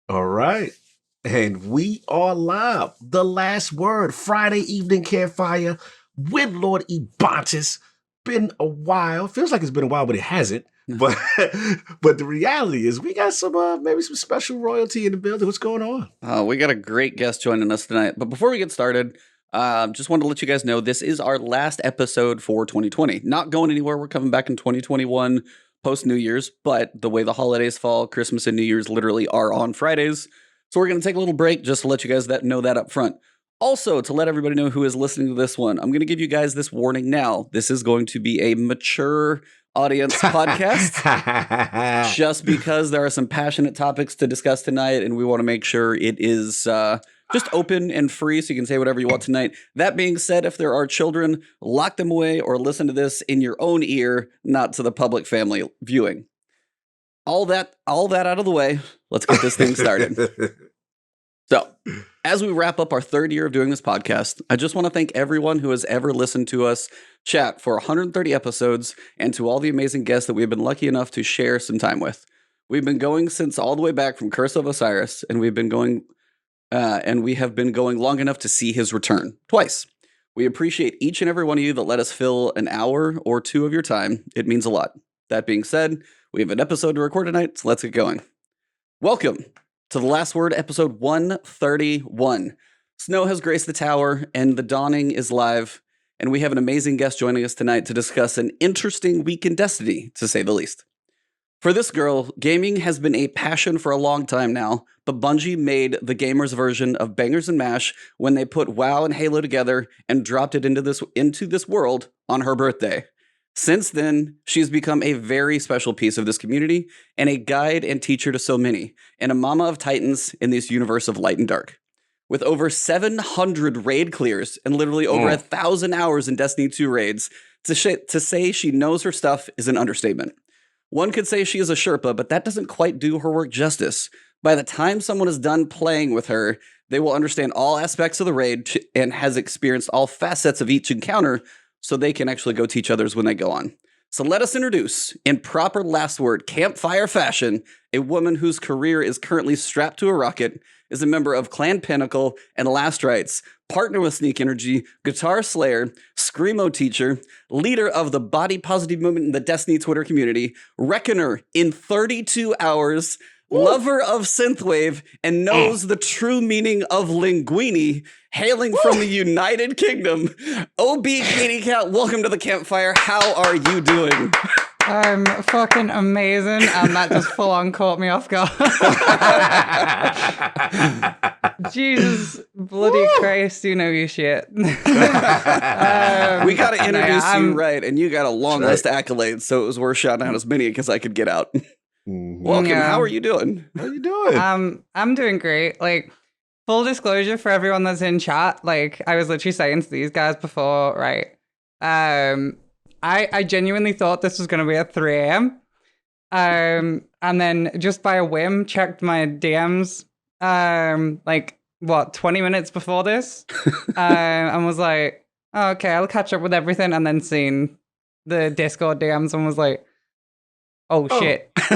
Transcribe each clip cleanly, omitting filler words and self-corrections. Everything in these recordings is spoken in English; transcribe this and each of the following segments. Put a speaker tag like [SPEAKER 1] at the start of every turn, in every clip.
[SPEAKER 1] All right. And we are live. The last word, Friday evening campfire with Lord Ebontis. Been a while. Feels like it's been a while, but it hasn't. But but the reality is we got some maybe some special royalty in the building. What's going on?
[SPEAKER 2] We got a great guest joining us tonight. But before we get started, just wanted to let you guys know this is our last episode for 2020. Not going anywhere. We're coming back in 2021 post New Year's. But the way the holidays fall, Christmas and New Year's literally are on Fridays. So we're going to take a little break just to let you guys know that up front. Also, to let everybody know who is listening to this one, I'm going to give you guys this warning now. This is going to be a mature audience podcast just because there are some passionate topics to discuss tonight, and we want to make sure it is just open and free so you can say whatever you want tonight. That being said, if there are children, lock them away or listen to this in your own ear, not to the public family viewing. All that out of the way, let's get this thing started. So, as we wrap up our third year of doing this podcast, I just want to thank everyone who has ever listened to us chat for 130 episodes and to all the amazing guests that we've been lucky enough to share some time with. We've been going since all the way back from Curse of Osiris, and we have been going long enough to see his return twice. We appreciate each and every one of you that let us fill an hour or two of your time. It means a lot. That being said, we have an episode to record tonight, so let's get going. Welcome to The Last Word, episode 131. Snow has graced the tower, and the dawning is live, and we have an amazing guest joining us tonight to discuss an interesting week in Destiny, to say the least. For this girl, gaming has been a passion for a long time now, but Bungie made the gamers' version of Bangers and Mash when they put WoW and Halo together and dropped it into this world on her birthday. Since then, she's become a very special piece of this community and a guide and teacher to so many, and a mama of titans in this universe of light and dark. With over 700 raid clears and literally over 1,000 hours in Destiny 2 raids, to say she knows her stuff is an understatement. One could say she is a Sherpa, but that doesn't quite do her work justice. By the time someone is done playing with her, they will understand all aspects of the raid and has experienced all facets of each encounter, so they can actually go teach others when they go on. So let us introduce, in proper last word campfire fashion, a woman whose career is currently strapped to a rocket, is a member of Clan Pinnacle and Last Rites, partner with Sneak Energy, Guitar Slayer, Screamo Teacher, leader of the body positive movement in the Destiny Twitter community, Reckoner in 32 hours, lover of synthwave, and knows the true meaning of linguini, hailing from the United Kingdom. ObKatieKat, welcome to the campfire. How are you doing?
[SPEAKER 3] I'm fucking amazing, and that just full on caught me off guard. Jesus bloody Christ, you know your shit.
[SPEAKER 2] We got to introduce you right, and you got a long list of accolades, so it was worth shouting out as many as I could get out. Welcome. Yeah. How are you doing?
[SPEAKER 3] I'm doing great. Like, full disclosure for everyone that's in chat, like I was literally saying to these guys before, right? I genuinely thought this was going to be at 3 a.m. And then just by a whim checked my DMs 20 minutes before this and was like, oh, okay, I'll catch up with everything, and then seen the Discord DMs and was like, oh shit. So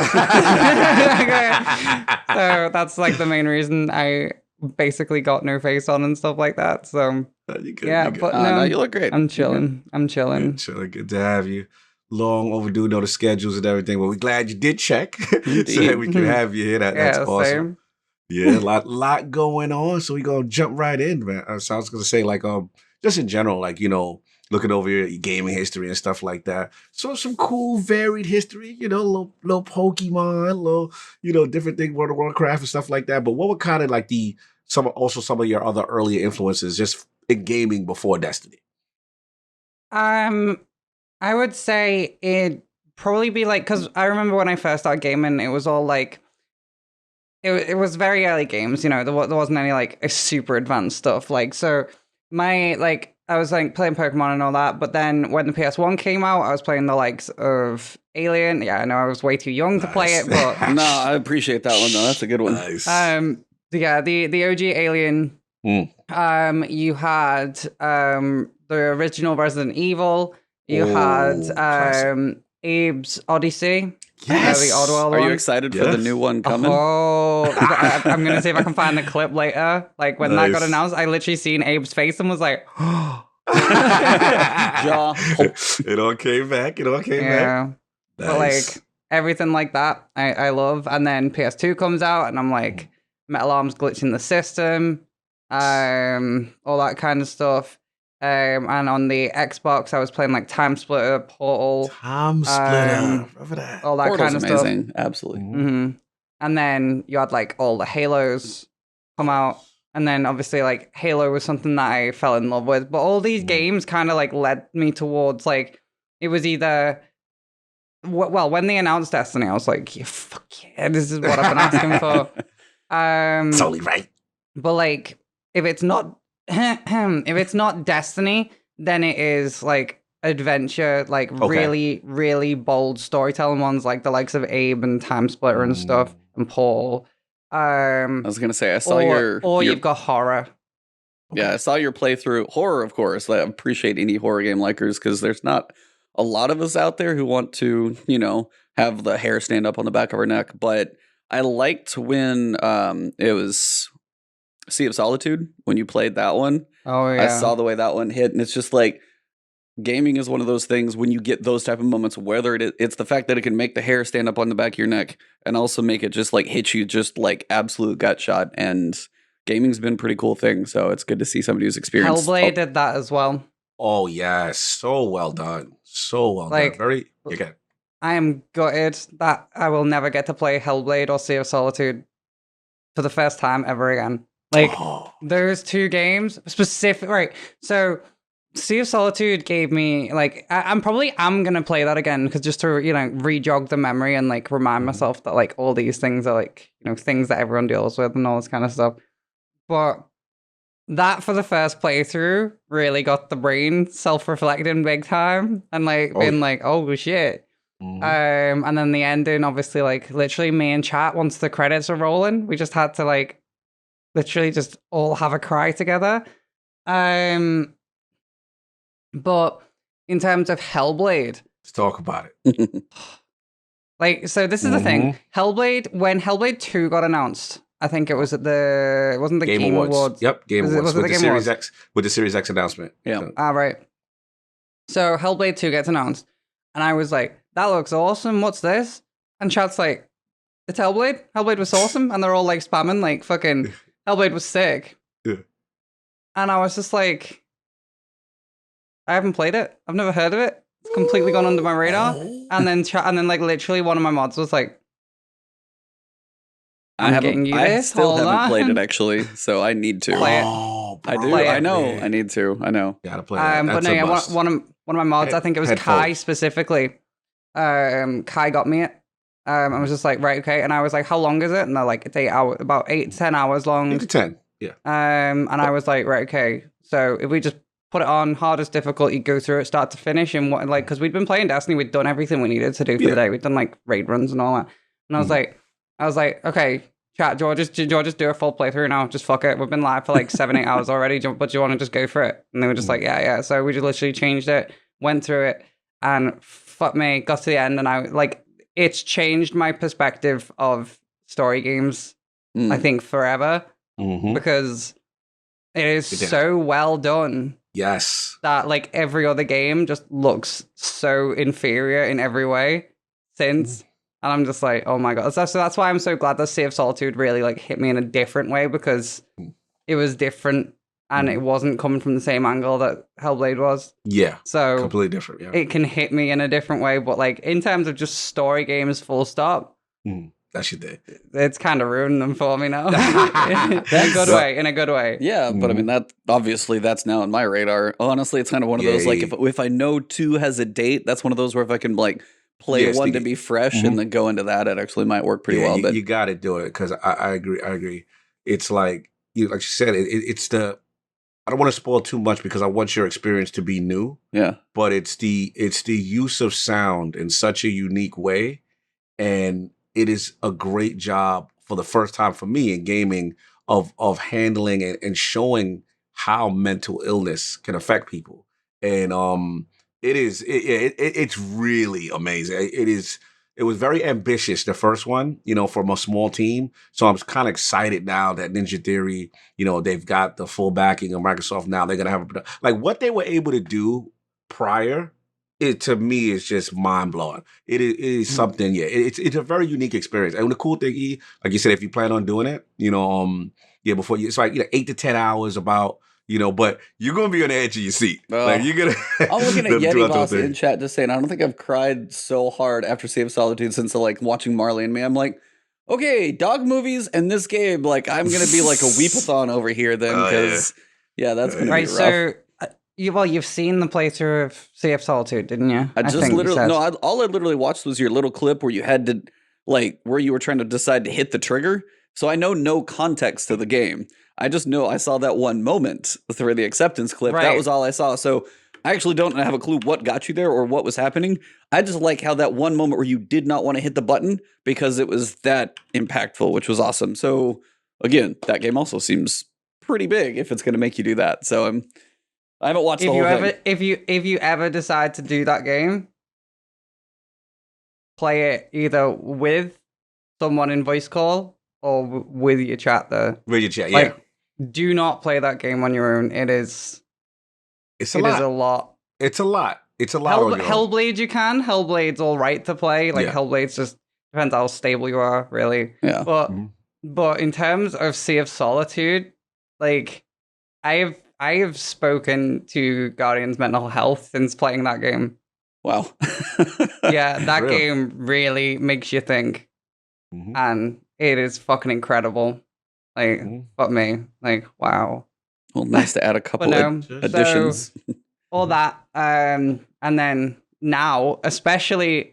[SPEAKER 3] that's like the main reason I basically got no face on and stuff like that. So no,
[SPEAKER 2] you look great.
[SPEAKER 3] I'm chilling.
[SPEAKER 1] Good to have you. Long overdue, know the schedules and everything, but we're glad you did check so that we can have you here. That's awesome.
[SPEAKER 3] Same.
[SPEAKER 1] Yeah, a lot going on. So we're gonna jump right in, man. So I was gonna say, like, just in general, like, you know, looking over your gaming history and stuff like that. So some cool, varied history, you know, little Pokemon, little, you know, different thing, World of Warcraft and stuff like that. But what were kind of like some of your other earlier influences just in gaming before Destiny?
[SPEAKER 3] I would say it'd probably be like, because I remember when I first started gaming, it was all like, it was very early games, you know, there wasn't any like super advanced stuff. Like, so I was like playing Pokemon and all that, but then when the PS1 came out, I was playing the likes of Alien. Yeah, I know I was way too young to play it, but
[SPEAKER 2] no, I appreciate that one though. That's a good one.
[SPEAKER 1] Nice.
[SPEAKER 3] Yeah, the OG Alien. You had the original Resident Evil. You had Abe's Odyssey. The Oddworld
[SPEAKER 2] Are you
[SPEAKER 3] one.
[SPEAKER 2] excited for the new one coming?
[SPEAKER 3] Oh, I'm gonna see if I can find the clip later. Like when that got
[SPEAKER 1] Nice.
[SPEAKER 3] announced, I literally seen Abe's face and was like,
[SPEAKER 2] Jaw.
[SPEAKER 1] It all came back. It all came back.
[SPEAKER 3] yeah. But
[SPEAKER 1] Nice.
[SPEAKER 3] like everything like that, I love. And then PS2 comes out, and I'm like, Metal Arm's glitching the system, all that kind of stuff. And on the Xbox, I was playing like Time Splitter, Portal,
[SPEAKER 1] Time Splitter. Remember that?
[SPEAKER 3] all that
[SPEAKER 2] Portal's
[SPEAKER 3] kind of
[SPEAKER 2] amazing.
[SPEAKER 3] stuff.
[SPEAKER 2] Absolutely.
[SPEAKER 3] Mm-hmm. And then you had like all the Halos come out. And then obviously like Halo was something that I fell in love with. But all these games kind of like led me towards like, it was either, well, when they announced Destiny, I was like, yeah, fuck yeah, this is what I've been asking for.
[SPEAKER 1] It's only right.
[SPEAKER 3] But like, if it's not Destiny, then it is like adventure, like really, really bold storytelling ones, like the likes of Abe and Time Splitter and stuff, and Paul.
[SPEAKER 2] I was gonna say I saw your
[SPEAKER 3] you've got horror.
[SPEAKER 2] Yeah, I saw your playthrough. Horror, of course. I appreciate any horror game likers because there's not a lot of us out there who want to, have the hair stand up on the back of our neck. But I liked when it was Sea of Solitude, when you played that one.
[SPEAKER 3] Oh, yeah.
[SPEAKER 2] I saw the way that one hit, and it's just like, gaming is one of those things when you get those type of moments, whether it's the fact that it can make the hair stand up on the back of your neck and also make it just like hit you just like absolute gut shot. And gaming's been a pretty cool thing, so it's good to see somebody who's experienced.
[SPEAKER 3] Hellblade did that as well.
[SPEAKER 1] Oh yes, so well done, so well done. Very good.
[SPEAKER 3] I am gutted that I will never get to play Hellblade or Sea of Solitude for the first time ever again. Like those two games specific, right? So Sea of Solitude gave me like I'm gonna play that again because just to re-jog the memory and like remind myself that like all these things are like things that everyone deals with and all this kind of stuff. But that for the first playthrough really got the brain self-reflecting big time and like being like, oh shit. And then the ending, obviously, like literally me and chat once the credits are rolling, we just had to like literally just all have a cry together. But in terms of Hellblade,
[SPEAKER 1] let's talk about it.
[SPEAKER 3] Like, so this is the thing. Hellblade, when Hellblade 2 got announced, I think it was at it wasn't the Game Awards.
[SPEAKER 1] Yep, Game Awards.
[SPEAKER 3] Was it the Game Awards?
[SPEAKER 1] With the Series X announcement.
[SPEAKER 2] Yeah.
[SPEAKER 3] Right. So Hellblade 2 gets announced, and I was like, that looks awesome. What's this? And chat's like, it's Hellblade. Hellblade was awesome. And they're all like spamming, like, fucking Hellblade was sick.
[SPEAKER 1] Yeah.
[SPEAKER 3] And I was just like, I haven't played it. I've never heard of it. It's completely gone under my radar. And then like literally one of my mods was like, I
[SPEAKER 2] still haven't played it actually, so I need to.
[SPEAKER 3] Play it.
[SPEAKER 2] I do. I know. I need to. I know.
[SPEAKER 1] Gotta play it.
[SPEAKER 3] But no, yeah, one of my mods, I think it was Kai specifically. Kai got me it. I was just like, right, okay. And I was like, how long is it? And they're like, it's 8 hours, about 8 to 10 hours long.
[SPEAKER 1] 8 to 10, yeah.
[SPEAKER 3] And I was like, right, okay. So if we just put it on hardest difficulty, go through it start to finish, and what, like, because we'd been playing Destiny, we'd done everything we needed to do for the day. We'd done like raid runs and all that. And I was like, okay, chat, do you just do a full playthrough now? Just fuck it. We've been live for like 7-8 hours already, but do you want to just go for it? And they were just like, yeah. So we just literally changed it, went through it, and fuck me, got to the end, and I like, it's changed my perspective of story games, I think, forever, because it is so well done.
[SPEAKER 1] Yes.
[SPEAKER 3] That like every other game just looks so inferior in every way since. And I'm just like, oh my god. So that's why I'm so glad that Sea of Solitude really like hit me in a different way, because it was different and it wasn't coming from the same angle that Hellblade was.
[SPEAKER 1] Yeah.
[SPEAKER 3] So
[SPEAKER 1] completely different. Yeah.
[SPEAKER 3] It can hit me in a different way, but like in terms of just story games full stop,
[SPEAKER 1] that shit did.
[SPEAKER 3] It's kind of ruined them for me now. in a good way.
[SPEAKER 2] Yeah, but I mean, that obviously that's now on my radar. Honestly, it's kind of one of those, like, if I know 2 has a date, that's one of those where if I can like play 1 to be fresh and then go into that, it actually might work pretty well. But
[SPEAKER 1] you got to do it, because I agree. It's like you said, it's the, I don't want to spoil too much because I want your experience to be new. Yeah. But it's the use of sound in such a unique way, and it is a great job for the first time for me in gaming of handling and showing how mental illness can affect people. And it's really amazing. It is it was very ambitious, the first one, from a small team. So I'm kind of excited now that Ninja Theory, they've got the full backing of Microsoft now. They're going to have like what they were able to do prior. It to me is just mind blowing. It is something. Yeah, it's a very unique experience. And the cool thing, like you said, if you plan on doing it, before it's like 8 to 10 hours about. But you're gonna be on the edge of your seat. Like you're gonna.
[SPEAKER 2] I'm looking at Yeti Boss in chat just saying, I don't think I've cried so hard after Sea of Solitude since like watching Marley and Me. I'm like, okay, dog movies and this game. Like I'm gonna be like a weepathon over here then because that's gonna be rough.
[SPEAKER 3] So you've seen the playthrough of Sea of Solitude, didn't you?
[SPEAKER 2] All I literally watched was your little clip where you had to where you were trying to decide to hit the trigger. So I know no context to the game. I just know I saw that one moment through the acceptance clip. Right. That was all I saw. So I actually don't have a clue what got you there or what was happening. I just like how that one moment where you did not want to hit the button because it was that impactful, which was awesome. So again, that game also seems pretty big if it's going to make you do that. So I haven't watched the whole thing.
[SPEAKER 3] If you ever decide to do that game, play it either with someone in voice call or with your chat there.
[SPEAKER 1] With your chat, yeah.
[SPEAKER 3] Do not play that game on your own. It's a lot.
[SPEAKER 1] It's a lot.
[SPEAKER 3] Hellblade you can. Hellblade's all right to play. Hellblade's just depends how stable you are, really.
[SPEAKER 2] Yeah.
[SPEAKER 3] But in terms of Sea of Solitude, I have spoken to Guardian's mental health since playing that game.
[SPEAKER 2] Wow.
[SPEAKER 3] Yeah, that game really makes you think. And it is fucking incredible. Fuck me. Wow.
[SPEAKER 2] Well, nice to add a couple additions.
[SPEAKER 3] So, all that. And then now, especially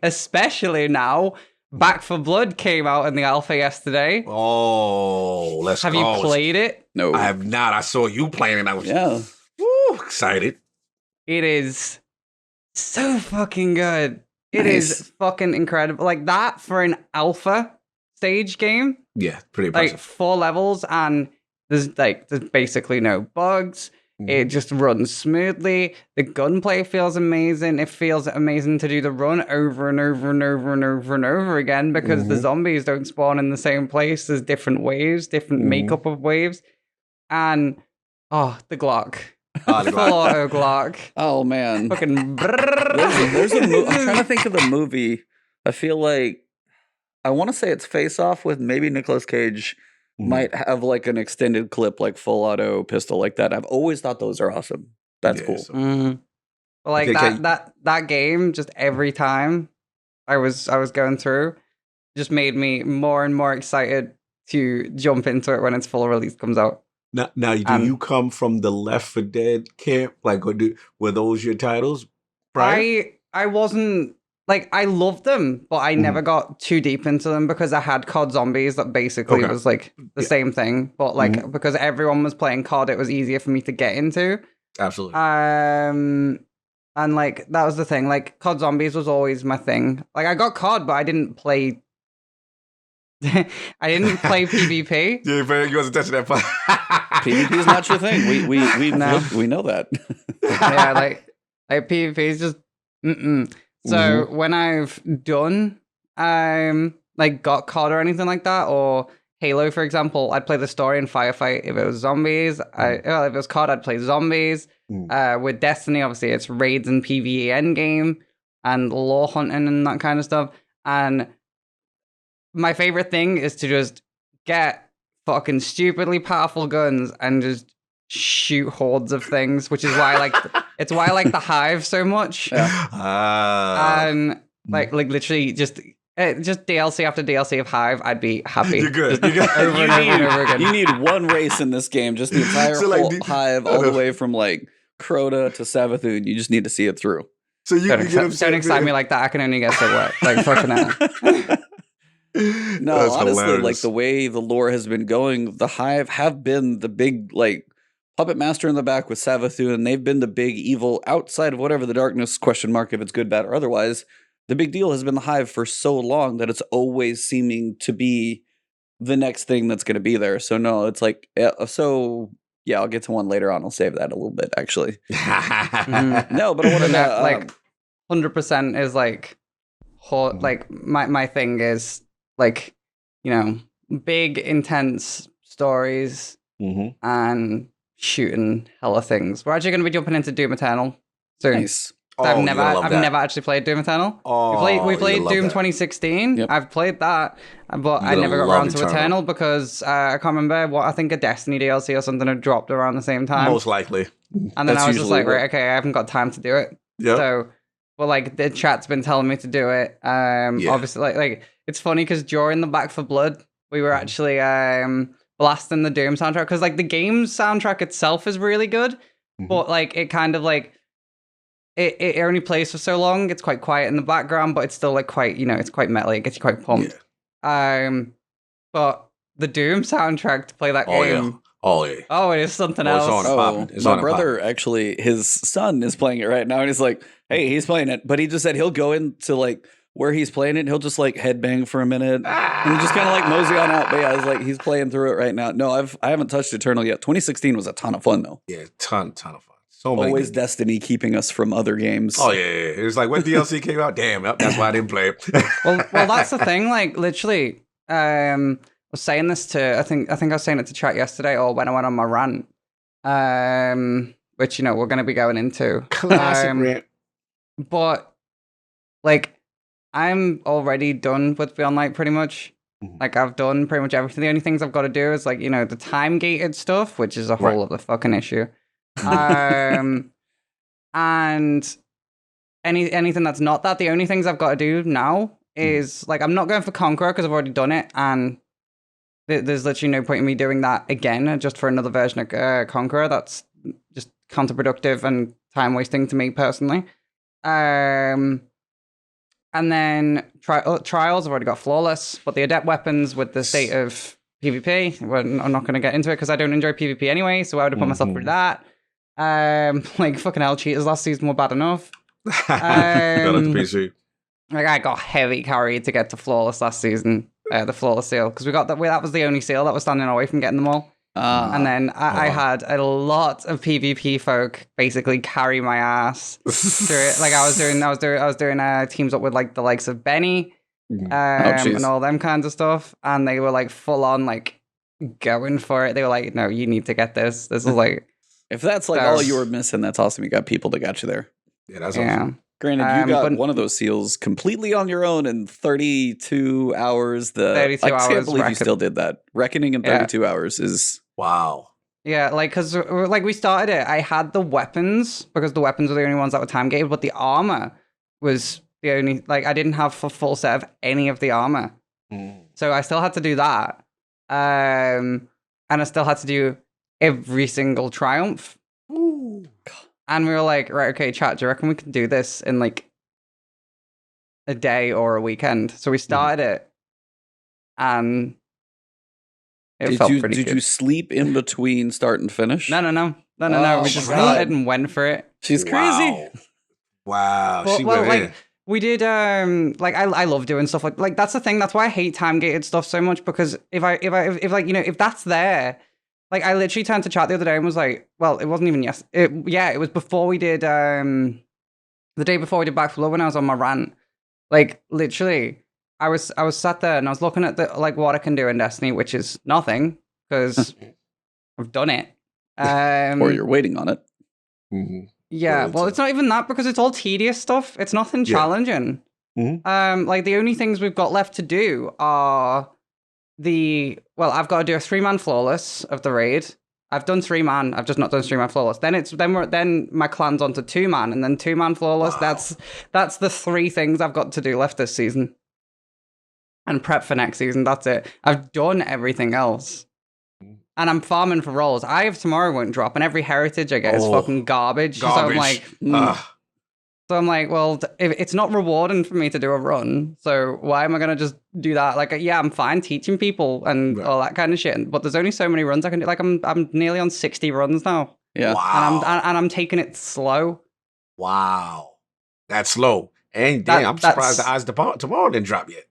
[SPEAKER 3] now, Back for Blood came out in the alpha yesterday.
[SPEAKER 1] Oh, let's go.
[SPEAKER 3] Have you played it?
[SPEAKER 2] No.
[SPEAKER 1] I have not. I saw you playing it. I was excited.
[SPEAKER 3] It is so fucking good. It is fucking incredible. Like that for an alpha stage game.
[SPEAKER 1] Yeah, pretty impressive.
[SPEAKER 3] 4 levels and there's basically no bugs. It just runs smoothly. The gunplay feels amazing. It feels amazing to do the run over and over and over and over and over again because the zombies don't spawn in the same place. There's different waves, different makeup of waves. And, the Glock. Full auto Glock.
[SPEAKER 2] Oh, man.
[SPEAKER 3] Fucking
[SPEAKER 2] there's a I'm trying to think of the movie. I feel like, I want to say it's Face Off with maybe Nicolas Cage. Might have an extended clip, full auto pistol like that. I've always thought those are awesome. That's cool.
[SPEAKER 3] So. That game, just every time I was going through, just made me more and more excited to jump into it when its full release comes out.
[SPEAKER 1] Now, do you come from the Left 4 Dead camp? Were those your titles?
[SPEAKER 3] Right? I wasn't. I loved them, but I never got too deep into them because I had COD Zombies that basically was the same thing. But because everyone was playing COD, it was easier for me to get into.
[SPEAKER 1] Absolutely.
[SPEAKER 3] And that was the thing. COD Zombies was always my thing. I got COD, but I didn't play. I didn't play PvP.
[SPEAKER 1] Yeah, you wasn't touching that part.
[SPEAKER 2] PvP is not your thing. We know that.
[SPEAKER 3] Yeah, PvP is just. So when I've done, got COD or anything like that, or Halo, for example, I'd play the story and firefight. If it was zombies, if it was COD, I'd play zombies. With Destiny, obviously, it's raids and PvE endgame and lore hunting and that kind of stuff. And my favorite thing is to just get fucking stupidly powerful guns and just shoot hordes of things, which is why it's why I like the Hive so much. And literally just DLC after DLC of Hive, I'd be happy.
[SPEAKER 1] You're good.
[SPEAKER 3] Over and over again.
[SPEAKER 2] You need one race in this game, just the entire Hive, all the way from Crota to Savathun. You just need to see it through.
[SPEAKER 1] So you
[SPEAKER 3] don't excite me like that. I can only get so wet. Fucking hell.
[SPEAKER 2] No,
[SPEAKER 1] that's
[SPEAKER 2] honestly,
[SPEAKER 1] hilarious.
[SPEAKER 2] The way the lore has been going, the Hive have been the big puppet master in the back with Savathun, and they've been the big evil outside of whatever the darkness ? If it's good, bad, or otherwise. The big deal has been the Hive for so long that it's always seeming to be the next thing that's going to be there. So no, it's I'll get to one later on. I'll save that a little bit, actually. No, but I wanted to
[SPEAKER 3] 100% is like my thing is like, you know, big intense stories and shooting hella things. We're actually going to be jumping into Doom Eternal soon.
[SPEAKER 2] Nice.
[SPEAKER 3] I've never actually played Doom Eternal. We played Doom 2016.
[SPEAKER 2] Yep.
[SPEAKER 3] I've played that, but I never got around to Eternal because I can't remember what, I think a Destiny DLC or something had dropped around the same time.
[SPEAKER 1] Most likely.
[SPEAKER 3] And then I was just like, right, okay, I haven't got time to do it.
[SPEAKER 1] Yep.
[SPEAKER 3] So, well, like the chat's been telling me to do it. Obviously, like it's funny because during the Back for Blood, we were actually blasting the Doom soundtrack because like the game's soundtrack itself is really good, but like it kind of like it only plays for so long. It's quite quiet in the background, but it's still like quite, you know, it's quite metal. It gets you quite pumped.
[SPEAKER 1] Yeah.
[SPEAKER 3] But the Doom soundtrack to play that game.
[SPEAKER 1] Oh yeah.
[SPEAKER 3] Oh, it is something else.
[SPEAKER 2] My brother actually, his son is playing it right now, and he's like, "Hey, he's playing it," but he just said he'll go into like where he's playing it, and he'll just like headbang for a minute, and he just kind of like mosey on out. But yeah, I was like, he's playing through it right now. No, I haven't touched Eternal yet. 2016 was a ton of fun though.
[SPEAKER 1] Yeah, ton of fun. So many
[SPEAKER 2] always Destiny keeping us from other games.
[SPEAKER 1] Oh yeah. It was like when DLC came out. Damn, that's why I didn't play it.
[SPEAKER 3] well, that's the thing. Like literally, I was saying this to I think I was saying it to chat yesterday or when I went on my rant, which you know we're going to be going into.
[SPEAKER 1] Classic rant.
[SPEAKER 3] But like, I'm already done with Beyond Light pretty much. Like I've done pretty much everything. The only things I've got to do is like, you know, the time gated stuff, which is a whole other fucking issue. And anything that's not that, the only things I've got to do now is like I'm not going for Conqueror because I've already done it, and there's literally no point in me doing that again just for another version of Conqueror. That's just counterproductive and time wasting to me personally. And then Trials, I've already got Flawless, but the Adept weapons with the state of PvP, I'm not going to get into it because I don't enjoy PvP anyway, so I would have put myself through that. Like fucking hell, cheaters last season were bad enough.
[SPEAKER 1] PC.
[SPEAKER 3] Like I got heavy carried to get to Flawless last season, the Flawless seal, because we got that was the only seal that was standing away from getting them all. And then I had a lot of PvP folk basically carry my ass through it. Like I was doing teams up with like the likes of Benny, and all them kinds of stuff, and they were like full on like going for it. They were like, "No, you need to get this. This is like."
[SPEAKER 2] If that's like all you were missing, that's awesome. You got people that got you there.
[SPEAKER 1] Yeah, that's awesome.
[SPEAKER 2] Granted, you got one of those seals completely on your own in 32 hours.
[SPEAKER 3] 32
[SPEAKER 2] I can't
[SPEAKER 3] hours
[SPEAKER 2] believe you still did that. Reckoning in 32 hours is...
[SPEAKER 1] Wow.
[SPEAKER 3] Yeah, like, because like we started it, I had the weapons, because the weapons were the only ones that were time gated, but the armor was the only... Like, I didn't have a full set of any of the armor. So I still had to do that. And I still had to do every single triumph.
[SPEAKER 1] Ooh.
[SPEAKER 3] And we were like, right, okay, chat, do you reckon we can do this in like a day or a weekend? So we started it, and it felt pretty good.
[SPEAKER 2] Did you sleep in between start and finish?
[SPEAKER 3] No. We just started and went for it.
[SPEAKER 2] She's crazy.
[SPEAKER 1] Wow.
[SPEAKER 3] Well, like we did. Like I love doing stuff like that's the thing. That's why I hate time gated stuff so much, because if like, you know, if that's there. Like, I literally turned to chat the other day and was like, well, it wasn't even it was before we did, the day before we did Back for Blood when I was on my rant. Like, literally, I was sat there and I was looking at the, like, what I can do in Destiny, which is nothing, because I've done it.
[SPEAKER 2] Or you're waiting on it.
[SPEAKER 3] Yeah, well, it's not even that, because it's all tedious stuff. It's nothing challenging. Like, the only things we've got left to do are... I've got to do a 3-man flawless of the raid. I've done 3-man. I've just not done 3-man flawless. Then my clan's onto 2-man, and then 2-man flawless. Wow. That's the 3 things I've got to do left this season, and prep for next season. That's it. I've done everything else, and I'm farming for rolls. I have tomorrow won't drop, and every heritage I get is fucking garbage. So I'm like. So I'm like, well, if it's not rewarding for me to do a run, so why am I going to just do that? Like, yeah, I'm fine teaching people and all that kind of shit, but there's only so many runs I can do. Like, I'm nearly on 60 runs now.
[SPEAKER 2] Yeah.
[SPEAKER 1] Wow.
[SPEAKER 3] And I'm taking it slow.
[SPEAKER 1] Wow. That's slow. And damn, I'm surprised the Eyes tomorrow didn't drop yet.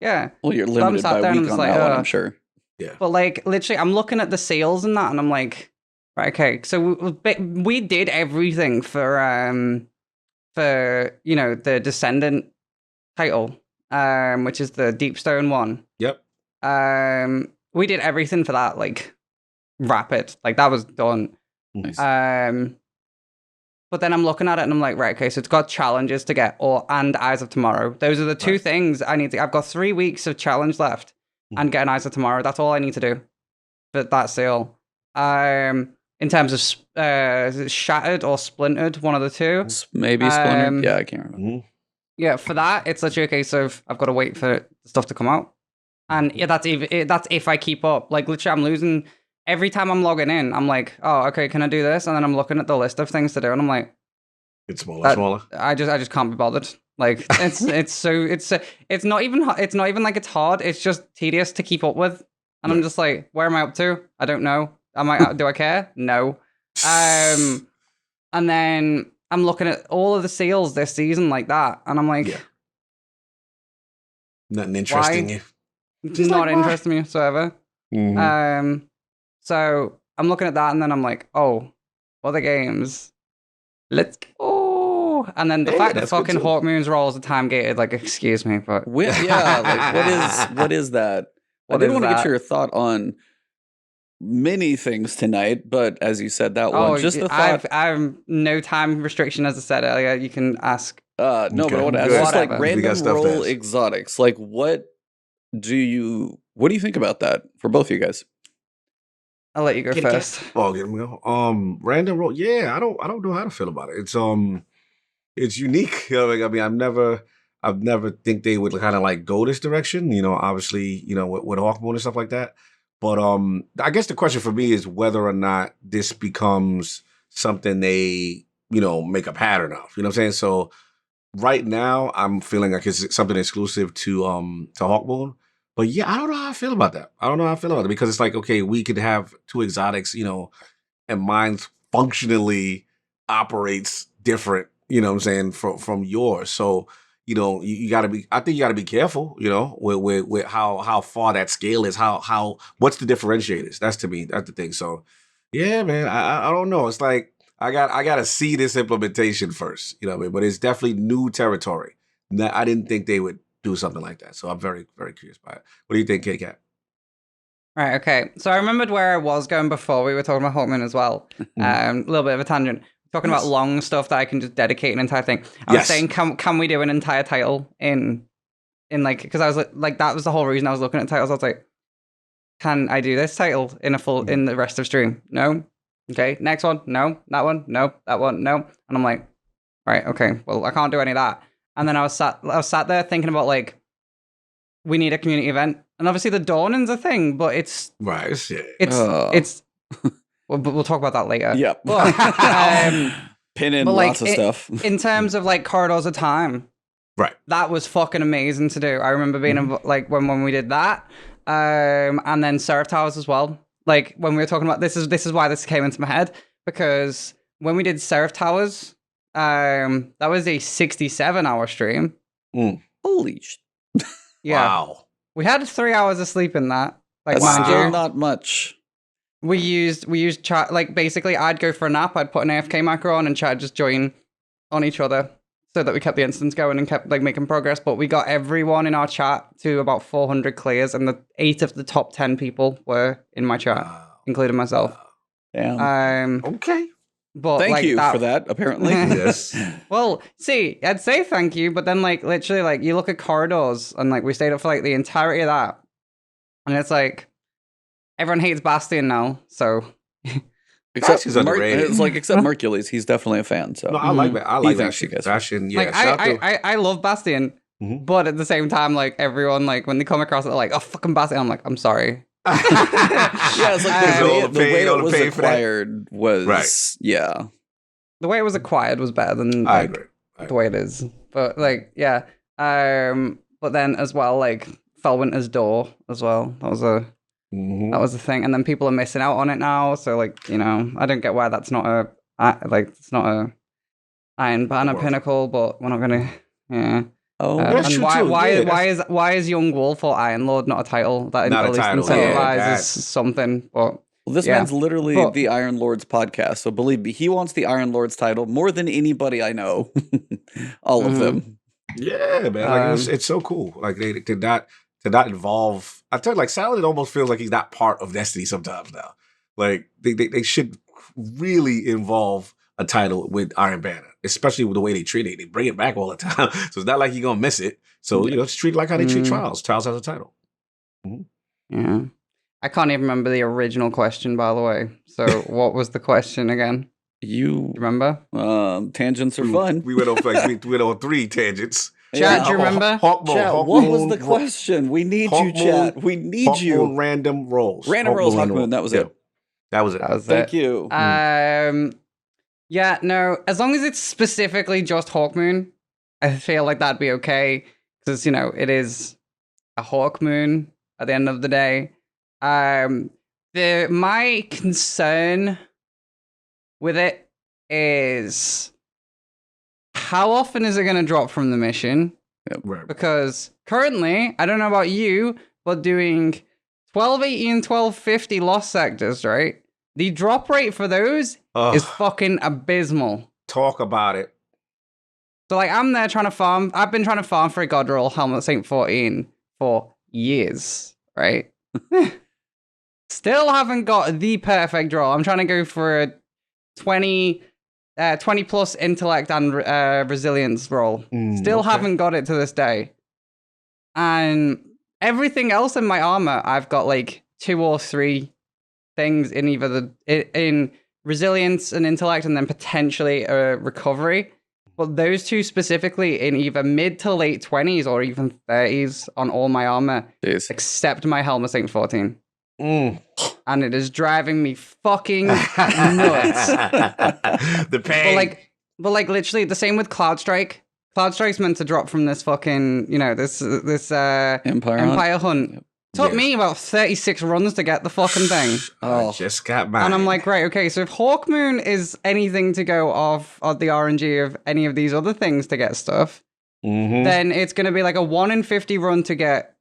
[SPEAKER 3] Yeah.
[SPEAKER 2] Well, you're limited by week on that one, I'm sure.
[SPEAKER 1] Yeah.
[SPEAKER 3] But, like, literally, I'm looking at the sales and that, and I'm like, right, okay, so we did everything for you know, the Descendant title, which is the Deepstone one.
[SPEAKER 1] Yep.
[SPEAKER 3] We did everything for that, like rapid, like that was done.
[SPEAKER 2] Nice.
[SPEAKER 3] But then I'm looking at it and I'm like, right, okay, so it's got challenges to get, and Eyes of Tomorrow. Those are the two things I need to. I've got 3 weeks of challenge left, and getting Eyes of Tomorrow. That's all I need to do. But that's seal. In terms of is it Shattered or Splintered, one of the two.
[SPEAKER 2] Maybe Splintered. Yeah, I can't remember.
[SPEAKER 3] Yeah, for that, it's literally a case of I've got to wait for the stuff to come out, and yeah, that's if I keep up. Like literally, I'm losing every time I'm logging in. I'm like, oh, okay, can I do this? And then I'm looking at the list of things to do, and I'm like,
[SPEAKER 1] it's smaller.
[SPEAKER 3] I just can't be bothered. Like it's not even like it's hard. It's just tedious to keep up with, and I'm just like, where am I up to? I don't know. Do I care? No. And then I'm looking at all of the seals this season like that, and I'm like,
[SPEAKER 1] nothing interesting you.
[SPEAKER 3] Just not interesting me whatsoever. So I'm looking at that, and then I'm like, oh, other games. Let's go. And then the fact that fucking Hawk Moon's rolls are time gated, like, excuse me, but
[SPEAKER 2] like what is that? I didn't want to get your thought on many things tonight, but as you said, that one, just the thought.
[SPEAKER 3] I have no time restriction, as I said earlier. You can ask.
[SPEAKER 2] No, but I want to ask just like random roll exotics. Like, what do you think about that for both of you guys?
[SPEAKER 3] I'll let you go first.
[SPEAKER 1] Oh, get me go. Random roll. Yeah, I don't know how to feel about it. It's unique. I mean, I've never think they would kind of like go this direction. You know, obviously, you know, with Hawkmoon and stuff like that. But I guess the question for me is whether or not this becomes something they, you know, make a pattern of. You know what I'm saying? So right now, I'm feeling like it's something exclusive to Hawkmoon. But yeah, I don't know how I feel about that. Because it's like, okay, we could have two exotics, you know, and mine functionally operates different, you know what I'm saying, from yours. So, you know, you gotta be, I think you gotta be careful, you know, with how far that scale is, what's the differentiators? That's to me, that's the thing. So yeah, man, I don't know. It's like, I gotta see this implementation first, you know what I mean? But it's definitely new territory. I didn't think they would do something like that. So I'm very, very curious about it. What do you think, KatieKat?
[SPEAKER 3] Right, okay. So I remembered where I was going before. We were talking about Hawkmoon as well. A little bit of a tangent. Talking about long stuff that I can just dedicate an entire thing. I was saying, can we do an entire title in like, because I was like, that was the whole reason I was looking at titles. I was like, can I do this title in a full, in the rest of stream? No. Okay, next one. No. That one. No. That one. No. And I'm like, right, okay, well, I can't do any of that. And then I was sat there thinking about like, we need a community event, and obviously the dawning's a thing, but it's
[SPEAKER 1] right.
[SPEAKER 3] It's. We'll talk about that later.
[SPEAKER 2] Yeah. Pin in lots of stuff.
[SPEAKER 3] In terms of like Corridors of Time,
[SPEAKER 1] right?
[SPEAKER 3] That was fucking amazing to do. I remember being like when we did that, and then Seraph Towers as well. Like when we were talking about this is why this came into my head, because when we did Seraph Towers. That was a 67-hour stream.
[SPEAKER 2] Holy shit.
[SPEAKER 3] Yeah.
[SPEAKER 1] Wow.
[SPEAKER 3] We had 3 hours of sleep in that. Like,
[SPEAKER 2] that's still not much.
[SPEAKER 3] We used chat, like basically I'd go for a nap, I'd put an AFK macro on and chat just join on each other so that we kept the instance going and kept like making progress. But we got everyone in our chat to about 400 clears, and 8 of the top 10 people were in my chat, including myself.
[SPEAKER 2] Damn.
[SPEAKER 1] Okay.
[SPEAKER 3] But
[SPEAKER 2] thank you for that, apparently.
[SPEAKER 1] Yes.
[SPEAKER 3] Well, see, I'd say thank you, but then like literally like you look at Corridors and like we stayed up for like the entirety of that. And it's like everyone hates Bastion now, so
[SPEAKER 2] except it's like except Mercules, he's definitely a fan. So
[SPEAKER 1] no, I like that. I like Bastion. Yeah.
[SPEAKER 3] Like I love Bastion, but at the same time, like everyone like when they come across it, they're like, oh fucking Bastion. I'm like, I'm sorry.
[SPEAKER 2] Yeah, it's like the way it was acquired was the
[SPEAKER 3] way it was acquired was better than like, the way it is. But like but then as well like Felwinter's Door as well. That was a thing, and then people are missing out on it now. So like you know I don't get why that's not it's not a Iron Banner pinnacle, but we're not gonna
[SPEAKER 2] Oh,
[SPEAKER 3] and why is Young Wolf or Iron Lord not a title that at least incentivizes something? But
[SPEAKER 2] this man's literally the Iron Lord's podcast, so believe me, he wants the Iron Lord's title more than anybody I know. All of them.
[SPEAKER 1] Yeah, man. Like it's so cool. Like they to not involve. I tell you, like Saladin almost feels like he's not part of Destiny sometimes now. Like they should really involve a title with Iron Banner, especially with the way they treat it. They bring it back all the time, so it's not like you're gonna miss it. So just treat it like how they treat Trials. Trials has a title.
[SPEAKER 3] Yeah. I can't even remember the original question, by the way. So what was the question again?
[SPEAKER 2] You
[SPEAKER 3] remember?
[SPEAKER 2] Tangents are fun.
[SPEAKER 1] We went on we went on 3 tangents.
[SPEAKER 3] Chat, do you remember?
[SPEAKER 2] Chat, what was the question? We need you, chat. We need you.
[SPEAKER 1] Random rolls.
[SPEAKER 2] Random rolls, Hawkmoon. That was it.
[SPEAKER 1] That was it.
[SPEAKER 2] Thank you.
[SPEAKER 3] Yeah, no, as long as it's specifically just Hawkmoon, I feel like that'd be okay. Because, it is a Hawkmoon at the end of the day. My concern with it is how often is it going to drop from the mission?
[SPEAKER 1] Yep. Right.
[SPEAKER 3] Because currently, I don't know about you, but doing 1280 and 1250 lost sectors, right? The drop rate for those is fucking abysmal.
[SPEAKER 1] Talk about it.
[SPEAKER 3] So, I'm there trying to farm. I've been trying to farm for a God Roll Helmet Saint 14 for years, right? Still haven't got the perfect draw. I'm trying to go for a 20 plus intellect and resilience roll. Still haven't got it to this day. And everything else in my armor, I've got 2 or 3 things in either in resilience and intellect, and then potentially a recovery. But those 2 specifically in either mid to late 20s or even 30s on all my armor, except my Helmet Saint 14. And it is driving me fucking nuts.
[SPEAKER 1] The pain.
[SPEAKER 3] But literally the same with Cloud Strike. Cloud Strike's meant to drop from this fucking, this Empire Hunt. Took me about 36 runs to get the fucking thing.
[SPEAKER 1] I just got mine.
[SPEAKER 3] And I'm like, right, okay, so if Hawkmoon is anything to go off of the RNG of any of these other things to get stuff, then it's going to be like a 1 in 50 run to get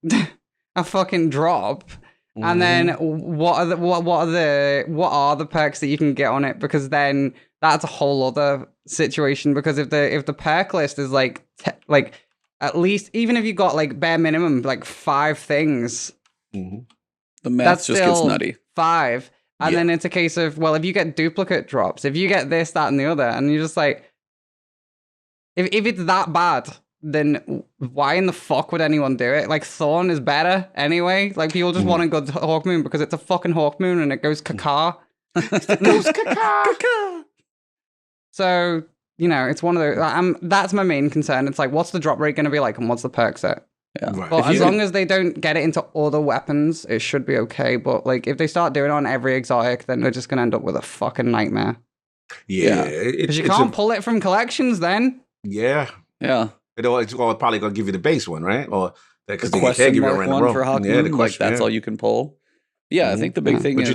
[SPEAKER 3] a fucking drop. And then what are the perks that you can get on it? Because then that's a whole other situation. Because if the perk list is at least, even if you got bare minimum 5 things,
[SPEAKER 2] the math just gets nutty.
[SPEAKER 3] 5, and then it's a case of, well, if you get duplicate drops, if you get this, that, and the other, and you're just like, if it's that bad, then why in the fuck would anyone do it? Thorn is better anyway. People just want to go to Hawkmoon because it's a fucking Hawkmoon and it goes caca. It goes caca. So, it's one of those. That's my main concern. It's what's the drop rate going to be like, and what's the perk set?
[SPEAKER 2] Yeah.
[SPEAKER 1] Right.
[SPEAKER 3] But as long as they don't get it into other weapons, it should be okay. But if they start doing it on every exotic, then they're just going to end up with a fucking nightmare.
[SPEAKER 1] Yeah.
[SPEAKER 3] Because you can't pull it from collections then.
[SPEAKER 1] Yeah.
[SPEAKER 2] Yeah.
[SPEAKER 1] It's probably going to give you the base one, right? Or because
[SPEAKER 2] the question mark one for Hawkmoon, that's all you can pull. Yeah, I think the big thing is,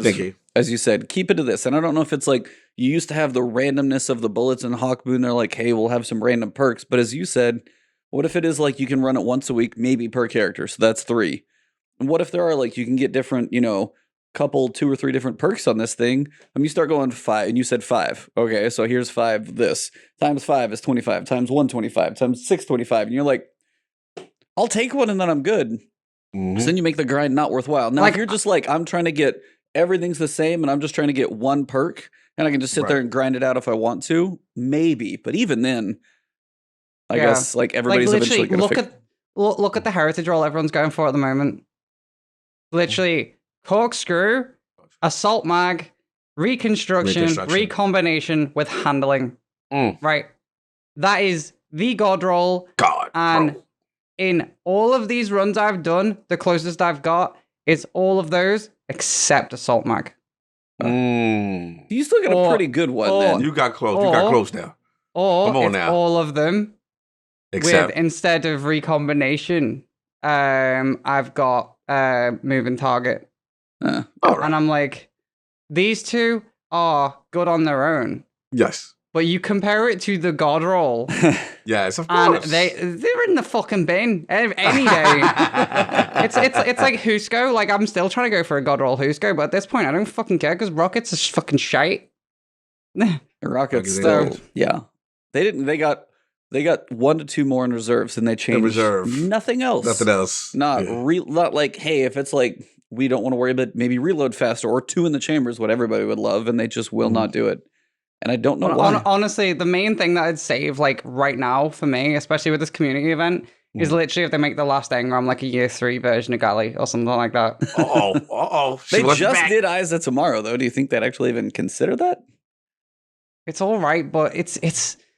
[SPEAKER 2] as you said, keep it to this. And I don't know if it's you used to have the randomness of the bullets in Hawkmoon. They're like, hey, we'll have some random perks. But as you said, what if it is you can run it once a week, maybe per character? So that's 3. And what if there are you can get different, couple 2 or 3 different perks on this thing? You start going 5, and you said 5. Okay, so here's 5. This times 5 is 25. Times 125. Times 625. And you're like, I'll take one, and then I'm good. So then you make the grind not worthwhile. Now, if you're just I'm trying to get everything's the same, and I'm just trying to get one perk, and I can just sit there and grind it out if I want to, maybe. But even then, I guess everybody's eventually going to
[SPEAKER 3] look at the heritage roll everyone's going for at the moment. Literally, corkscrew, assault mag, reconstruction, recombination with handling. Right, that is the god roll. In all of these runs I've done, the closest I've got is all of those except assault mag.
[SPEAKER 2] You still got a pretty good one then.
[SPEAKER 1] You got close. You got close now.
[SPEAKER 3] Or
[SPEAKER 1] come on
[SPEAKER 3] it's
[SPEAKER 1] now.
[SPEAKER 3] all of them.
[SPEAKER 1] Except
[SPEAKER 3] instead of recombination, I've got moving target.
[SPEAKER 1] Right.
[SPEAKER 3] And I'm like, these 2 are good on their own.
[SPEAKER 1] Yes.
[SPEAKER 3] But you compare it to the god roll.
[SPEAKER 1] Yes, of course.
[SPEAKER 3] And they're in the fucking bin any day. it's like Husko. I'm still trying to go for a god roll Husko, but at this point I don't fucking care because Rockets is fucking shite.
[SPEAKER 2] Rockets still, yeah. They got They got 1 to 2 more in reserves, and they changed
[SPEAKER 1] reserve.
[SPEAKER 2] nothing else.
[SPEAKER 1] Nothing else.
[SPEAKER 2] Not
[SPEAKER 1] Yeah.
[SPEAKER 2] not like, hey, if it's like we don't want to worry about maybe reload faster or 2 in the chambers, what everybody would love, and they just will not do it. And I don't know why.
[SPEAKER 3] Honestly, the main thing that I'd save like right now for me, especially with this community event, is literally if they make the last engram like a year 3 version of Galley or something like that.
[SPEAKER 2] They just did Eyes of Tomorrow, though. Do you think they'd actually even consider that?
[SPEAKER 3] It's all right, but it's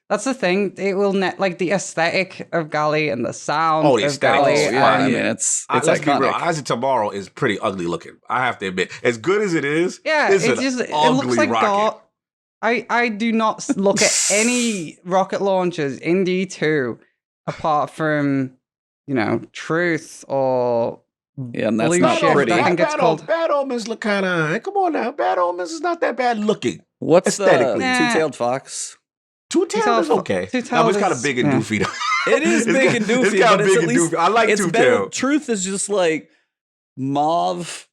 [SPEAKER 3] that's the thing. It will like the aesthetic of Galley and the sound of Galley.
[SPEAKER 2] I mean, it's
[SPEAKER 1] let's
[SPEAKER 2] iconic.
[SPEAKER 1] be real. Eyes of Tomorrow is pretty ugly looking. I have to admit, as good as it is,
[SPEAKER 3] it's
[SPEAKER 1] an
[SPEAKER 3] just it
[SPEAKER 1] ugly
[SPEAKER 3] looks like
[SPEAKER 1] rocket.
[SPEAKER 3] I do not look at any rocket launchers in D2 apart from, Truth or
[SPEAKER 2] and that's
[SPEAKER 3] Blue
[SPEAKER 2] not
[SPEAKER 3] Shift,
[SPEAKER 2] pretty.
[SPEAKER 3] I think it's called.
[SPEAKER 1] Bad Omens look kind of. Come on now, Bad Omens is not that bad looking.
[SPEAKER 2] What's
[SPEAKER 1] aesthetically?
[SPEAKER 2] the Two-Tailed Fox?
[SPEAKER 1] Two-Tailed is okay.
[SPEAKER 3] Two-Tailed
[SPEAKER 1] it's kind of
[SPEAKER 3] is-
[SPEAKER 1] big and
[SPEAKER 3] yeah.
[SPEAKER 1] doofy though.
[SPEAKER 2] It is big and doofy,
[SPEAKER 1] It's kind
[SPEAKER 2] but
[SPEAKER 1] of
[SPEAKER 2] it's
[SPEAKER 1] big
[SPEAKER 2] at
[SPEAKER 1] and
[SPEAKER 2] least
[SPEAKER 1] doofy. I like
[SPEAKER 2] it's better.
[SPEAKER 1] Two-Tailed.
[SPEAKER 2] Truth is just like mauve.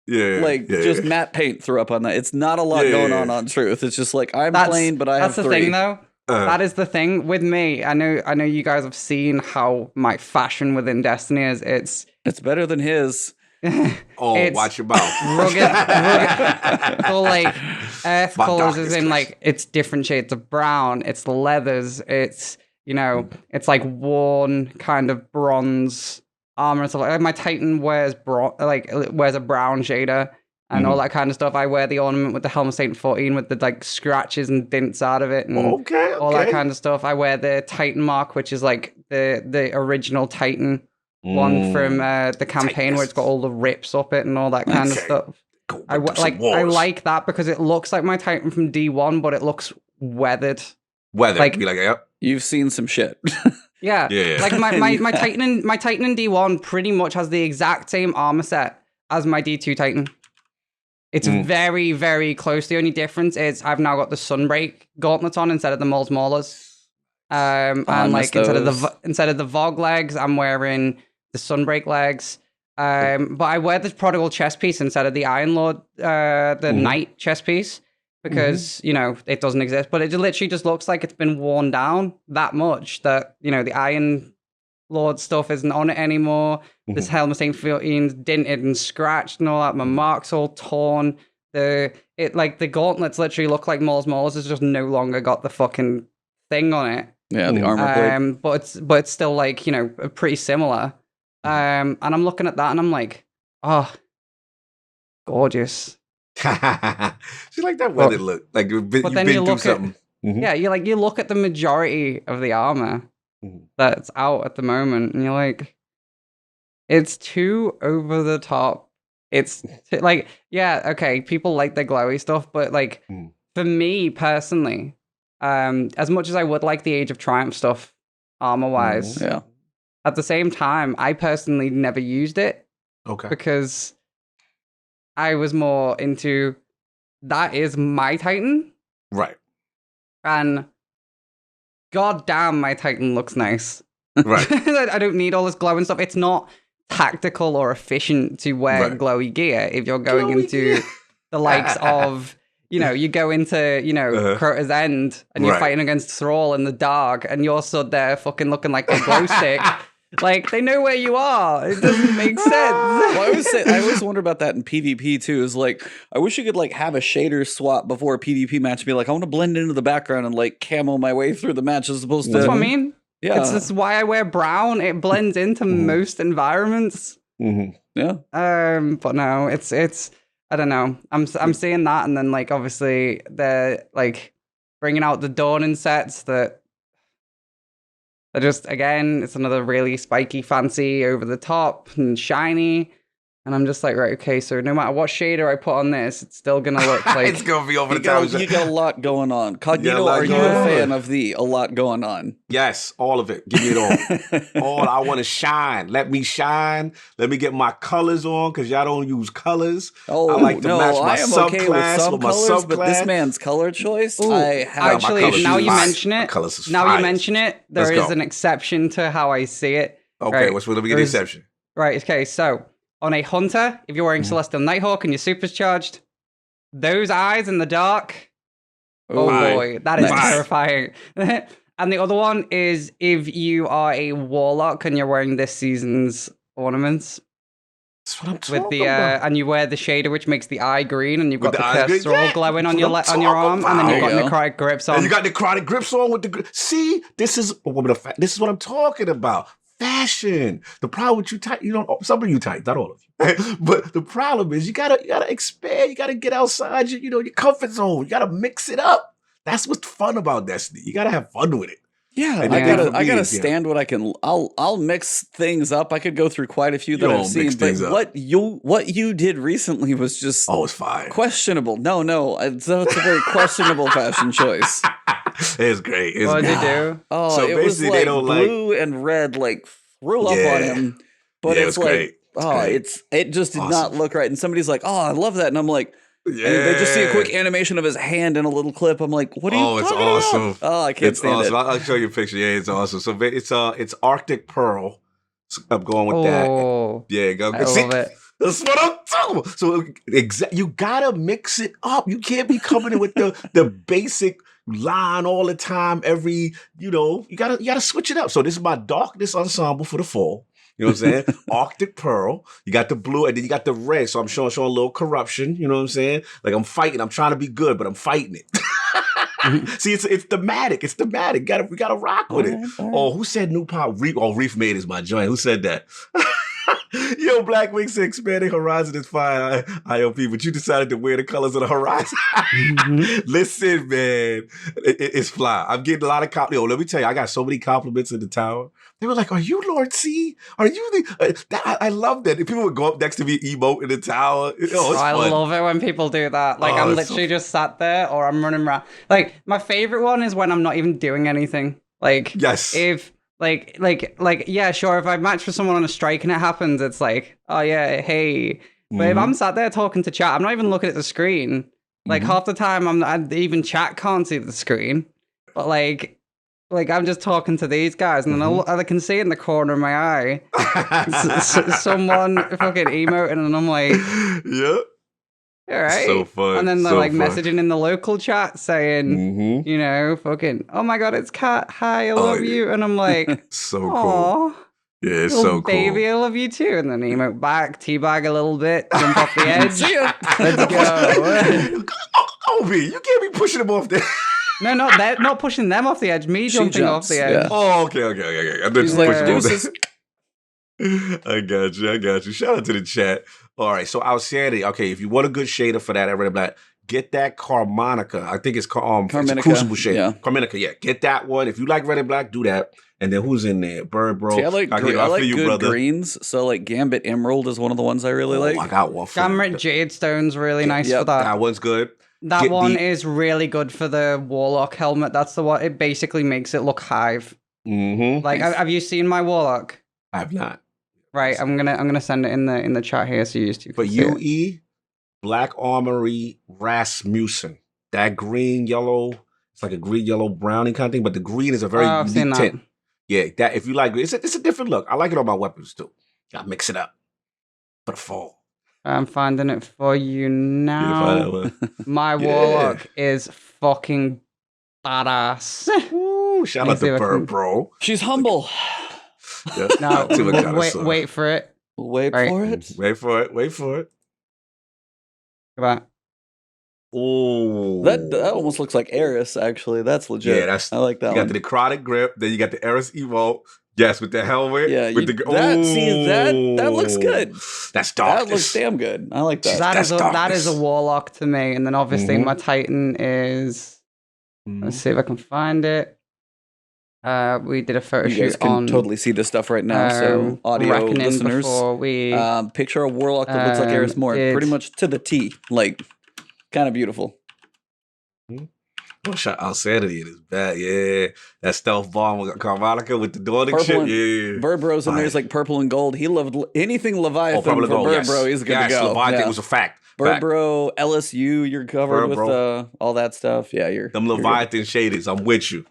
[SPEAKER 2] Just matte paint threw up on that. It's not a lot going on Truth. It's just like I'm plain, but I have 3.
[SPEAKER 3] That's the thing, though. That is the thing with me. I know you guys have seen how my fashion within Destiny is. It's
[SPEAKER 2] better than his.
[SPEAKER 3] it's
[SPEAKER 1] watch your mouth.
[SPEAKER 3] rugged. So like earth
[SPEAKER 1] My
[SPEAKER 3] colors is
[SPEAKER 1] darkest
[SPEAKER 3] in
[SPEAKER 1] place.
[SPEAKER 3] like it's different shades of brown. It's leathers. It's it's like worn kind of bronze armor and stuff. Like my Titan wears wears a brown shader and all that kind of stuff. I wear the ornament with the Helm of Satan 14 with the like scratches and dints out of it and all that kind of stuff. I wear the Titan mark, which is like the original Titan one from the campaign where it's got all the rips up it and all that kind of stuff. I like that because it looks like my Titan from D1, but it looks weathered.
[SPEAKER 1] Like, be like, yep.
[SPEAKER 2] You've seen some shit.
[SPEAKER 3] Yeah. Like my Titan in D1 pretty much has the exact same armor set as my D2 Titan. It's very, very close. The only difference is I've now got the Sunbreak gauntlets on instead of the Moles Maulers. And like instead of the Vogue legs, I'm wearing the Sunbreak legs. But I wear the Prodigal chest piece instead of the Iron Lord, the Knight chest piece. Because, it doesn't exist. But it literally just looks like it's been worn down that much that, the Iron Lord stuff isn't on it anymore. This Helm of Saint 14's dinted and scratched and all that. My mark's all torn. The gauntlets literally look like Moles Maulers has just no longer got the fucking thing on it.
[SPEAKER 2] Yeah, the armor plate.
[SPEAKER 3] But it's still like, pretty similar. And I'm looking at that and I'm like, oh, gorgeous.
[SPEAKER 1] She like that weathered look. Like you've been through something.
[SPEAKER 3] Yeah, you look at the majority of the armor that's out at the moment, and you're like, it's too over the top. It's like, yeah, okay, people like the glowy stuff, but like for me personally, as much as I would like the Age of Triumph stuff, armor wise, at the same time, I personally never used it.
[SPEAKER 1] Okay.
[SPEAKER 3] Because I was more into that is my Titan.
[SPEAKER 1] Right.
[SPEAKER 3] And goddamn, my Titan looks nice.
[SPEAKER 1] Right.
[SPEAKER 3] I don't need all this glowing stuff. It's not tactical or efficient to wear glowy gear if you're going into the likes of, you go into, Crota's End and you're fighting against Thrall in the dark and you're stood there fucking looking like a glow stick. Like, they know where you are. It doesn't make sense.
[SPEAKER 2] Well, I always wonder about that in PvP, too. Is like, I wish you could, like, have a shader swap before a PvP match and be like, I want to blend into the background and, like, camo my way through the match as opposed to...
[SPEAKER 3] That's what I mean.
[SPEAKER 2] Yeah.
[SPEAKER 3] It's why I wear brown. It blends into most environments.
[SPEAKER 2] Yeah.
[SPEAKER 3] But no, it's I don't know. I'm seeing that, and then, like, obviously, they're, like, bringing out the Dawning sets that they're just, again, it's another really spiky, fancy, over the top, and shiny. And I'm just like, right, okay, so no matter what shader I put on this, it's still going to look like...
[SPEAKER 1] it's going to be over the top.
[SPEAKER 2] You got a lot going on. Cognito, are you a fan of the a lot going on?
[SPEAKER 1] Yes, all of it. Give me it all. All. I want to shine. Let me shine. Let me get my colors on, because y'all don't use colors.
[SPEAKER 2] Oh,
[SPEAKER 1] I like to match my
[SPEAKER 2] I am
[SPEAKER 1] subclass
[SPEAKER 2] okay with some
[SPEAKER 1] with my
[SPEAKER 2] colors, but this
[SPEAKER 1] subclass.
[SPEAKER 2] man's color choice,
[SPEAKER 3] Ooh,
[SPEAKER 2] I have...
[SPEAKER 3] actually, now you mention it, there
[SPEAKER 1] Let's
[SPEAKER 3] is
[SPEAKER 1] go.
[SPEAKER 3] an exception to how I see it.
[SPEAKER 1] Okay,
[SPEAKER 3] right?
[SPEAKER 1] let me get the exception.
[SPEAKER 3] Right, okay, so on a hunter, if you're wearing Celestial Nighthawk and you're supercharged, those eyes in the dark, oh boy, that is terrifying. And the other one is if you are a warlock and you're wearing this season's ornaments.
[SPEAKER 1] That's what I'm talking
[SPEAKER 3] With the
[SPEAKER 1] about.
[SPEAKER 3] and you wear the shader, which makes the eye green, and you've
[SPEAKER 1] With
[SPEAKER 3] got the
[SPEAKER 1] the eyes green,
[SPEAKER 3] cursor all
[SPEAKER 1] yeah,
[SPEAKER 3] glowing on
[SPEAKER 1] that's
[SPEAKER 3] your
[SPEAKER 1] what I'm
[SPEAKER 3] on your
[SPEAKER 1] talking
[SPEAKER 3] arm, and then you've
[SPEAKER 2] about.
[SPEAKER 3] got
[SPEAKER 2] There you
[SPEAKER 3] necrotic grips on.
[SPEAKER 1] And you got necrotic grips on with the. See, this is a woman of fashion. This is what I'm talking about. Fashion. The problem with you type, you know, some of you type, not all of you. But the problem is you gotta expand. You gotta get outside your comfort zone. You gotta mix it up. That's what's fun about Destiny. You gotta have fun with it.
[SPEAKER 2] Yeah,
[SPEAKER 1] And
[SPEAKER 2] I
[SPEAKER 1] the thing
[SPEAKER 2] gotta
[SPEAKER 1] for me
[SPEAKER 2] I gotta
[SPEAKER 1] is,
[SPEAKER 2] stand what I can. I'll mix things up. I could go through quite a few that
[SPEAKER 1] You
[SPEAKER 2] I've
[SPEAKER 1] don't
[SPEAKER 2] seen,
[SPEAKER 1] mix
[SPEAKER 2] but
[SPEAKER 1] things up.
[SPEAKER 2] what you did recently was just
[SPEAKER 1] Oh, it's fire.
[SPEAKER 2] questionable. No, it's a very questionable fashion choice.
[SPEAKER 1] It's great. It's
[SPEAKER 3] What did
[SPEAKER 1] great.
[SPEAKER 3] you do?
[SPEAKER 2] Oh,
[SPEAKER 1] So
[SPEAKER 2] it was
[SPEAKER 1] basically,
[SPEAKER 2] like
[SPEAKER 1] they don't like-
[SPEAKER 2] blue and red like threw up on
[SPEAKER 1] Yeah.
[SPEAKER 2] him, but
[SPEAKER 1] Yeah,
[SPEAKER 2] it's
[SPEAKER 1] it's
[SPEAKER 2] like
[SPEAKER 1] great.
[SPEAKER 2] it just did not
[SPEAKER 1] Awesome.
[SPEAKER 2] look right. And somebody's like, "Oh, I love that," and I'm like.
[SPEAKER 1] Yeah.
[SPEAKER 2] And they just see a quick animation of his hand in a little clip. I'm like, what are you
[SPEAKER 1] it's
[SPEAKER 2] talking
[SPEAKER 1] awesome.
[SPEAKER 2] about? Oh, I can't
[SPEAKER 1] It's
[SPEAKER 2] stand
[SPEAKER 1] awesome.
[SPEAKER 2] it.
[SPEAKER 1] I'll show you a picture. Yeah, it's awesome. So it's Arctic Pearl. So I'm going with that.
[SPEAKER 3] Oh,
[SPEAKER 1] Yeah, go.
[SPEAKER 3] I
[SPEAKER 1] See,
[SPEAKER 3] love it.
[SPEAKER 1] that's what I'm talking about. So you gotta mix it up. You can't be coming in with the basic line all the time. You gotta switch it up. So this is my darkness ensemble for the fall. You know what I'm saying? Arctic Pearl. You got the blue, and then you got the red. So I'm showing a little corruption. You know what I'm saying? Like I'm fighting. I'm trying to be good, but I'm fighting it. See, it's thematic. It's thematic. We gotta rock with it.
[SPEAKER 2] All right.
[SPEAKER 1] Oh, who said new power? Reef made is my joint. Who said that? Yo, Black Wing said expanding horizon is fine, IOP, but you decided to wear the colors of the horizon. Listen, man, it's fly. I'm getting a lot of compliments. Yo, let me tell you, I got so many compliments in the tower. They were like, "Are you Lord C? Are you the?" I love that. If people would go up next to me, emote in the tower. It's
[SPEAKER 3] I
[SPEAKER 1] fun.
[SPEAKER 3] love it when people do that. Like
[SPEAKER 1] Oh,
[SPEAKER 3] I'm
[SPEAKER 1] it's so
[SPEAKER 3] literally just sat there, or I'm running around. Like my favorite one is when I'm not even doing anything. Like
[SPEAKER 1] Yes.
[SPEAKER 3] if like yeah, sure. If I match with someone on a strike and it happens, it's like, oh yeah, hey. But if I'm sat there talking to chat, I'm not even looking at the screen. Like half the time, even chat can't see the screen. But like I'm just talking to these guys, and then I can see in the corner of my eye someone fucking emoting, and I'm like,
[SPEAKER 1] Yep.
[SPEAKER 3] all right.
[SPEAKER 1] So fun.
[SPEAKER 3] And then they're
[SPEAKER 1] so
[SPEAKER 3] like
[SPEAKER 1] fun.
[SPEAKER 3] messaging in the local chat saying, you know, fucking, oh my god, it's Kat. Hi, I love
[SPEAKER 1] yeah.
[SPEAKER 3] you. And I'm like,
[SPEAKER 1] So cool.
[SPEAKER 3] aw,
[SPEAKER 1] Yeah, it's
[SPEAKER 3] little
[SPEAKER 1] so cool.
[SPEAKER 3] baby, I love you too. And then emote back, teabag a little bit, jump off the edge.
[SPEAKER 2] See ya.
[SPEAKER 3] Let's go.
[SPEAKER 1] Obi, you can't be pushing them off there.
[SPEAKER 3] No, not pushing them off the edge. Me
[SPEAKER 2] She
[SPEAKER 3] jumping off
[SPEAKER 2] jumps,
[SPEAKER 3] the edge.
[SPEAKER 2] yeah.
[SPEAKER 1] Oh, okay. I thought
[SPEAKER 2] He's
[SPEAKER 1] you
[SPEAKER 2] like,
[SPEAKER 1] pushing them off
[SPEAKER 2] deuces.
[SPEAKER 1] there. I got you. Shout out to the chat. All right, so Outstanding. Okay, if you want a good shader for that, Red and Black, get that Carmonica. I think it's it's a
[SPEAKER 2] Carminica,
[SPEAKER 1] Crucible shader.
[SPEAKER 2] yeah.
[SPEAKER 1] Carminica, yeah. Get that one. If you like Red and Black, do that. And then who's in there? Bird Bro.
[SPEAKER 2] See, I like
[SPEAKER 1] feel you,
[SPEAKER 2] good
[SPEAKER 1] brother.
[SPEAKER 2] greens. So like Gambit Emerald is one of the ones I really
[SPEAKER 1] Oh,
[SPEAKER 2] like.
[SPEAKER 1] I got one for
[SPEAKER 3] Gamrit
[SPEAKER 1] you.
[SPEAKER 3] Jade Stone's really nice
[SPEAKER 2] Yep,
[SPEAKER 3] for that.
[SPEAKER 1] That one's good.
[SPEAKER 3] That
[SPEAKER 1] Get
[SPEAKER 3] one
[SPEAKER 1] the-
[SPEAKER 3] is really good for the Warlock helmet. That's the one. It basically makes it look hive.
[SPEAKER 1] Mm-hmm.
[SPEAKER 3] Like, have you seen my Warlock?
[SPEAKER 1] I have not.
[SPEAKER 3] Right, I'm gonna send it in the chat here so you two
[SPEAKER 1] For
[SPEAKER 3] can see it.
[SPEAKER 1] UE, Black Armory Rasmussen. That green, yellow, it's like a green, yellow, brownie kind of thing, but the green is a very
[SPEAKER 3] I've seen
[SPEAKER 1] unique
[SPEAKER 3] that.
[SPEAKER 1] tint. Yeah, that if you like it's a different look. I like it on my weapons too. Gotta mix it up for the fall.
[SPEAKER 3] I'm finding it for you
[SPEAKER 1] You
[SPEAKER 3] now.
[SPEAKER 1] find that one?
[SPEAKER 3] My
[SPEAKER 1] Yeah.
[SPEAKER 3] Warlock is fucking badass.
[SPEAKER 1] Ooh, shout
[SPEAKER 3] Let me
[SPEAKER 1] out
[SPEAKER 3] see
[SPEAKER 1] to
[SPEAKER 3] if I
[SPEAKER 1] Bird
[SPEAKER 3] can-
[SPEAKER 1] Bro.
[SPEAKER 2] She's humble.
[SPEAKER 1] Yeah,
[SPEAKER 3] No,
[SPEAKER 1] not too much kind of
[SPEAKER 3] wait,
[SPEAKER 1] sauce.
[SPEAKER 3] wait for it.
[SPEAKER 2] Wait
[SPEAKER 3] Right.
[SPEAKER 2] for it.
[SPEAKER 1] Wait for it.
[SPEAKER 3] Come on.
[SPEAKER 1] Ooh.
[SPEAKER 2] That almost looks like Eris, actually. That's legit.
[SPEAKER 1] Yeah, that's
[SPEAKER 2] I like that
[SPEAKER 1] You got
[SPEAKER 2] one.
[SPEAKER 1] the necrotic grip, then you got the Eris Evo. Yes, with the helmet.
[SPEAKER 2] Yeah,
[SPEAKER 1] with
[SPEAKER 2] that looks good.
[SPEAKER 1] That's dark.
[SPEAKER 2] That looks damn good. I like that.
[SPEAKER 3] That is
[SPEAKER 1] That's
[SPEAKER 3] a Warlock to me. And then obviously
[SPEAKER 1] Mhm.
[SPEAKER 3] my Titan is... Let's see if I can find it. We did a photo
[SPEAKER 2] You guys
[SPEAKER 3] shoot
[SPEAKER 2] can
[SPEAKER 3] on
[SPEAKER 2] totally see this stuff right now. So audio
[SPEAKER 3] Reckoning
[SPEAKER 2] listeners,
[SPEAKER 3] before we...
[SPEAKER 2] picture a warlock that looks like Eris Moore,
[SPEAKER 3] did-
[SPEAKER 2] pretty much to the T. Like, kind of beautiful.
[SPEAKER 1] Oh, shout out Sanity. It is bad. Yeah. That stealth bomb with Carmonica with the Dawn
[SPEAKER 2] Purple
[SPEAKER 1] shit.
[SPEAKER 2] and-
[SPEAKER 1] Yeah.
[SPEAKER 2] Bird Bro's in there's like purple and gold. He loved anything Leviathan
[SPEAKER 1] Purple and
[SPEAKER 2] from
[SPEAKER 1] gold,
[SPEAKER 2] Bird
[SPEAKER 1] yes.
[SPEAKER 2] Bro. He's good
[SPEAKER 1] yes,
[SPEAKER 2] to go.
[SPEAKER 1] Leviathan
[SPEAKER 2] Yeah.
[SPEAKER 1] was a fact.
[SPEAKER 2] Bird
[SPEAKER 1] Fact.
[SPEAKER 2] Bro, LSU, you're covered
[SPEAKER 1] Bird
[SPEAKER 2] with
[SPEAKER 1] Bro.
[SPEAKER 2] all that stuff. Yeah,
[SPEAKER 1] Them
[SPEAKER 2] you're good.
[SPEAKER 1] Leviathan shadings. I'm with you.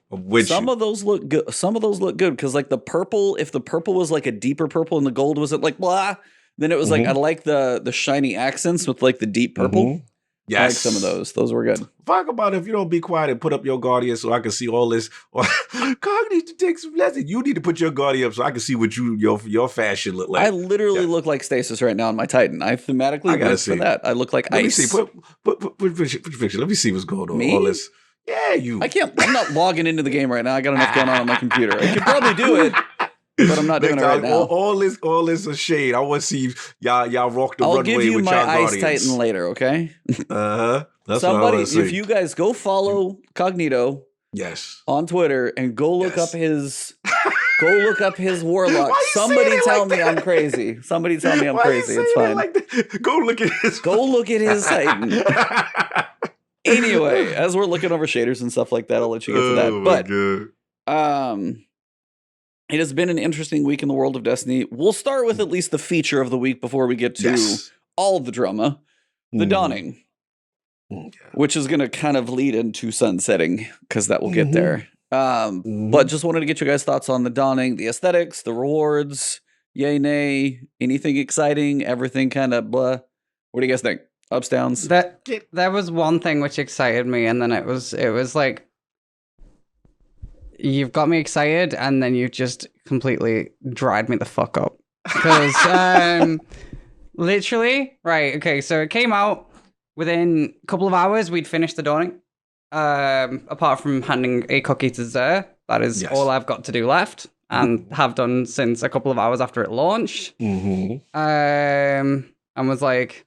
[SPEAKER 2] Some of those look good. Some of those look good because like the purple, if the purple was like a deeper purple and the gold wasn't like blah, then it was like I like the shiny accents with like the deep purple. I like some of those. Those were good.
[SPEAKER 1] Talk about if you don't be quiet and put up your Guardian so I can see all this. Cog needs to take some lessons. You need to put your Guardian up so I can see what your fashion look like.
[SPEAKER 2] I literally look like Stasis right now on my Titan. I thematically went for that. I look like
[SPEAKER 1] Let
[SPEAKER 2] ice.
[SPEAKER 1] me see. Put picture. Let me see what's going on.
[SPEAKER 2] Me?
[SPEAKER 1] All this. Yeah, you.
[SPEAKER 2] I can't. I'm not logging into the game right now. I got enough going on my computer. I could probably do it, but I'm not doing it right now.
[SPEAKER 1] All this a shade. I want to see y'all rock the runway with y'all Guardians.
[SPEAKER 2] I'll give you my Ice Titan later, okay?
[SPEAKER 1] That's
[SPEAKER 2] somebody.
[SPEAKER 1] what I
[SPEAKER 2] if you guys go follow Cognito,
[SPEAKER 1] yes,
[SPEAKER 2] on Twitter and go look up his. Go look up his warlock. Somebody tell me I'm crazy. Somebody tell me I'm crazy. It's fine.
[SPEAKER 1] Go look at his.
[SPEAKER 2] Go look at his Titan. Anyway, as we're looking over shaders and stuff like that, I'll let you get to that. But it has been an interesting week in the world of Destiny. We'll start with at least the feature of the week before we get to all the drama. The Dawning. Which is going to kind of lead into sunsetting, because that will get there. But just wanted to get you guys' thoughts on the Dawning, the aesthetics, the rewards, yay, nay, anything exciting, everything kind of blah. What do you guys think? Ups, downs?
[SPEAKER 3] There was one thing which excited me, and then it was like, you've got me excited, and then you just completely dried me the fuck up. Because, literally, right, okay, so it came out. Within a couple of hours, we'd finished the Dawning. Apart from handing a cookie to Zer, that is all I've got to do left, and have done since a couple of hours after it launched. And was like,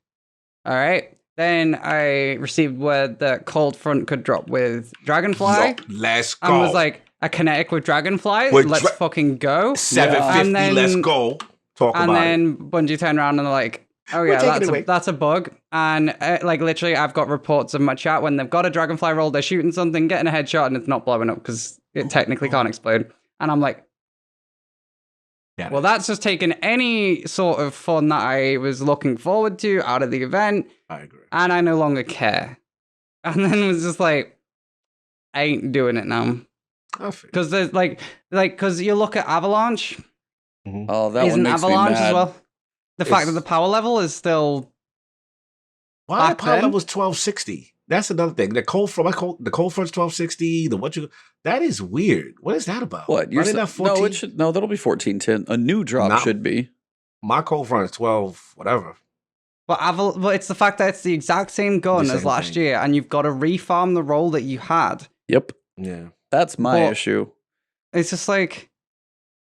[SPEAKER 3] all right. Then I received word that Cold Front could drop with Dragonfly.
[SPEAKER 1] Let's go.
[SPEAKER 3] And was like, a kinetic with Dragonfly? Let's fucking go.
[SPEAKER 1] 750, let's go. Talk about it.
[SPEAKER 3] And then Bungie turned around and they're like, oh yeah, that's a bug. And like literally I've got reports of my chat when they've got a Dragonfly roll, they're shooting something, getting a headshot, and it's not blowing up because it technically can't explode. And I'm like, well, that's just taken any sort of fun that I was looking forward to out of the event.
[SPEAKER 1] I agree.
[SPEAKER 3] And I no longer care. And then it was just like, I ain't doing it now. Because there's because you look at Avalanche.
[SPEAKER 2] Oh, that one makes
[SPEAKER 3] Avalanche
[SPEAKER 2] me mad.
[SPEAKER 3] as well. The fact that the power level is still.
[SPEAKER 1] Why the power level is 1260? That's another thing. The cold front's 1260. That is weird. What is that about?
[SPEAKER 2] What? You're that 14? No, that'll be 1410. A new drop should be.
[SPEAKER 1] My cold front is 12, whatever.
[SPEAKER 3] But it's the fact that it's the exact same gun as last year, and you've got to refarm the roll that you had.
[SPEAKER 2] Yep.
[SPEAKER 1] Yeah.
[SPEAKER 2] That's my issue.
[SPEAKER 3] It's just like,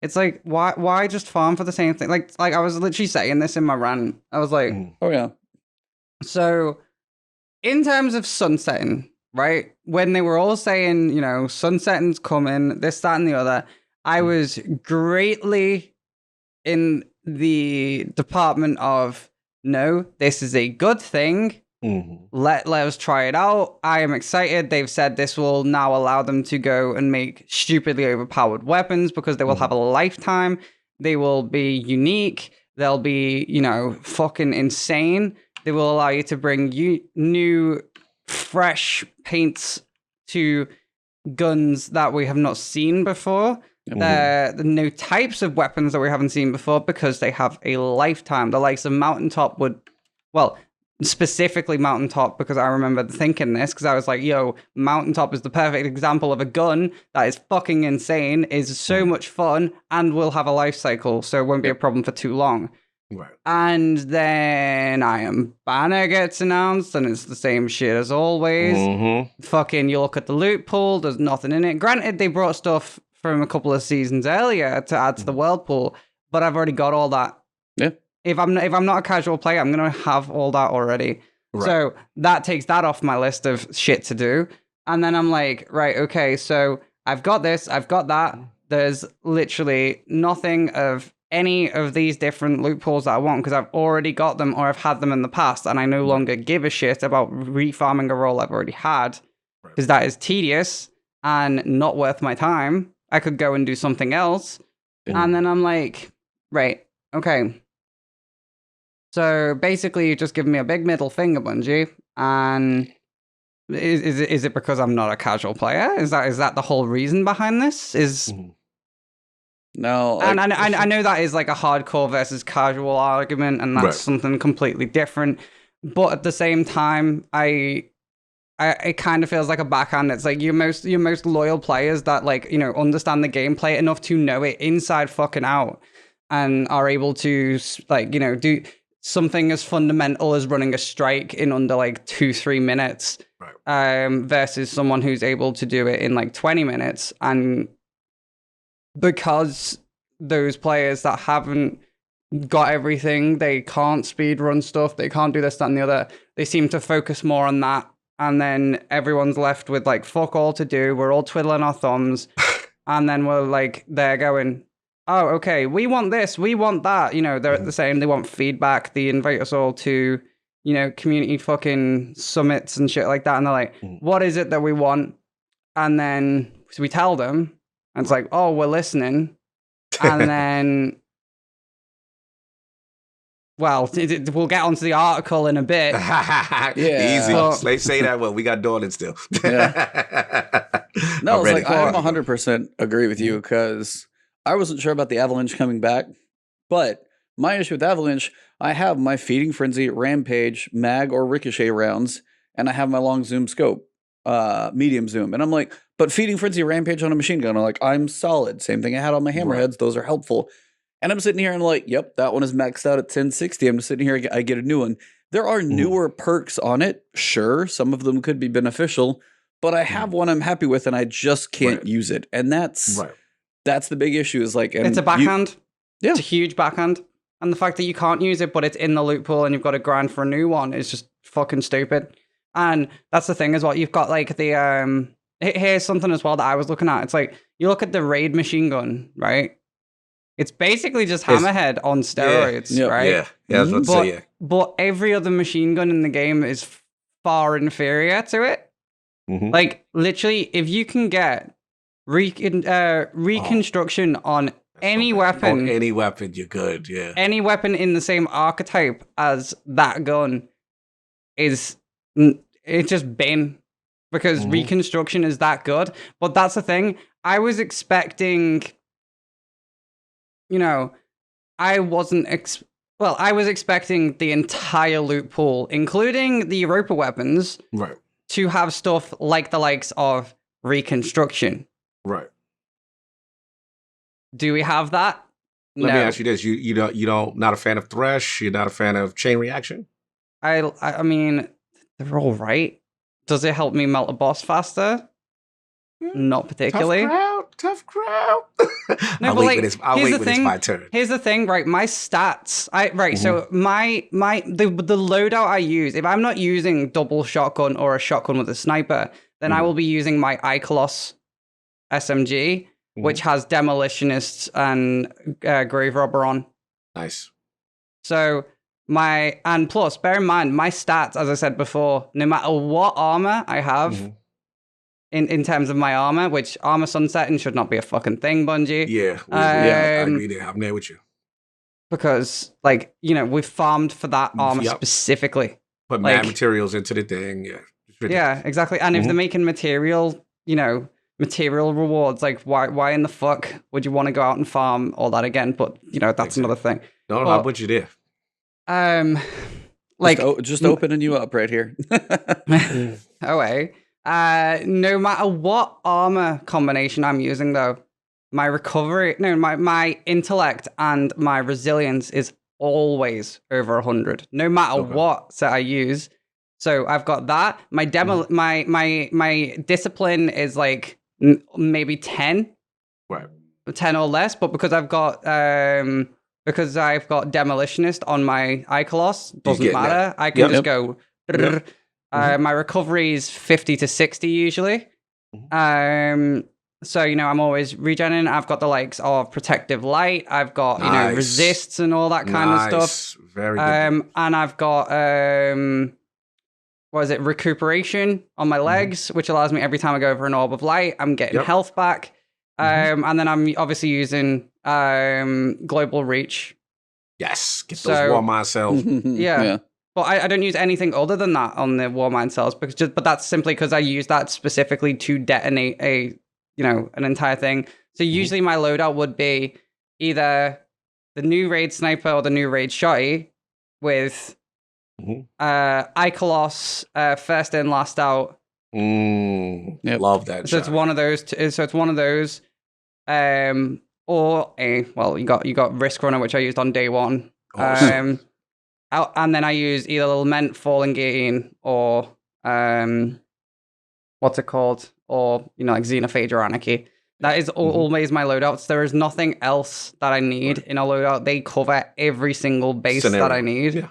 [SPEAKER 3] it's like, why just farm for the same thing? Like I was literally saying this in my rant. I was like,
[SPEAKER 2] oh yeah.
[SPEAKER 3] So, in terms of sunsetting, right? When they were all saying, sunsetting's coming, this, that, and the other, I was greatly in the department of, no, this is a good thing. Let us try it out. I am excited. They've said this will now allow them to go and make stupidly overpowered weapons because they will have a lifetime. They will be unique. They'll be, fucking insane. They will allow you to bring new, fresh paints to guns that we have not seen before. The new types of weapons that we haven't seen before because they have a lifetime. The likes of Mountaintop specifically Mountaintop, because I remember thinking this, because I was like, yo, Mountaintop is the perfect example of a gun that is fucking insane, is so much fun, and will have a life cycle, so it won't be a problem for too long.
[SPEAKER 1] Right.
[SPEAKER 3] And then Banner gets announced, and it's the same shit as always. Fucking, you look at the loot pool, there's nothing in it. Granted, they brought stuff from a couple of seasons earlier to add to the world pool, but I've already got all that.
[SPEAKER 2] Yeah.
[SPEAKER 3] If I'm not a casual player, I'm gonna have all that already. Right. So that takes that off my list of shit to do. And then I'm like, right, okay, so I've got this, I've got that. There's literally nothing of any of these different loopholes that I want because I've already got them or I've had them in the past, and I no longer give a shit about refarming a role I've already had because that is tedious and not worth my time. I could go and do something else. And then I'm like, right, okay. So basically, you're just giving me a big middle finger, Bungie, and is it because I'm not a casual player? Is that the whole reason behind this?
[SPEAKER 2] No,
[SPEAKER 3] and I know that is like a hardcore versus casual argument, and that's something completely different. but at the same time, it kind of feels like a backhand. It's like your most loyal players that like, you know, understand the gameplay enough to know it inside fucking out and are able to like, you know, do something as fundamental as running a strike in under like 2-3 minutes, versus someone who's able to do it in like 20 minutes. And because those players that haven't got everything, they can't speed run stuff, they can't do this, that, and the other, they seem to focus more on that. And then everyone's left with like fuck all to do. We're all twiddling our thumbs. And then we're like, they're going, oh, okay, we want this, we want that. You know, they're the same. They want feedback. They invite us all to, you know, community fucking summits and shit like that. And they're like, what is it that we want? And then so we tell them, and it's like, oh, we're listening. And then, well, we'll get onto the article in a bit.
[SPEAKER 1] Easy.
[SPEAKER 3] But,
[SPEAKER 1] Say that well. We got Dornan still.
[SPEAKER 2] No, it's like I'm 100% agree with you because I wasn't sure about the Avalanche coming back, but my issue with Avalanche, I have my Feeding Frenzy, Rampage, Mag, or Ricochet rounds, and I have my long zoom scope, medium zoom, and I'm like, but Feeding Frenzy, Rampage on a machine gun, I'm like, I'm solid. Same thing I had on my hammerheads; those are helpful. And I'm sitting here and like, yep, that one is maxed out at 1060. I'm just sitting here, I get a new one. There are newer perks on it. Sure, some of them could be beneficial, but I have one I'm happy with and I just can't use it. And that's the big issue is like...
[SPEAKER 3] it's a backhand.
[SPEAKER 2] Yeah.
[SPEAKER 3] It's a huge backhand. And the fact that you can't use it, but it's in the loot pool and you've got to grind for a new one is just fucking stupid. And that's the thing as well. You've got like the... here's something as well that I was looking at. It's like, you look at the raid machine gun, right? It's basically just Hammerhead on steroids, right?
[SPEAKER 1] Yeah, I was about to say, yeah.
[SPEAKER 3] But every other machine gun in the game is far inferior to it. Like, literally, if you can get reconstruction on any weapon...
[SPEAKER 1] On any weapon, you're good, yeah.
[SPEAKER 3] Any weapon in the same archetype as that gun it's just bin. Because reconstruction is that good. But that's the thing. I was expecting... You know, I was expecting the entire loot pool, including the Europa weapons, to have stuff like the likes of reconstruction.
[SPEAKER 1] Right.
[SPEAKER 3] Do we have that?
[SPEAKER 1] Let me ask you this: you don't not a fan of Thresh? You're not a fan of Chain Reaction?
[SPEAKER 3] I mean, they're all right. Does it help me melt a boss faster? Not particularly.
[SPEAKER 1] Tough crowd.
[SPEAKER 3] No,
[SPEAKER 1] I'll wait when it's my turn.
[SPEAKER 3] Here's the thing, right? My stats, so the loadout I use, if I'm not using double shotgun or a shotgun with a sniper, then I will be using my Icolos SMG, which has Demolitionists and Grave Robber on.
[SPEAKER 1] Nice.
[SPEAKER 3] So and plus, bear in mind, my stats, as I said before, no matter what armor I have, in terms of my armor, which armor sunsetting should not be a fucking thing, Bungie.
[SPEAKER 1] Yeah, I agree there. I'm there with you.
[SPEAKER 3] Because, like, you know, we've farmed for that armor specifically.
[SPEAKER 1] Put mad materials into the thing,
[SPEAKER 3] Yeah, exactly. And if they're making material, you know, material rewards, like, why in the fuck would you want to go out and farm all that again? But, you know, that's another thing.
[SPEAKER 1] No, I'll put you there.
[SPEAKER 2] Like... Just opening you up right here.
[SPEAKER 3] No matter what armor combination I'm using, though, my intellect and my resilience is always over 100, no matter what set I use. So I've got that. My my discipline is like maybe 10, 10 or less. But because I've got Demolitionist on my Icolos, doesn't matter. I can just go. My recovery is 50 to 60 usually. So, you know, I'm always regenerating. I've got the likes of Protective Light. I've got, you know, resists and all that kind of stuff.
[SPEAKER 1] Very good.
[SPEAKER 3] And I've got, recuperation on my legs, which allows me every time I go over an orb of light, I'm getting health back. And then I'm obviously using Global Reach.
[SPEAKER 1] Yes, get those War Mind cells.
[SPEAKER 3] Yeah. But I don't use anything other than that on the War Mind cells, but that's simply because I use that specifically to detonate an entire thing. So usually my loadout would be either the new raid sniper or the new raid shotty with
[SPEAKER 1] Mhm.
[SPEAKER 3] Icolos, first in, last out.
[SPEAKER 2] Yep.
[SPEAKER 1] Love that.
[SPEAKER 3] So it's one of those. So it's one of those. Or you got Risk Runner, which I used on day one.
[SPEAKER 1] Awesome.
[SPEAKER 3] And then I use either Lament, Fallen Gain, or what's it called? Or like Xenophage or Anarchy. That is always my loadouts. There is nothing else that I need in a loadout. They cover every single base that I need.
[SPEAKER 1] Yeah.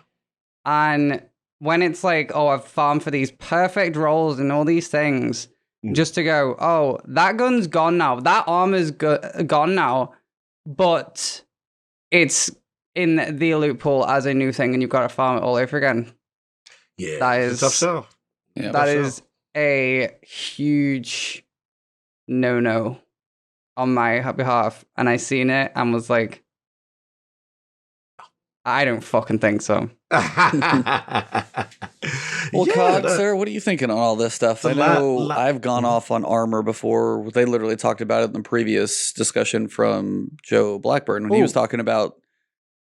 [SPEAKER 3] And when it's like, oh, I've farmed for these perfect rolls and all these things, just to go, oh, that gun's gone now. That armor's gone now, but it's in the loot pool as a new thing, and you've got to farm it all over again.
[SPEAKER 1] Yeah.
[SPEAKER 3] That
[SPEAKER 1] It's
[SPEAKER 3] is
[SPEAKER 1] a tough sell.
[SPEAKER 2] Yeah.
[SPEAKER 3] that is a huge no on my behalf, and I seen it and was like, I don't fucking think so.
[SPEAKER 2] Well, Cog, sir, what are you thinking on all this stuff? I know I've gone off on armor before. They literally talked about it in the previous discussion from Joe Blackburn when he was talking about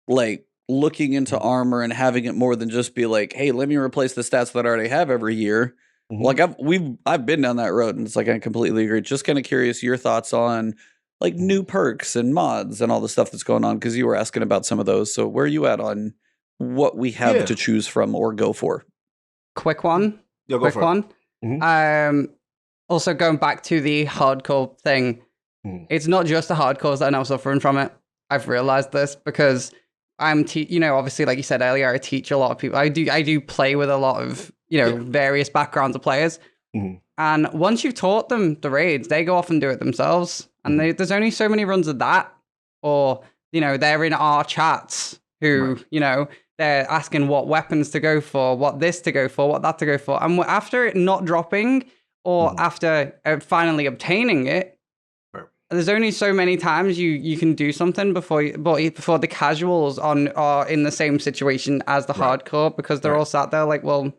[SPEAKER 2] like looking into armor and having it more than just be like, hey, let me replace the stats that I already have every year. Like I've been down that road, and it's like I completely agree. Just kind of curious your thoughts on like new perks and mods and all the stuff that's going on, because you were asking about some of those. So where are you at on what we have to choose from or go for?
[SPEAKER 3] Quick one.
[SPEAKER 1] Go
[SPEAKER 3] Quick
[SPEAKER 1] for
[SPEAKER 3] one.
[SPEAKER 1] it.
[SPEAKER 3] Also going back to the hardcore thing, it's not just the hardcores that are now suffering from it. I've realized this because I'm, obviously, like you said earlier, I teach a lot of people. I do play with a lot of, various backgrounds of players. And once you've taught them the raids, they go off and do it themselves. And there's only so many runs of that. Or, they're in our chats who, they're asking what weapons to go for, what this to go for, what that to go for. And after it not dropping, or after finally obtaining it, there's only so many times you can do something before the casuals are in the same situation as the hardcore, because they're all sat there like, well,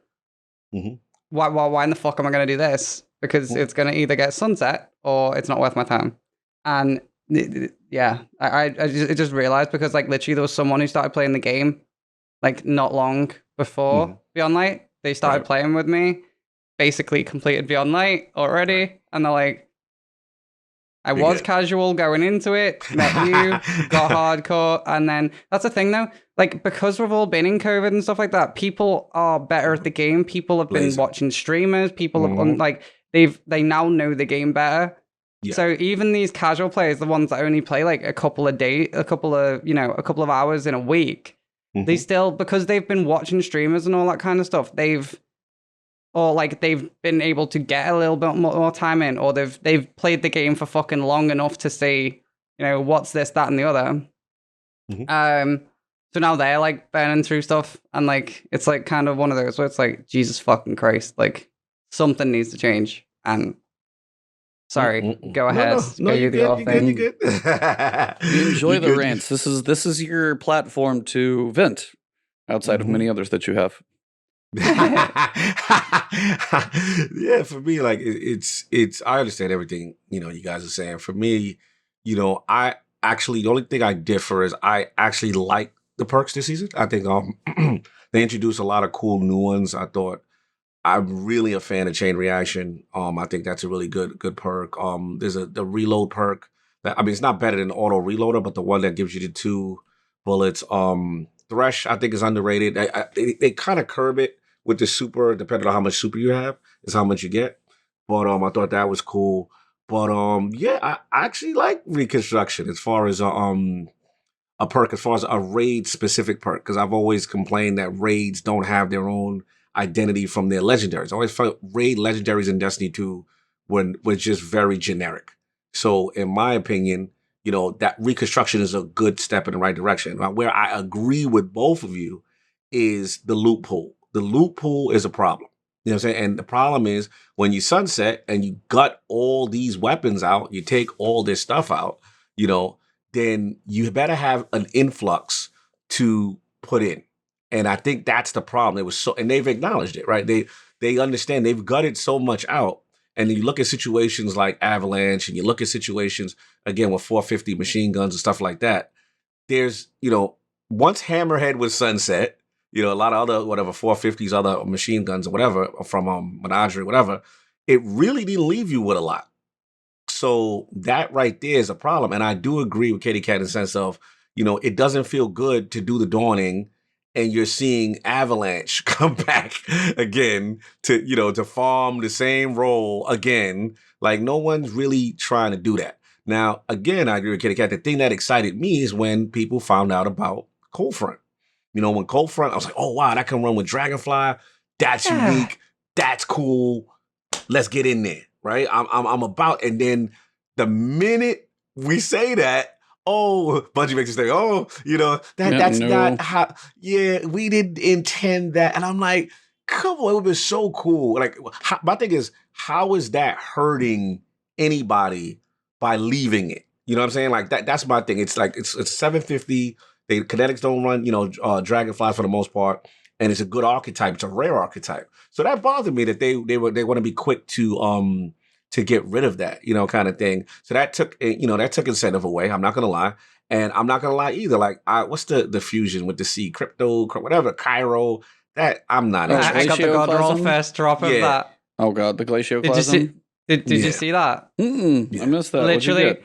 [SPEAKER 3] why in the fuck am I going to do this? Because it's going to either get sunset or it's not worth my time. And I just realized, because like literally there was someone who started playing the game like not long before Beyond Light. They started playing with me, basically completed Beyond Light already, and they're like, I was casual going into it, met you, got hardcore, and then that's the thing though. Like, because we've all been in COVID and stuff like that, people are better at the game. People have been watching streamers. People have they now know the game better. Yeah. So even these casual players, the ones that only play like a couple of hours in a week, they still, because they've been watching streamers and all that kind of stuff, they've been able to get a little bit more time in, or they've played the game for fucking long enough to see, what's this, that, and the other. So now they're like burning through stuff, and like it's like kind of one of those where it's like, Jesus fucking Christ, like something needs to change. And sorry, go ahead.
[SPEAKER 1] No, you're good. You're good.
[SPEAKER 2] Enjoy the rants. This is your platform to vent outside of many others that you have.
[SPEAKER 1] Yeah, for me, like it's I understand everything you guys are saying. For me, I actually, the only thing I differ is I actually like the perks this season. I think they introduced a lot of cool new ones. I'm really a fan of Chain Reaction. I think that's a really good perk. There's the reload perk that, it's not better than auto reloader, but the one that gives you the 2 bullets. Thresh, I think, is underrated. They kind of curb it with the super, depending on how much super you have, is how much you get. But I thought that was cool. But I actually like Reconstruction as far as a perk, as far as a raid specific perk, because I've always complained that raids don't have their own identity from their legendaries. I always felt raid legendaries in Destiny 2 was just very generic. So in my opinion, that Reconstruction is a good step in the right direction. Where I agree with both of you is the loot pool. The loot pool is a problem. You know what I'm saying? And the problem is when you sunset and you gut all these weapons out, you take all this stuff out, then you better have an influx to put in. And I think that's the problem. And they've acknowledged it, right? They understand they've gutted so much out. And then you look at situations like Avalanche, and you look at situations, again, with 450 machine guns and stuff like that. There's, once Hammerhead was sunset, you know, a lot of other whatever 450s, other machine guns or whatever from Menagerie, whatever. It really didn't leave you with a lot. So that right there is a problem. And I do agree with KatieKat in the sense of, you know, it doesn't feel good to do the Dawning and you're seeing Avalanche come back again to, you know, to farm the same role again. Like, no one's really trying to do that. Now, again, I agree with KatieKat. The thing that excited me is when people found out about Coldfront. You know, when Coldfront, I was like, oh, wow, that can run with Dragonfly. That's unique. That's cool. Let's get in there, right? I'm about, and then the minute we say that, oh, Bungie makes us think, oh, you know, that's not how, we didn't intend that. And I'm like, come on, it would have been so cool. Like, my thing is, how is that hurting anybody by leaving it? You know what I'm saying? Like, that's my thing. It's like, it's 750. Kinetics don't run, you know, Dragonflies for the most part. And it's a good archetype. It's a rare archetype. So that bothered me that they want to be quick to get rid of that, you know, kind of thing. So that took incentive away. I'm not gonna lie, and I'm not gonna lie either. Like, what's the fusion with the C, crypto, whatever, Cairo? That I'm not.
[SPEAKER 3] I got the God Roll first drop of that.
[SPEAKER 2] Oh God, the Glacioclasm.
[SPEAKER 3] Did you see that?
[SPEAKER 2] I missed that.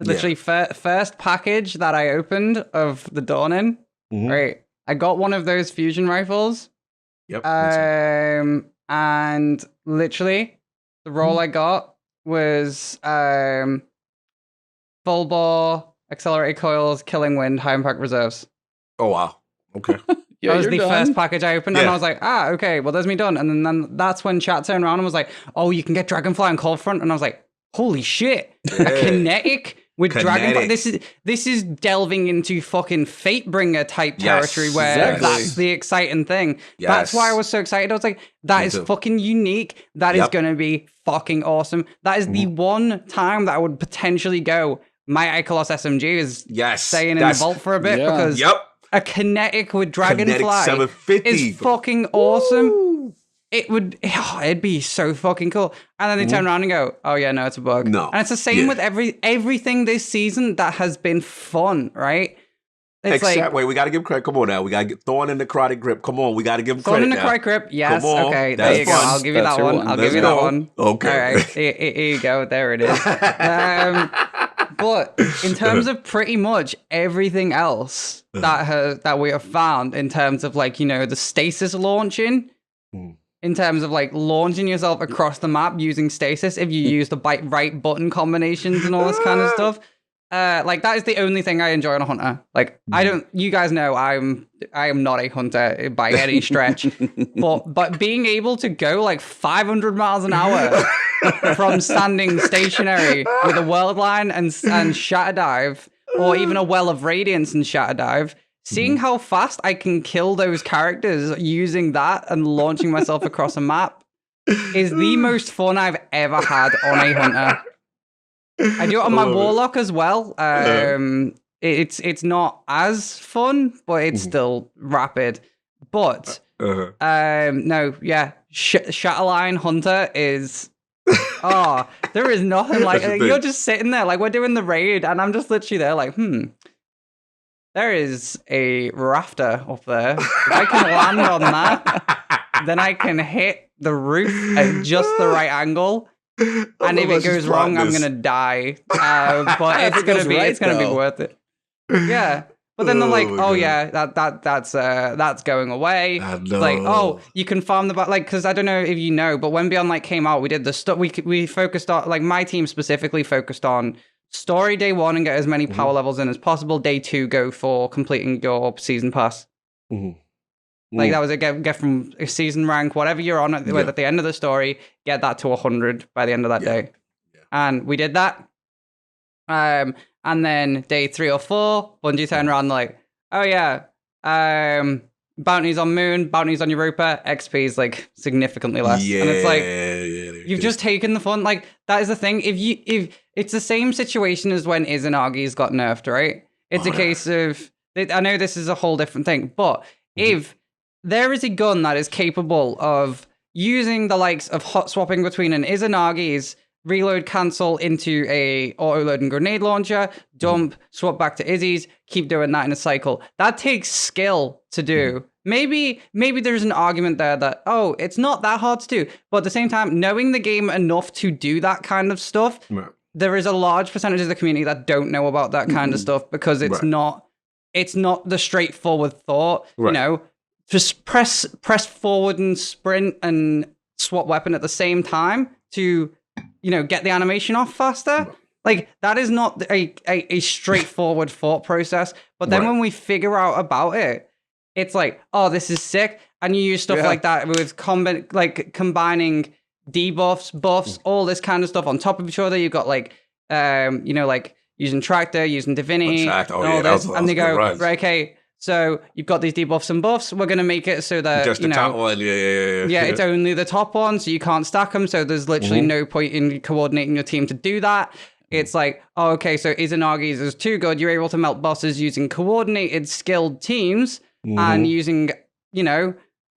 [SPEAKER 3] Literally, first package that I opened of the Dawning. Right. I got one of those fusion rifles.
[SPEAKER 1] Yep.
[SPEAKER 3] And literally, the roll I got was full bore, accelerated coils, killing wind, high impact reserves.
[SPEAKER 1] Oh wow. Okay.
[SPEAKER 3] That was the first package I opened, and I was like, okay, well, there's me done. And then that's when chat turned around and was like, oh, you can get Dragonfly and Coldfront, and I was like, holy shit, a kinetic with Dragonfly. This is delving into fucking Fatebringer type territory where that's the exciting thing.
[SPEAKER 1] Yes.
[SPEAKER 3] That's why I was so excited. I was like, that is fucking unique. That is going to be fucking awesome. That is the one time that I would potentially go, my Icolos SMG is staying in the vault for a bit because a kinetic with Dragonfly is fucking awesome. Woo. It'd be so fucking cool. And then they turn around and go, oh yeah, no, it's a bug.
[SPEAKER 1] No.
[SPEAKER 3] And it's the same with everything this season that has been fun, right? It's
[SPEAKER 1] Except, wait, we got to give credit. Come on now. We got to get Thorn in the Necrotic Grip. Come on, we got to give him credit.
[SPEAKER 3] Thorn in the Necrotic Grip, yes. Okay,
[SPEAKER 1] there
[SPEAKER 3] you go. I'll give you that one. I'll give you that one.
[SPEAKER 1] Okay.
[SPEAKER 3] All right, here you go. There it is. But in terms of pretty much everything else that we have found in terms of, like, you know, the stasis launching, in terms of like launching yourself across the map using stasis, if you use the right button combinations and all this kind of stuff, like that is the only thing I enjoy on a hunter. Like, you guys know I am not a hunter by any stretch, but being able to go like 500 miles an hour from standing stationary with a world line and shatter dive, or even a well of radiance and shatter dive, seeing how fast I can kill those characters using that and launching myself across a map is the most fun I've ever had on a hunter. I do it on my warlock as well. It's not as fun, but it's still rapid. But Shatterline Hunter is there is nothing like you're just sitting there, like we're doing the raid, and I'm just literally there, like, there is a rafter up there. If I can land on that, then I can hit the roof at just the right angle. And if it goes wrong, I'm gonna die. But it's gonna be worth it. Yeah. But then they're like, that's going away. Like, oh, you can farm because I don't know if you know, but when Beyond Light came out, we did the stuff. We focused on, like, my team specifically focused on story day 1 and get as many power levels in as possible. Day 2, go for completing your season pass. Like, that was get from a season rank, whatever you're on at the end of the story, get that to 100 by the end of that day. And we did that. And then day 3 or 4, Bungie turned around like, oh yeah, bounties on Moon, bounties on Europa, XP is like significantly less. And it's like, you've just taken the fun. Like, that is the thing. If it's the same situation as when Izanagi's got nerfed, right? It's a case of, I know this is a whole different thing, but if there is a gun that is capable of using the likes of hot swapping between an Izanagi's reload cancel into a auto load and grenade launcher, dump, swap back to Izzy's, keep doing that in a cycle. That takes skill to do. maybe there's an argument there that, oh, it's not that hard to do. But at the same time, knowing the game enough to do that kind of stuff,
[SPEAKER 1] Right.
[SPEAKER 3] there is a large percentage of the community that don't know about that kind of stuff because it's not the straightforward thought.
[SPEAKER 1] Right.
[SPEAKER 3] You know, just press forward and sprint and swap weapon at the same time to, you know, get the animation off faster.
[SPEAKER 1] Right.
[SPEAKER 3] Like, that is not a straightforward thought process. But then when we figure out about it, it's like, oh, this is sick. And you use stuff like that with combining debuffs, buffs, all this kind of stuff on top of each other. You've got like, you know, like using Tractor, using Divinity, and all this. And they go, right, okay, so you've got these debuffs and buffs. We're going to make it so that,
[SPEAKER 1] just the top one. Yeah,
[SPEAKER 3] it's only the top one, so you can't stack them. So there's literally no point in coordinating your team to do that. It's like, oh, okay, so Izanagi's is too good. You're able to melt bosses using coordinated, skilled teams and using, you know,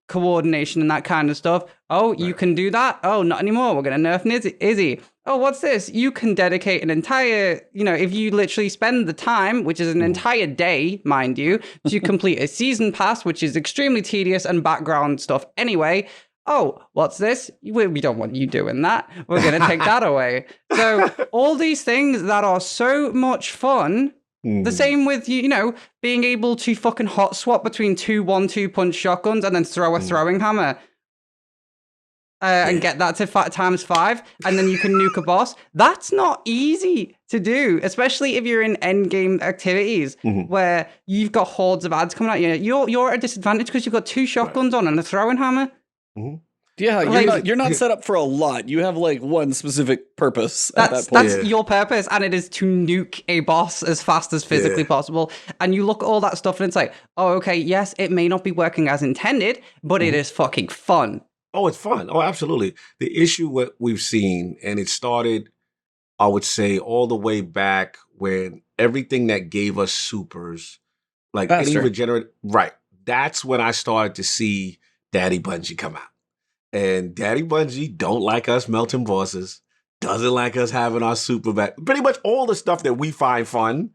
[SPEAKER 3] coordination and that kind of stuff. Oh, you can do that? Oh, not anymore. We're going to nerf Izzy. Oh, what's this? You can dedicate an entire, you know, if you literally spend the time, which is an entire day, mind you, to complete a season pass, which is extremely tedious and background stuff anyway. Oh, what's this? We don't want you doing that. We're going to take that away. So all these things that are so much fun, the same with, you know, being able to fucking hot swap between 2 1-2 punch shotguns and then throw a throwing hammer. And get that to times 5, and then you can nuke a boss. That's not easy to do, especially if you're in endgame activities where you've got hordes of ads coming at you. You're at a disadvantage because you've got 2 shotguns on and a throwing hammer.
[SPEAKER 2] Yeah, you're not set up for a lot. You have like one specific purpose at that point.
[SPEAKER 3] That's your purpose, and it is to nuke a boss as fast as physically possible. And you look at all that stuff, and it's like, oh, okay, yes, it may not be working as intended, but it is fucking fun.
[SPEAKER 1] Oh, it's fun. Oh, absolutely. The issue what we've seen, and it started, I would say, all the way back when everything that gave us supers, like any regenerate, right? That's when I started to see Daddy Bungie come out. And Daddy Bungie don't like us melting bosses, doesn't like us having our super back. Pretty much all the stuff that we find fun,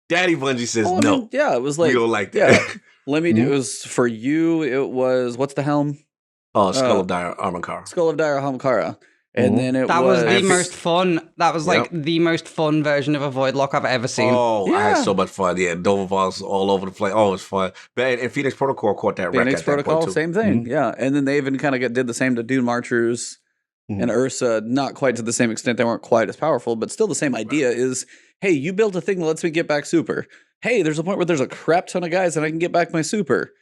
[SPEAKER 1] Daddy Bungie says no.
[SPEAKER 2] I mean, yeah, it was like,
[SPEAKER 1] we don't like that.
[SPEAKER 2] Yeah, let me do. It was for you. It was what's the helm?
[SPEAKER 1] Oh, Skull of Dire Armakara.
[SPEAKER 2] Skull of Dire Armakara. And then it
[SPEAKER 3] was the most fun. That was like the most fun version of a Voidlock I've ever seen.
[SPEAKER 1] Oh, I had so much fun. Yeah, Nova Vols all over the place. Oh, it was fun. And Phoenix Protocol caught that record.
[SPEAKER 2] Phoenix Protocol, same thing. Yeah. And then they even kind of did the same to Dune Marchers and Ursa. Not quite to the same extent. They weren't quite as powerful, but still the same idea is, hey, you built a thing that lets me get back super. Hey, there's a point where there's a crap ton of guys and I can get back my super.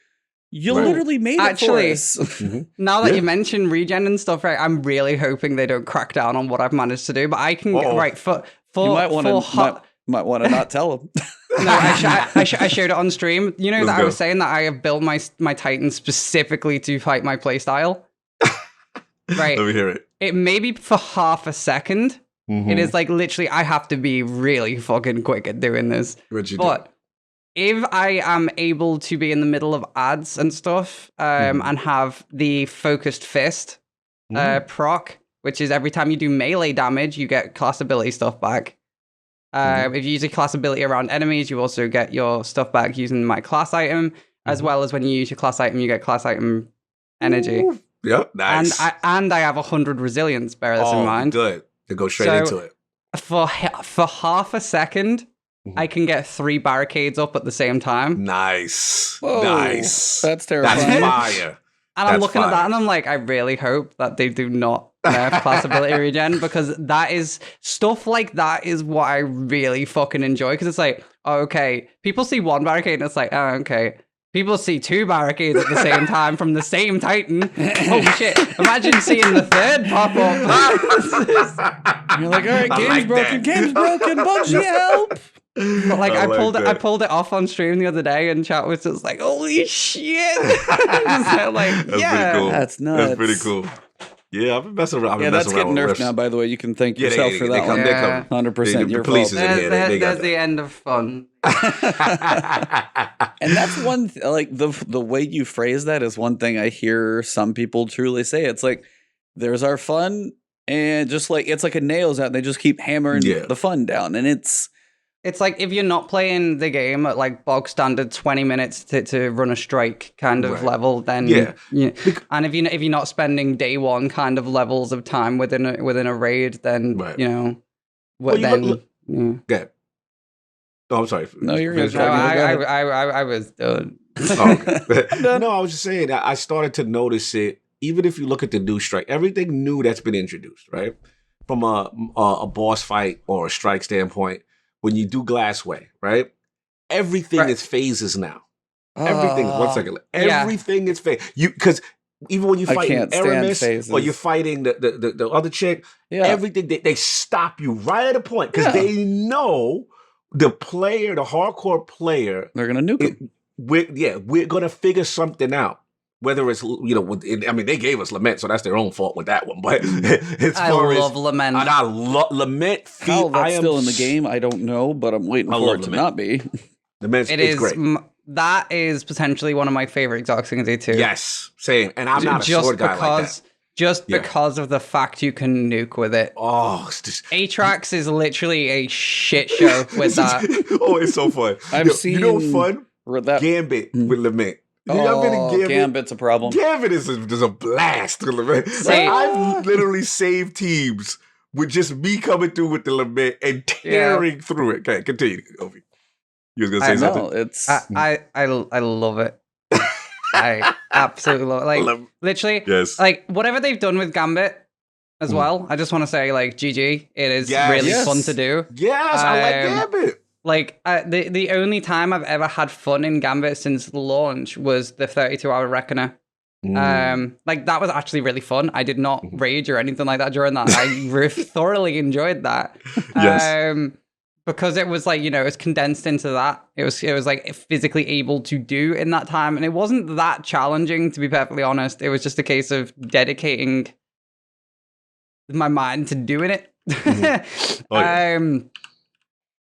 [SPEAKER 2] You literally made it for us.
[SPEAKER 3] Now that you mention regen and stuff, right, I'm really hoping they don't crack down on what I've managed to do. But I can for
[SPEAKER 2] you might want to not tell them.
[SPEAKER 3] No, I showed it on stream. You know I was saying that I have built my Titan specifically to fight my playstyle. Right.
[SPEAKER 1] Let me hear it.
[SPEAKER 3] It may be for half a second. It is like literally I have to be really fucking quick at doing this.
[SPEAKER 1] What'd you
[SPEAKER 3] do? If I am able to be in the middle of ads and stuff, and have the focused fist proc, which is every time you do melee damage, you get class ability stuff back. If you use a class ability around enemies, you also get your stuff back using my class item, as well as when you use your class item, you get class item energy.
[SPEAKER 1] Yep, nice.
[SPEAKER 3] And I have 100 resilience, bear this in mind.
[SPEAKER 1] Good. To go straight into it.
[SPEAKER 3] For half a second, I can get 3 barricades up at the same time.
[SPEAKER 1] Nice.
[SPEAKER 2] Whoa,
[SPEAKER 1] nice.
[SPEAKER 2] That's terrifying.
[SPEAKER 1] That's fire.
[SPEAKER 3] And I'm looking at that and I'm like, I really hope that they do not nerf class ability regen, because that is stuff like that is what I really fucking enjoy. Because it's like, oh, okay, people see 1 barricade and it's like, oh, okay. People see 2 barricades at the same time from the same Titan. Holy shit. Imagine seeing the 3rd pop up.
[SPEAKER 2] You're like, all right, game's broken, Bungie, help!
[SPEAKER 3] But like I pulled it off on stream the other day, and chat was just like, "Holy shit!" So, like,
[SPEAKER 1] that's pretty cool.
[SPEAKER 2] That's nuts.
[SPEAKER 1] That's pretty cool. Yeah, I've been messing around.
[SPEAKER 2] That's getting nerfed now. By the way, you can thank yourself for that one.
[SPEAKER 1] They come.
[SPEAKER 2] 100% your
[SPEAKER 1] police
[SPEAKER 2] fault.
[SPEAKER 1] is in here.
[SPEAKER 3] There's the end of fun.
[SPEAKER 2] And that's one like the way you phrase that is one thing I hear some people truly say. It's like, there's our fun, and just like it's like a nails out, and they just keep hammering the fun down, and it's.
[SPEAKER 3] it's like if you're not playing the game at like bog standard 20 minutes to run a strike kind of
[SPEAKER 1] Right.
[SPEAKER 3] level, then
[SPEAKER 1] Yeah.
[SPEAKER 3] and if you're not spending day one kind of levels of time within a raid, then
[SPEAKER 1] Right.
[SPEAKER 3] you know,
[SPEAKER 1] Well, you
[SPEAKER 3] then
[SPEAKER 1] look-
[SPEAKER 3] yeah.
[SPEAKER 1] Good. Oh, I'm sorry.
[SPEAKER 2] No, you're good.
[SPEAKER 1] Finish
[SPEAKER 3] No,
[SPEAKER 1] that.
[SPEAKER 2] Go ahead.
[SPEAKER 3] I was done.
[SPEAKER 1] Oh, okay. No, I was just saying that I started to notice it. Even if you look at the new strike, everything new that's been introduced, right? From a boss fight or a strike standpoint, when you do Glassway, right? Everything
[SPEAKER 3] Right.
[SPEAKER 1] is phases now. Everything.
[SPEAKER 2] Oh,
[SPEAKER 1] 1 second.
[SPEAKER 3] Yeah.
[SPEAKER 1] Everything is phase. Because even when you
[SPEAKER 2] I
[SPEAKER 1] fight
[SPEAKER 2] can't stand
[SPEAKER 1] Aramis
[SPEAKER 2] phases.
[SPEAKER 1] or you're fighting the other chick,
[SPEAKER 2] Yeah.
[SPEAKER 1] everything they stop you right at a point because
[SPEAKER 2] Yeah.
[SPEAKER 1] they know the hardcore player.
[SPEAKER 2] They're gonna nuke him.
[SPEAKER 1] We're gonna figure something out. Whether it's they gave us Lament, so that's their own fault with that one. But as
[SPEAKER 3] I
[SPEAKER 1] far
[SPEAKER 3] love
[SPEAKER 1] as
[SPEAKER 3] Lament.
[SPEAKER 1] and I love Lament,
[SPEAKER 2] How
[SPEAKER 1] I
[SPEAKER 2] that's
[SPEAKER 1] am
[SPEAKER 2] still in the game, I don't know, but I'm waiting
[SPEAKER 1] I
[SPEAKER 2] for
[SPEAKER 1] love
[SPEAKER 2] it to
[SPEAKER 1] Lament.
[SPEAKER 2] not be.
[SPEAKER 1] Lament's
[SPEAKER 3] It
[SPEAKER 1] it's
[SPEAKER 3] is
[SPEAKER 1] great.
[SPEAKER 3] that is potentially one of my favorite exotic things to do too.
[SPEAKER 1] Yes, same. And I'm not a
[SPEAKER 3] just
[SPEAKER 1] sword guy
[SPEAKER 3] because
[SPEAKER 1] like that.
[SPEAKER 3] just
[SPEAKER 1] Yeah.
[SPEAKER 3] because of the fact you can nuke with it.
[SPEAKER 1] Oh, it's just
[SPEAKER 3] Atrax is literally a shit show with that.
[SPEAKER 1] Oh, it's so fun.
[SPEAKER 2] I've
[SPEAKER 1] You know what's
[SPEAKER 2] seen-
[SPEAKER 1] fun?
[SPEAKER 2] Or that
[SPEAKER 1] Gambit with Lament. You ever been in
[SPEAKER 2] oh,
[SPEAKER 1] Gambit?
[SPEAKER 2] Gambit's a problem.
[SPEAKER 1] Gambit is a blast with Lament.
[SPEAKER 3] Say-
[SPEAKER 1] I've literally saved teams with just me coming through with the Lament and tearing through it. Okay, continue, Ovi. You was gonna say
[SPEAKER 3] I
[SPEAKER 1] something?
[SPEAKER 2] No, it's
[SPEAKER 3] I love it. I absolutely love it. Like
[SPEAKER 1] Love-
[SPEAKER 3] literally,
[SPEAKER 1] Yes.
[SPEAKER 3] like whatever they've done with Gambit as
[SPEAKER 1] Mm.
[SPEAKER 3] well. I just want to say, like, GG. It is
[SPEAKER 1] Yes.
[SPEAKER 3] really
[SPEAKER 2] Yes.
[SPEAKER 3] fun to do.
[SPEAKER 1] Yes, I like Gambit.
[SPEAKER 3] Like the only time I've ever had fun in Gambit since launch was the 32-hour Reckoner. Like that was actually really fun. I did not rage or anything like that during that. I thoroughly enjoyed that.
[SPEAKER 1] Yes.
[SPEAKER 3] Because it was like, it's condensed into that. It was like physically able to do in that time, and it wasn't that challenging, to be perfectly honest. It was just a case of dedicating my mind to doing it.
[SPEAKER 1] Oh, yeah.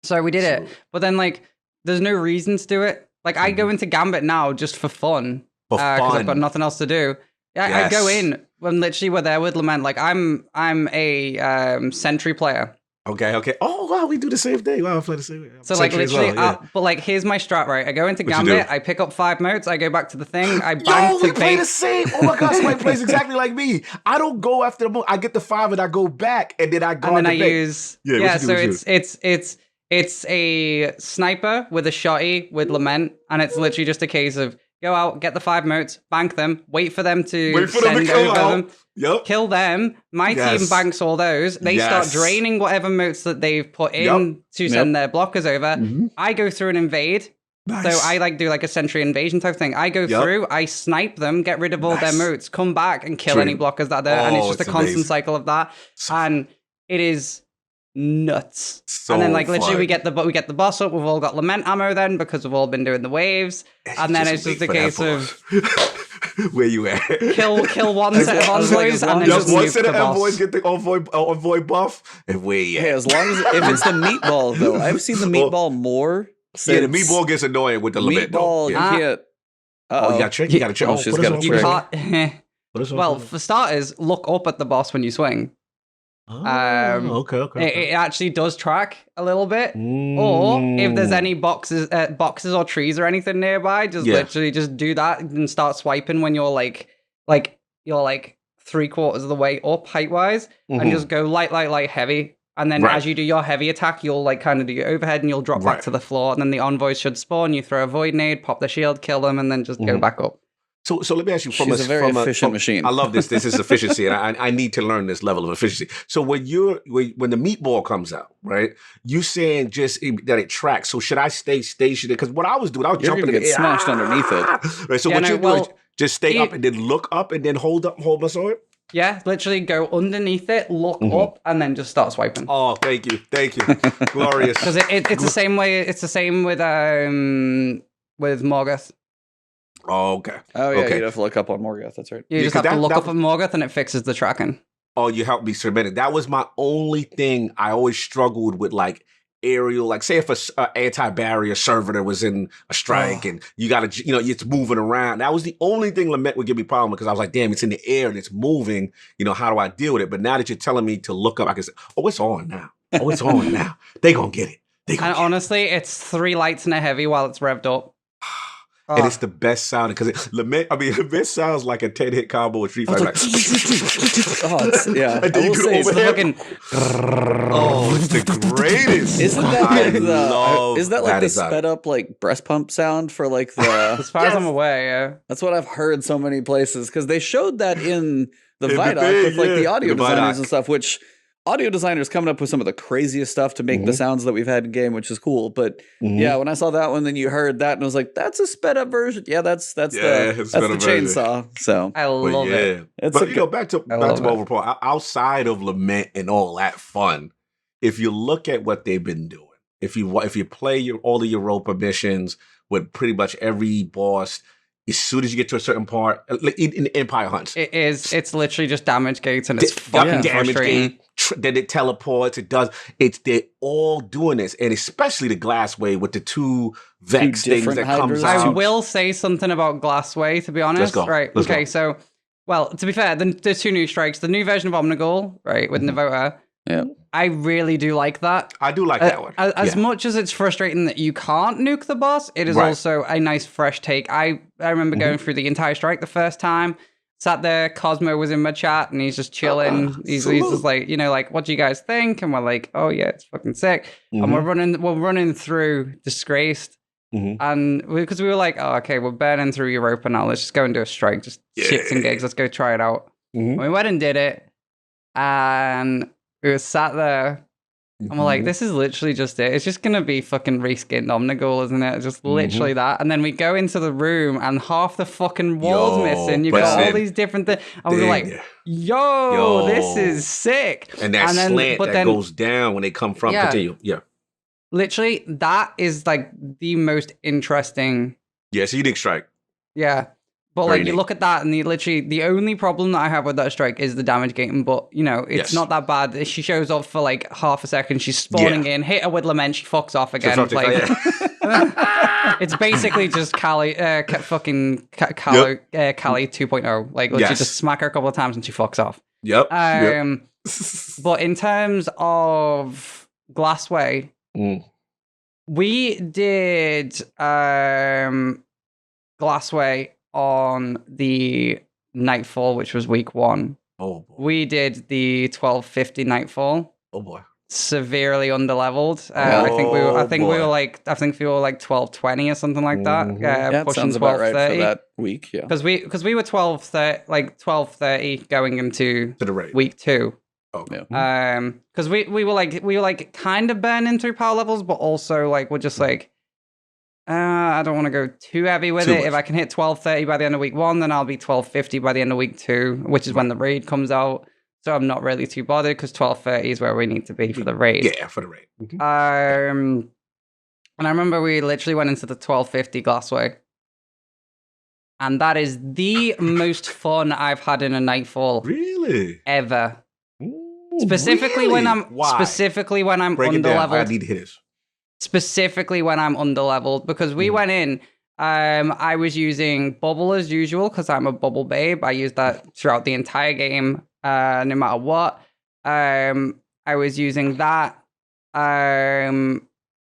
[SPEAKER 3] So we did it, but then like, there's no reason to do it. Like I go into Gambit now just for fun.
[SPEAKER 1] For
[SPEAKER 3] Because
[SPEAKER 1] fun.
[SPEAKER 3] I've got nothing else to do. Yeah, I go
[SPEAKER 1] Yes.
[SPEAKER 3] in when literally we're there with Lament. Like I'm a sentry player.
[SPEAKER 1] Okay. Oh wow, we do the same thing. Wow, I play the same way.
[SPEAKER 3] So like
[SPEAKER 1] Sentry as
[SPEAKER 3] literally,
[SPEAKER 1] well, yeah.
[SPEAKER 3] but like here's my strat, right? I go into
[SPEAKER 1] What you
[SPEAKER 3] Gambit,
[SPEAKER 1] do?
[SPEAKER 3] I pick up 5 motes, I go back to the thing, I bang
[SPEAKER 1] Yo,
[SPEAKER 3] to
[SPEAKER 1] we play the
[SPEAKER 3] base.
[SPEAKER 1] same. Oh my god, somebody plays exactly like me. I don't go after the moon. I get the 5 and I go back, and then I go.
[SPEAKER 3] And then I
[SPEAKER 1] the bait.
[SPEAKER 3] use
[SPEAKER 1] Yeah, what you do,
[SPEAKER 3] so
[SPEAKER 1] what you
[SPEAKER 3] it's a sniper with a shotty with Lament, and it's literally just a case of go out, get the 5 motes, bank them, wait for them to
[SPEAKER 1] Wait for them to
[SPEAKER 3] send
[SPEAKER 1] come
[SPEAKER 3] over
[SPEAKER 1] out.
[SPEAKER 3] them,
[SPEAKER 1] Yep.
[SPEAKER 3] kill them. My team
[SPEAKER 1] Yes.
[SPEAKER 3] banks all those. They start
[SPEAKER 1] Yes.
[SPEAKER 3] draining whatever motes that they've put in
[SPEAKER 1] Yep.
[SPEAKER 3] to send their blockers over.
[SPEAKER 1] Mhm.
[SPEAKER 3] I go through and invade.
[SPEAKER 1] Nice.
[SPEAKER 3] So I like do like a sentry invasion type thing. I go
[SPEAKER 1] Yep.
[SPEAKER 3] through, I snipe them, get rid of all their
[SPEAKER 1] Nice.
[SPEAKER 3] motes, come back and kill
[SPEAKER 1] True.
[SPEAKER 3] any blockers that are there, and it's
[SPEAKER 1] Oh,
[SPEAKER 3] just a
[SPEAKER 1] it's
[SPEAKER 3] constant
[SPEAKER 1] amazing.
[SPEAKER 3] cycle of that. And it is nuts.
[SPEAKER 1] So
[SPEAKER 3] and then like literally
[SPEAKER 1] fun.
[SPEAKER 3] we get the boss up. We've all got Lament ammo then because we've all been doing the waves. And then it's just a
[SPEAKER 1] wait
[SPEAKER 3] case
[SPEAKER 1] for that
[SPEAKER 3] of
[SPEAKER 1] boss. Where you at?
[SPEAKER 3] kill one set of
[SPEAKER 2] I was like,
[SPEAKER 3] envoys
[SPEAKER 2] as long
[SPEAKER 3] and then
[SPEAKER 2] as
[SPEAKER 3] just
[SPEAKER 1] Just one
[SPEAKER 3] nuke
[SPEAKER 1] set
[SPEAKER 3] the
[SPEAKER 1] of
[SPEAKER 3] boss.
[SPEAKER 1] envoys get the envoy buff, and where you
[SPEAKER 2] hey,
[SPEAKER 1] at?
[SPEAKER 2] as long as if it's the meatball though. I've seen the meatball more.
[SPEAKER 1] Yeah, the
[SPEAKER 2] since
[SPEAKER 1] meatball gets annoying with the Lament.
[SPEAKER 2] meatball.
[SPEAKER 1] Though.
[SPEAKER 2] You
[SPEAKER 1] Yeah.
[SPEAKER 2] can't.
[SPEAKER 1] Oh, you got trick. You got to trick.
[SPEAKER 2] Oh,
[SPEAKER 1] Oh,
[SPEAKER 2] she's
[SPEAKER 1] put us
[SPEAKER 2] got a
[SPEAKER 1] on,
[SPEAKER 3] You
[SPEAKER 2] trick.
[SPEAKER 1] put us on,
[SPEAKER 3] can't.
[SPEAKER 1] put us on,
[SPEAKER 3] Well,
[SPEAKER 1] put us on.
[SPEAKER 3] for starters, look up at the boss when you swing.
[SPEAKER 1] Oh,
[SPEAKER 3] It,
[SPEAKER 1] okay.
[SPEAKER 3] it actually does track a little bit. Or if there's
[SPEAKER 1] Mm.
[SPEAKER 3] any boxes or trees or anything nearby, just
[SPEAKER 1] Yeah.
[SPEAKER 3] literally just do that and start swiping when you're like you're like 3/4 of the way up height wise, and
[SPEAKER 1] Mhm.
[SPEAKER 3] just go light, heavy. And then
[SPEAKER 1] Right.
[SPEAKER 3] as you do your heavy attack, you'll like kind of do your overhead and you'll drop
[SPEAKER 1] Right.
[SPEAKER 3] back to the floor. And then the envoys should spawn. You throw a void nade, pop the shield, kill them, and then just go
[SPEAKER 1] Mhm.
[SPEAKER 3] back up.
[SPEAKER 1] So let me ask you from
[SPEAKER 2] She's a very efficient
[SPEAKER 1] from-
[SPEAKER 2] machine.
[SPEAKER 1] I love this. This is efficiency, and I need to learn this level of efficiency. So when the meatball comes out, right? You saying just that it tracks. So should I stay stationary? Because what I was doing, I was
[SPEAKER 2] You're
[SPEAKER 1] jumping
[SPEAKER 2] gonna
[SPEAKER 1] in
[SPEAKER 2] get
[SPEAKER 1] the air.
[SPEAKER 2] smashed underneath it.
[SPEAKER 1] Right. So
[SPEAKER 3] Yeah,
[SPEAKER 1] what
[SPEAKER 3] no,
[SPEAKER 1] you do is
[SPEAKER 3] well,
[SPEAKER 1] just stay
[SPEAKER 3] you-
[SPEAKER 1] up and then look up and then hold my sword.
[SPEAKER 3] Yeah, literally go underneath it, look
[SPEAKER 1] Mhm.
[SPEAKER 3] up, and then just start swiping.
[SPEAKER 1] Oh, thank you, glorious.
[SPEAKER 3] Because it's the same way. It's the same with Morgoth.
[SPEAKER 1] Oh, okay.
[SPEAKER 2] Oh yeah,
[SPEAKER 1] Okay.
[SPEAKER 2] you'd have to look up on Morgoth. That's right.
[SPEAKER 3] You
[SPEAKER 1] Yeah,
[SPEAKER 3] just
[SPEAKER 1] 'cause
[SPEAKER 3] have to
[SPEAKER 1] that-
[SPEAKER 3] look
[SPEAKER 1] that
[SPEAKER 3] up at Morgoth, and it fixes the tracking.
[SPEAKER 1] Oh, you helped me submit it. That was my only thing. I always struggled with like aerial, like say if a anti-barrier servitor was in a strike and you got to, it's moving around. That was the only thing Lament would give me problem because I was like, damn, it's in the air and it's moving. How do I deal with it? But now that you're telling me to look up, I can say, oh, it's on now. Oh, it's on now. They gonna get it.
[SPEAKER 3] And honestly, it's 3 lights and a heavy while it's revved up.
[SPEAKER 1] And it's the best sound because Lament sounds like a 10-hit combo with Street Fighter. Like,
[SPEAKER 2] yeah.
[SPEAKER 1] And then you
[SPEAKER 2] say,
[SPEAKER 1] it's the greatest.
[SPEAKER 2] Isn't that like the sped up like breast pump sound for like the?
[SPEAKER 3] As far as I'm aware, yeah.
[SPEAKER 2] That's what I've heard so many places because they showed that in the Vidoc with like the audio designers and stuff, which. Audio designers coming up with some of the craziest stuff to make the sounds that we've had in game, which is cool. But yeah, when I saw that one, then you heard that, and I was like, "That's a sped up version." Yeah, that's the chainsaw. So
[SPEAKER 3] I love it.
[SPEAKER 1] But back to Mobile Report. Outside of Lament and all that fun, if you look at what they've been doing, if you play all the Europa missions with pretty much every boss. As soon as you get to a certain part, like in Empire Hunts,
[SPEAKER 3] it's literally just damage gates and it's fucking frustrating.
[SPEAKER 1] Then it teleports. They're all doing this, and especially the Glassway with the 2 Vex things that comes out.
[SPEAKER 3] I will say something about Glassway, to be honest.
[SPEAKER 1] Let's go.
[SPEAKER 3] Right?
[SPEAKER 1] Let's
[SPEAKER 3] okay.
[SPEAKER 1] go.
[SPEAKER 3] So, well, to be fair, there's 2 new strikes. The new version of Omnigul, right, with Navota.
[SPEAKER 2] Yeah.
[SPEAKER 3] I really do like that.
[SPEAKER 1] I do like that one.
[SPEAKER 3] As much as it's frustrating that you can't nuke the boss, it is also a nice fresh take. I remember going through the entire strike the first time. Sat there, Cosmo was in my chat, and he's just chilling. He's just like, what do you guys think? And we're like, oh yeah, it's fucking sick. And we're running through Disgraced, and because we were like, oh okay, we're burning through Europa now. Let's just go and do a strike, just shits and gigs. Let's go try it out. We went and did it, and we were sat there, and we're like, this is literally just it. It's just going to be fucking reskinned Omnigul, isn't it? Just literally that. And then we go into the room, and half the fucking wall's missing. You've got all these different things. And we're like, yo, this is sick.
[SPEAKER 1] And that slant that goes down when they come from continue. Yeah.
[SPEAKER 3] Literally, that is like the most interesting.
[SPEAKER 1] Yeah, so you did strike.
[SPEAKER 3] Yeah. But like you look at that, and the only problem that I have with that strike is the damage gating. But it's not that bad. She shows up for like half a second. She's spawning in, hit her with Lament, she fucks off again. It's basically just Kali 2.0. Like literally just smack her a couple of times and she fucks off.
[SPEAKER 1] Yep.
[SPEAKER 3] But in terms of Glassway, we did Glassway on the Nightfall, which was week 1.
[SPEAKER 1] Oh boy.
[SPEAKER 3] We did the 1250 Nightfall.
[SPEAKER 1] Oh boy.
[SPEAKER 3] Severely underleveled. I think we were like 1220 or something like that.
[SPEAKER 2] That
[SPEAKER 3] pushing
[SPEAKER 2] sounds about
[SPEAKER 3] 1230
[SPEAKER 2] right for that week. Yeah.
[SPEAKER 3] Because we were 1230 going into
[SPEAKER 1] To the raid.
[SPEAKER 3] week 2.
[SPEAKER 1] Okay.
[SPEAKER 3] Because we were like kind of burning through power levels, but also like we're just like, I don't want to go too heavy with it. If I can hit 1230 by the end of week 1, then I'll be 1250 by the end of week 2, which is when the raid comes out. So I'm not really too bothered because 1230 is where we need to be for the raid.
[SPEAKER 1] Yeah, for the raid.
[SPEAKER 3] And I remember we literally went into the 1250 Glassway. And that is the most fun I've had in a Nightfall.
[SPEAKER 1] Really?
[SPEAKER 3] Ever.
[SPEAKER 1] Ooh,
[SPEAKER 3] Specifically
[SPEAKER 1] really?
[SPEAKER 3] when I'm
[SPEAKER 1] Break it down. I
[SPEAKER 3] underleveled.
[SPEAKER 1] need to hear this.
[SPEAKER 3] Specifically when I'm underleveled, because we went in, I was using bubble as usual because I'm a bubble babe. I used that throughout the entire game, no matter what. I was using that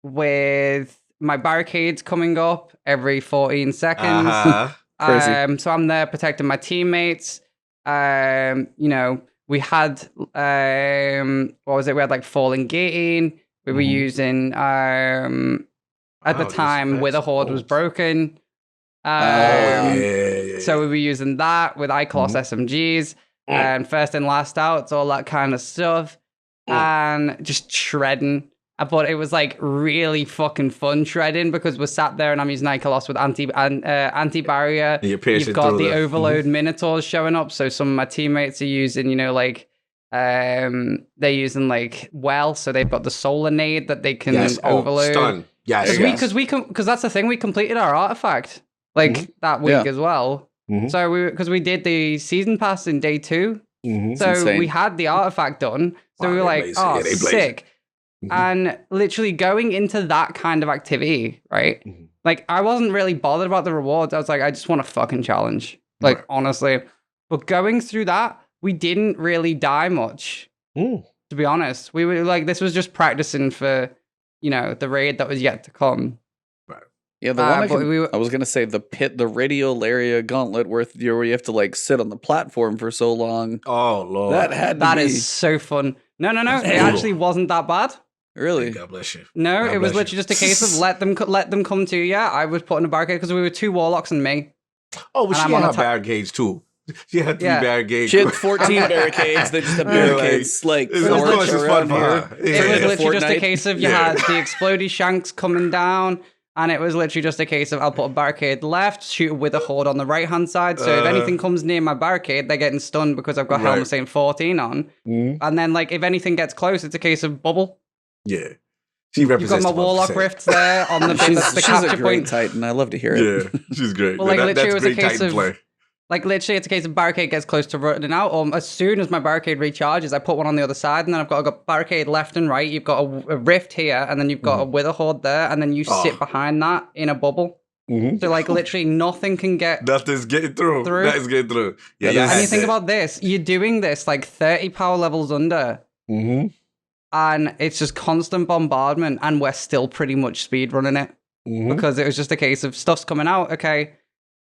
[SPEAKER 3] with my barricades coming up every 14 seconds.
[SPEAKER 2] Crazy.
[SPEAKER 3] So I'm there protecting my teammates. We had what was it? We had like falling gating. We were using at the time Wither Horde was broken. So we were using that with Icolos SMGs and first and last outs, all that kind of stuff, and just shredding. But it was like really fucking fun shredding because we're sat there and I'm using Icolos with anti-barrier. You've got the overload minotaurs showing up, so some of my teammates are using, they're using like so they've got the solar nade that they can overload.
[SPEAKER 1] Stun. Yes.
[SPEAKER 3] Because that's the thing, we completed our artifact that week as well. So we did the season pass in day 2. So we had the artifact done. So we were like, sick. And literally going into that kind of activity, right? Like I wasn't really bothered about the rewards. I was like, I just want a fucking challenge. Like honestly. But going through that, we didn't really die much. To be honest. We were like, this was just practicing for, the raid that was yet to come.
[SPEAKER 2] Yeah, the one
[SPEAKER 3] but
[SPEAKER 2] I was gonna say the Radiolaria Gauntlet where you have to like sit on the platform for so long.
[SPEAKER 1] Oh Lord,
[SPEAKER 3] that is so fun. No, it actually wasn't that bad.
[SPEAKER 2] Really?
[SPEAKER 1] God bless you.
[SPEAKER 3] No,
[SPEAKER 1] God
[SPEAKER 3] it was
[SPEAKER 1] bless
[SPEAKER 3] literally just a case of let them come to you. I was putting a barricade because we were 2 warlocks and me.
[SPEAKER 1] Oh, but
[SPEAKER 3] And
[SPEAKER 1] she
[SPEAKER 3] I'm on
[SPEAKER 1] had
[SPEAKER 3] a
[SPEAKER 1] her barricades too. She had 3 barricades.
[SPEAKER 2] She had 14 barricades. They just have barricades like
[SPEAKER 1] of course it's fun for her.
[SPEAKER 3] It was literally just a
[SPEAKER 2] Fortnite.
[SPEAKER 3] case of you had the explodey shanks coming down, and it was literally just a case of I'll put a barricade left, shoot a wither horde on the right hand side. So if anything comes near my barricade, they're getting stunned because I've got Helm Saint 14 on. And then like if anything gets close, it's a case of bubble.
[SPEAKER 1] Yeah. She
[SPEAKER 3] You've got
[SPEAKER 1] represents
[SPEAKER 3] my
[SPEAKER 1] the
[SPEAKER 3] warlock
[SPEAKER 1] 1%.
[SPEAKER 3] rifts there on the bit that's the
[SPEAKER 2] she's
[SPEAKER 3] capture
[SPEAKER 2] a great
[SPEAKER 3] point.
[SPEAKER 2] Titan. I love to hear it.
[SPEAKER 1] Yeah, she's great.
[SPEAKER 3] Well, like,
[SPEAKER 1] That-
[SPEAKER 3] literally,
[SPEAKER 1] that's
[SPEAKER 3] it was a
[SPEAKER 1] great
[SPEAKER 3] case
[SPEAKER 1] Titan
[SPEAKER 3] of-
[SPEAKER 1] play.
[SPEAKER 3] Like literally, it's a case of barricade gets close to running out, or as soon as my barricade recharges, I put one on the other side, and then I've got barricade left and right. You've got a rift here, and then you've got a wither horde there, and then you sit behind that in a bubble. So like literally nothing can get.
[SPEAKER 1] Nothing's getting through. Nothing's getting through. Yeah,
[SPEAKER 3] And you think about this, you're doing this like 30 power levels under, and it's just constant bombardment, and we're still pretty much speed running it because it was just a case of stuff's coming out. Okay.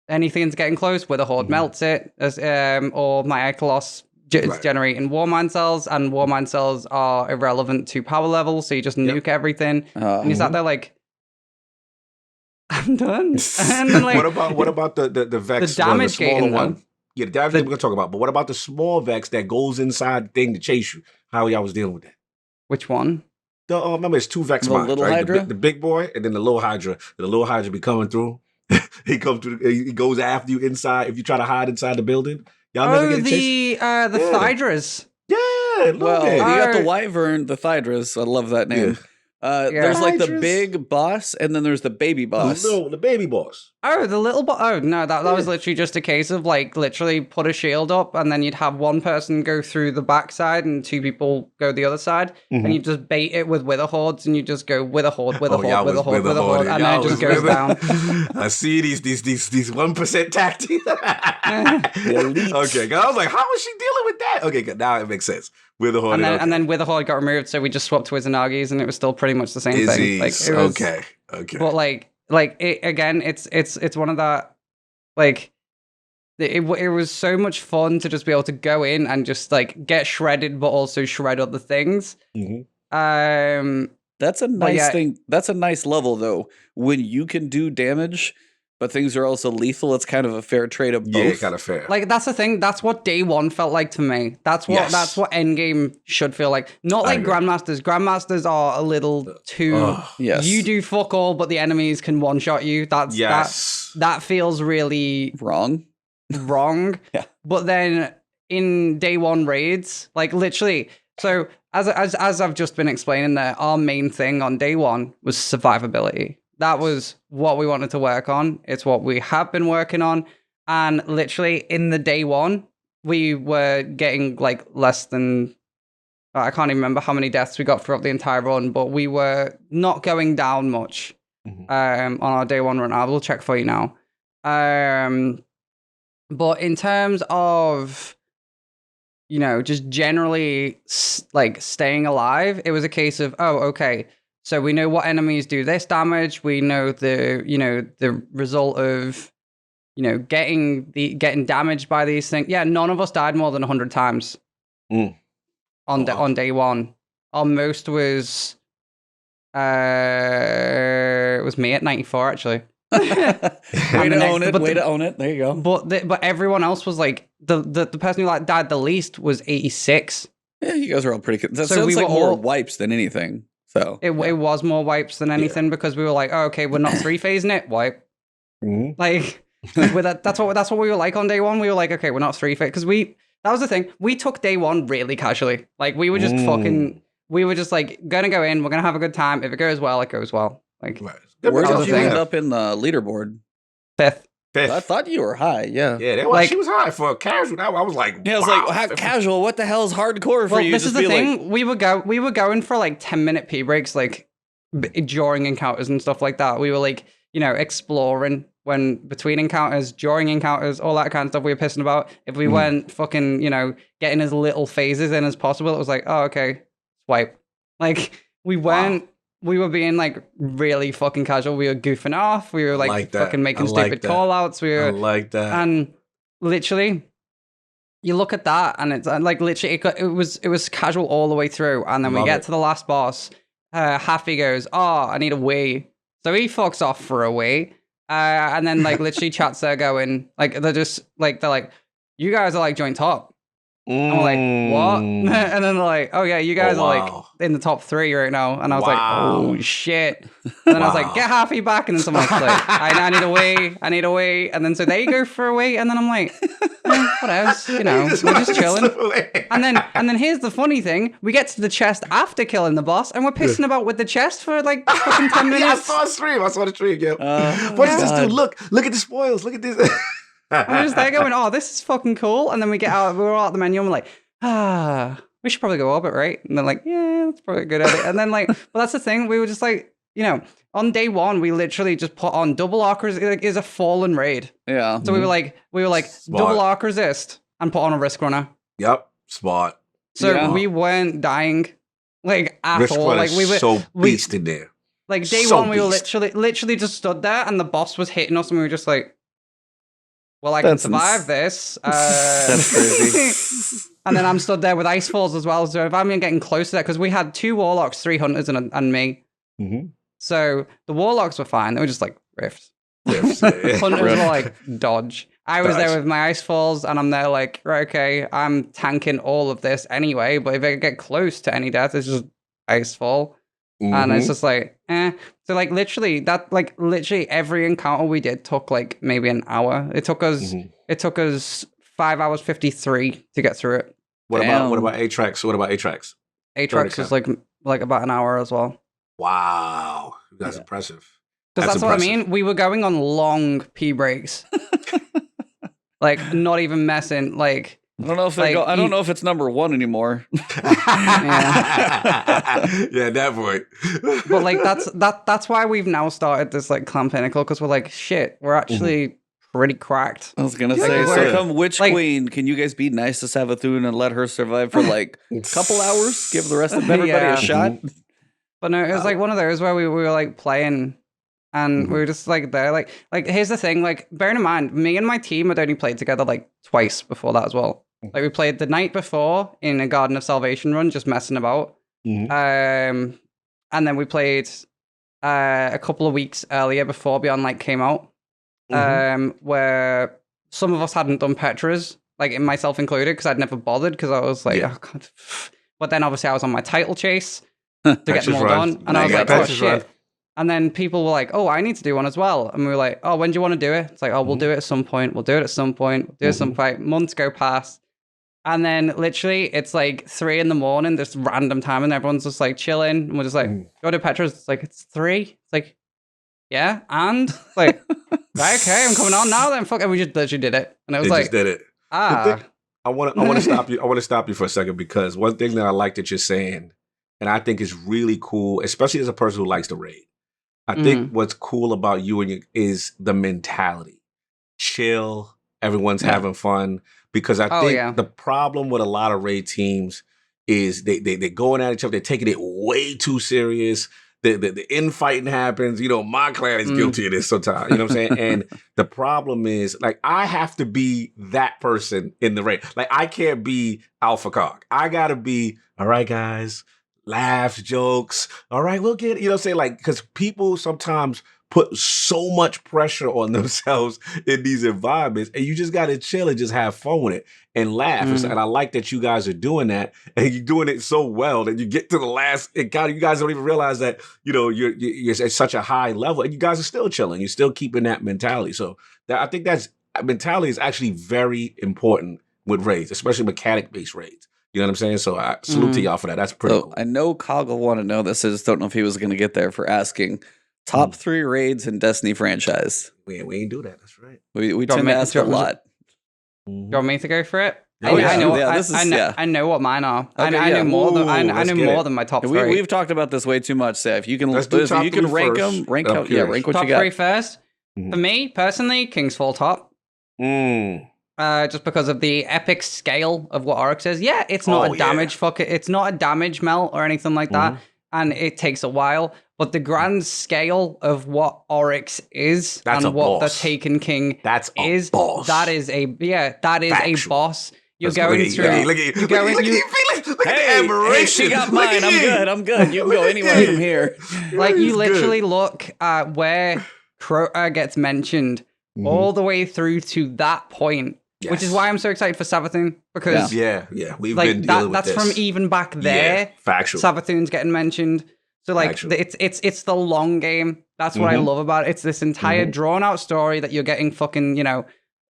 [SPEAKER 3] Anything's getting close, where the horde melts it, or my Echolos is generating Warmind cells, and Warmind cells are irrelevant to power levels, so you just nuke everything, and you sat there like, I'm done. And then, like,
[SPEAKER 1] what about the Vex,
[SPEAKER 3] the damage
[SPEAKER 1] the smaller
[SPEAKER 3] gain,
[SPEAKER 1] one?
[SPEAKER 3] though?
[SPEAKER 1] Yeah, the damage gain we're gonna talk about, but what about the small Vex that goes inside the thing to chase you? How y'all was dealing with that?
[SPEAKER 3] Which one?
[SPEAKER 1] The remember it's 2 Vex
[SPEAKER 2] The
[SPEAKER 1] mines,
[SPEAKER 2] little
[SPEAKER 1] right?
[SPEAKER 2] Hydra?
[SPEAKER 1] The big boy and then the little Hydra. The little Hydra be coming through. He comes through. He goes after you inside. If you try to hide inside the building, y'all never get chased.
[SPEAKER 3] The Thydras.
[SPEAKER 1] Yeah,
[SPEAKER 2] Well, you
[SPEAKER 1] it.
[SPEAKER 2] got the Wyvern, the Thydras. I love that name. There's like the
[SPEAKER 1] Hydras.
[SPEAKER 2] big boss, and then there's the baby boss.
[SPEAKER 1] The baby boss.
[SPEAKER 3] Oh, the little oh no, that was literally just a case of like literally put a shield up, and then you'd have one person go through the backside and 2 people go the other side, and you just bait it with wither hordes, and you just go wither horde, and then it just goes down.
[SPEAKER 1] I see these 1% tactics. Okay, 'cause I was like, how is she dealing with that? Okay, good. Now it makes sense. Wither horde,
[SPEAKER 3] and then wither horde got removed, so we just swapped to Izanagi's, and it was still pretty much the same thing.
[SPEAKER 1] Izzy's.
[SPEAKER 3] Like it was,
[SPEAKER 1] okay.
[SPEAKER 3] But like it again, it's one of that like it was so much fun to just be able to go in and just like get shredded, but also shred other things.
[SPEAKER 2] That's a nice thing. That's a nice level though. When you can do damage, but things are also lethal, it's kind of a fair trade of both.
[SPEAKER 1] Yeah, kind of fair.
[SPEAKER 3] Like that's the thing. That's what day 1 felt like to me. That's what endgame should feel like. Not like grandmasters. Grandmasters are a little too.
[SPEAKER 2] Yes.
[SPEAKER 3] You do fuck all, but the enemies can one shot you. That's that feels really
[SPEAKER 2] wrong.
[SPEAKER 3] Yeah. But then in day 1 raids, like literally. So as I've just been explaining there, our main thing on day 1 was survivability. That was what we wanted to work on. It's what we have been working on. And literally in the day 1, we were getting like less than, I can't even remember how many deaths we got throughout the entire run, but we were not going down much on our day 1 run. I will check for you now. But in terms of, just generally like staying alive, it was a case of, okay. So we know what enemies do this damage. We know the result of, getting damaged by these things. Yeah, none of us died more than 100 times on day 1. Our most was it was me at 94 actually.
[SPEAKER 2] Way to own it. There you go.
[SPEAKER 3] But everyone else was like the person who like died the least was 86.
[SPEAKER 2] Yeah, you guys are all pretty good. That
[SPEAKER 3] So
[SPEAKER 2] sounds
[SPEAKER 3] we
[SPEAKER 2] like
[SPEAKER 3] were
[SPEAKER 2] more
[SPEAKER 3] all-
[SPEAKER 2] wipes than anything. So
[SPEAKER 3] It was more wipes than anything because we were like, okay, we're not 3-phasing it, wipe. Like with that's what we were like on day 1. We were like, okay, we're not 3-phase because that was the thing. We took day 1 really casually. Like we were just we were just like gonna go in, we're gonna have a good time. If it goes well, it goes well. Like
[SPEAKER 2] where
[SPEAKER 3] was
[SPEAKER 2] did
[SPEAKER 3] the
[SPEAKER 2] you
[SPEAKER 3] thing.
[SPEAKER 2] end up in the leaderboard?
[SPEAKER 3] 5th.
[SPEAKER 2] I thought you were high. Yeah.
[SPEAKER 1] Yeah, that was,
[SPEAKER 3] Like-
[SPEAKER 1] she was high for a casual. I was like,
[SPEAKER 2] Yeah, I was
[SPEAKER 1] wow.
[SPEAKER 2] like, how casual? What the hell is hardcore for
[SPEAKER 3] Well,
[SPEAKER 2] you?
[SPEAKER 3] this is
[SPEAKER 2] Just
[SPEAKER 3] the
[SPEAKER 2] be
[SPEAKER 3] thing. We were going for like 10-minute pee breaks, like during encounters and stuff like that. We were like, exploring when between encounters, during encounters, all that kind of stuff we were pissing about. If we weren't fucking, getting as little phases in as possible, it was like, oh, okay, swipe. Like we weren't we were being like really fucking casual. We were goofing off. We were like
[SPEAKER 1] that.
[SPEAKER 3] fucking making
[SPEAKER 1] I like
[SPEAKER 3] stupid
[SPEAKER 1] that.
[SPEAKER 3] call outs. We
[SPEAKER 1] I
[SPEAKER 3] were
[SPEAKER 1] like that.
[SPEAKER 3] and literally you look at that and it's like literally it was casual all the way through. And then we
[SPEAKER 1] Love
[SPEAKER 3] get
[SPEAKER 1] it.
[SPEAKER 3] to the last boss. Happy goes, "Oh, I need a wee." So he fucks off for a wee. And then like literally chats there going like they're like, "You guys are like joint top." And we're like, "What?" And then they're like, "Oh yeah, you guys are like in the top 3 right now." And I was like, "Oh shit!" And then I was like, "Get Happy back!" And then someone's like, "I need a wee, I need a wee." And then so they go for a wee, and then I'm like, "What else? You know, we're just chilling." And then here's the funny thing: we get to the chest after killing the boss, and we're pissing about with the chest for like fucking 10 minutes.
[SPEAKER 1] Yeah, I saw the stream. Yo. What does this do? Look at the spoils. Look at this.
[SPEAKER 3] I'm just there going, "Oh, this is fucking cool." And then we were all at the menu and we're like, we should probably go orbit, right? And they're like, "Yeah, that's probably a good idea." And then like, well, that's the thing. We were just like, you know, on day 1, we literally just put on double arc is a fallen raid.
[SPEAKER 2] Yeah.
[SPEAKER 3] So we were like
[SPEAKER 1] Smart.
[SPEAKER 3] double arc resist and put on a risk runner.
[SPEAKER 1] Yep, smart.
[SPEAKER 3] So we weren't dying like at
[SPEAKER 1] Risk
[SPEAKER 3] all. Like we were
[SPEAKER 1] so beast in there.
[SPEAKER 3] Like day
[SPEAKER 1] So
[SPEAKER 3] 1, we were
[SPEAKER 1] beast.
[SPEAKER 3] literally just stood there and the boss was hitting us and we were just like, "Well, I can
[SPEAKER 2] That's
[SPEAKER 3] survive this."
[SPEAKER 2] That's crazy.
[SPEAKER 3] And then I'm stood there with ice falls as well. So if I'm getting close to that, because we had 2 warlocks, 3 hunters, and me.
[SPEAKER 1] Mm-hmm.
[SPEAKER 3] So the warlocks were fine. They were just like rift.
[SPEAKER 1] Yes.
[SPEAKER 3] Hunters were like dodge. I was
[SPEAKER 1] Dodge.
[SPEAKER 3] there with my ice falls, and I'm there like, right, okay, I'm tanking all of this anyway. But if I get close to any death, it's just ice fall. And it's just like, So like literally every encounter we did took like maybe an hour. It took us 5 hours 53 to get through it.
[SPEAKER 1] What about Atrax?
[SPEAKER 3] Atrax was like about an hour as well.
[SPEAKER 1] Wow, that's impressive.
[SPEAKER 3] Because that's what I mean. We were going on long pee breaks, like not even messing. Like
[SPEAKER 2] I don't know if I don't know if it's number 1 anymore.
[SPEAKER 1] Yeah, that point.
[SPEAKER 3] But like that's why we've now started this like Clan Pinnacle, because we're like, shit, we're actually pretty cracked.
[SPEAKER 2] I was gonna say, so come Witch Queen, can you guys be nice to Savathun and let her survive for like a couple hours? Give the rest of everybody a shot.
[SPEAKER 3] But no, it was like one of those where we were like playing. And we were just like there, like here's the thing, like bearing in mind, me and my team had only played together like twice before that as well. Like we played the night before in a Garden of Salvation run, just messing about. And then we played a couple of weeks earlier before Beyond Light came out, where some of us hadn't done Petras, like myself included, because I'd never bothered because I was like, oh god. But then obviously I was on my title chase to get them all done, and I was like, oh shit. And then people were like, "Oh, I need to do one as well." And we were like, "Oh, when do you want to do it?" It's like, "Oh, we'll do it at some point. We'll do it at some point. We'll do it at some point." Months go past. And then literally it's like 3 a.m, this random time, and everyone's just like chilling. And we're just like, go to Petra's. It's like, it's 3. It's like, yeah. And it's like, right, okay, I'm coming on now then. Fuck it. We just literally did it. And it was like,
[SPEAKER 1] just did it. I want to stop you. I want to stop you for a second, because one thing that I like that you're saying, and I think is really cool, especially as a person who likes to raid. I think what's cool about you and is the mentality. Chill, everyone's having fun. Because I think the problem with a lot of raid teams is they're going at each other, they're taking it way too serious. The infighting happens. You know, my clan is guilty of this sometimes. You know what I'm saying? And the problem is, like, I have to be that person in the raid. Like, I can't be Alpha Cog. I gotta be, all right, guys. Laughs, jokes. All right, we'll get it. You know what I'm saying? Like, because people sometimes put so much pressure on themselves in these environments, and you just got to chill and just have fun with it and laugh. And I like that you guys are doing that, and you're doing it so well that you get to the last encounter. You guys don't even realize that, you know, you're at such a high level, and you guys are still chilling. You're still keeping that mentality. So I think that mentality is actually very important with raids, especially mechanic-based raids. You know what I'm saying? So I salute to y'all for that. That's pretty cool.
[SPEAKER 2] I know Cog will want to know this. I just don't know if he was going to get there for asking. Top 3 raids in Destiny franchise.
[SPEAKER 1] We ain't do that. That's right.
[SPEAKER 2] We tend to ask a lot.
[SPEAKER 3] You want me to go for it?
[SPEAKER 2] I
[SPEAKER 3] know what mine are.
[SPEAKER 2] Okay,
[SPEAKER 3] I know more than my top 3.
[SPEAKER 2] We've talked about this way too much. If you can, rank them, rank what you got.
[SPEAKER 3] Top 3 first. For me personally, King's Fall top. Just because of the epic scale of what Oryx is. Yeah, it's not a damage it's not a damage melt or anything like that. And it takes a while. but the grand scale of what Oryx is
[SPEAKER 1] That's
[SPEAKER 3] and
[SPEAKER 1] a
[SPEAKER 3] what
[SPEAKER 1] boss.
[SPEAKER 3] the Taken King
[SPEAKER 1] That's a
[SPEAKER 3] is,
[SPEAKER 1] boss.
[SPEAKER 3] that is a
[SPEAKER 1] Factual.
[SPEAKER 3] boss. You're
[SPEAKER 1] Let's
[SPEAKER 3] going
[SPEAKER 1] look
[SPEAKER 3] through.
[SPEAKER 1] at you, look at you,
[SPEAKER 3] You're going.
[SPEAKER 1] look at
[SPEAKER 3] You,
[SPEAKER 1] you, Felix. Look at the
[SPEAKER 2] Hey,
[SPEAKER 1] admiration.
[SPEAKER 2] she got
[SPEAKER 1] Look
[SPEAKER 2] mine.
[SPEAKER 1] at you.
[SPEAKER 2] I'm good. You can go
[SPEAKER 1] Look at
[SPEAKER 2] anywhere
[SPEAKER 1] you.
[SPEAKER 2] from here.
[SPEAKER 3] like you
[SPEAKER 1] He's
[SPEAKER 3] literally
[SPEAKER 1] good.
[SPEAKER 3] look at where Crota gets mentioned
[SPEAKER 1] Mhm.
[SPEAKER 3] all the way through to that point, which is
[SPEAKER 1] Yes.
[SPEAKER 3] why I'm so excited for Savathun, because
[SPEAKER 1] Yeah, we've
[SPEAKER 3] like
[SPEAKER 1] been dealing with
[SPEAKER 3] that's
[SPEAKER 1] this.
[SPEAKER 3] from even back there.
[SPEAKER 1] Yeah, factual.
[SPEAKER 3] Savathun's getting mentioned. So like
[SPEAKER 1] Factual.
[SPEAKER 3] it's the long game. That's what I
[SPEAKER 1] Mhm.
[SPEAKER 3] love about it. It's this entire
[SPEAKER 1] Mhm.
[SPEAKER 3] drawn out story that you're getting fucking,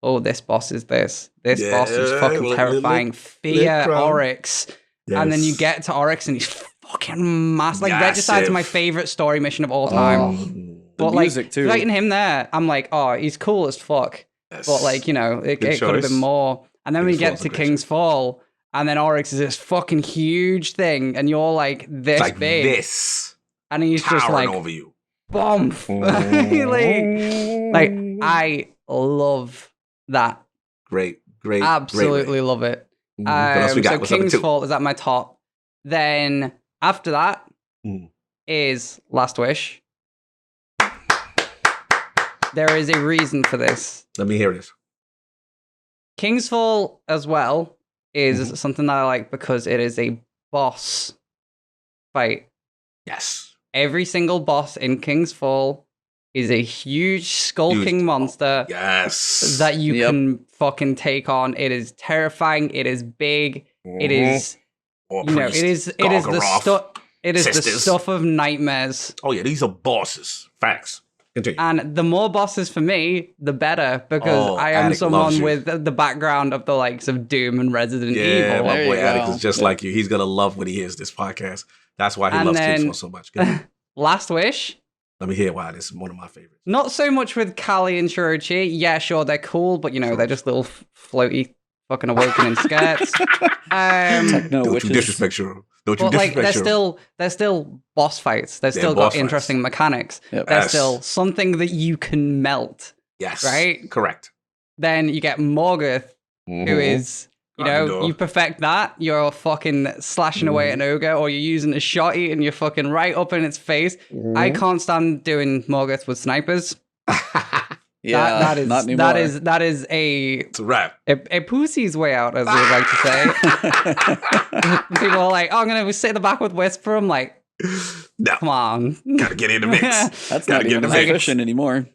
[SPEAKER 3] oh, this boss is this. This boss is
[SPEAKER 1] Yeah,
[SPEAKER 3] fucking
[SPEAKER 1] look,
[SPEAKER 3] terrifying. Fear
[SPEAKER 1] Crown.
[SPEAKER 3] Oryx. And then you
[SPEAKER 1] Yes.
[SPEAKER 3] get to Oryx and he's fucking massive. Like Regicide's my
[SPEAKER 1] Massive.
[SPEAKER 3] favorite story mission of all time.
[SPEAKER 1] Oh,
[SPEAKER 2] The
[SPEAKER 3] But
[SPEAKER 2] music,
[SPEAKER 3] like
[SPEAKER 2] too.
[SPEAKER 3] fighting him there, I'm like, oh, he's cool as fuck.
[SPEAKER 1] yes.
[SPEAKER 3] But like, it
[SPEAKER 1] Good
[SPEAKER 3] could have
[SPEAKER 1] choice.
[SPEAKER 3] been more. And then we
[SPEAKER 1] King's
[SPEAKER 3] get
[SPEAKER 1] Fall's
[SPEAKER 3] to
[SPEAKER 1] a great
[SPEAKER 3] King's Fall, and then Oryx is this fucking huge thing, and you're like this
[SPEAKER 1] It's like
[SPEAKER 3] big,
[SPEAKER 1] this,
[SPEAKER 3] and he's just
[SPEAKER 1] towering
[SPEAKER 3] like
[SPEAKER 1] over you.
[SPEAKER 3] bomb. like I love that.
[SPEAKER 1] Great.
[SPEAKER 3] Absolutely love it.
[SPEAKER 1] What else we got?
[SPEAKER 3] So
[SPEAKER 1] What's number
[SPEAKER 3] King's
[SPEAKER 1] 2?
[SPEAKER 3] Fall is at my top. Then after that
[SPEAKER 1] Mm.
[SPEAKER 3] is Last Wish. There is a reason for this.
[SPEAKER 1] Let me hear this.
[SPEAKER 3] King's Fall as well is
[SPEAKER 1] Mm-hmm.
[SPEAKER 3] something that I like because it is a boss fight.
[SPEAKER 1] Yes.
[SPEAKER 3] Every single boss in King's Fall is a huge skulking
[SPEAKER 1] Huge.
[SPEAKER 3] monster
[SPEAKER 1] Yes.
[SPEAKER 3] that you
[SPEAKER 2] Yep.
[SPEAKER 3] can fucking take on. It is terrifying. It is big. It
[SPEAKER 1] Mhm.
[SPEAKER 3] is,
[SPEAKER 1] Or
[SPEAKER 3] it is the
[SPEAKER 1] Gargaroth,
[SPEAKER 3] stuff. It is the
[SPEAKER 1] sisters.
[SPEAKER 3] stuff of nightmares.
[SPEAKER 1] Oh yeah, these are bosses. Facts. Continue.
[SPEAKER 3] And the more bosses for me, the better, because
[SPEAKER 1] Oh,
[SPEAKER 3] I am
[SPEAKER 1] Attic loves
[SPEAKER 3] someone
[SPEAKER 1] you.
[SPEAKER 3] with the background of the likes of Doom and Resident
[SPEAKER 1] Yeah,
[SPEAKER 3] Evil.
[SPEAKER 1] my
[SPEAKER 2] There
[SPEAKER 1] boy
[SPEAKER 2] you
[SPEAKER 1] Attic
[SPEAKER 2] go.
[SPEAKER 1] is just like you. He's gonna love when he hears this podcast. That's why he
[SPEAKER 3] And
[SPEAKER 1] loves
[SPEAKER 3] then-
[SPEAKER 1] King's Fall so much. Good.
[SPEAKER 3] Last Wish,
[SPEAKER 1] Let me hear why this is one of my favorites.
[SPEAKER 3] not so much with Callie and Shorochi. Yeah, sure, they're cool, but they're just little floaty fucking awakening skirts.
[SPEAKER 2] Techno
[SPEAKER 1] Don't
[SPEAKER 2] witches.
[SPEAKER 1] you disrespect Shiro. Don't you
[SPEAKER 3] But like
[SPEAKER 1] disrespect Shiro.
[SPEAKER 3] they're still boss fights. They've
[SPEAKER 1] They're
[SPEAKER 3] still
[SPEAKER 1] boss
[SPEAKER 3] got interesting mechanics.
[SPEAKER 2] Yep.
[SPEAKER 3] They're
[SPEAKER 1] Yes.
[SPEAKER 3] still something that you can melt.
[SPEAKER 1] Yes.
[SPEAKER 3] right?
[SPEAKER 1] Correct.
[SPEAKER 3] Then you get Morgoth, who
[SPEAKER 1] Mhm.
[SPEAKER 3] is,
[SPEAKER 1] Cognito.
[SPEAKER 3] you perfect that, you're fucking slashing away at an ogre, or you're using a shotty and you're fucking right up in its face. I
[SPEAKER 1] Mm-hmm.
[SPEAKER 3] can't stand doing Morgoth with snipers.
[SPEAKER 2] Yeah,
[SPEAKER 3] that is
[SPEAKER 2] not anymore.
[SPEAKER 3] that is
[SPEAKER 1] It's a wrap.
[SPEAKER 3] a pussy's way out, as we would like to say. People are like, "Oh, I'm gonna sit in the back with Whisper." I'm like,
[SPEAKER 1] No,
[SPEAKER 3] "Come on."
[SPEAKER 1] gotta get in the mix.
[SPEAKER 2] That's
[SPEAKER 1] Gotta
[SPEAKER 2] not
[SPEAKER 1] get
[SPEAKER 2] even
[SPEAKER 1] in the
[SPEAKER 2] as
[SPEAKER 1] mix.
[SPEAKER 2] efficient anymore.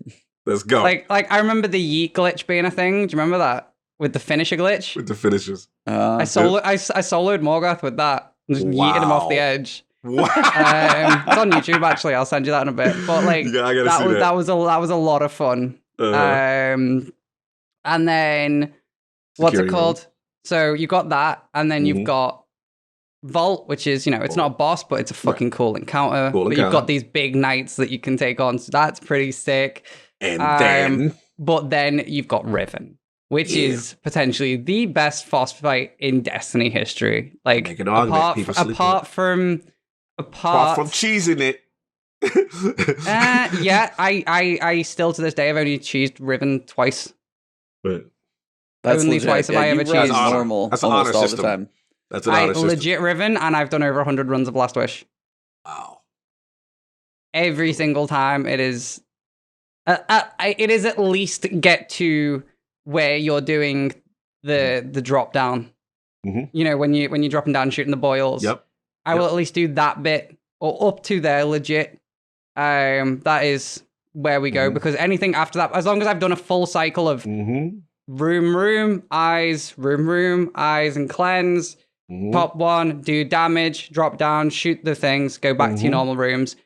[SPEAKER 1] Let's go.
[SPEAKER 3] like I remember the yeet glitch being a thing. Do you remember that with the finisher glitch?
[SPEAKER 1] with the finishers.
[SPEAKER 3] I soloed Morgoth with that. Just yeeted him off the
[SPEAKER 1] Wow.
[SPEAKER 3] edge.
[SPEAKER 1] Wow.
[SPEAKER 3] It's on YouTube actually. I'll send you that in a bit. But like
[SPEAKER 1] I gotta see
[SPEAKER 3] that was a lot of fun. And then what's
[SPEAKER 1] Security
[SPEAKER 3] it called? So you got that, and then you've
[SPEAKER 1] Mhm.
[SPEAKER 3] got Vault, which is it's not a boss, but it's a fucking cool encounter.
[SPEAKER 1] Cool
[SPEAKER 3] But you've
[SPEAKER 1] encounter.
[SPEAKER 3] got these big knights that you can take on, so that's pretty sick.
[SPEAKER 1] And then
[SPEAKER 3] But then you've got Riven, which
[SPEAKER 1] Yeah.
[SPEAKER 3] is potentially the best boss fight in Destiny history. Like
[SPEAKER 1] Make an argument.
[SPEAKER 3] apart,
[SPEAKER 1] People sleep on
[SPEAKER 3] apart
[SPEAKER 1] it.
[SPEAKER 3] from
[SPEAKER 1] apart from cheesing it.
[SPEAKER 3] yeah, I still to this day have only cheesed Riven twice.
[SPEAKER 1] But
[SPEAKER 2] That's
[SPEAKER 3] Only
[SPEAKER 2] legit.
[SPEAKER 3] twice have I
[SPEAKER 2] you
[SPEAKER 3] ever
[SPEAKER 2] run
[SPEAKER 3] cheesed.
[SPEAKER 1] That's
[SPEAKER 2] normal
[SPEAKER 1] That's an
[SPEAKER 2] almost
[SPEAKER 1] honor
[SPEAKER 2] all
[SPEAKER 1] system.
[SPEAKER 2] the time.
[SPEAKER 1] that's an
[SPEAKER 3] I
[SPEAKER 1] honor system.
[SPEAKER 3] legit Riven, and I've done over 100 runs of Last Wish.
[SPEAKER 1] Wow.
[SPEAKER 3] Every single time it is it is at least get to where you're doing the drop down.
[SPEAKER 1] Mhm.
[SPEAKER 3] When you're dropping down shooting the boils.
[SPEAKER 1] Yep.
[SPEAKER 3] I will at least do that bit or up to there legit. That is where we go,
[SPEAKER 1] Mhm.
[SPEAKER 3] because anything after that, as long as I've done a full cycle of
[SPEAKER 1] Mm-hmm.
[SPEAKER 3] room, eyes, and cleanse,
[SPEAKER 1] Mm-hmm.
[SPEAKER 3] pop one, do damage, drop down, shoot the things, go back to your
[SPEAKER 1] Mhm.
[SPEAKER 3] normal rooms.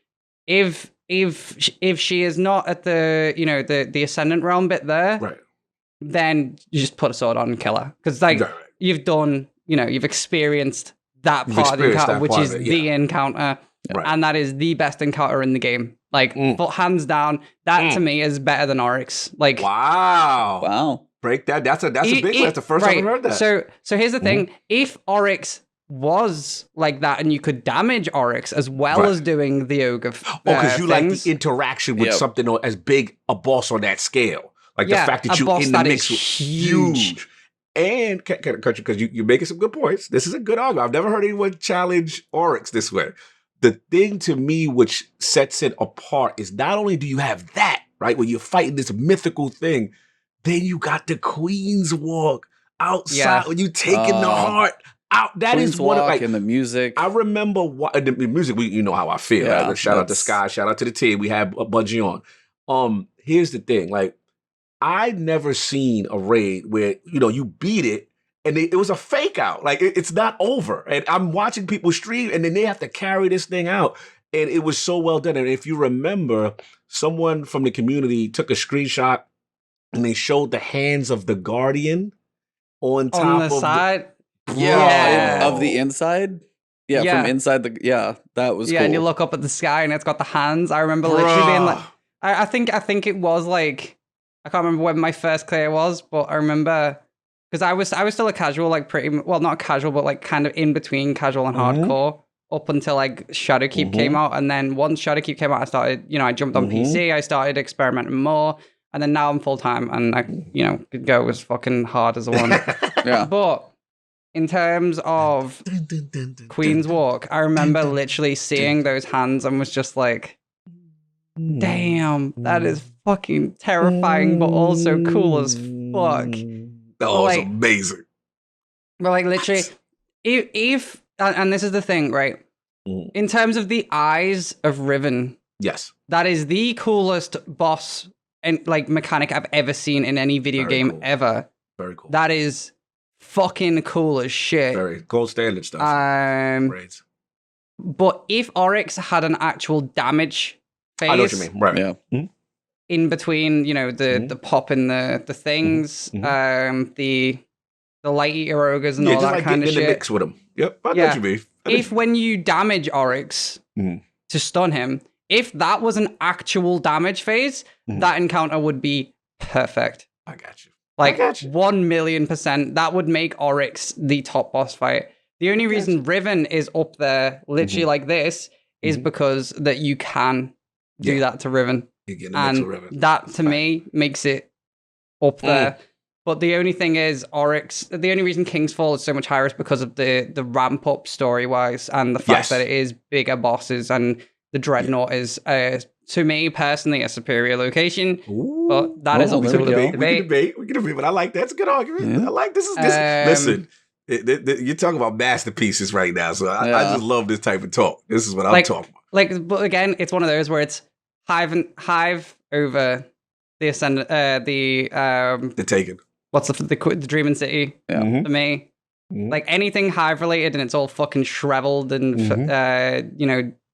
[SPEAKER 3] If she is not at the the ascendant realm bit there,
[SPEAKER 1] Right.
[SPEAKER 3] then you just put a sword on and kill her, because like
[SPEAKER 1] Right.
[SPEAKER 3] you've done you've experienced that
[SPEAKER 1] You've
[SPEAKER 3] part of the
[SPEAKER 1] experienced
[SPEAKER 3] encounter,
[SPEAKER 1] that
[SPEAKER 3] which
[SPEAKER 1] part
[SPEAKER 3] is
[SPEAKER 1] of it,
[SPEAKER 3] the
[SPEAKER 1] yeah.
[SPEAKER 3] encounter,
[SPEAKER 1] Right.
[SPEAKER 3] and that is the best encounter in the game. Like, but hands down, that to me is better than Oryx. Like,
[SPEAKER 1] Wow.
[SPEAKER 2] Wow.
[SPEAKER 1] Break that. That's a big one. That's the first time I've heard that.
[SPEAKER 3] So here's the thing: if Oryx was like that, and you could damage Oryx as well
[SPEAKER 1] Right.
[SPEAKER 3] as doing the ogre,
[SPEAKER 1] because you like
[SPEAKER 3] things,
[SPEAKER 1] the interaction with
[SPEAKER 2] Yep.
[SPEAKER 1] something as big a boss on that scale. Like
[SPEAKER 3] Yeah,
[SPEAKER 1] the fact that
[SPEAKER 3] a
[SPEAKER 1] you
[SPEAKER 3] boss
[SPEAKER 1] in the
[SPEAKER 3] that
[SPEAKER 1] mix
[SPEAKER 3] is
[SPEAKER 1] with
[SPEAKER 3] huge.
[SPEAKER 1] And because you're making some good points. This is a good argument. I've never heard anyone challenge Oryx this way. the thing to me which sets it apart is not only do you have that, right, when you're fighting this mythical thing, then you got the Queen's Walk outside
[SPEAKER 3] Yes.
[SPEAKER 1] when you taking the heart out. That
[SPEAKER 2] Queen's
[SPEAKER 1] is one of
[SPEAKER 2] Walk
[SPEAKER 1] like
[SPEAKER 2] and the music.
[SPEAKER 1] I remember the music. You know how I feel.
[SPEAKER 2] Yeah,
[SPEAKER 1] Right? Shout out to
[SPEAKER 2] that's-
[SPEAKER 1] Sky. Shout out to the team. We have a Bungie on. Here's the thing. Like, I'd never seen a raid where you beat it and it was a fake out. Like it's not over. And I'm watching people stream and then they have to carry this thing out. And it was so well done. And if you remember, someone from the community took a screenshot and they showed the hands of the Guardian on top
[SPEAKER 3] On the
[SPEAKER 1] of
[SPEAKER 3] side.
[SPEAKER 2] Yeah, of the inside. Yeah,
[SPEAKER 3] Yeah.
[SPEAKER 2] from inside the. Yeah, that was
[SPEAKER 3] Yeah,
[SPEAKER 2] cool.
[SPEAKER 3] and you look up at the sky and it's got the hands. I remember literally being like, I think it was like, I can't remember when my first clear was, but I remember because I was still a casual, like well, not casual, but like kind of in between casual and hardcore up until like Shadowkeep came out. And then once Shadowkeep came out, I started, I jumped on PC, I started experimenting more. And then now I'm full time and I, could go as fucking hard as I want.
[SPEAKER 2] Yeah.
[SPEAKER 3] But in terms of Queen's Walk, I remember literally seeing those hands and was just like, damn, that is fucking terrifying, but also cool as fuck.
[SPEAKER 1] Oh, it's
[SPEAKER 3] like-
[SPEAKER 1] amazing.
[SPEAKER 3] But like literally, if and this is the thing, right? In terms of the eyes of Riven,
[SPEAKER 1] Yes.
[SPEAKER 3] that is the coolest boss and like mechanic I've ever seen in any video
[SPEAKER 1] Very
[SPEAKER 3] game
[SPEAKER 1] cool.
[SPEAKER 3] ever.
[SPEAKER 1] Very cool.
[SPEAKER 3] That is fucking cool as shit.
[SPEAKER 1] Very gold standard stuff. Raids.
[SPEAKER 3] But if Oryx had an actual damage phase,
[SPEAKER 1] I know what you mean. Right.
[SPEAKER 2] Yeah.
[SPEAKER 3] in between, the pop and the things, the light eater ogres and all
[SPEAKER 1] just
[SPEAKER 3] that
[SPEAKER 1] like
[SPEAKER 3] kind of
[SPEAKER 1] getting in
[SPEAKER 3] shit.
[SPEAKER 1] the mix with them. Yep. I know
[SPEAKER 3] Yeah.
[SPEAKER 1] what you mean.
[SPEAKER 3] If when you damage Oryx to stun him, if that was an actual damage phase, that encounter would be perfect.
[SPEAKER 1] I got you.
[SPEAKER 3] Like
[SPEAKER 1] got you.
[SPEAKER 3] 1,000,000%. That would make Oryx the top boss fight. The only reason Riven is up there, literally like this, is because that you can do that to Riven.
[SPEAKER 1] You get in the mix with
[SPEAKER 3] And
[SPEAKER 1] Riven.
[SPEAKER 3] that to me makes it up there. But the only thing is Oryx, the only reason Kingsfall is so much higher is because of the ramp up story wise and the fact
[SPEAKER 1] Yes.
[SPEAKER 3] that it is bigger bosses and the Dreadnought is to me personally a superior location.
[SPEAKER 1] Ooh.
[SPEAKER 3] But that is
[SPEAKER 2] Oh,
[SPEAKER 3] up
[SPEAKER 2] there
[SPEAKER 3] to
[SPEAKER 2] we
[SPEAKER 3] the
[SPEAKER 2] go.
[SPEAKER 3] debate.
[SPEAKER 1] We can debate, but I like that. It's a good argument.
[SPEAKER 2] Yeah.
[SPEAKER 1] I like this. Listen, you're talking about masterpieces right now, so I just love this type of talk. This is what I'm talking about.
[SPEAKER 3] Like, but again, it's one of those where it's Hive over the Ascendant,
[SPEAKER 1] The Taken.
[SPEAKER 3] what's the Dreaming City
[SPEAKER 2] Yeah.
[SPEAKER 3] for me. Like anything Hive related, and it's all fucking shriveled and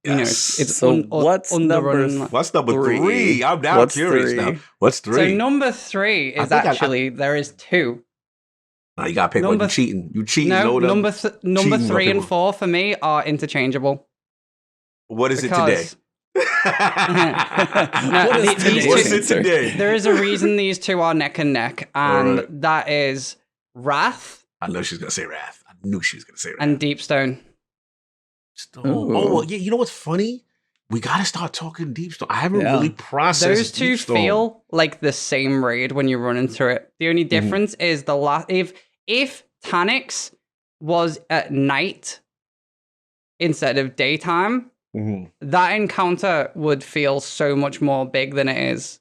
[SPEAKER 3] it's
[SPEAKER 2] So
[SPEAKER 3] un-
[SPEAKER 2] what's
[SPEAKER 3] underrun.
[SPEAKER 2] number
[SPEAKER 1] What's number
[SPEAKER 2] Three.
[SPEAKER 1] three? I'm now
[SPEAKER 2] What's
[SPEAKER 1] curious
[SPEAKER 2] three?
[SPEAKER 1] now. What's
[SPEAKER 3] So
[SPEAKER 1] three?
[SPEAKER 3] number 3 is
[SPEAKER 1] think
[SPEAKER 3] actually there is 2.
[SPEAKER 1] No, you gotta pick one.
[SPEAKER 3] number-
[SPEAKER 1] You cheating. You cheating.
[SPEAKER 3] No,
[SPEAKER 1] load up.
[SPEAKER 3] number
[SPEAKER 1] cheating
[SPEAKER 3] 3 and
[SPEAKER 1] people.
[SPEAKER 3] 4 for me are interchangeable.
[SPEAKER 1] What is it today?
[SPEAKER 3] No,
[SPEAKER 2] What is
[SPEAKER 3] these
[SPEAKER 2] today's
[SPEAKER 1] What's
[SPEAKER 3] two-
[SPEAKER 1] it today?
[SPEAKER 3] There is a reason these two are neck and neck, and
[SPEAKER 1] Alright.
[SPEAKER 3] that is Wrath
[SPEAKER 1] I know she's gonna say Wrath. I knew she was gonna say Wrath.
[SPEAKER 3] and Deepstone.
[SPEAKER 1] Oh, well, yeah. You know what's funny? We gotta start talking Deepstone. I haven't really processed
[SPEAKER 3] Those two
[SPEAKER 1] Deepstone.
[SPEAKER 3] feel like the same raid when you run into it. The only difference is the last. If Tanix was at night instead of daytime, that encounter would feel so much more big than it is.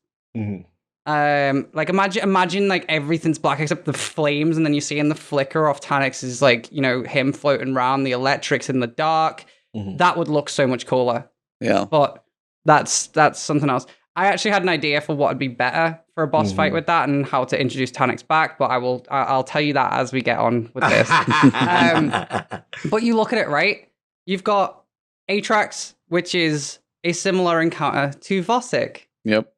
[SPEAKER 3] Like imagine like everything's black except the flames, and then you see in the flicker off Tanix is like him floating around, the electrics in the dark. That would look so much cooler.
[SPEAKER 2] Yeah.
[SPEAKER 3] But that's something else. I actually had an idea for what would be better for a boss fight with that and how to introduce Tanix back, but I'll tell you that as we get on with this. But you look at it, right? You've got Atrax, which is a similar encounter to Vosic.
[SPEAKER 2] Yep.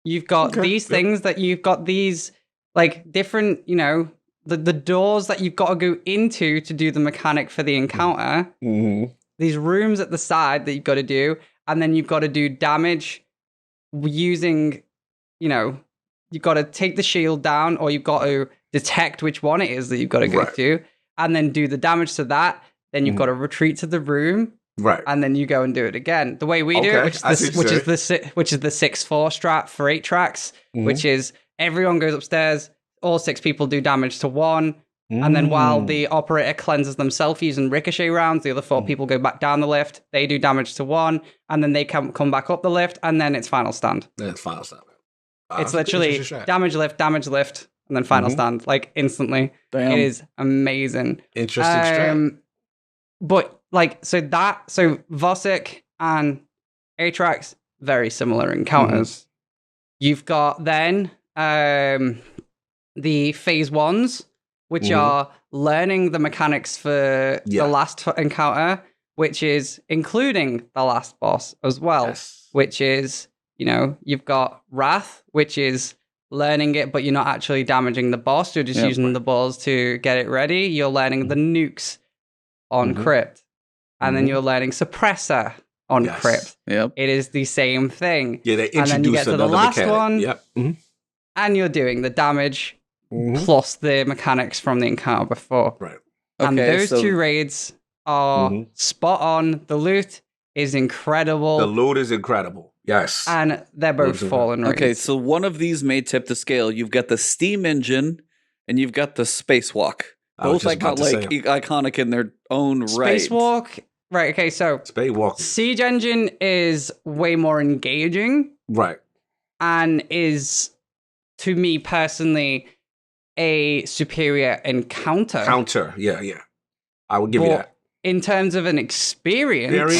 [SPEAKER 3] You've got these things that you've got these like different, the doors that you've got to go into to do the mechanic for the encounter. These rooms at the side that you've got to do, and then you've got to do damage using, you've got to take the shield down, or you've got to detect which one it is that you've got to go to, and then do the damage to that. Then you've got to retreat to the room, and then you go and do it again. The way we do it, which is the 6-4 strat for 8 tracks, which is everyone goes upstairs, all 6 people do damage to one, And then while the operator cleanses themselves using ricochet rounds, the other 4 people go back down the lift. They do damage to 1, and then they come back up the lift, and then it's final stand.
[SPEAKER 1] Then it's final stand.
[SPEAKER 3] It's literally damage lift, and then final stand, like instantly.
[SPEAKER 2] Damn.
[SPEAKER 3] It is amazing.
[SPEAKER 1] Interesting strat.
[SPEAKER 3] But like, so Vosik and Atrax, very similar encounters. You've got then the phase 1s, which are learning the mechanics for the last encounter, which is including the last boss as well, which is, you've got Wrath, which is learning it, but you're not actually damaging the boss. You're just using the balls to get it ready. You're learning the nukes on Crypt, and then you're learning Suppressor on Crypt.
[SPEAKER 2] Yep.
[SPEAKER 3] It is the same thing.
[SPEAKER 1] Yeah, they
[SPEAKER 3] and then you get
[SPEAKER 1] introduced
[SPEAKER 3] to the
[SPEAKER 1] another
[SPEAKER 3] last
[SPEAKER 1] mechanic.
[SPEAKER 3] one,
[SPEAKER 1] Yep.
[SPEAKER 3] and you're doing the damage plus the mechanics from the encounter before.
[SPEAKER 1] Right.
[SPEAKER 3] And
[SPEAKER 2] Okay,
[SPEAKER 3] those
[SPEAKER 2] so-
[SPEAKER 3] 2 raids are spot on. The loot is incredible.
[SPEAKER 1] The loot is incredible. Yes.
[SPEAKER 3] And they're both fallen raids.
[SPEAKER 2] Okay, so one of these may tip the scale. You've got the steam engine, and you've got the spacewalk.
[SPEAKER 1] I was
[SPEAKER 2] Both
[SPEAKER 1] just about to say 'em.
[SPEAKER 2] iconic in their own right.
[SPEAKER 3] Spacewalk. Right, okay, so
[SPEAKER 1] Spacewalk.
[SPEAKER 3] Siege Engine is way more engaging
[SPEAKER 1] Right.
[SPEAKER 3] and is, to me personally, a superior encounter.
[SPEAKER 1] Yeah. I would give you
[SPEAKER 3] But
[SPEAKER 1] that.
[SPEAKER 3] in terms of an experience,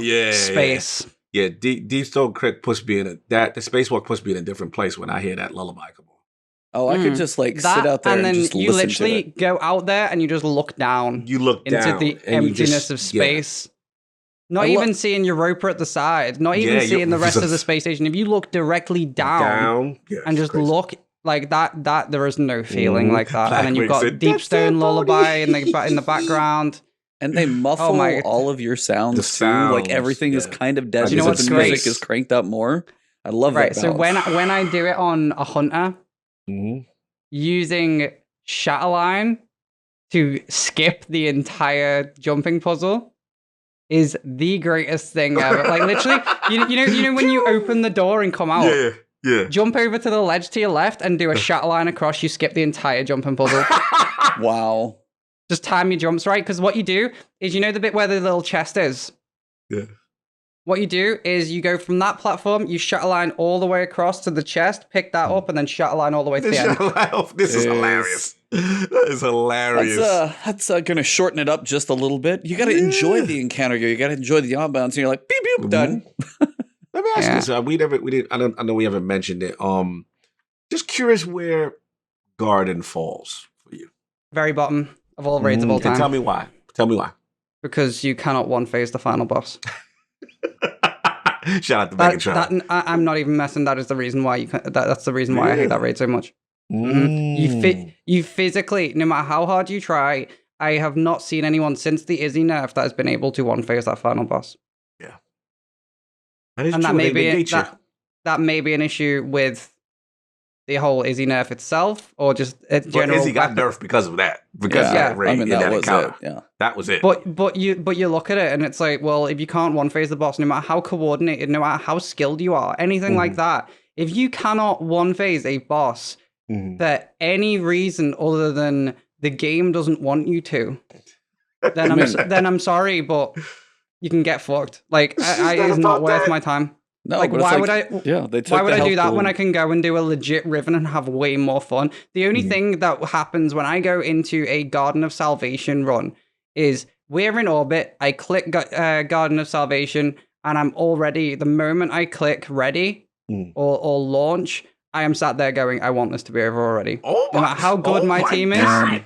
[SPEAKER 1] Yeah.
[SPEAKER 3] space.
[SPEAKER 1] Yeah. Deep Stone Crypt puts me in the spacewalk puts me in a different place when I hear that lullaby come on.
[SPEAKER 2] Oh, I could just sit out there
[SPEAKER 3] and then
[SPEAKER 2] just
[SPEAKER 3] you
[SPEAKER 2] listen
[SPEAKER 3] literally
[SPEAKER 2] to it.
[SPEAKER 3] go out there and you just look down
[SPEAKER 1] You look
[SPEAKER 3] into
[SPEAKER 1] down
[SPEAKER 3] the
[SPEAKER 1] and you
[SPEAKER 3] emptiness
[SPEAKER 1] just-
[SPEAKER 3] of space. Not
[SPEAKER 2] I
[SPEAKER 3] even seeing Europa at the side, not even
[SPEAKER 1] Yeah,
[SPEAKER 3] seeing the rest of the
[SPEAKER 1] just-
[SPEAKER 3] space station. If you look directly down
[SPEAKER 1] Yeah,
[SPEAKER 3] and
[SPEAKER 1] it's
[SPEAKER 3] just
[SPEAKER 1] crazy.
[SPEAKER 3] look like that, there is no feeling like that. And then you've
[SPEAKER 1] Black
[SPEAKER 3] got
[SPEAKER 1] Wings
[SPEAKER 3] Deep
[SPEAKER 1] said,
[SPEAKER 3] Stone
[SPEAKER 1] "That's
[SPEAKER 3] Lullaby in
[SPEAKER 1] Ebontis."
[SPEAKER 3] the background.
[SPEAKER 2] And they muffle
[SPEAKER 3] my-
[SPEAKER 2] all of your sounds
[SPEAKER 1] The
[SPEAKER 2] too. Like
[SPEAKER 1] sounds,
[SPEAKER 2] everything is
[SPEAKER 1] yeah.
[SPEAKER 2] kind of dead.
[SPEAKER 1] You know
[SPEAKER 2] so
[SPEAKER 1] what's
[SPEAKER 2] the music
[SPEAKER 3] great?
[SPEAKER 2] is cranked up more. I love
[SPEAKER 3] Right.
[SPEAKER 2] that
[SPEAKER 3] So
[SPEAKER 2] balance.
[SPEAKER 3] when I do it on a hunter using Shatterline to skip the entire jumping puzzle is the greatest thing ever. Like literally, you know when you open the door and come out,
[SPEAKER 1] Yeah.
[SPEAKER 3] jump over to the ledge to your left and do a Shatterline across. You skip the entire jumping puzzle.
[SPEAKER 2] Wow.
[SPEAKER 3] Just time your jumps right, because what you do is, the bit where the little chest is.
[SPEAKER 1] Yeah.
[SPEAKER 3] What you do is you go from that platform, you Shatterline all the way across to the chest, pick that up, and then Shatterline all the way to the end.
[SPEAKER 1] This is hilarious. That is hilarious.
[SPEAKER 2] That's gonna shorten it up just a little bit. You gotta enjoy the encounter. You gotta enjoy the ambiance. And you're like, beep beep, done.
[SPEAKER 1] Let me ask you this. I know we haven't mentioned it. Just curious where Garden falls for you.
[SPEAKER 3] Very bottom of all raids of all time.
[SPEAKER 1] And tell me why.
[SPEAKER 3] Because you cannot one phase the final boss.
[SPEAKER 1] Shout out to Megatron.
[SPEAKER 3] I'm not even messing. That is the reason why that's the reason why I hate that raid so much. You physically, no matter how hard you try, I have not seen anyone since the Izzy nerf that has been able to one phase that final boss.
[SPEAKER 1] Yeah, that is
[SPEAKER 3] And
[SPEAKER 1] true.
[SPEAKER 3] that may
[SPEAKER 1] They
[SPEAKER 3] be
[SPEAKER 1] negate you.
[SPEAKER 3] that may be an issue with the whole Izzy nerf itself, or just a
[SPEAKER 1] But
[SPEAKER 3] general.
[SPEAKER 1] Izzy got nerfed because of that. Because of that raid.
[SPEAKER 2] I mean,
[SPEAKER 1] in
[SPEAKER 2] that was
[SPEAKER 1] encounter.
[SPEAKER 2] it. Yeah.
[SPEAKER 1] That was it.
[SPEAKER 3] But you look at it and it's like, well, if you can't one phase the boss, no matter how coordinated, no matter how skilled you are, anything like that, if you cannot one phase a boss for any reason other than the game doesn't want you to, then I'm sorry, but you can get fucked. Like it is not worth my time.
[SPEAKER 2] No,
[SPEAKER 3] Like,
[SPEAKER 2] but it's
[SPEAKER 3] why would I?
[SPEAKER 2] Yeah, they took
[SPEAKER 3] Why would
[SPEAKER 2] the
[SPEAKER 3] I do
[SPEAKER 2] health
[SPEAKER 3] that when
[SPEAKER 2] pool.
[SPEAKER 3] I can go and do a legit Riven and have way more fun? The only thing that happens when I go into a Garden of Salvation run is we're in orbit. I click Garden of Salvation, and I'm already, the moment I click ready or launch, I am sat there going, I want this to be over already.
[SPEAKER 1] Oh
[SPEAKER 3] No matter how good my team is,
[SPEAKER 1] God.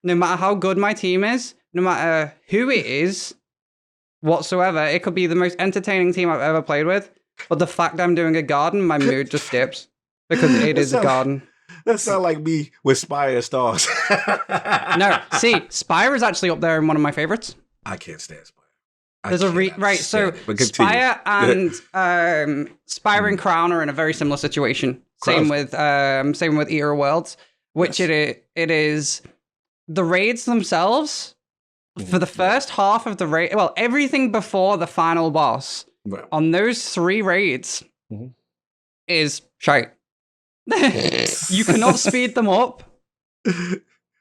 [SPEAKER 3] no matter how good my team is, no matter who it is whatsoever, it could be the most entertaining team I've ever played with. But the fact I'm doing a garden, my mood just dips because it is a garden.
[SPEAKER 1] That sounds like me with Spire Stars.
[SPEAKER 3] No, see, Spire is actually up there in one of my favorites.
[SPEAKER 1] I can't stand Spire.
[SPEAKER 3] There's right. So Spire and Spire and Crown are in a very similar situation. Same with Eater of Worlds, which it is the raids themselves for the first half of the raid. Well, everything before the final boss.
[SPEAKER 1] Right.
[SPEAKER 3] On those 3 raids is shite. You cannot speed them up.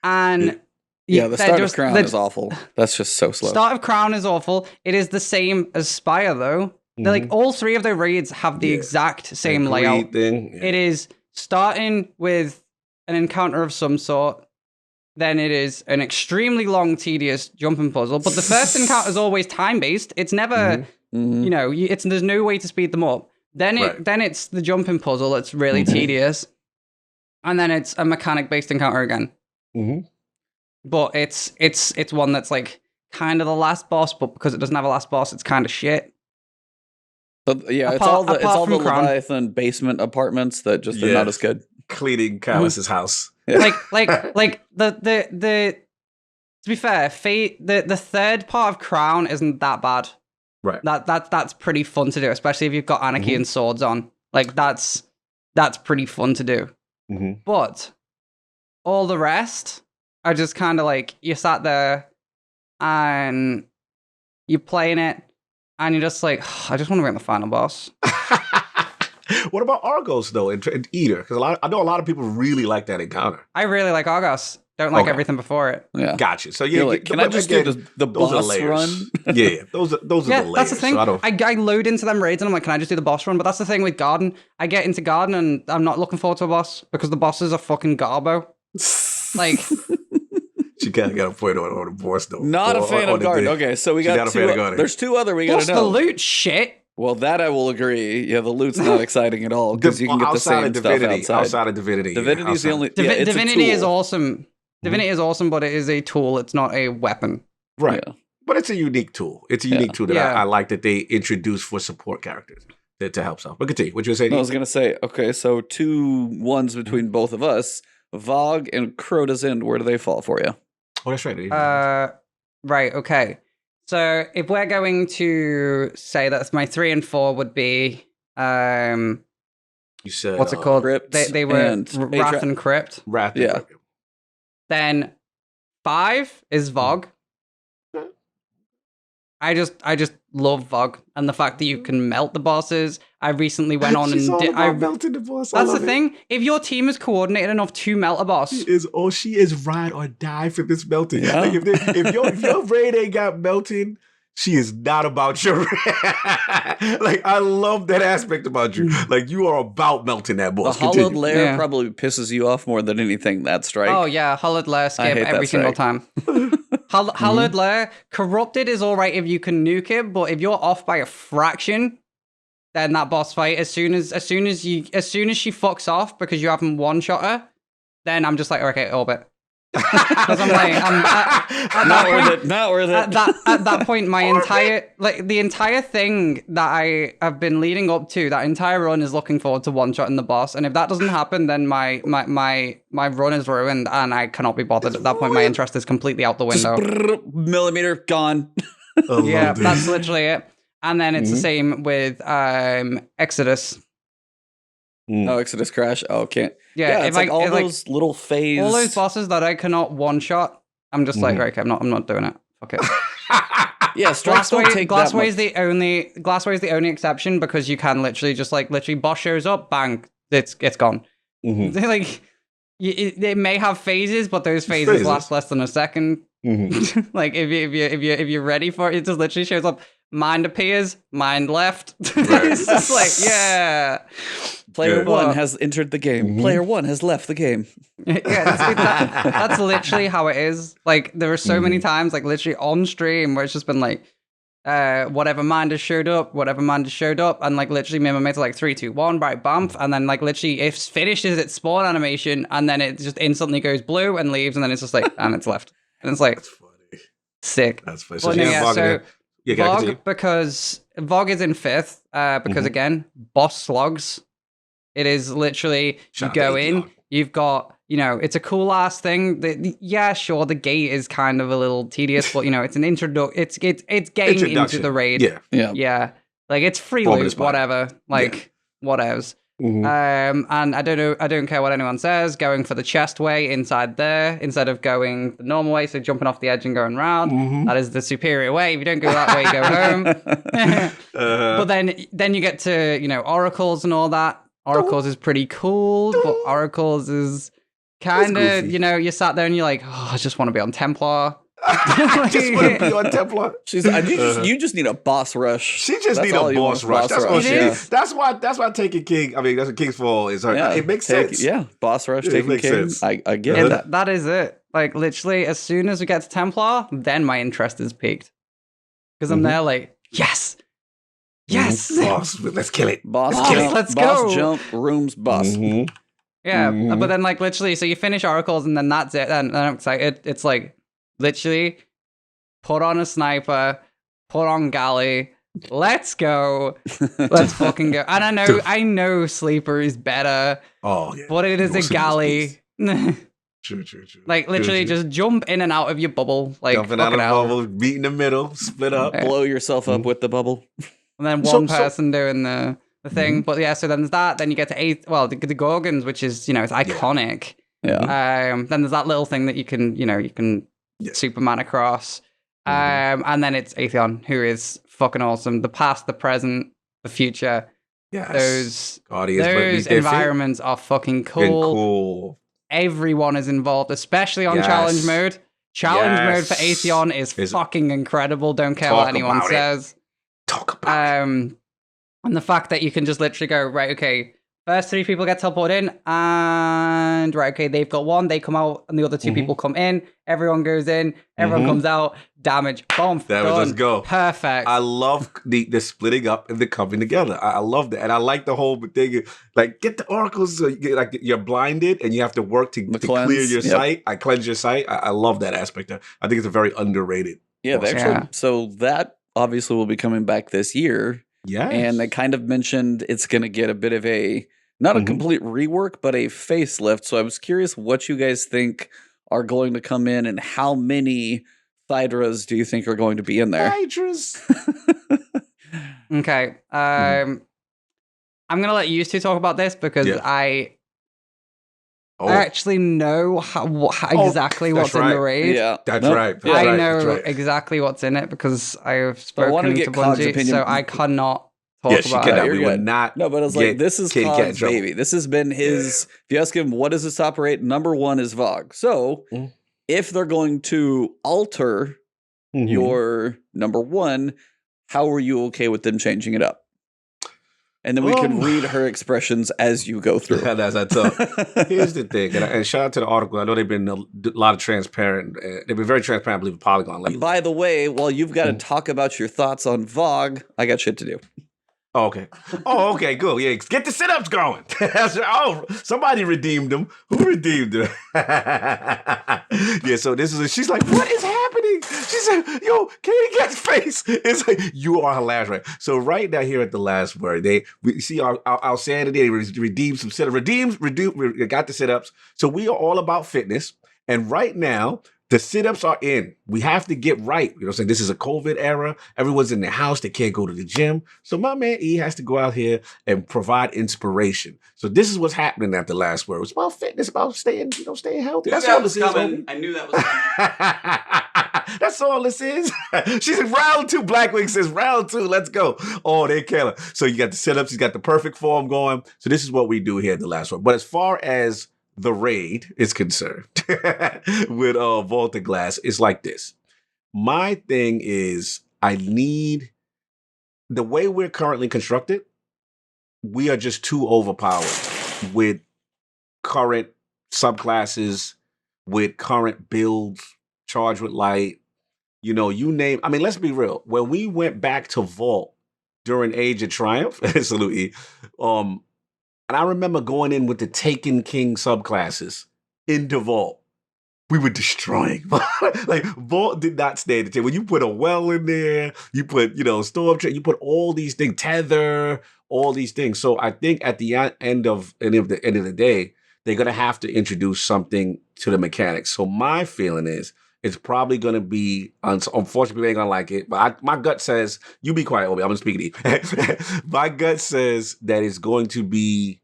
[SPEAKER 3] And
[SPEAKER 2] Yeah, the
[SPEAKER 3] they're
[SPEAKER 2] start
[SPEAKER 3] just-
[SPEAKER 2] of Crown
[SPEAKER 3] the
[SPEAKER 2] is awful. That's just so slow.
[SPEAKER 3] Start of Crown is awful. It is the same as Spire, though. They're like all three of the raids have the exact same layout.
[SPEAKER 1] Thing. Yeah.
[SPEAKER 3] It is starting with an encounter of some sort. Then it is an extremely long, tedious jumping puzzle. But the first encounter is always time-based. It's never, you know, there's no way to speed them up. Then it's the jumping puzzle that's really tedious. And then it's a mechanic-based encounter again. But it's one that's like kind of the last boss, but because it doesn't have a last boss, it's kind of shit.
[SPEAKER 2] But yeah, it's all the Leviathan basement apartments that just are not as good.
[SPEAKER 1] Cleaning Callus's house.
[SPEAKER 3] Yeah. Like the to be fair, the third part of Crown isn't that bad.
[SPEAKER 1] Right.
[SPEAKER 3] That's pretty fun to do, especially if you've got Anarchy and swords on. Like that's pretty fun to do. But all the rest are just kind of like you sat there and you're playing it and you're just like, I just want to be on the final boss.
[SPEAKER 1] What about Argos though and Eater? Because I know a lot of people really like that encounter.
[SPEAKER 3] I really like Argos. Don't like everything before it.
[SPEAKER 2] Yeah,
[SPEAKER 1] gotcha. So yeah,
[SPEAKER 2] like, can I just do the boss run?
[SPEAKER 1] Yeah, those are the layers.
[SPEAKER 3] That's the thing.
[SPEAKER 1] So
[SPEAKER 3] I load into them raids and I'm like, can I just do the boss run? But that's the thing with Garden. I get into Garden and I'm not looking forward to a boss because the bosses are fucking garbo. Like,
[SPEAKER 1] she kind of got a point on the boss though.
[SPEAKER 2] Not a fan of Garden. Okay, so we got two. There's two other we gotta know.
[SPEAKER 3] What's the loot shit?
[SPEAKER 2] Well, that I will agree. Yeah, the loot's not exciting at all because you can get the same stuff outside.
[SPEAKER 1] Outside of Divinity.
[SPEAKER 2] Divinity's the only...
[SPEAKER 3] Divinity is awesome. Divinity is awesome, but it is a tool. It's not a weapon.
[SPEAKER 1] Right. Yeah. But it's a unique tool. It's a unique tool that I like that they introduced for support characters to help out. But continue. What you were saying?
[SPEAKER 2] I was going to say, okay, so 2 ones between both of us. Vogue and Crota's End, where do they fall for you?
[SPEAKER 1] Oh, that's right.
[SPEAKER 3] Right, okay. So if we're going to say that my 3 and 4 would be,
[SPEAKER 1] you said
[SPEAKER 3] what's it called?
[SPEAKER 2] Crypt
[SPEAKER 3] they were Wrath and Crypt.
[SPEAKER 1] Wrath and Crypt.
[SPEAKER 3] Then 5 is Vogue. I just love Vogue and the fact that you can melt the bosses. I recently went on I
[SPEAKER 1] melted the boss.
[SPEAKER 3] That's the thing. If your team is coordinated enough to melt a boss,
[SPEAKER 1] she is ride or die for this melting.
[SPEAKER 2] Yeah.
[SPEAKER 1] Like if your raid ain't got melting, she is not about your like I love that aspect about you. Like you are about melting that boss.
[SPEAKER 2] The hollowed lair probably pisses you off more than anything. That strike.
[SPEAKER 3] Oh yeah, hollowed lair skip every single time. Hollowed lair, corrupted is all right if you can nuke it, but if you're off by a fraction, then that boss fight as soon as she fucks off because you haven't one-shot her, then I'm just like, okay, orbit. Because I'm like,
[SPEAKER 2] not worth it.
[SPEAKER 3] At that point, the entire thing that I have been leading up to, that entire run is looking forward to one-shotting the boss, and if that doesn't happen, then my run is ruined, and I cannot be bothered. At that point, my interest is completely out the window.
[SPEAKER 2] Millimeter gone.
[SPEAKER 3] Yeah, that's literally it. And then it's the same with Exodus.
[SPEAKER 2] Oh, Exodus Crash. Oh, can't.
[SPEAKER 3] Yeah,
[SPEAKER 2] it's like all those little phase.
[SPEAKER 3] All those bosses that I cannot one-shot, I'm just like, okay, I'm not doing it. Okay.
[SPEAKER 2] Yeah, strikes don't take that much.
[SPEAKER 3] Glassway is the only exception because you can literally just literally boss shows up, bang, it's gone. Like it may have phases, but those phases last less than a second. Like if you're ready for it, it just literally shows up. Mind appears, mind left. It's just like, yeah.
[SPEAKER 2] Player 1 has entered the game. Player 1 has left the game.
[SPEAKER 3] Yeah, that's literally how it is. Like, there are so many times, like, literally on stream where it's just been like, whatever mind has showed up, and like, literally, me and my mates are like, 3, 2, 1, right, bump, and then, like, literally, it finishes its spawn animation, and then it just instantly goes blue and leaves, and then it's just like, and it's left. And it's like,
[SPEAKER 1] that's funny.
[SPEAKER 3] Sick.
[SPEAKER 1] That's funny.
[SPEAKER 3] Vogue, because Vogue is in 5th, because again, boss slogs. It is literally, you go in, you've got, it's a cool ass thing. Yeah, sure, the gate is kind of a little tedious, but it's an it's getting into the raid. Yeah. Like it's free loot, whatever. Whatevs. And I don't care what anyone says, going for the chest way inside there instead of going the normal way, so jumping off the edge and going round. That is the superior way. If you don't go that way, go home. But then you get to oracles and all that. Oracles is pretty cool, but Oracles is kind of,
[SPEAKER 1] goofy.
[SPEAKER 3] you know, you sat there and you're like, oh, I just want to be on Templar.
[SPEAKER 1] I just want to be on Templar.
[SPEAKER 2] You just need a boss rush.
[SPEAKER 1] She just
[SPEAKER 2] That's
[SPEAKER 1] need
[SPEAKER 2] all
[SPEAKER 1] a
[SPEAKER 2] you want,
[SPEAKER 1] boss rush. That's all
[SPEAKER 3] It
[SPEAKER 1] she
[SPEAKER 3] is.
[SPEAKER 1] needs. That's why taking King. I mean, that's what King's Fall is. Her. It makes sense.
[SPEAKER 2] Yeah, boss rush,
[SPEAKER 1] Yeah, it
[SPEAKER 2] taking
[SPEAKER 1] makes
[SPEAKER 2] king.
[SPEAKER 1] sense.
[SPEAKER 2] I get
[SPEAKER 3] Yeah,
[SPEAKER 2] it.
[SPEAKER 3] that is it. Like, literally, as soon as we get to Templar, then my interest is peaked. Because I'm there like, yes! Yes!
[SPEAKER 1] Boss, let's kill it.
[SPEAKER 2] Boss
[SPEAKER 3] Boss,
[SPEAKER 2] jump,
[SPEAKER 3] let's
[SPEAKER 2] boss
[SPEAKER 3] go.
[SPEAKER 2] jump, rooms, boss.
[SPEAKER 1] Mhm.
[SPEAKER 3] Yeah,
[SPEAKER 1] Mhm.
[SPEAKER 3] but then, like, literally, so you finish Oracles and then that's it. And I'm excited. It's like, literally, put on a sniper, put on Galley, let's go. Let's fucking go. And I know Sleeper is better,
[SPEAKER 1] Oh yeah.
[SPEAKER 3] but it is
[SPEAKER 1] You want
[SPEAKER 3] a
[SPEAKER 1] some of this
[SPEAKER 3] Galley.
[SPEAKER 1] True.
[SPEAKER 3] Like, literally,
[SPEAKER 1] True.
[SPEAKER 3] just jump in and out of your bubble. Like,
[SPEAKER 1] Jumping out of
[SPEAKER 3] fucking hell.
[SPEAKER 1] bubble, beat in the middle, split up.
[SPEAKER 3] Yeah.
[SPEAKER 2] Blow yourself up with the bubble.
[SPEAKER 3] And then
[SPEAKER 1] So-
[SPEAKER 3] one person doing the thing. But yeah, so then there's that. Then you get to the Gorgons, which is, you know, it's iconic.
[SPEAKER 2] Yeah.
[SPEAKER 3] Then there's that little thing that you can Superman across. And then it's Atheon, who is fucking awesome. The past, the present, the future.
[SPEAKER 1] Yes.
[SPEAKER 3] Those
[SPEAKER 1] Guardians, but
[SPEAKER 3] those
[SPEAKER 1] they fit.
[SPEAKER 3] environments are fucking
[SPEAKER 1] Been
[SPEAKER 3] cool.
[SPEAKER 1] cool.
[SPEAKER 3] Everyone is involved, especially on
[SPEAKER 1] Yes.
[SPEAKER 3] challenge mode. Challenge mode for
[SPEAKER 1] Yes.
[SPEAKER 3] Atheon is fucking incredible. Don't care
[SPEAKER 1] Talk
[SPEAKER 3] what anyone
[SPEAKER 1] about it.
[SPEAKER 3] says.
[SPEAKER 1] Talk about it.
[SPEAKER 3] And the fact that you can just literally go, right, okay, first 3 people get teleported in, and right, okay, they've got 1, they come out, and the other 2 people come in, everyone goes in, everyone comes out, damage, boom, done.
[SPEAKER 1] Let's go.
[SPEAKER 3] Perfect.
[SPEAKER 1] I love the splitting up and the coming together. I love that, and I like the whole thing. Like, get the oracles. So you're blinded, and you have to work to clear your sight. I cleanse your sight. I love that aspect. I think it's a very underrated.
[SPEAKER 2] Yeah, they actually.
[SPEAKER 3] Yeah.
[SPEAKER 2] So that obviously will be coming back this year.
[SPEAKER 1] Yeah,
[SPEAKER 2] And they kind of mentioned it's going to get a bit of a, not a complete rework, but a facelift. So I was curious what you guys think are going to come in and how many Thydras do you think are going to be in there?
[SPEAKER 1] Hydras.
[SPEAKER 3] Okay. I'm going to let you 2 talk about this because I actually know exactly what's in the raid.
[SPEAKER 2] Yeah,
[SPEAKER 1] That's right. That's
[SPEAKER 3] I
[SPEAKER 1] right.
[SPEAKER 3] know
[SPEAKER 1] That's right.
[SPEAKER 3] exactly what's in it because I have
[SPEAKER 2] But I wanna
[SPEAKER 3] spoken to
[SPEAKER 2] get Cog's
[SPEAKER 3] Bungie,
[SPEAKER 2] opinion.
[SPEAKER 3] so I cannot talk
[SPEAKER 1] Yes, you
[SPEAKER 3] about
[SPEAKER 1] cannot.
[SPEAKER 3] it.
[SPEAKER 2] You're
[SPEAKER 1] We would
[SPEAKER 2] good.
[SPEAKER 1] not.
[SPEAKER 2] No, but I was like, this is
[SPEAKER 1] Can't get in
[SPEAKER 2] Cog's
[SPEAKER 1] trouble.
[SPEAKER 2] baby. This has been his. If you ask him, what does this operate? Number 1 is Vogue. So if they're going to alter your number 1, how are you okay with them changing it up? And then we can read her expressions as you go through.
[SPEAKER 1] That's tough. Here's the thing, and shout out to the article. I know they've been a lot of transparent. They've been very transparent, I believe, with Polygon lately.
[SPEAKER 2] And by the way, while you've got to talk about your thoughts on Vogue, I got shit to do.
[SPEAKER 1] Oh, okay. Oh, okay. Good. Yeah, get the sit-ups going. Oh, somebody redeemed them. Who redeemed them? Yeah. So this is. She's like, what is happening? She said, "Yo, KatieKat's face." It's like you are hilarious, right? So right now here at the last word, we see our sanity. They redeemed some sit-ups. Got the sit-ups. So we are all about fitness, and right now. The sit-ups are in. We have to get right. You know what I'm saying? This is a COVID era. Everyone's in their house. They can't go to the gym. So my man E has to go out here and provide inspiration. So this is what's happening at the last word. It's about fitness, about staying healthy. That's all this is. Homie.
[SPEAKER 2] I knew that was coming.
[SPEAKER 1] That's all this is. She said round 2. Blackwing says round 2. Let's go. Oh, they kill her. So you got the sit-ups. You got the perfect form going. So this is what we do here at the last word. But as far as the raid is concerned with Volta Glass, it's like this. My thing is I need the way we're currently constructed, we are just too overpowered with current subclasses, with current builds, charged with light, you name. I mean, let's be real. When we went back to Vault during Age of Triumph, absolutely, and I remember going in with the Taken King subclasses into Vault. We were destroying. Like, Vault did not stand the chance. When you put a well in there, you put, Storm Trade, you put all these things, Tether, all these things. So I think at the end of the day, they're going to have to introduce something to the mechanics. So my feeling is, it's probably going to be, unfortunately, they ain't going to like it, but my gut says, you be quiet, Obi, I'm going to speak to you. My gut says that it's going to be,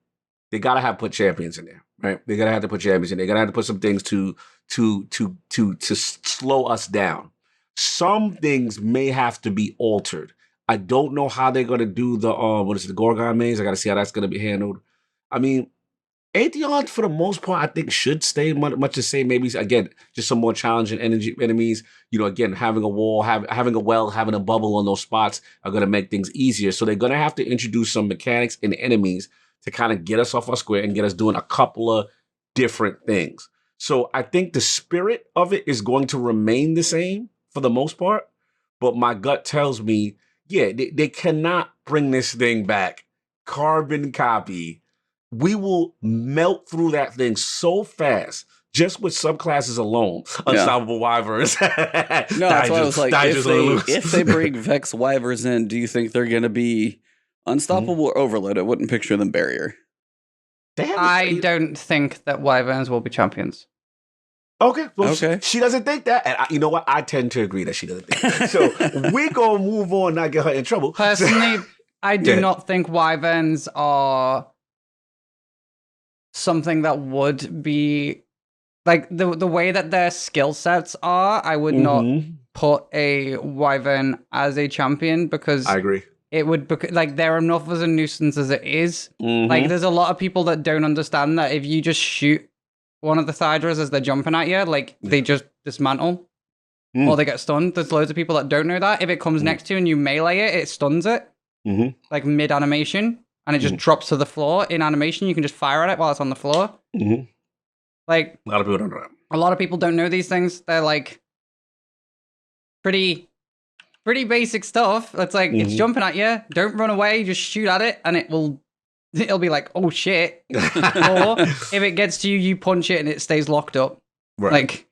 [SPEAKER 1] they got to have put champions in there, right? They're going to have to put champions in there. They're going to have to put some things to slow us down. Some things may have to be altered. I don't know how they're going to do the Gorgon maze. I got to see how that's going to be handled. I mean, Atheon, for the most part, I think should stay much the same. Maybe again, just some more challenging enemies. Again, having a wall, having a well, having a bubble on those spots are going to make things easier. So they're going to have to introduce some mechanics and enemies to kind of get us off our square and get us doing a couple of different things. So I think the spirit of it is going to remain the same for the most part. But my gut tells me, yeah, they cannot bring this thing back. Carbon copy. We will melt through that thing so fast, just with subclasses alone. Unstoppable Wyverns.
[SPEAKER 2] No, that's why I was like, if they bring Vex Wyverns in, do you think they're going to be unstoppable or overload? I wouldn't picture them barrier.
[SPEAKER 3] I don't think that Wyverns will be champions.
[SPEAKER 1] Okay. Well,
[SPEAKER 2] okay.
[SPEAKER 1] She doesn't think that. And you know what? I tend to agree that she doesn't think that. So we're going to move on, not get her in trouble.
[SPEAKER 3] Personally, I do not think Wyverns are something that would be like the way that their skill sets are. I would not put a Wyvern as a champion because
[SPEAKER 1] I agree.
[SPEAKER 3] It would like they're enough as a nuisance as it is. Like there's a lot of people that don't understand that if you just shoot one of the Thydras as they're jumping at you, like they just dismantle or they get stunned. There's loads of people that don't know that. If it comes next to you and you melee it, it stuns it like mid animation. And it just drops to the floor in animation. You can just fire at it while it's on the floor. Like
[SPEAKER 1] a lot of people don't know that.
[SPEAKER 3] A lot of people don't know these things. They're like pretty basic stuff. It's like it's jumping at you. Don't run away. Just shoot at it, and it'll be like, oh shit. Or if it gets to you, you punch it, and it stays locked up.
[SPEAKER 1] Right.
[SPEAKER 3] Like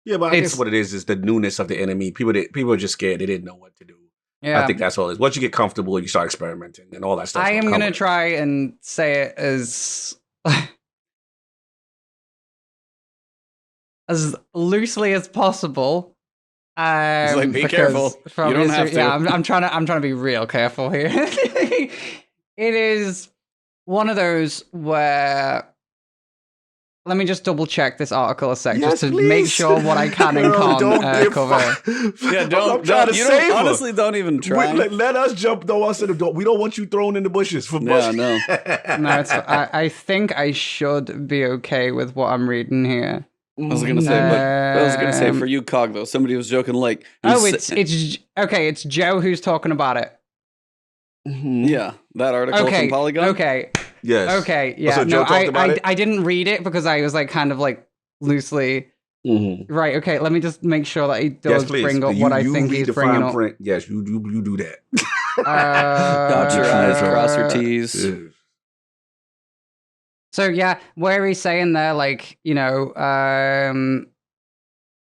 [SPEAKER 1] yeah, but I guess what it is the newness of the enemy. People are just scared. They didn't know what to do.
[SPEAKER 3] Yeah.
[SPEAKER 1] I think that's all it is. Once you get comfortable, you start experimenting and all that stuff.
[SPEAKER 3] I am going to try and say it as loosely as possible.
[SPEAKER 2] Like, be careful. You don't have to.
[SPEAKER 3] Yeah, I'm trying to be real careful here. It is one of those where let me just double check this article a sec, just to make sure what I can and can't cover.
[SPEAKER 2] Yeah, honestly, don't even try.
[SPEAKER 1] Let us jump though. Us in the door. We don't want you thrown in the bushes for bushes.
[SPEAKER 2] No.
[SPEAKER 3] I think I should be okay with what I'm reading here.
[SPEAKER 2] I was gonna say, for you, Cog though, somebody was joking like,
[SPEAKER 3] it's okay. It's Joe who's talking about it.
[SPEAKER 2] Yeah, that article from Polygon.
[SPEAKER 3] Okay.
[SPEAKER 1] Yes.
[SPEAKER 3] Okay. Yeah. No, I didn't read it because I was like kind of like loosely. Right. Okay. Let me just make sure that he does bring up what I think he's bringing up.
[SPEAKER 1] Yes, you do that.
[SPEAKER 2] Dot your I's, cross your T's.
[SPEAKER 3] So yeah, where he's saying there, like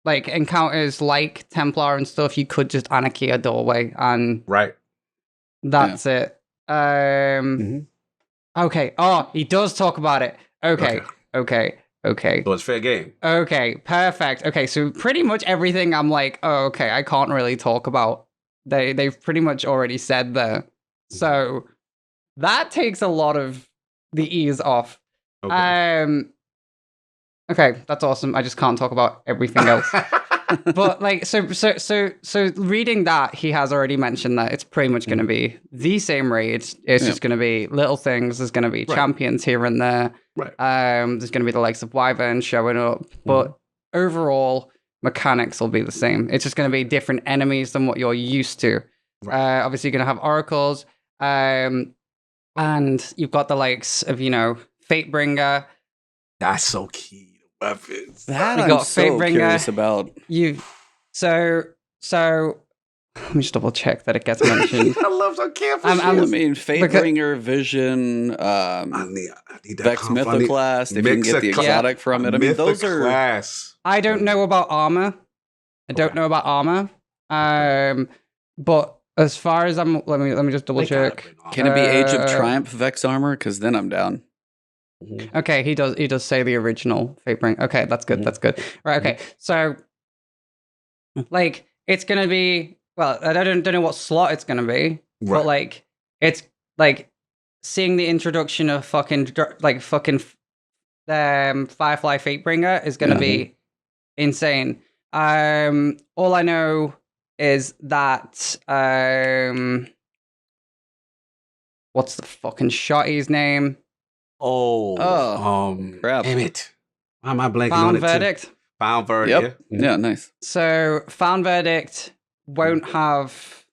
[SPEAKER 3] like encounters like Templar and stuff, you could just anarchy a doorway and that's it. Okay. Oh, he does talk about it. Okay.
[SPEAKER 1] So it's fair game.
[SPEAKER 3] Okay, perfect. Okay, so pretty much everything I'm like, oh, okay, I can't really talk about. They've pretty much already said there. So that takes a lot of the ease off. Okay, that's awesome. I just can't talk about everything else. But like, so reading that, he has already mentioned that it's pretty much going to be the same raid. It's just going to be little things. There's going to be champions here and there. There's going to be the likes of Wyvern showing up, but overall mechanics will be the same. It's just going to be different enemies than what you're used to. Obviously, you're going to have oracles, and you've got the likes of Fatebringer.
[SPEAKER 1] That's so key. Weapons.
[SPEAKER 2] That I'm so curious about.
[SPEAKER 3] So let me just double check that it gets mentioned.
[SPEAKER 1] I love so careful.
[SPEAKER 2] I mean, Fatebringer, Vision, Vex Mythoclast. If you can get the exotic from it, I mean, those are.
[SPEAKER 3] I don't know about armor. But as far as let me just double check.
[SPEAKER 2] Can it be Age of Triumph Vex armor? Because then I'm down.
[SPEAKER 3] Okay, he does say the original Fatebringer. Okay, that's good. That's good. Right. Okay, so like it's gonna be. Well, I don't know what slot it's gonna be, but like it's like seeing the introduction of fucking Firefly Fatebringer is gonna be insane. All I know is that what's the fucking shotty's name?
[SPEAKER 2] Crap.
[SPEAKER 1] Damn it. Why am I blanking on
[SPEAKER 3] Found
[SPEAKER 1] it too?
[SPEAKER 3] verdict.
[SPEAKER 1] Found verdict.
[SPEAKER 2] Yep. Yeah, nice.
[SPEAKER 3] So found verdict won't have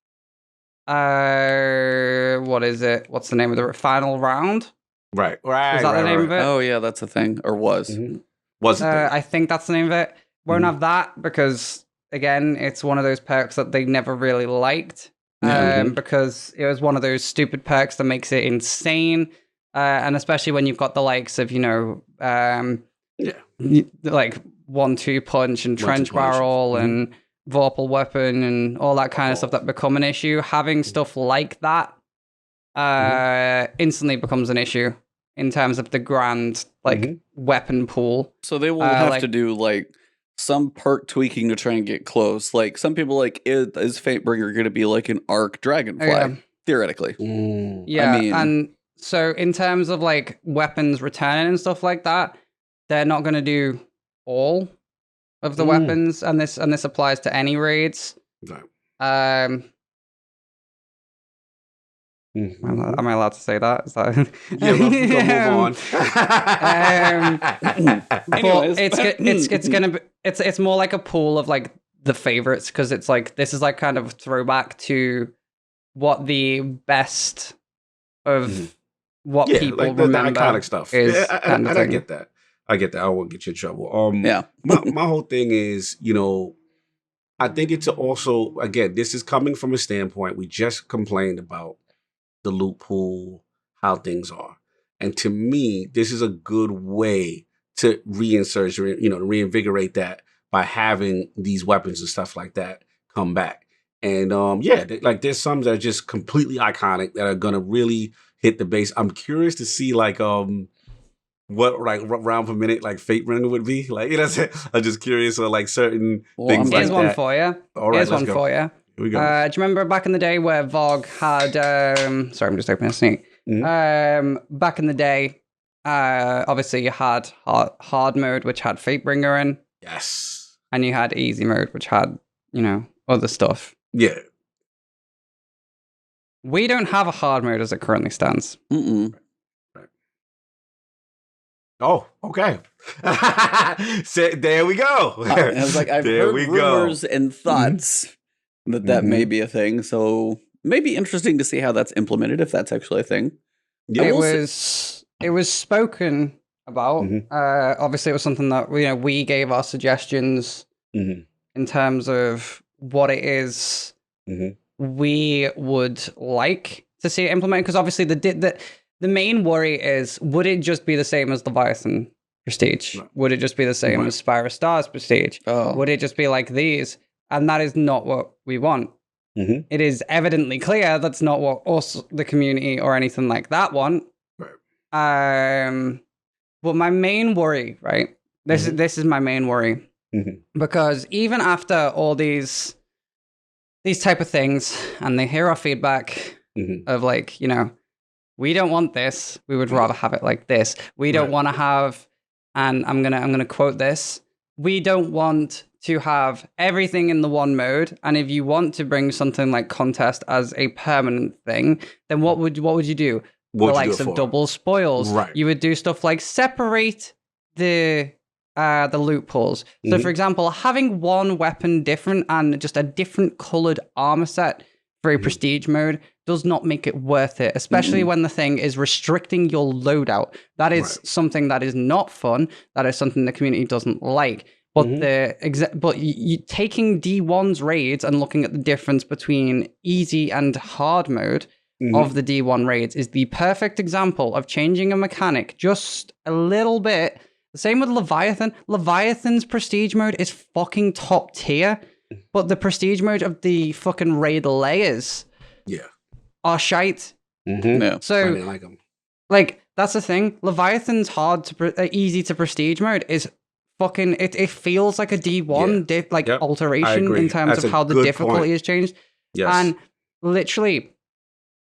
[SPEAKER 3] what is it? What's the name of the final round?
[SPEAKER 1] Right.
[SPEAKER 3] Is that the name of it?
[SPEAKER 2] Oh, yeah, that's a thing. Or was.
[SPEAKER 1] Was it?
[SPEAKER 3] I think that's the name of it. Won't have that because again, it's one of those perks that they never really liked. Because it was one of those stupid perks that makes it insane. And especially when you've got the likes of, like 1-2 punch and trench barrel and vorpal weapon and all that kind of stuff that become an issue. Having stuff like that instantly becomes an issue in terms of the grand weapon pool.
[SPEAKER 2] So they will have to do like some perk tweaking to try and get close. Like some people like, is Fatebringer going to be like an arc dragonfly? Theoretically.
[SPEAKER 3] Yeah,
[SPEAKER 2] I mean,
[SPEAKER 3] and so in terms of like weapons returning and stuff like that, they're not going to do all of the weapons, and this applies to any raids.
[SPEAKER 1] Right.
[SPEAKER 3] Am I allowed to say that? Is that...
[SPEAKER 1] Yeah, we'll move on.
[SPEAKER 2] Anyways.
[SPEAKER 3] It's gonna be it's more like a pool of like the favorites, because it's like this is like kind of throwback to what the best of what people
[SPEAKER 1] like
[SPEAKER 3] remember
[SPEAKER 1] the iconic stuff.
[SPEAKER 3] is.
[SPEAKER 1] I get that. I get that. I won't get you in trouble.
[SPEAKER 2] Yeah.
[SPEAKER 1] my whole thing is, I think it's also, again, this is coming from a standpoint, we just complained about the loot pool, how things are. And to me, this is a good way to reinsert, to reinvigorate that by having these weapons and stuff like that come back. And there's some that are just completely iconic that are going to really hit the base. I'm curious to see what round per minute like Fatebringer would be. Like, I'm just curious or like certain things like that.
[SPEAKER 3] Here's one for you.
[SPEAKER 1] All right,
[SPEAKER 3] Here's one for you.
[SPEAKER 1] Here we go.
[SPEAKER 3] Do you remember back in the day where Vogue had sorry, I'm just opening a sneak. Back in the day, obviously you had hard mode, which had Fatebringer in.
[SPEAKER 1] Yes.
[SPEAKER 3] And you had easy mode, which had, other stuff.
[SPEAKER 1] Yeah.
[SPEAKER 3] We don't have a hard mode as it currently stands.
[SPEAKER 2] Mm-mm.
[SPEAKER 1] Oh, okay. So, there we go.
[SPEAKER 2] I was like, I've heard rumors and thoughts that may be a thing. So maybe interesting to see how that's implemented, if that's actually a thing.
[SPEAKER 1] Yeah,
[SPEAKER 3] it was spoken about. Obviously, it was something that we gave our suggestions in terms of what it is we would like to see it implemented. Because obviously, the main worry is, would it just be the same as Leviathan Prestige? No. Would it just be the same as Spire of Stars Prestige?
[SPEAKER 2] Oh.
[SPEAKER 3] Would it just be like these? And that is not what we want. It is evidently clear that's not what us, the community, or anything like that want. Right. But my main worry, right? This is my main worry. Because even after all these type of things, and they hear our feedback of like, we don't want this. We would rather have it like this. We don't want to have, and I'm gonna quote this. We don't want to have everything in the one mode. And if you want to bring something like contest as a permanent thing, then what would you do? The likes of double spoils.
[SPEAKER 1] Right.
[SPEAKER 3] You would do stuff like separate the loot pools. So, for example, having one weapon different and just a different colored armor set for a prestige mode does not make it worth it, especially when the thing is restricting your loadout. That is something that is not fun. That is something the community doesn't like. But you taking D1's raids and looking at the difference between easy and hard mode of the D1 raids is the perfect example of changing a mechanic just a little bit. The same with Leviathan. Leviathan's prestige mode is fucking top tier, but the prestige mode of the fucking raid layers are shite.
[SPEAKER 2] Yeah.
[SPEAKER 3] So,
[SPEAKER 1] I didn't like them.
[SPEAKER 3] Like, that's the thing. Leviathan's easy to prestige mode is fucking, it feels like a D1 alteration in terms of how the difficulty has changed.
[SPEAKER 1] Yes.
[SPEAKER 3] And literally,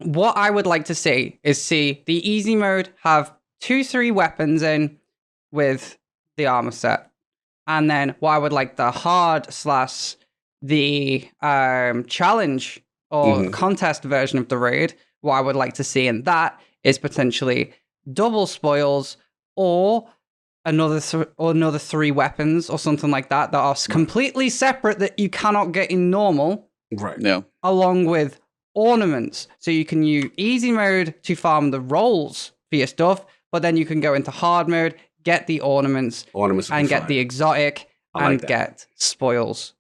[SPEAKER 3] what I would like to see is the easy mode have 2-3 weapons in with the armor set. And then what I would like the hard / the challenge or contest version of the raid, what I would like to see in that is potentially double spoils, or another 3 weapons or something like that are completely separate that you cannot get in normal.
[SPEAKER 1] Right.
[SPEAKER 2] Yeah.
[SPEAKER 3] Along with ornaments. So you can use easy mode to farm the rolls for your stuff, but then you can go into hard mode, get the ornaments and get the exotic and get spoils.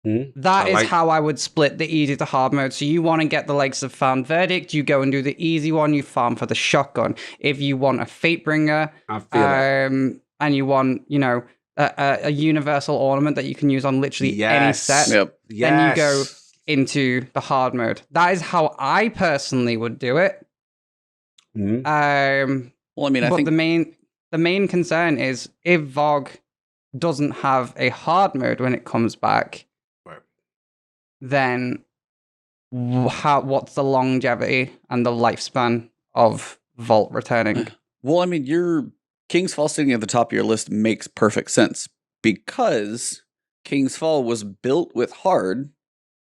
[SPEAKER 3] That is how I would split the easy to hard mode. So you want to get the likes of Found Verdict, you go and do the easy one, you farm for the shotgun. If you want a Fatebringer, and you want, you know, a universal ornament that you can use on literally any set, then you go into the hard mode. That is how I personally would do it.
[SPEAKER 2] Well, I mean, I think
[SPEAKER 3] the main concern is if VoG doesn't have a hard mode when it comes back, then what's the longevity and the lifespan of Vault returning?
[SPEAKER 2] Well, I mean, your King's Fall sitting at the top of your list makes perfect sense because King's Fall was built with hard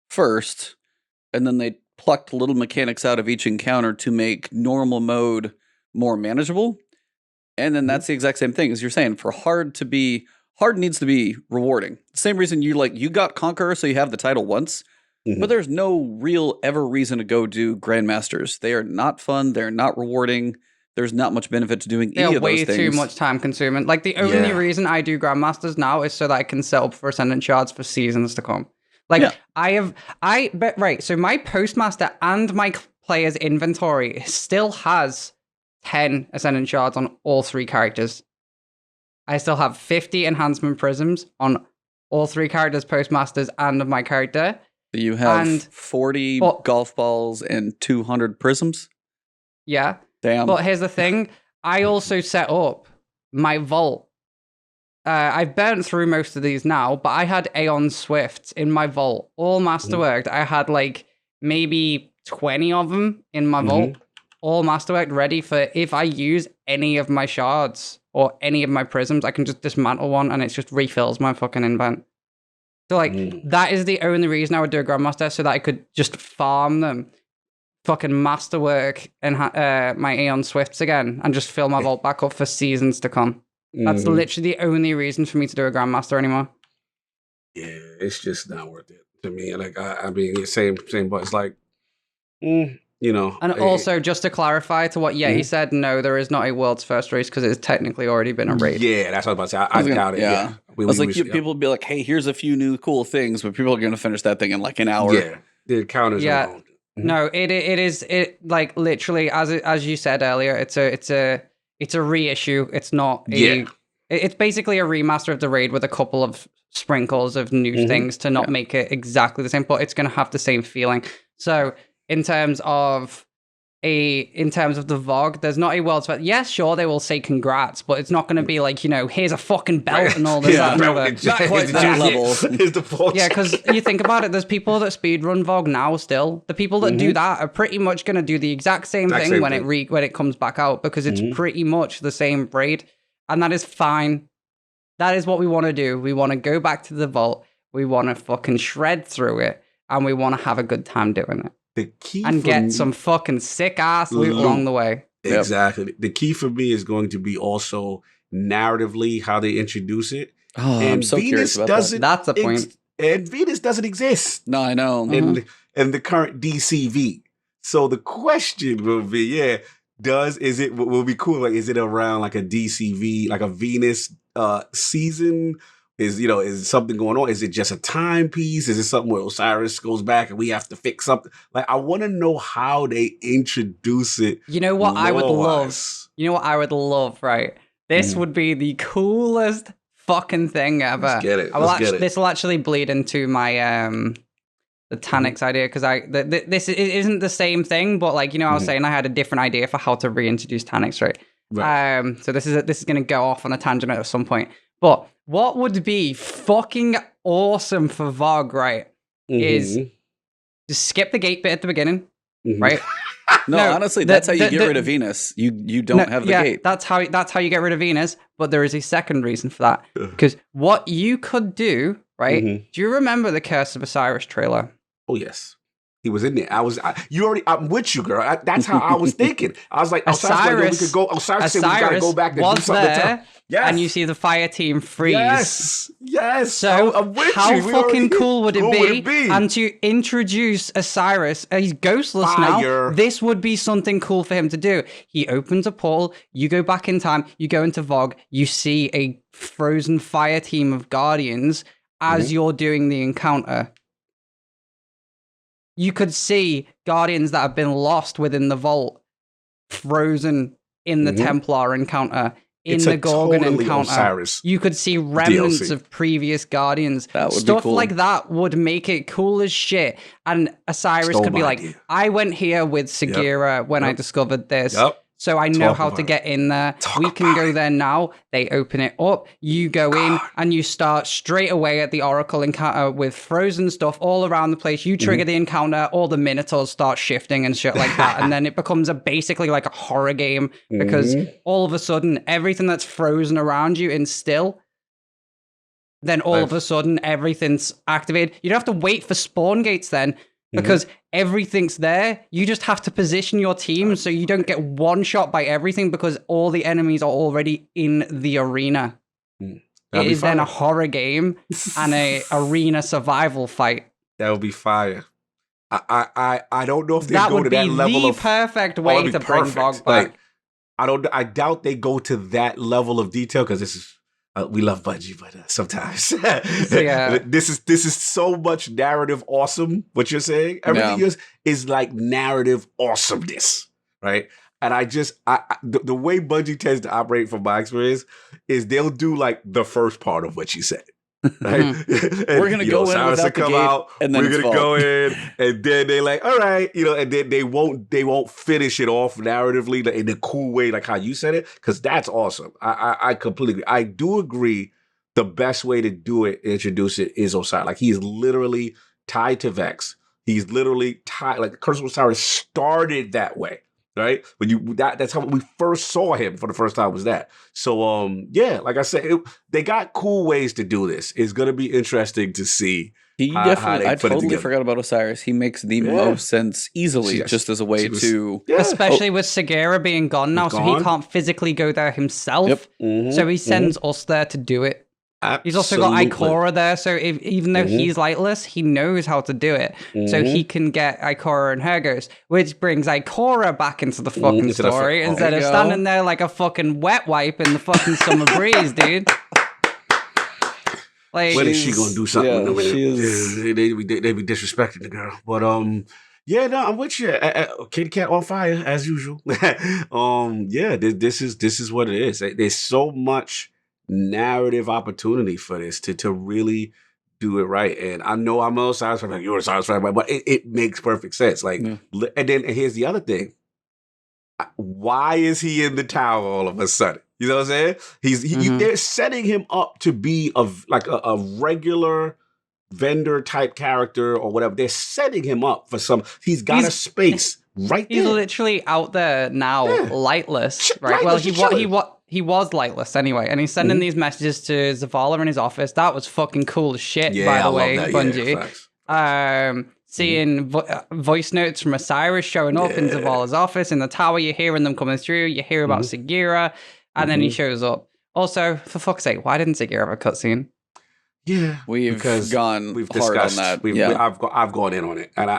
[SPEAKER 2] first, and then they plucked little mechanics out of each encounter to make normal mode more manageable. And then that's the exact same thing as you're saying. For hard needs to be rewarding. Same reason you got Conqueror, so you have the title once, but there's no real ever reason to go do Grandmasters. They are not fun. They're not rewarding. There's not much benefit to doing any of those things.
[SPEAKER 3] Way too much time consuming. Like the only reason I do Grandmasters now is so that I can set up for Ascendant Shards for seasons to come. Like so my Postmaster and my player's inventory still has 10 Ascendant Shards on all 3 characters. I still have 50 Enhancement Prisms on all 3 characters, Postmasters and my character.
[SPEAKER 2] So you have 40 golf balls and 200 prisms?
[SPEAKER 3] Yeah.
[SPEAKER 2] Damn.
[SPEAKER 3] But here's the thing. I also set up my vault. I've burnt through most of these now, but I had Aeon Swifts in my vault. All masterworked. I had like maybe 20 of them in my vault. All masterworked, ready for if I use any of my shards or any of my prisms, I can just dismantle one and it just refills my fucking invent. So like that is the only reason I would do a Grandmaster, so that I could just farm them, fucking masterwork and my Aeon Swifts again and just fill my vault back up for seasons to come. That's literally the only reason for me to do a Grandmaster anymore.
[SPEAKER 1] Yeah, it's just not worth it to me. Like I mean, same, but it's like, you know.
[SPEAKER 3] And also, just to clarify to what Yeti said, no, there is not a world's first race because it's technically already been a raid.
[SPEAKER 1] Yeah, that's what I was about to say. I doubt it. Yeah.
[SPEAKER 2] I was like, people would be like, hey, here's a few new cool things, but people are going to finish that thing in like an hour. Yeah,
[SPEAKER 1] the counters are on.
[SPEAKER 3] No, it is like literally as you said earlier, it's a reissue. It's not it's basically a remaster of the raid with a couple of sprinkles of new things to not make it exactly the same, but it's going to have the same feeling. So in terms of the VoG, there's not a world's first. Yes, sure, they will say congrats, but it's not going to be like, you know, here's a fucking belt and all this.
[SPEAKER 2] Not quite that level.
[SPEAKER 3] Yeah, because you think about it, there's people that speedrun VoG now still. The people that do that are pretty much going to do the exact same thing when it comes back out, because it's pretty much the same raid, and that is fine. That is what we want to do. We want to go back to the vault. We want to fucking shred through it, and we want to have a good time doing it.
[SPEAKER 1] The key
[SPEAKER 3] and get some fucking sick ass loot along the way.
[SPEAKER 1] Exactly. The key for me is going to be also narratively how they introduce it.
[SPEAKER 2] Oh, and I'm so curious about that.
[SPEAKER 3] That's the point.
[SPEAKER 1] And Venus doesn't exist.
[SPEAKER 2] No, I know.
[SPEAKER 1] In the current DCV. So the question will be, will be cool? Like, is it around like a DCV, like a Venus season? Is something going on? Is it just a timepiece? Is it something where Osiris goes back and we have to fix something? Like, I want to know how they introduce it.
[SPEAKER 3] You know what I would love? You know what I would love, right? This would be the coolest fucking thing ever.
[SPEAKER 1] Let's get it.
[SPEAKER 3] This will actually bleed into my the Taniks idea, because this isn't the same thing, but like, you know, I was saying I had a different idea for how to reintroduce Taniks, right? So this is going to go off on a tangent at some point. But what would be fucking awesome for VoG, right, is just skip the gate bit at the beginning, right?
[SPEAKER 2] No, honestly, that's how you get rid of Venus. You don't have the gate.
[SPEAKER 3] That's how you get rid of Venus, but there is a second reason for that. Because what you could do, right? Do you remember the Curse of Osiris trailer?
[SPEAKER 1] Oh, yes. He was in there. I'm with you, girl. That's how I was thinking. I was like, Osiris, we could go. Osiris said we gotta go back there and do something.
[SPEAKER 3] There, yes. And you see the fire team freeze.
[SPEAKER 1] Yes.
[SPEAKER 3] So
[SPEAKER 1] I'm with
[SPEAKER 3] how
[SPEAKER 1] you.
[SPEAKER 3] fucking cool would it be? And to introduce Osiris, he's ghostless now. This would be something cool for him to do. He opens a portal. You go back in time. You go into Vogue. You see a frozen fire team of guardians as you're doing the encounter. You could see guardians that have been lost within the vault, frozen in the Templar encounter, in the Gorgon encounter.
[SPEAKER 1] Osiris
[SPEAKER 3] you could see remnants
[SPEAKER 1] DLC.
[SPEAKER 3] Of previous guardians.
[SPEAKER 2] That would
[SPEAKER 3] Stuff
[SPEAKER 2] be cool.
[SPEAKER 3] like that would make it cool as shit. And Osiris could be like, I went here with Sagira when I discovered this. So I know how to get in there. We can go there now. They open it up. You go in and you start straight away at the Oracle encounter with frozen stuff all around the place. You trigger the encounter. All the Minotaurs start shifting and shit like that. And then it becomes basically like a horror game because all of a sudden everything that's frozen around you is still. Then all of a sudden everything's activated. You don't have to wait for spawn gates then. Because everything's there. You just have to position your team so you don't get one shot by everything because all the enemies are already in the arena. It is then a horror game and a arena survival fight.
[SPEAKER 1] That would be fire. I don't know if they go to that level of...
[SPEAKER 3] That would be the perfect way to bring Vogue back.
[SPEAKER 1] I doubt they go to that level of detail because this is... we love Bungie, but sometimes this is so much narrative awesome. What you're saying, everything is like narrative awesomeness, right? And the way Bungie tends to operate, from my experience, is they'll do like the first part of what you said. Right?
[SPEAKER 2] We're gonna go in without the gate, and then
[SPEAKER 1] we're gonna go in, and then they like, all right, and then they won't finish it off narratively in a cool way, like how you said it, because that's awesome. I completely agree. I do agree. The best way to do it, introduce it, is Osiris. Like he's literally tied to Vex. He's literally tied. Like Curse of Osiris started that way. Right, when that's how we first saw him for the first time, was that. So like I said, they got cool ways to do this. It's gonna be interesting to see.
[SPEAKER 2] I totally forgot about Osiris. He makes the most sense easily, just as a way to,
[SPEAKER 3] especially with Sagira being gone now, so he can't physically go there himself. So he sends us there to do it.
[SPEAKER 1] Absolutely.
[SPEAKER 3] He's also got Ikora there, so even though he's lightless, he knows how to do it. So he can get Ikora and her ghost, which brings Ikora back into the fucking story instead of standing there like a fucking wet wipe in the fucking summer breeze, dude.
[SPEAKER 1] Like, when is she gonna do something?
[SPEAKER 2] Yeah, she is.
[SPEAKER 1] They be disrespecting the girl, but I'm with you. KatieKat on fire as usual. This is what it is. There's so much narrative opportunity for this to really do it right. And I know I'm a Osiris fan, like you're a Osiris fan, but it makes perfect sense. Like, and then here's the other thing. Why is he in the tower all of a sudden? You know what I'm saying? They're setting him up to be a regular vendor type character or whatever. They're setting him up for he's got a space right there.
[SPEAKER 3] He's literally out there now, lightless, right? He was lightless anyway, and he's sending these messages to Zavala in his office. That was fucking cool as shit, by the way, Bungie. Seeing voice notes from Osiris showing up in Zavala's office in the tower. You're hearing them coming through. You hear about Sagira, and then he shows up. Also, for fuck's sake, why didn't Sagira have a cutscene?
[SPEAKER 2] Yeah, we've gone hard on that.
[SPEAKER 1] I've gone in on it, and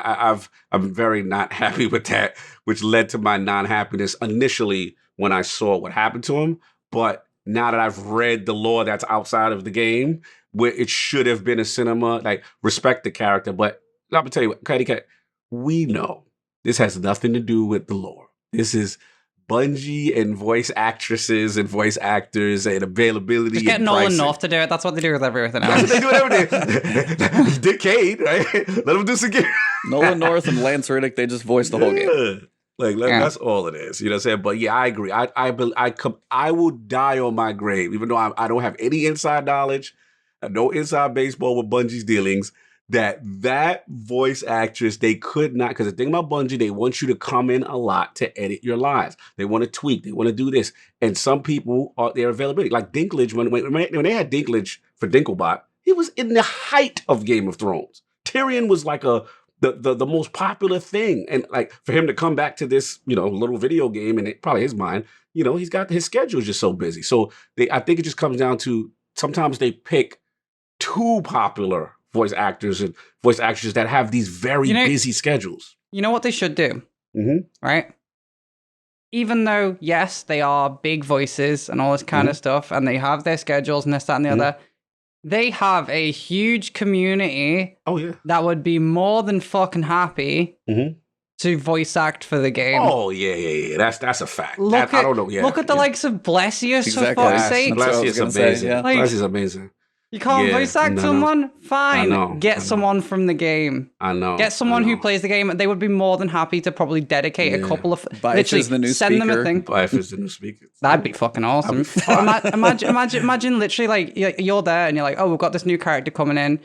[SPEAKER 1] I'm very not happy with that, which led to my non-happiness initially when I saw what happened to him. But now that I've read the lore that's outside of the game, where it should have been a cinema, like, respect the character. But I'm gonna tell you what, KatieKat, we know this has nothing to do with the lore. This is Bungie and voice actresses and voice actors and availability.
[SPEAKER 3] Just get Nolan North to do it. That's what they do with everything else.
[SPEAKER 1] That's what they do with everything. Dick Cade, right? Let him do some game.
[SPEAKER 2] Nolan North and Lance Reddick, they just voiced the whole game.
[SPEAKER 1] That's all it is. You know what I'm saying? But yeah, I agree. I will die on my grave, even though I don't have any inside knowledge, no inside baseball with Bungie's dealings, that voice actress, they could not, because the thing about Bungie, they want you to come in a lot to edit your lines. They want to tweak. They want to do this. And some people are their availability. Like Dinklage, when they had Dinklage for Dinklebot, he was in the height of Game of Thrones. Tyrion was like a the most popular thing. And like for him to come back to this, little video game, and probably his mind, he's got his schedule is just so busy. So I think it just comes down to sometimes they pick too popular voice actors and voice actresses that have these very busy schedules.
[SPEAKER 3] You know what they should do? Right? Even though, yes, they are big voices and all this kind of stuff, and they have their schedules and this, that, and the other, they have a huge community that would be more than fucking happy to voice act for the game.
[SPEAKER 1] Oh, yeah. That's a fact.
[SPEAKER 3] I don't know. Look at the likes of Blessius, for fuck's sake.
[SPEAKER 1] Blessius amazing. Blessius amazing.
[SPEAKER 3] You can't voice act someone? Fine. Get someone from the game.
[SPEAKER 1] I know.
[SPEAKER 3] Get someone who plays the game. They would be more than happy to probably dedicate a couple of...
[SPEAKER 2] Bife is the new
[SPEAKER 3] send
[SPEAKER 2] speaker.
[SPEAKER 3] them a thing.
[SPEAKER 1] Bife is the new speaker.
[SPEAKER 3] That'd be fucking awesome. Imagine literally like you're there and you're like, oh, we've got this new character coming in.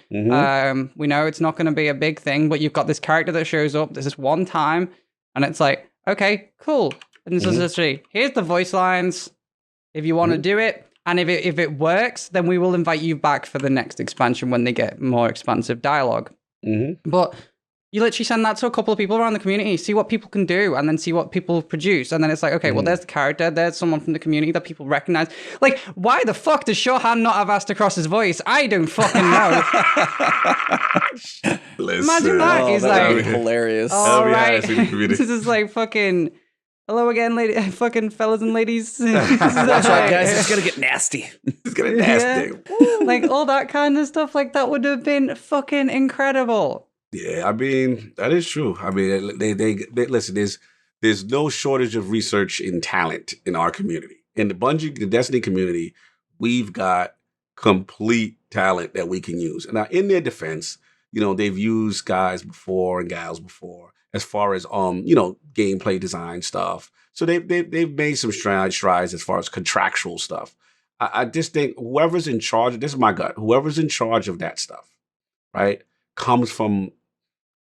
[SPEAKER 3] We know it's not going to be a big thing, but you've got this character that shows up. There's this one time and it's like, okay, cool. And this is literally, here's the voice lines. If you want to do it. And if it works, then we will invite you back for the next expansion when they get more expansive dialogue. But you literally send that to a couple of people around the community, see what people can do, and then see what people produce. And then it's like, okay, well, there's the character, there's someone from the community that people recognize. Like, why the fuck does Shohan not have Astacross's voice? I don't fucking know. Imagine that. He's
[SPEAKER 2] that would
[SPEAKER 3] like,
[SPEAKER 2] be hilarious.
[SPEAKER 3] all right. This is like fucking... Hello again, fucking fellas and ladies.
[SPEAKER 2] That's right, guys. It's gonna get nasty.
[SPEAKER 1] It's gonna get nasty.
[SPEAKER 3] Like all that kind of stuff. Like that would have been fucking incredible.
[SPEAKER 1] Yeah, I mean that is true. I mean, they listen. There's no shortage of research and talent in our community. In the Destiny community, we've got complete talent that we can use. And now, in their defense, they've used guys before and gals before, as far as gameplay design stuff. So they've made some strides as far as contractual stuff. I just think whoever's in charge, this is my gut, whoever's in charge of that stuff, right, comes from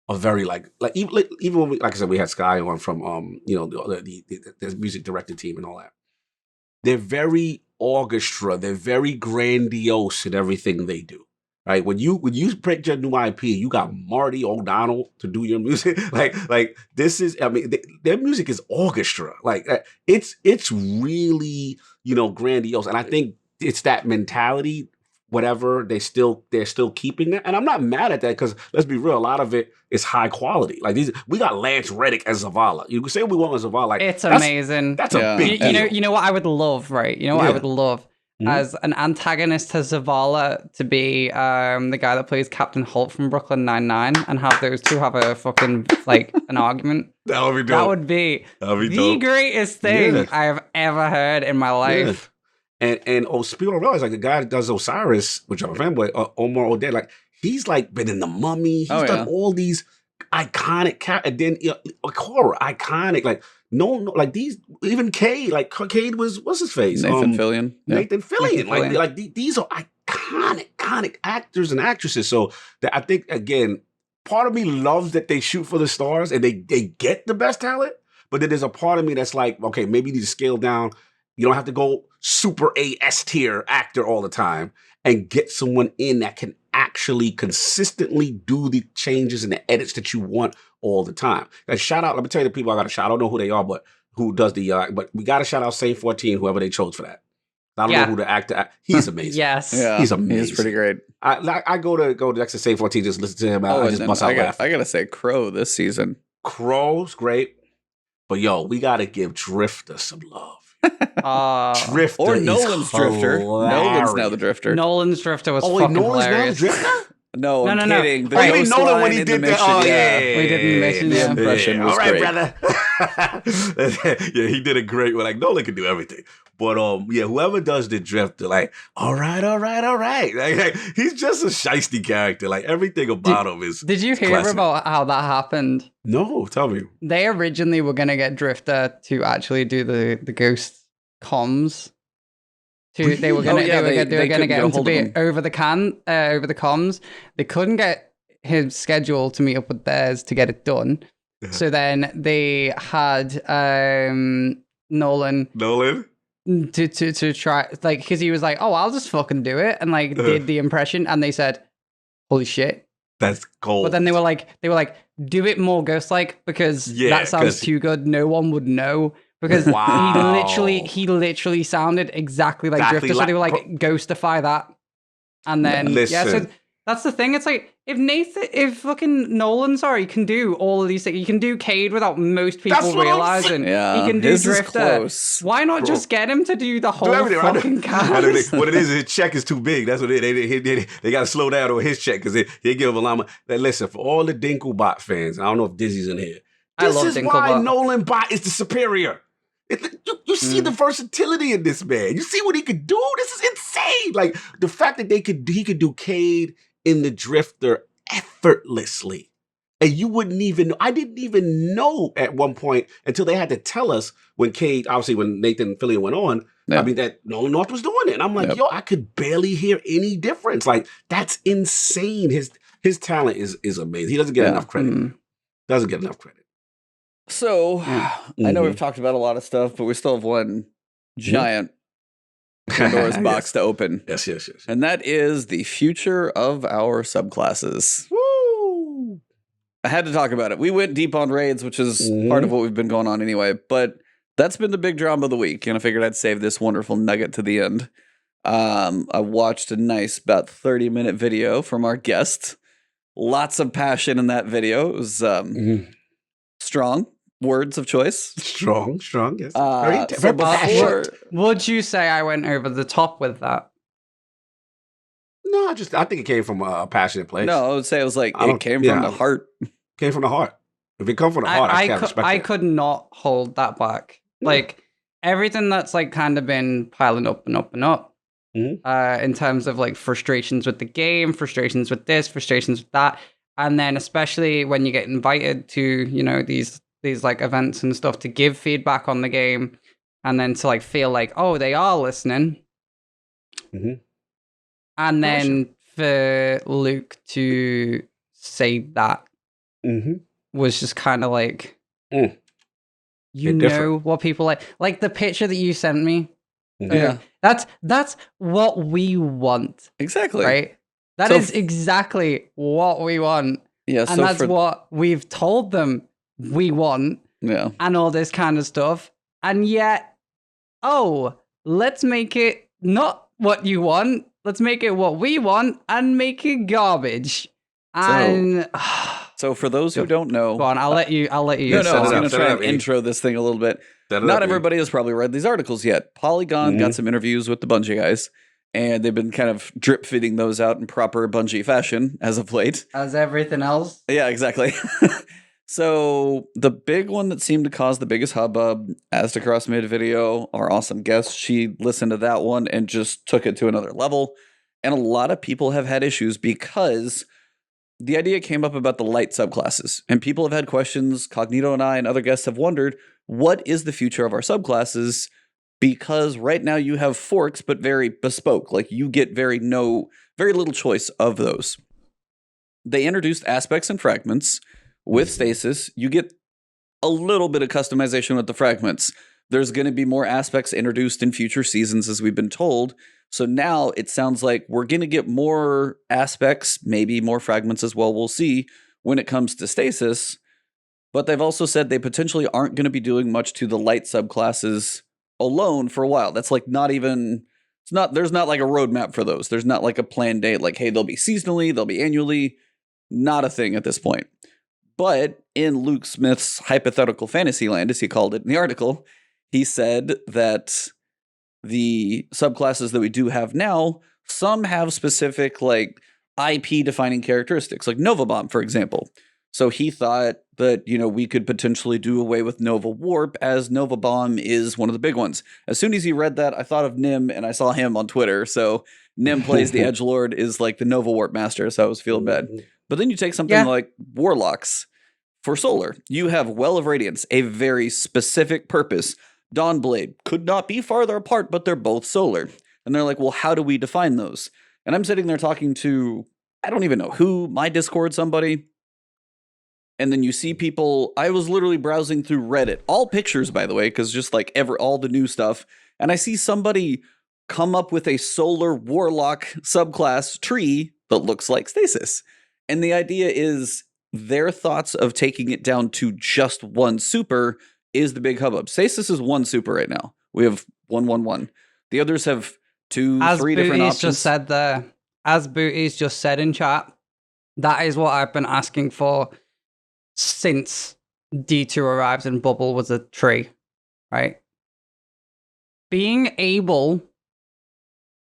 [SPEAKER 1] a very even when like I said, we had Sky on from the music director team and all that. They're very orchestra, they're very grandiose in everything they do. Right, when you break your new IP, you got Marty O'Donnell to do your music. like this is, I mean, their music is orchestra. Like it's really grandiose, and I think it's that mentality. Whatever they're still keeping that, and I'm not mad at that because let's be real, a lot of it is high quality. Like we got Lance Reddick as Zavala. You can say we want Zavala, like
[SPEAKER 3] it's amazing.
[SPEAKER 1] That's a big deal.
[SPEAKER 3] You know what I would love, right? You know what I would love. As an antagonist to Zavala to be the guy that plays Captain Holt from Brooklyn Nine-Nine and have those two have a fucking an argument.
[SPEAKER 1] That would be dope.
[SPEAKER 3] That would be the greatest thing I have ever heard in my life.
[SPEAKER 1] Yeah. And people don't realize, like, the guy that does Osiris, which I'm a fanboy, Omar Oded, like, he's like been in The Mummy. He's done all these iconic and then horror iconic, like. No, like these, even Cade, like Cade what's his face?
[SPEAKER 2] Nathan Fillion.
[SPEAKER 1] Nathan Fillion. Like these are iconic actors and actresses. So I think, again, part of me loves that they shoot for the stars and they get the best talent. But then there's a part of me that's like, okay, maybe you need to scale down. You don't have to go super S tier actor all the time and get someone in that can actually consistently do the changes and the edits that you want all the time. And shout out, let me tell you the people I got to shout. I don't know who they are, but who does but we got to shout out Saint 14, whoever they chose for that. I don't know who the actor. He's amazing.
[SPEAKER 3] Yes,
[SPEAKER 1] he's amazing.
[SPEAKER 2] He's pretty great.
[SPEAKER 1] I go next to Saint 14, just listen to him. I just bust out laugh.
[SPEAKER 2] I gotta say, Crow this season.
[SPEAKER 1] Crow's great, but we gotta give Drifter some love. Drifter
[SPEAKER 2] or Nolan's Drifter. Nolan's now the Drifter.
[SPEAKER 3] Nolan's Drifter was fucking hilarious.
[SPEAKER 1] Now the Drifter?
[SPEAKER 2] No, I'm kidding.
[SPEAKER 1] Oh, you mean Nolan when he did the mission?
[SPEAKER 3] We did the mission.
[SPEAKER 2] The impression was
[SPEAKER 1] all right,
[SPEAKER 2] great.
[SPEAKER 1] Brother. Yeah, he did a great one. Like, Nolan can do everything. But whoever does the Drifter, like, all right. Like, he's just a shiesty character. Like, everything about him is.
[SPEAKER 3] Did you hear
[SPEAKER 1] classic.
[SPEAKER 3] about how that happened?
[SPEAKER 1] No, tell me.
[SPEAKER 3] They originally were gonna get Drifter to actually do the ghost comms. They were gonna get him to be over the comms. They couldn't get his schedule to meet up with theirs to get it done. So then they had Nolan to try, like, because he was like, oh, I'll just fucking do it, and like did the impression, and they said, holy shit,
[SPEAKER 1] that's gold.
[SPEAKER 3] But then they were like, do it more ghost-like because
[SPEAKER 1] Yeah,
[SPEAKER 3] that sounds
[SPEAKER 1] 'cause-
[SPEAKER 3] too good. No one would know because
[SPEAKER 1] Wow.
[SPEAKER 3] he literally sounded exactly like
[SPEAKER 1] Exactly
[SPEAKER 3] Drifter. So they were
[SPEAKER 1] like-
[SPEAKER 3] like, ghostify that. And then, yeah, so
[SPEAKER 1] Listen.
[SPEAKER 3] that's the thing. It's like, if fucking Nolan, can do all of these things, he can do Cade without most people
[SPEAKER 1] That's what I'm
[SPEAKER 3] realizing.
[SPEAKER 2] Yeah,
[SPEAKER 3] he can do
[SPEAKER 2] his is
[SPEAKER 3] Drifter.
[SPEAKER 2] close.
[SPEAKER 3] Why not
[SPEAKER 1] Bro.
[SPEAKER 3] just get him to do the
[SPEAKER 1] Do
[SPEAKER 3] whole
[SPEAKER 1] everything.
[SPEAKER 3] fucking cast?
[SPEAKER 1] What it is, his check is too big. That's what it is. They got to slow down on his check because they give him a lot of. Listen, for all the Dinklebot fans, I don't know if Dizzy's in here.
[SPEAKER 3] I
[SPEAKER 1] This
[SPEAKER 3] love
[SPEAKER 1] is why
[SPEAKER 3] Dinklebot.
[SPEAKER 1] Nolan Bot is the superior. You see the versatility in this man. You see what he could do. This is insane. Like the fact that he could do Cade in the Drifter effortlessly. And you wouldn't even know. I didn't even know at one point until they had to tell us when Cade, obviously when Nathan Fillion went on,
[SPEAKER 2] Yeah.
[SPEAKER 1] I mean, that Nolan North was doing it. And I'm like,
[SPEAKER 2] Yep.
[SPEAKER 1] yo, I could barely hear any difference. Like, that's insane. His talent is amazing. He doesn't get
[SPEAKER 2] Yeah.
[SPEAKER 1] enough credit. Doesn't get enough credit.
[SPEAKER 2] So,
[SPEAKER 3] Yeah.
[SPEAKER 2] I know
[SPEAKER 1] Mhm.
[SPEAKER 2] we've talked about a lot of stuff, but we still have one giant Pandora's box to open.
[SPEAKER 1] Yes.
[SPEAKER 2] And that is the future of our subclasses.
[SPEAKER 1] Woo!
[SPEAKER 2] I had to talk about it. We went deep on raids, which is
[SPEAKER 1] Mhm.
[SPEAKER 2] part of what we've been going on anyway, but that's been the big drama of the week, and I figured I'd save this wonderful nugget to the end. I watched a nice about 30-minute video from our guest. Lots of passion in that video. It was strong words of choice.
[SPEAKER 1] Strong, yes.
[SPEAKER 2] So
[SPEAKER 1] very passionate.
[SPEAKER 3] Would you say I went over the top with that?
[SPEAKER 1] No, I think it came from a passionate place.
[SPEAKER 2] No, I would say it was like
[SPEAKER 1] I
[SPEAKER 2] it
[SPEAKER 1] don't-
[SPEAKER 2] came
[SPEAKER 1] yeah.
[SPEAKER 2] from the heart.
[SPEAKER 1] Came from the heart. If it come from the heart, I can't respect
[SPEAKER 3] I
[SPEAKER 1] it.
[SPEAKER 3] could not hold that back.
[SPEAKER 1] Yeah.
[SPEAKER 3] Like everything that's like kind of been piling up and up and up.
[SPEAKER 1] Mhm.
[SPEAKER 3] In terms of like frustrations with the game, frustrations with this, frustrations with that, and then especially when you get invited to these like events and stuff to give feedback on the game, and then to like feel like they are listening,
[SPEAKER 1] Mhm.
[SPEAKER 3] and then for Luke to say that
[SPEAKER 1] Mhm.
[SPEAKER 3] was just kind of like
[SPEAKER 1] Mm.
[SPEAKER 3] you
[SPEAKER 1] They're
[SPEAKER 3] know
[SPEAKER 1] different.
[SPEAKER 3] what people like the picture that you sent me.
[SPEAKER 1] Mhm.
[SPEAKER 2] Yeah,
[SPEAKER 3] That's what we want,
[SPEAKER 2] exactly.
[SPEAKER 3] right? That
[SPEAKER 2] So
[SPEAKER 3] is exactly what we want.
[SPEAKER 2] Yeah,
[SPEAKER 3] And
[SPEAKER 2] so
[SPEAKER 3] that's
[SPEAKER 2] for
[SPEAKER 3] what we've told them we want
[SPEAKER 2] yeah.
[SPEAKER 3] and all this kind of stuff. And yet, let's make it not what you want. Let's make it what we want and make it garbage. And
[SPEAKER 2] So for those who don't know,
[SPEAKER 3] go on, I'll let you
[SPEAKER 2] no,
[SPEAKER 1] set
[SPEAKER 2] I
[SPEAKER 1] it
[SPEAKER 2] was
[SPEAKER 1] up,
[SPEAKER 2] going to
[SPEAKER 1] set
[SPEAKER 2] try
[SPEAKER 1] it
[SPEAKER 2] and
[SPEAKER 1] up, E.
[SPEAKER 2] intro this thing a little bit. Not everybody has probably read these articles yet. Polygon got some interviews with the Bungie guys, and they've been kind of drip feeding those out in proper Bungie fashion as of late.
[SPEAKER 3] as everything else.
[SPEAKER 2] Yeah, exactly. So the big one that seemed to cause the biggest hubbub, Astacross made a video, our awesome guest, she listened to that one and just took it to another level. And a lot of people have had issues because the idea came up about the light subclasses. And people have had questions. Cognito and I and other guests have wondered, what is the future of our subclasses? Because right now you have forks, but very bespoke. Like you get very little choice of those. They introduced aspects and fragments. With stasis, you get a little bit of customization with the fragments. There's going to be more aspects introduced in future seasons, as we've been told. So now it sounds like we're going to get more aspects, maybe more fragments as well. We'll see when it comes to stasis. But they've also said they potentially aren't going to be doing much to the light subclasses alone for a while. That's like there's not like a roadmap for those. There's not like a planned date, like, hey, they'll be seasonally, they'll be annually. Not a thing at this point. But in Luke Smith's hypothetical fantasy land, as he called it in the article, he said that the subclasses that we do have now, some have specific like IP defining characteristics, like Nova Bomb, for example. So he thought that, we could potentially do away with Nova Warp, as Nova Bomb is one of the big ones. As soon as he read that, I thought of Nim, and I saw him on Twitter. So Nim plays the Edgelord, is like the Nova Warp master, so I was feeling bad. But then you take something like Warlocks. For Solar, you have Well of Radiance, a very specific purpose. Dawnblade could not be farther apart, but they're both solar. And they're like, well, how do we define those? And I'm sitting there talking to, I don't even know who, my Discord, somebody. And then you see people, I was literally browsing through Reddit, all pictures, by the way, because just like all the new stuff. And I see somebody come up with a solar warlock subclass tree that looks like stasis. And the idea is their thoughts of taking it down to just one super is the big hubbub. Stasis is one super right now. We have 111. The others have 2, 3 different options.
[SPEAKER 3] Just said there, as Booty's just said in chat, that is what I've been asking for since D2 arrived and Bubble was a tree, right? Being able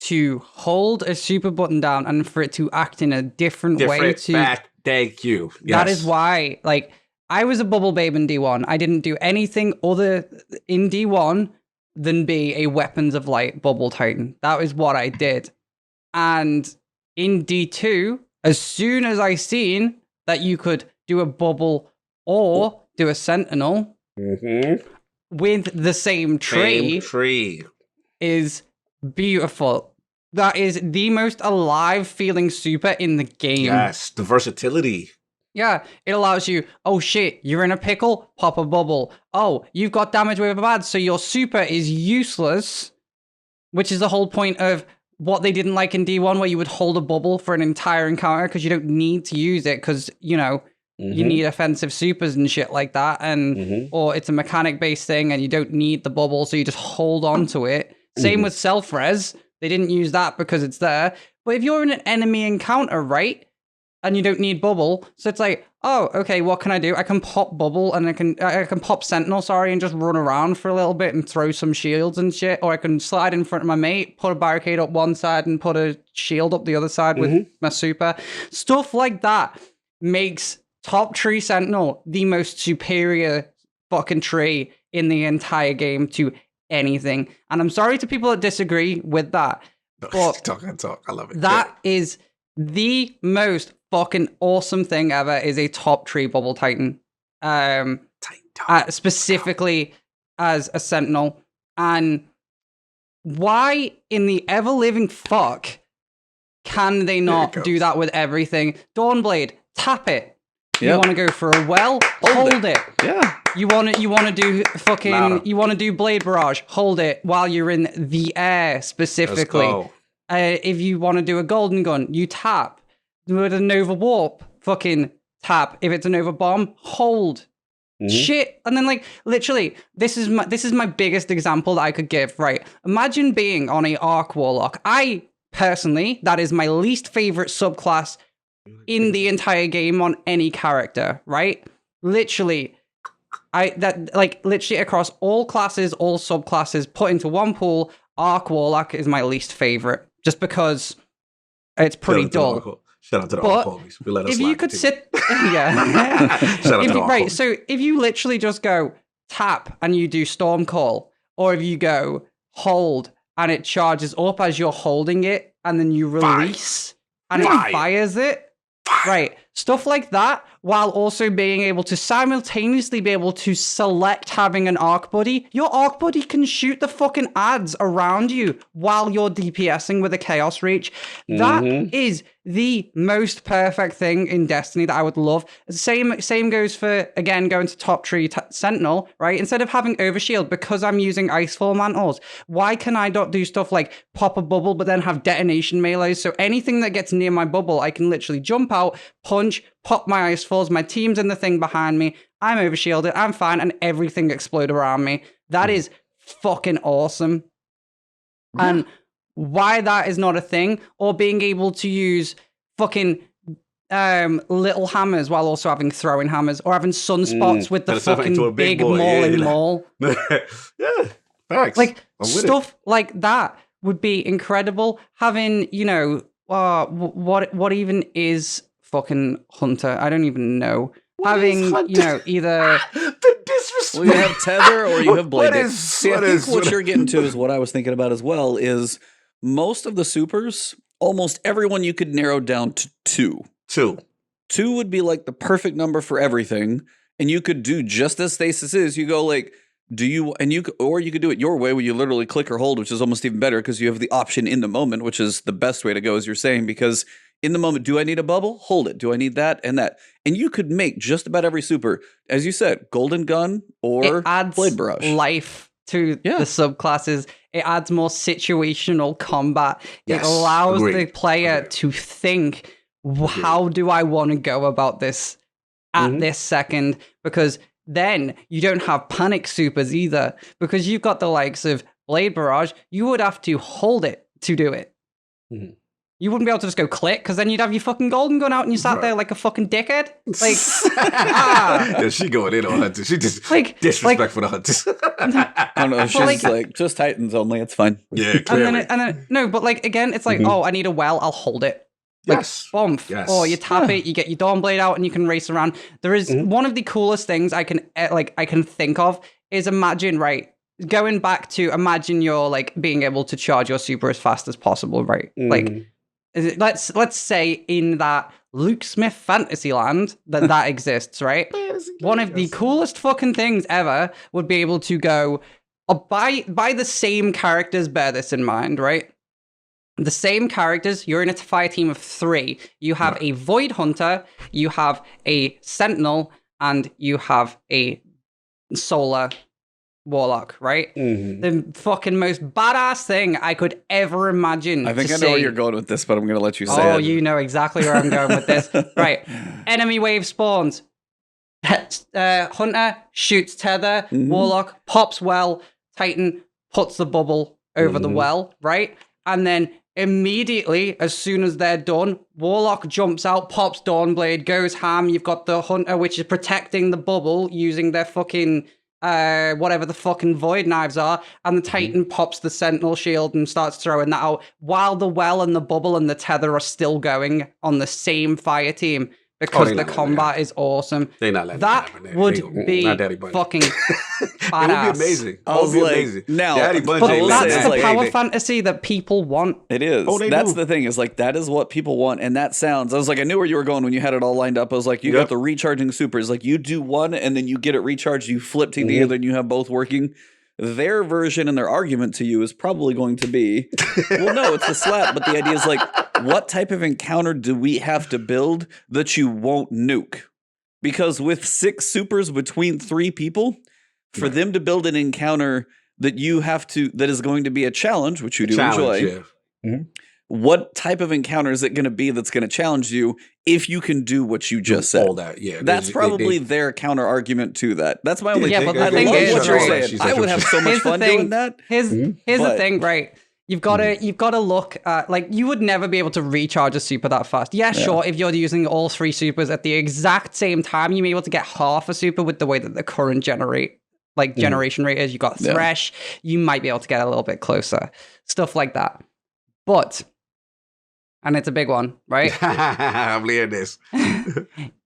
[SPEAKER 3] to hold a super button down and for it to act in a different way to...
[SPEAKER 1] Thank you. Yes.
[SPEAKER 3] That is why, like, I was a Bubble Babe in D1. I didn't do anything other in D1 than be a Weapons of Light Bubble Titan. That is what I did. And in D2, as soon as I seen that you could do a Bubble or do a Sentinel with the same tree is beautiful. That is the most alive feeling super in the game.
[SPEAKER 1] Yes, the versatility.
[SPEAKER 3] Yeah, it allows you, oh shit, you're in a pickle, pop a bubble. Oh, you've got damage with a bad, so your super is useless, which is the whole point of what they didn't like in D1, where you would hold a bubble for an entire encounter because you don't need to use it because, you know, you need offensive supers and shit like that, and or it's a mechanic-based thing and you don't need the bubble, so you just hold on to it. Same with self-res. They didn't use that because it's there. But if you're in an enemy encounter, right, and you don't need bubble, so it's like, oh, okay, what can I do? I can pop bubble and I can pop sentinel, sorry, and just run around for a little bit and throw some shields and shit. Or I can slide in front of my mate, put a barricade up one side and put a shield up the other side with my super. Stuff like that makes top tree sentinel the most superior fucking tree in the entire game to anything. And I'm sorry to people that disagree with that, but
[SPEAKER 1] talk. I love it.
[SPEAKER 3] That is the most fucking awesome thing ever, is a top tree Bubble Titan. Specifically as a Sentinel. And why in the ever-living fuck can they not do that with everything? Dawnblade, tap it. Yep. You want to go for a well? Hold it.
[SPEAKER 2] Yeah.
[SPEAKER 3] You want to do fucking... You want to do Blade Barrage? Hold it while you're in the air, specifically.
[SPEAKER 1] Let's go.
[SPEAKER 3] If you want to do a Golden Gun, you tap. With a Nova Warp, fucking tap. If it's a Nova Bomb, hold. Shit. And then, like, literally, this is my biggest example that I could give, right? Imagine being on a Arc Warlock. I, personally, that is my least favorite subclass in the entire game on any character, right? Literally, literally across all classes, all subclasses, put into one pool, Arc Warlock is my least favorite. Just because it's pretty dull.
[SPEAKER 1] Shout out to the Arc homies. We let us
[SPEAKER 3] if you could sit, yeah.
[SPEAKER 1] Shout out to the Arc
[SPEAKER 3] right,
[SPEAKER 1] homies.
[SPEAKER 3] so if you literally just go tap and you do Storm Call, or if you go hold and it charges up as you're holding it, and then you release and it fires it, right? Stuff like that, while also being able to simultaneously be able to select having an Arc Buddy. Your Arc Buddy can shoot the fucking ads around you while you're DPSing with a Chaos Reach. That is the most perfect thing in Destiny that I would love. Same goes for, again, going to top tree Sentinel, right? Instead of having Overshield, because I'm using Icefall Mantles, why can I not do stuff like pop a bubble but then have detonation melees? So anything that gets near my bubble, I can literally jump out, punch, pop my Icefalls, my team's in the thing behind me, I'm overshielded, I'm fine, and everything explode around me. That is fucking awesome. And why that is not a thing, or being able to use fucking little hammers while also having throwing hammers, or having sunspots with the fucking big mauling maul.
[SPEAKER 1] Yeah, facts.
[SPEAKER 3] Like, stuff like that would be incredible. Having, you know, what even is fucking Hunter? I don't even know. Having, you know, either
[SPEAKER 1] the disrespect.
[SPEAKER 2] Well, you have Tether or you have Blade. See, I think what you're getting to is what I was thinking about as well, is most of the supers, almost everyone you could narrow down to two. Two would be like the perfect number for everything, and you could do just as Stasis is. You go like, or you could do it your way, where you literally click or hold, which is almost even better because you have the option in the moment, which is the best way to go, as you're saying, because in the moment, do I need a bubble? Hold it. Do I need that and that? And you could make just about every super, as you said, Golden Gun or Blade Barrage.
[SPEAKER 3] Life to the subclasses. It adds more situational combat. Yes, it allows the player to think, how do I want to go about this at this second, because then you don't have panic supers either, because you've got the likes of Blade Barrage. You would have to hold it to do it.
[SPEAKER 1] Mhm.
[SPEAKER 3] You wouldn't be able to just go click, because then you'd have your fucking golden gun out and you sat there like a fucking dickhead. Like,
[SPEAKER 1] Yeah, she going in on Hunters. She just disrespectful to Hunters.
[SPEAKER 2] I don't know. She's like, just Titans only. It's fine.
[SPEAKER 1] Yeah, clearly.
[SPEAKER 3] And then no, but like again, it's like, oh, I need a well, I'll hold it. Like,
[SPEAKER 1] Yes.
[SPEAKER 3] bombs.
[SPEAKER 1] Yes.
[SPEAKER 3] Or you tap it, you get your Dawnblade out, and you can race around. There is one of the coolest things I can think of is going back to imagine you're like being able to charge your super as fast as possible, right? Like, let's say in that Luke Smith Fantasyland that exists, right? One of the coolest fucking things ever would be able to go by the same characters. Bear this in mind, right? The same characters, you're in a fire team of 3. You have a Void Hunter, you have a Sentinel, and you have a Solar Warlock, right? The fucking most badass thing I could ever imagine.
[SPEAKER 2] I think I know where you're going with this, but I'm going to let you say it.
[SPEAKER 3] Oh, you know exactly where I'm going with this. Right. Enemy wave spawns. Hunter shoots tether. Warlock pops well. Titan puts the bubble over the well, right? And then immediately, as soon as they're done, Warlock jumps out, pops Dawnblade, goes ham. You've got the Hunter, which is protecting the bubble using their fucking whatever the fucking void knives are, and the Titan pops the Sentinel shield and starts throwing that out while the well and the bubble and the tether are still going on the same fire team, because the combat is awesome.
[SPEAKER 1] They not letting
[SPEAKER 3] that
[SPEAKER 1] happen.
[SPEAKER 3] would be
[SPEAKER 1] not Daddy Bunny.
[SPEAKER 3] fucking badass.
[SPEAKER 1] It would be amazing.
[SPEAKER 2] I was like,
[SPEAKER 1] amazing.
[SPEAKER 2] now,
[SPEAKER 1] Daddy Bunny
[SPEAKER 3] But
[SPEAKER 1] ain't
[SPEAKER 3] that's
[SPEAKER 1] letting
[SPEAKER 3] the
[SPEAKER 1] that.
[SPEAKER 3] power fantasy that people want.
[SPEAKER 2] It is.
[SPEAKER 1] Oh, they
[SPEAKER 2] That's
[SPEAKER 1] do.
[SPEAKER 2] the thing, is like, that is what people want. And that sounds, I was like, I knew where you were going when you had it all lined up. I was like, you got the recharging supers. Like, you do one and then you get it recharged, you flip to the other and you have both working. Their version and their argument to you is probably going to be, well, no, it's a slap. But the idea is like, what type of encounter do we have to build that you won't nuke? Because with 6 supers between 3 people, for them to build an encounter that you have to, that is going to be a challenge, which you do enjoy.
[SPEAKER 1] Yeah.
[SPEAKER 2] What type of encounter is it going to be that's going to challenge you if you can do what you just said?
[SPEAKER 1] All that, yeah.
[SPEAKER 2] That's probably their counter argument to that. That's my only
[SPEAKER 3] Yeah,
[SPEAKER 2] thing.
[SPEAKER 3] but the
[SPEAKER 2] I
[SPEAKER 3] thing
[SPEAKER 2] love
[SPEAKER 3] is,
[SPEAKER 2] what you're
[SPEAKER 3] right,
[SPEAKER 2] saying. I would have so much
[SPEAKER 3] Here's the
[SPEAKER 2] fun
[SPEAKER 3] thing.
[SPEAKER 2] doing that.
[SPEAKER 3] Here's the
[SPEAKER 2] But-
[SPEAKER 3] thing, right? You've got to look at, like, you would never be able to recharge a super that fast. Yeah, sure, if you're using all 3 supers at the exact same time, you may be able to get half a super with the way that the current generation rate is. You got Thresh, you might be able to get a little bit closer. Stuff like that. But, and it's a big one, right?
[SPEAKER 1] I'm hearing this.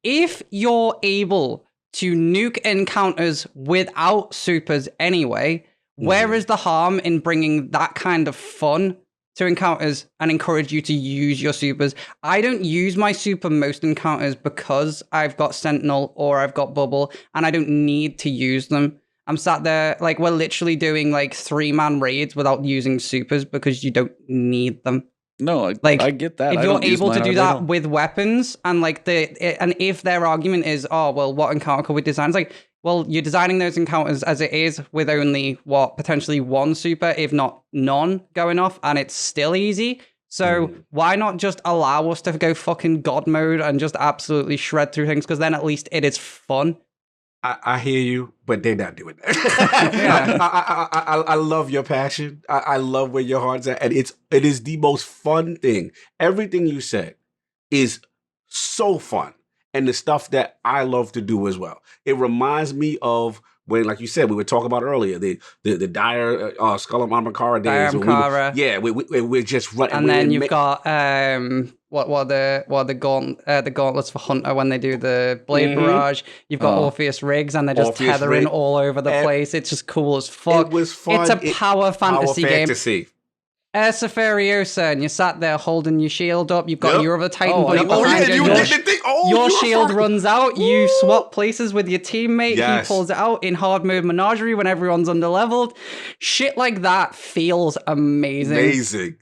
[SPEAKER 3] If you're able to nuke encounters without supers anyway, where is the harm in bringing that kind of fun to encounters and encourage you to use your supers? I don't use my super most encounters because I've got Sentinel or I've got Bubble, and I don't need to use them. I'm sat there, like, we're literally doing like 3-man raids without using supers because you don't need them.
[SPEAKER 2] No,
[SPEAKER 3] Like,
[SPEAKER 2] I get that.
[SPEAKER 3] If
[SPEAKER 2] I
[SPEAKER 3] you're
[SPEAKER 2] don't use
[SPEAKER 3] able to
[SPEAKER 2] mine
[SPEAKER 3] do
[SPEAKER 2] hardly
[SPEAKER 3] that
[SPEAKER 2] at all.
[SPEAKER 3] with weapons, and like and if their argument is, oh well, what encounter could we design? It's like, well, you're designing those encounters as it is with only potentially 1 super, if not none, going off, and it's still easy. So why not just allow us to go fucking god mode and just absolutely shred through things? Because then at least it is fun.
[SPEAKER 1] I hear you, but they're not doing that. I love your passion. I love where your heart's at, and it is the most fun thing. Everything you said is so fun, and the stuff that I love to do as well. It reminds me of when, like you said, we were talking about earlier, the dire Skull and Amakara days. We're just running.
[SPEAKER 3] And then you've got the gauntlets for Hunter when they do the Blade Barrage. You've got Orpheus rigs, and they're just
[SPEAKER 1] Orpheus
[SPEAKER 3] tethering
[SPEAKER 1] rig.
[SPEAKER 3] all over the place. It's just cool as fuck.
[SPEAKER 1] It was fun.
[SPEAKER 3] It's a power fantasy game.
[SPEAKER 1] Fantasy.
[SPEAKER 3] Ursa Furiosa, and you sat there holding your shield up. You've got your other Titan buddy
[SPEAKER 2] Oh,
[SPEAKER 3] behind
[SPEAKER 1] yeah,
[SPEAKER 3] you.
[SPEAKER 1] you did the thing. Oh,
[SPEAKER 3] Your
[SPEAKER 1] you
[SPEAKER 3] shield
[SPEAKER 1] fucking-
[SPEAKER 3] runs out. You swap places with your teammate.
[SPEAKER 1] Yes.
[SPEAKER 3] He pulls it out in hard mode menagerie when everyone's underleveled. Shit like that feels amazing.
[SPEAKER 1] Amazing.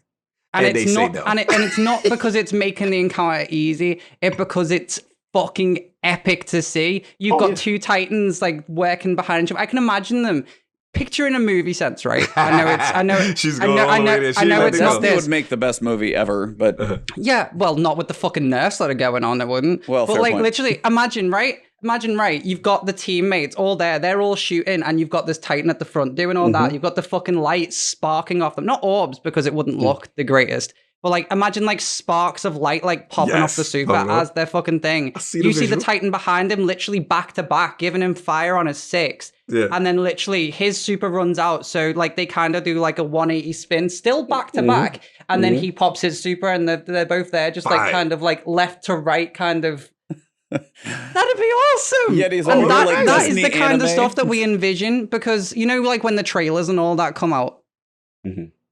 [SPEAKER 3] And
[SPEAKER 1] And
[SPEAKER 3] it's
[SPEAKER 1] they say
[SPEAKER 3] not,
[SPEAKER 1] no.
[SPEAKER 3] and it's not because it's making the encounter easy. It's because it's fucking epic to see. You've got 2 Titans like working behind you. I can imagine them. Picture in a movie sense, right? I know.
[SPEAKER 1] She's
[SPEAKER 3] I
[SPEAKER 1] going
[SPEAKER 3] know.
[SPEAKER 1] all the way there.
[SPEAKER 3] I know
[SPEAKER 1] She
[SPEAKER 3] it's
[SPEAKER 1] let it
[SPEAKER 3] not
[SPEAKER 1] go.
[SPEAKER 2] Disney
[SPEAKER 3] this.
[SPEAKER 2] would make the best movie ever, but
[SPEAKER 3] Yeah, well, not with the fucking nurse that are going on. It wouldn't.
[SPEAKER 2] Well,
[SPEAKER 3] but
[SPEAKER 2] fair
[SPEAKER 3] like
[SPEAKER 2] point.
[SPEAKER 3] literally, imagine, right? imagine, right, you've got the teammates all there, they're all shooting, and you've got this Titan at the front doing all that. You've got the fucking lights sparking off them. Not orbs, because it wouldn't look the greatest. But like, imagine like sparks of light like popping off the super as their fucking thing. You see the Titan behind him literally back to back, giving him fire on his 6.
[SPEAKER 1] Yeah.
[SPEAKER 3] And then literally his super runs out. So like they kind of do like a 180 spin, still back to back. And then he pops his super and they're both there, just like kind of like left to right kind of. That'd be awesome.
[SPEAKER 2] Yeah,
[SPEAKER 3] and that is the kind of stuff that we envision, because you know, like when the trailers and all that come out,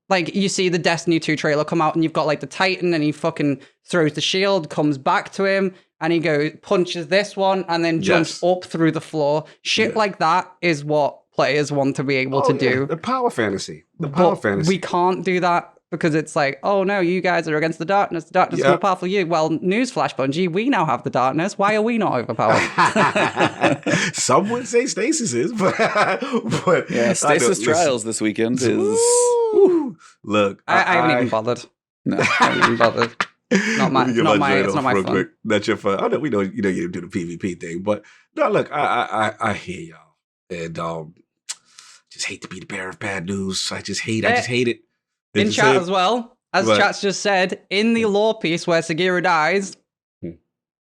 [SPEAKER 3] like you see the Destiny 2 trailer come out and you've got like the Titan and he fucking throws the shield, comes back to him, and he goes punches this one and then jumps up through the floor. Shit like that is what players want to be able to do.
[SPEAKER 1] The power fantasy.
[SPEAKER 3] We can't do that. Because it's like, oh no, you guys are against the darkness. The darkness is more powerful than you. Well, newsflash, Bungie, we now have the darkness. Why are we not overpowered?
[SPEAKER 1] Some would say Stasis is, but
[SPEAKER 2] yeah, Stasis Trials this weekend is.
[SPEAKER 1] Look,
[SPEAKER 3] I haven't even bothered. No, I haven't even bothered. It's not my fun.
[SPEAKER 1] That's your fun. I know we know you do the PvP thing, but no, look, I hear y'all, and just hate to be the bearer of bad news. I just hate it.
[SPEAKER 3] In chat as well, as chat's just said, in the lore piece where Sagira dies,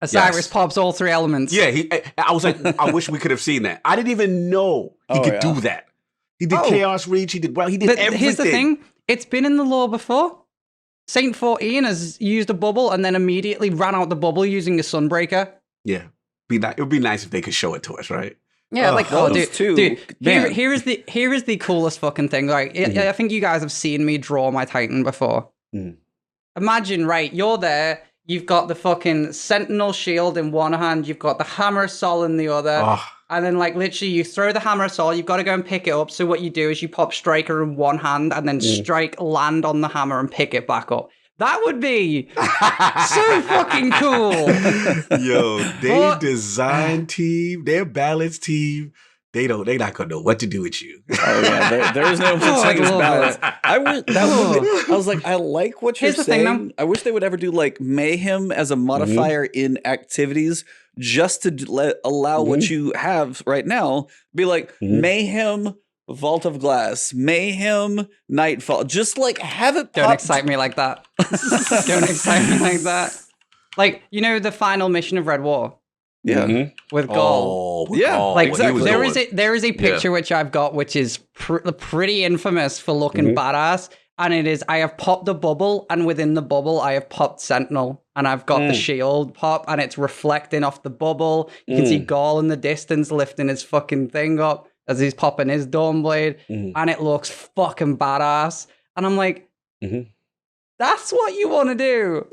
[SPEAKER 3] Osiris pops all 3 elements.
[SPEAKER 1] Yeah, I was like, I wish we could have seen that. I didn't even know he could do that. He did Chaos Reach. He did everything.
[SPEAKER 3] Here's the thing: it's been in the lore before. Saint 14 has used a bubble and then immediately ran out the bubble using a Sunbreaker.
[SPEAKER 1] Yeah, it would be nice if they could show it to us, right?
[SPEAKER 3] Yeah, dude. Here is the coolest fucking thing. Like, I think you guys have seen me draw my Titan before. Imagine, right? You're there. You've got the fucking Sentinel shield in one hand. You've got the Hammer of Sol in the other. And then, like, literally, you throw the Hammer of Sol. You've got to go and pick it up. So what you do is you pop Striker in one hand and then strike, land on the hammer, and pick it back up. That would be so fucking cool.
[SPEAKER 1] Yo, they design team, their balance team. They're not gonna know what to do with you.
[SPEAKER 2] Oh yeah, there's no such thing as balance. I was like, I like what you're saying. I wish they would ever do like mayhem as a modifier in activities, just to allow what you have right now be like mayhem. Vault of Glass, Mayhem, Nightfall. Just like have it.
[SPEAKER 3] Don't excite me like that. Don't excite me like that. Like, you know, the final mission of Red War.
[SPEAKER 2] Yeah,
[SPEAKER 3] with Gaul.
[SPEAKER 2] Like
[SPEAKER 3] exactly. There is a picture which I've got, which is pretty infamous for looking badass, and it is I have popped a bubble, and within the bubble I have popped Sentinel, and I've got the shield pop, and it's reflecting off the bubble. You can see Gaul in the distance lifting his fucking thing up as he's popping his Dawnblade, and it looks fucking badass. And I'm like, that's what you want to do.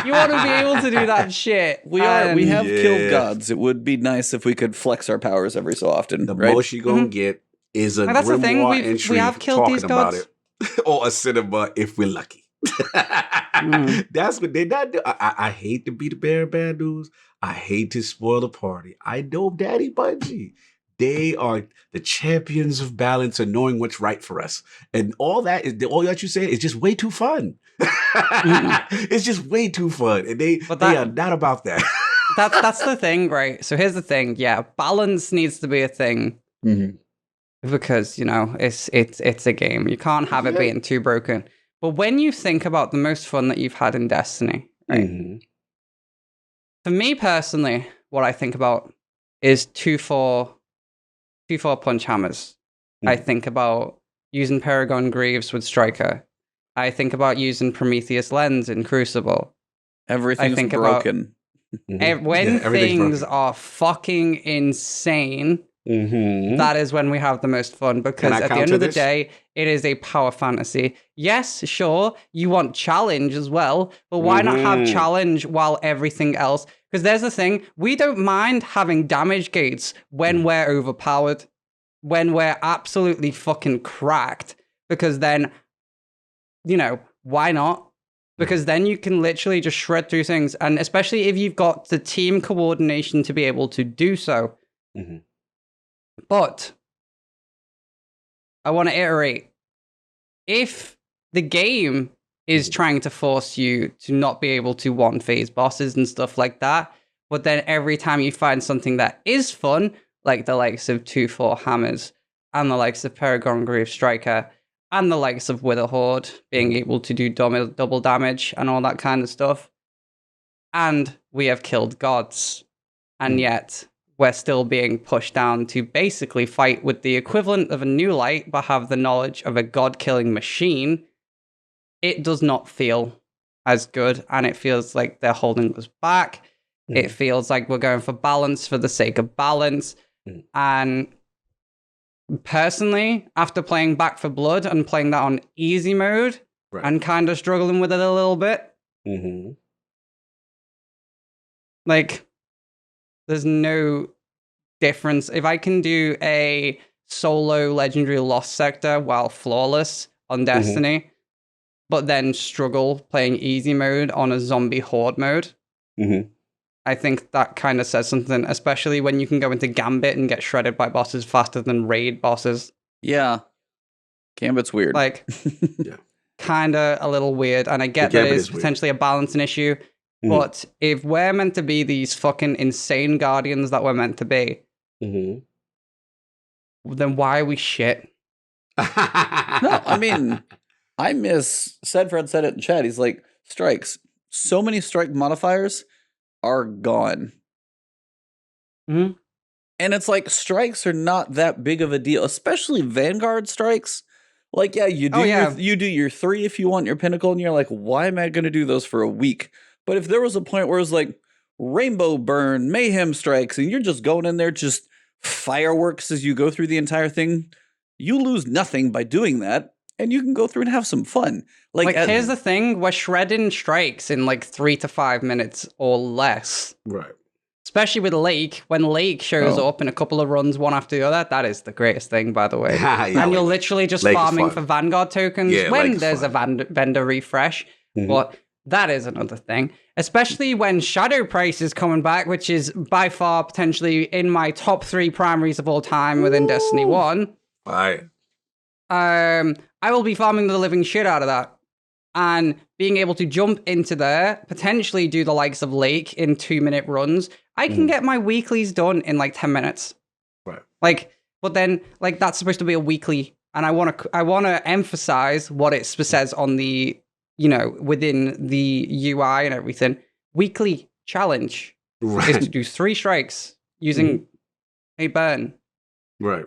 [SPEAKER 3] You want to be able to do that shit.
[SPEAKER 2] We have killed gods. It would be nice if we could flex our powers every so often.
[SPEAKER 1] The most you're going to get is a
[SPEAKER 3] that's the thing.
[SPEAKER 1] entry
[SPEAKER 3] we have killed these gods.
[SPEAKER 1] Or a cinema if we're lucky. That's what they're not doing. I hate to be the bearer of bad news. I hate to spoil the party. I know Daddy Bungie. They are the champions of balance and knowing what's right for us. And all that you say is just way too fun. It's just way too fun. And they are not about that.
[SPEAKER 3] That's the thing, right? So here's the thing. Yeah, balance needs to be a thing. Because, you know, it's a game. You can't have it being too broken. But when you think about the most fun that you've had in Destiny, right? For me personally, what I think about is 2-4 punch hammers. I think about using Paragon Greaves with Striker. I think about using Prometheus Lens in Crucible.
[SPEAKER 2] Everything's broken.
[SPEAKER 3] When things are fucking insane, that is when we have the most fun, because at the end of the day, it is a power fantasy. Yes, sure, you want challenge as well, but why not have challenge while everything else? Because there's the thing, we don't mind having damage gates when we're overpowered, when we're absolutely fucking cracked, because then, you know, why not? Because then you can literally just shred through things, and especially if you've got the team coordination to be able to do so. But I want to iterate. If the game is trying to force you to not be able to one-phase bosses and stuff like that, But then every time you find something that is fun, like the likes of 2-4 Hammers and the likes of Paragon Groove Striker and the likes of Witherhoard being able to do double damage and all that kind of stuff. And we have killed gods. And yet we're still being pushed down to basically fight with the equivalent of a new light, but have the knowledge of a god-killing machine. It does not feel as good, and it feels like they're holding us back. It feels like we're going for balance for the sake of balance. And personally, after playing Back for Blood and playing that on easy mode and kind of struggling with it a little bit, like, there's no difference. If I can do a solo Legendary Lost Sector while flawless on Destiny, but then struggle playing easy mode on a zombie horde mode, I think that kind of says something, especially when you can go into Gambit and get shredded by bosses faster than raid bosses.
[SPEAKER 2] Yeah. Gambit's weird.
[SPEAKER 3] Like, kind of a little weird. And I get that it's potentially a balancing issue. But if we're meant to be these fucking insane guardians that we're meant to be, then why are we shit?
[SPEAKER 2] No, I mean, I miss... Fred said it in chat. He's like, strikes. So many strike modifiers are gone. And it's like, strikes are not that big of a deal, especially Vanguard strikes. Like, yeah, you do your 3 if you want your pinnacle, and you're like, why am I going to do those for a week? But if there was a point where it was like Rainbow Burn, Mayhem Strikes, and you're just going in there, just fireworks as you go through the entire thing, you lose nothing by doing that, and you can go through and have some fun. Like
[SPEAKER 3] here's the thing, we're shredding strikes in like 3 to 5 minutes or less.
[SPEAKER 1] Right.
[SPEAKER 3] Especially with Lake. When Lake shows up in a couple of runs, one after the other, that is the greatest thing, by the way. And you're literally just farming for Vanguard tokens when there's a vendor refresh. But that is another thing. Especially when Shadow Price is coming back, which is by far potentially in my top 3 primaries of all time within Destiny 1.
[SPEAKER 1] Right.
[SPEAKER 3] I will be farming the living shit out of that. And being able to jump into there, potentially do the likes of Lake in 2-minute runs. I can get my weeklies done in like 10 minutes.
[SPEAKER 1] Right.
[SPEAKER 3] Like, but then, like, that's supposed to be a weekly. And I want to emphasize what it says on the, you know, within the UI and everything. Weekly challenge is to do 3 strikes using a burn.
[SPEAKER 1] Right.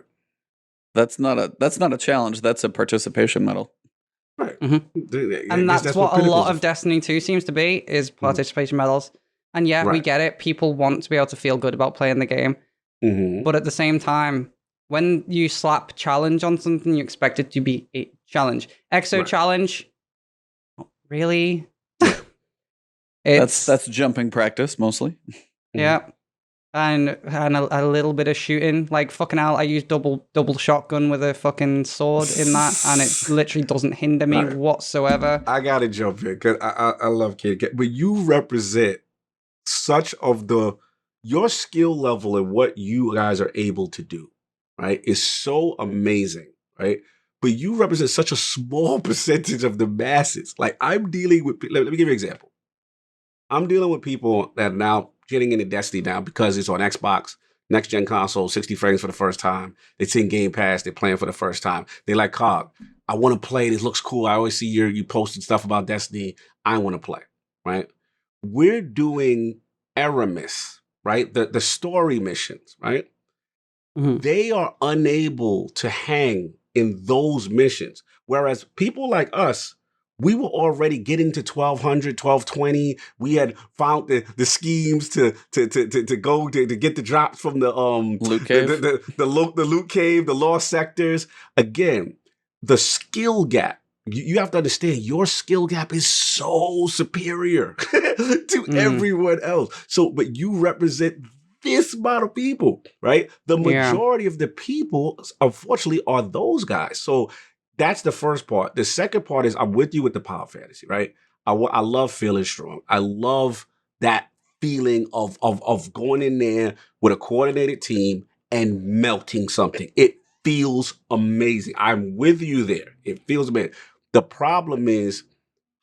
[SPEAKER 2] That's not a challenge. That's a participation medal.
[SPEAKER 1] Right.
[SPEAKER 3] And that's what a lot of Destiny 2 seems to be, is participation medals. And yeah, we get it. People want to be able to feel good about playing the game. But at the same time, when you slap challenge on something, you expect it to be a challenge. Exo challenge, really?
[SPEAKER 2] That's jumping practice mostly.
[SPEAKER 3] Yeah. And a little bit of shooting. Like, fucking hell, I use double shotgun with a fucking sword in that, and it literally doesn't hinder me whatsoever.
[SPEAKER 1] I gotta jump in, because I love KatieKat, but you represent such of your skill level and what you guys are able to do, right, is so amazing, right? But you represent such a small percentage of the masses. Like, I'm dealing with, let me give you an example. I'm dealing with people that are now getting into Destiny now because it's on Xbox, next gen console, 60 frames for the first time. They've seen Game Pass, they're playing for the first time. They like, Cog, I want to play. This looks cool. I always see you posting stuff about Destiny. I want to play, right? We're doing Aramis, right? The story missions, right? They are unable to hang in those missions. Whereas people like us, we were already getting to 1200, 1220. We had found the schemes to go to get the drops from the
[SPEAKER 2] loot cave,
[SPEAKER 1] the loot cave, the lost sectors. Again, the skill gap. You have to understand, your skill gap is so superior to everyone else. So, but you represent this amount of people, right? The majority of the people, unfortunately, are those guys. So that's the first part. The second part is, I'm with you with the power fantasy, right? I love feeling strong. I love that feeling of going in there with a coordinated team and melting something. It feels amazing. I'm with you there. It feels amazing. The problem is,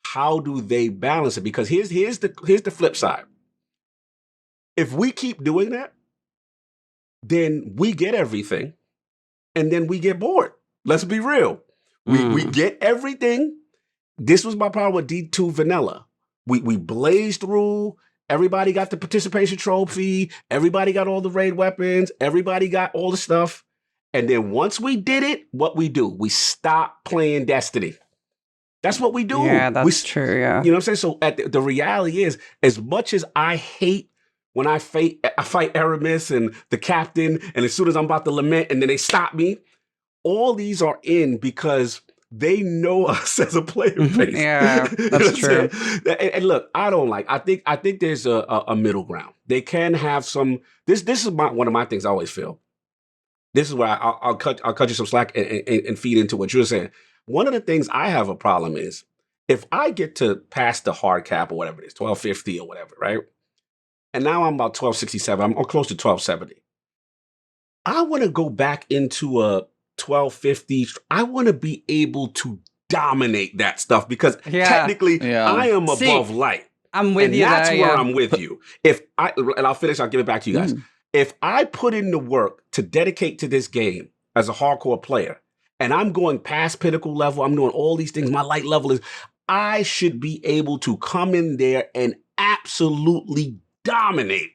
[SPEAKER 1] how do they balance it? Because here's the flip side. If we keep doing that, then we get everything, and then we get bored. Let's be real. We get everything. This was my problem with D2 Vanilla. We blazed through. Everybody got the participation trophy. Everybody got all the raid weapons. Everybody got all the stuff. And then once we did it, what we do? We stop playing Destiny. That's what we do.
[SPEAKER 3] Yeah, that's true. Yeah.
[SPEAKER 1] You know what I'm saying? So the reality is, as much as I hate when I fight Aramis and the captain, and as soon as I'm about to lament, and then they stop me, all these are in because they know us as a player base.
[SPEAKER 3] Yeah, that's true.
[SPEAKER 1] And look, I think there's a middle ground. They can have some. This is one of my things I always feel. This is where I'll cut you some slack and feed into what you're saying. One of the things I have a problem is if I get to pass the hard cap or whatever it is, 1250 or whatever, right? And now I'm about 1267. I'm close to 1270. I want to go back into a 1250. I want to be able to dominate that stuff because technically I am above light.
[SPEAKER 3] I'm with you.
[SPEAKER 1] That's where I'm with you. And I'll finish, I'll give it back to you guys. If I put in the work to dedicate to this game as a hardcore player, and I'm going past pinnacle level, I'm doing all these things, my light level is, I should be able to come in there and absolutely dominate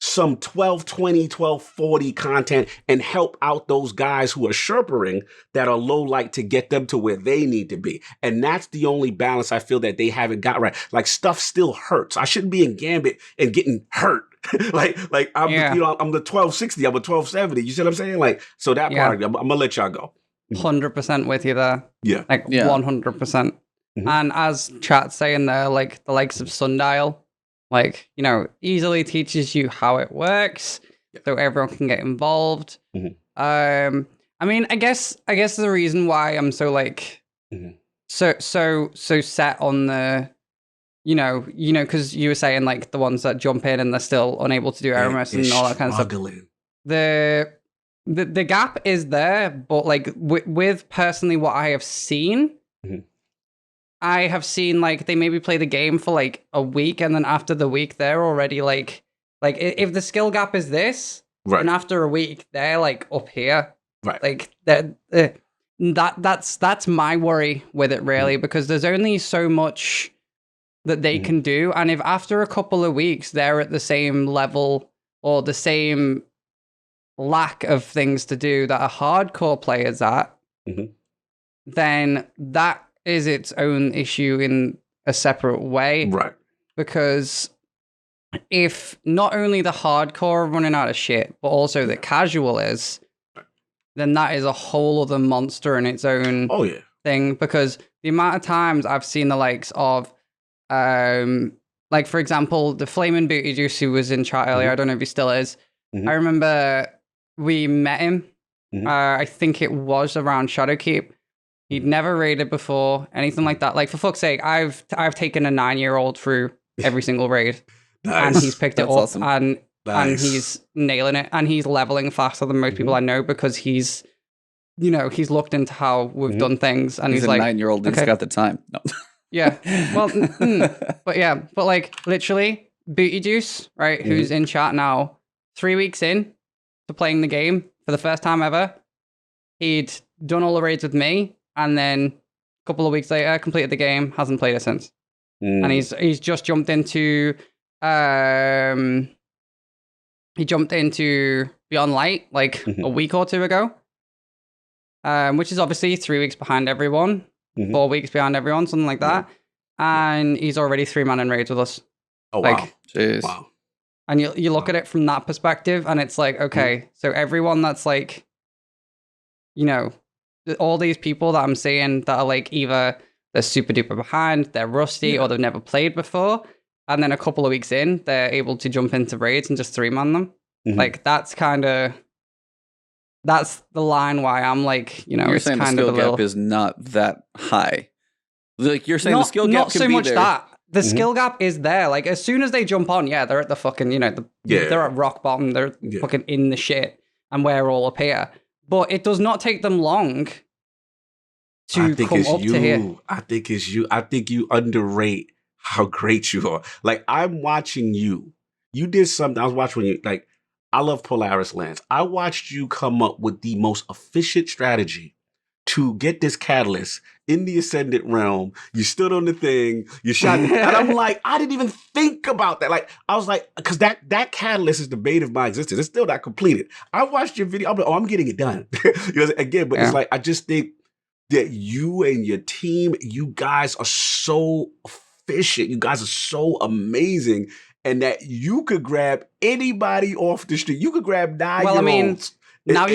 [SPEAKER 1] some 1220, 1240 content and help out those guys who are sherpering that are low light to get them to where they need to be. And that's the only balance I feel that they haven't got right. Like, stuff still hurts. I shouldn't be in Gambit and getting hurt. like I'm, I'm the 1260, I'm a 1270. You see what I'm saying? Like, so that part, I'm gonna let y'all go.
[SPEAKER 3] 100% with you there.
[SPEAKER 1] Yeah.
[SPEAKER 3] Like 100%. And as chat's saying there, like the likes of Sundial, like, you know, easily teaches you how it works, so everyone can get involved. I mean, I guess the reason why I'm so like so set on the, you know, because you were saying like the ones that jump in and they're still unable to do Aramis and all that kind of stuff. The gap is there, but like with personally what I have seen. I have seen like they maybe play the game for like a week, and then after the week they're already like if the skill gap is this, and after a week they're like up here, like that's my worry with it really, because there's only so much that they can do, and if after a couple of weeks they're at the same level or the same lack of things to do that a hardcore player's at, then that is its own issue in a separate way. Right. Because if not only the hardcore are running out of shit, but also the casual is, then that is a whole other monster in its own thing. Because the amount of times I've seen the likes of, like, for example, the Flaming Booty Juice who was in chat earlier, I don't know if he still is. I remember we met him. I think it was around Shadowkeep. He'd never raided before, anything like that. Like, for fuck's sake, I've taken a 9-year-old through every single raid, and he's picked it up, awesome. and he's nailing it, and he's leveling faster than most people I know because he's, you know, he's looked into how we've done things, and he's like,
[SPEAKER 2] 9-year-old who's got the time. No.
[SPEAKER 3] Yeah, well, but like literally, Booty Juice, right? Who's in chat now? 3 weeks in to playing the game for the first time ever, he'd done all the raids with me. And then a couple of weeks later, completed the game, hasn't played it since. And he's just jumped into Beyond Light like a week or two ago. Which is obviously 3 weeks behind everyone, 4 weeks behind everyone, something like that. And he's already 3-man in raids with us.
[SPEAKER 1] Oh,
[SPEAKER 3] like,
[SPEAKER 1] wow.
[SPEAKER 2] Jeez.
[SPEAKER 1] Wow.
[SPEAKER 3] And you look at it from that perspective, and it's like, okay, so everyone that's like, you know, all these people that I'm seeing that are like either they're super duper behind, they're rusty, or they've never played before, and then a couple of weeks in, they're able to jump into raids and just 3-man them. Like, that's the line why I'm like, you know,
[SPEAKER 2] you're
[SPEAKER 3] it's
[SPEAKER 2] saying
[SPEAKER 3] kind
[SPEAKER 2] the
[SPEAKER 3] of
[SPEAKER 2] skill gap is not that high. Like, you're saying the skill gap
[SPEAKER 3] not
[SPEAKER 2] can
[SPEAKER 3] so
[SPEAKER 2] be
[SPEAKER 3] much
[SPEAKER 2] there.
[SPEAKER 3] that. The skill gap is there. Like, as soon as they jump on, they're at the fucking, you know, they're at rock bottom. They're fucking in the shit, and we're all up here. But it does not take them long to come up to here.
[SPEAKER 1] I think it's you. I think you underrate how great you are. Like, I'm watching you you did something. I was watching you, like, I love Polaris Lance. I watched you come up with the most efficient strategy to get this catalyst in the Ascendant realm. You stood on the thing, you shot, and I'm like, I didn't even think about that. Like, I was like, because that catalyst is the bane of my existence. It's still not completed. I watched your video. I'm like, oh, I'm getting it done. Again, but it's like, I just think that you and your team, you guys are so efficient. You guys are so amazing. And that you could grab anybody off the street. You could grab 9-year-olds.
[SPEAKER 3] Well, I mean, now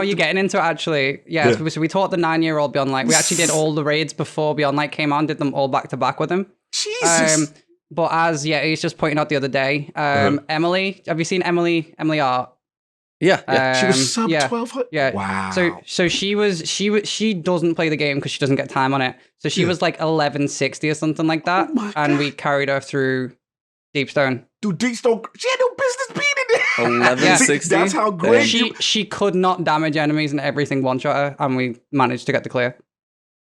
[SPEAKER 3] you're getting into it, actually. Yeah. So we taught the 9-year-old Beyond Light. We actually did all the raids before Beyond Light came on, did them all back to back with him.
[SPEAKER 1] Jesus.
[SPEAKER 3] But he's just pointing out the other day. Emily, have you seen Emily Art?
[SPEAKER 2] Yeah.
[SPEAKER 1] She was sub 1200.
[SPEAKER 3] Yeah.
[SPEAKER 1] Wow.
[SPEAKER 3] So she doesn't play the game because she doesn't get time on it. So she was like 1160 or something like that.
[SPEAKER 1] Oh my
[SPEAKER 3] and
[SPEAKER 1] God.
[SPEAKER 3] we carried her through Deepstone.
[SPEAKER 1] Dude, Deepstone, she had no business being in there.
[SPEAKER 2] 1160.
[SPEAKER 1] That's how great
[SPEAKER 3] She could not damage enemies and everything one-shot her, and we managed to get the clear.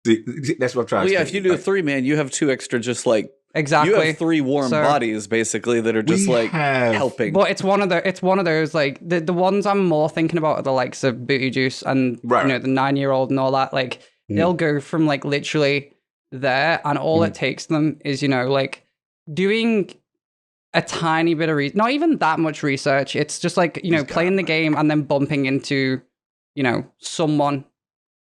[SPEAKER 1] That's what I'm trying
[SPEAKER 2] Well,
[SPEAKER 1] to
[SPEAKER 2] yeah,
[SPEAKER 1] say.
[SPEAKER 2] if you do a 3-man, you have 2 extra just like...
[SPEAKER 3] Exactly.
[SPEAKER 2] You have 3 warm bodies, basically, that are just helping.
[SPEAKER 3] But it's one of those, like, the ones I'm more thinking about are the likes of Booty Juice and, the 9-year-old and all that. Like, they'll go from, like, literally there, and all it takes them is, like, doing a tiny bit of not even that much research. It's just like, playing the game and then bumping into, someone,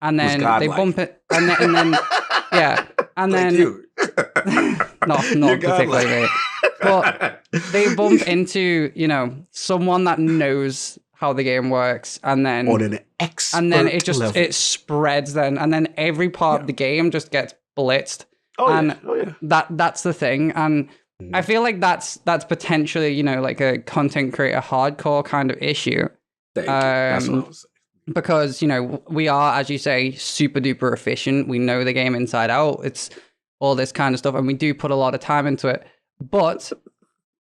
[SPEAKER 3] and then they bump it, and then yeah, and then not particularly, but they bump into someone that knows how the game works, and then
[SPEAKER 1] on an expert
[SPEAKER 3] and then it just
[SPEAKER 1] level.
[SPEAKER 3] It spreads then, and then every part of the game just gets blitzed. That's the thing, and I feel like that's potentially like a content creator hardcore kind of issue.
[SPEAKER 1] That's what I was saying.
[SPEAKER 3] Because we are, as you say, super duper efficient. We know the game inside out. It's all this kind of stuff, and we do put a lot of time into it. But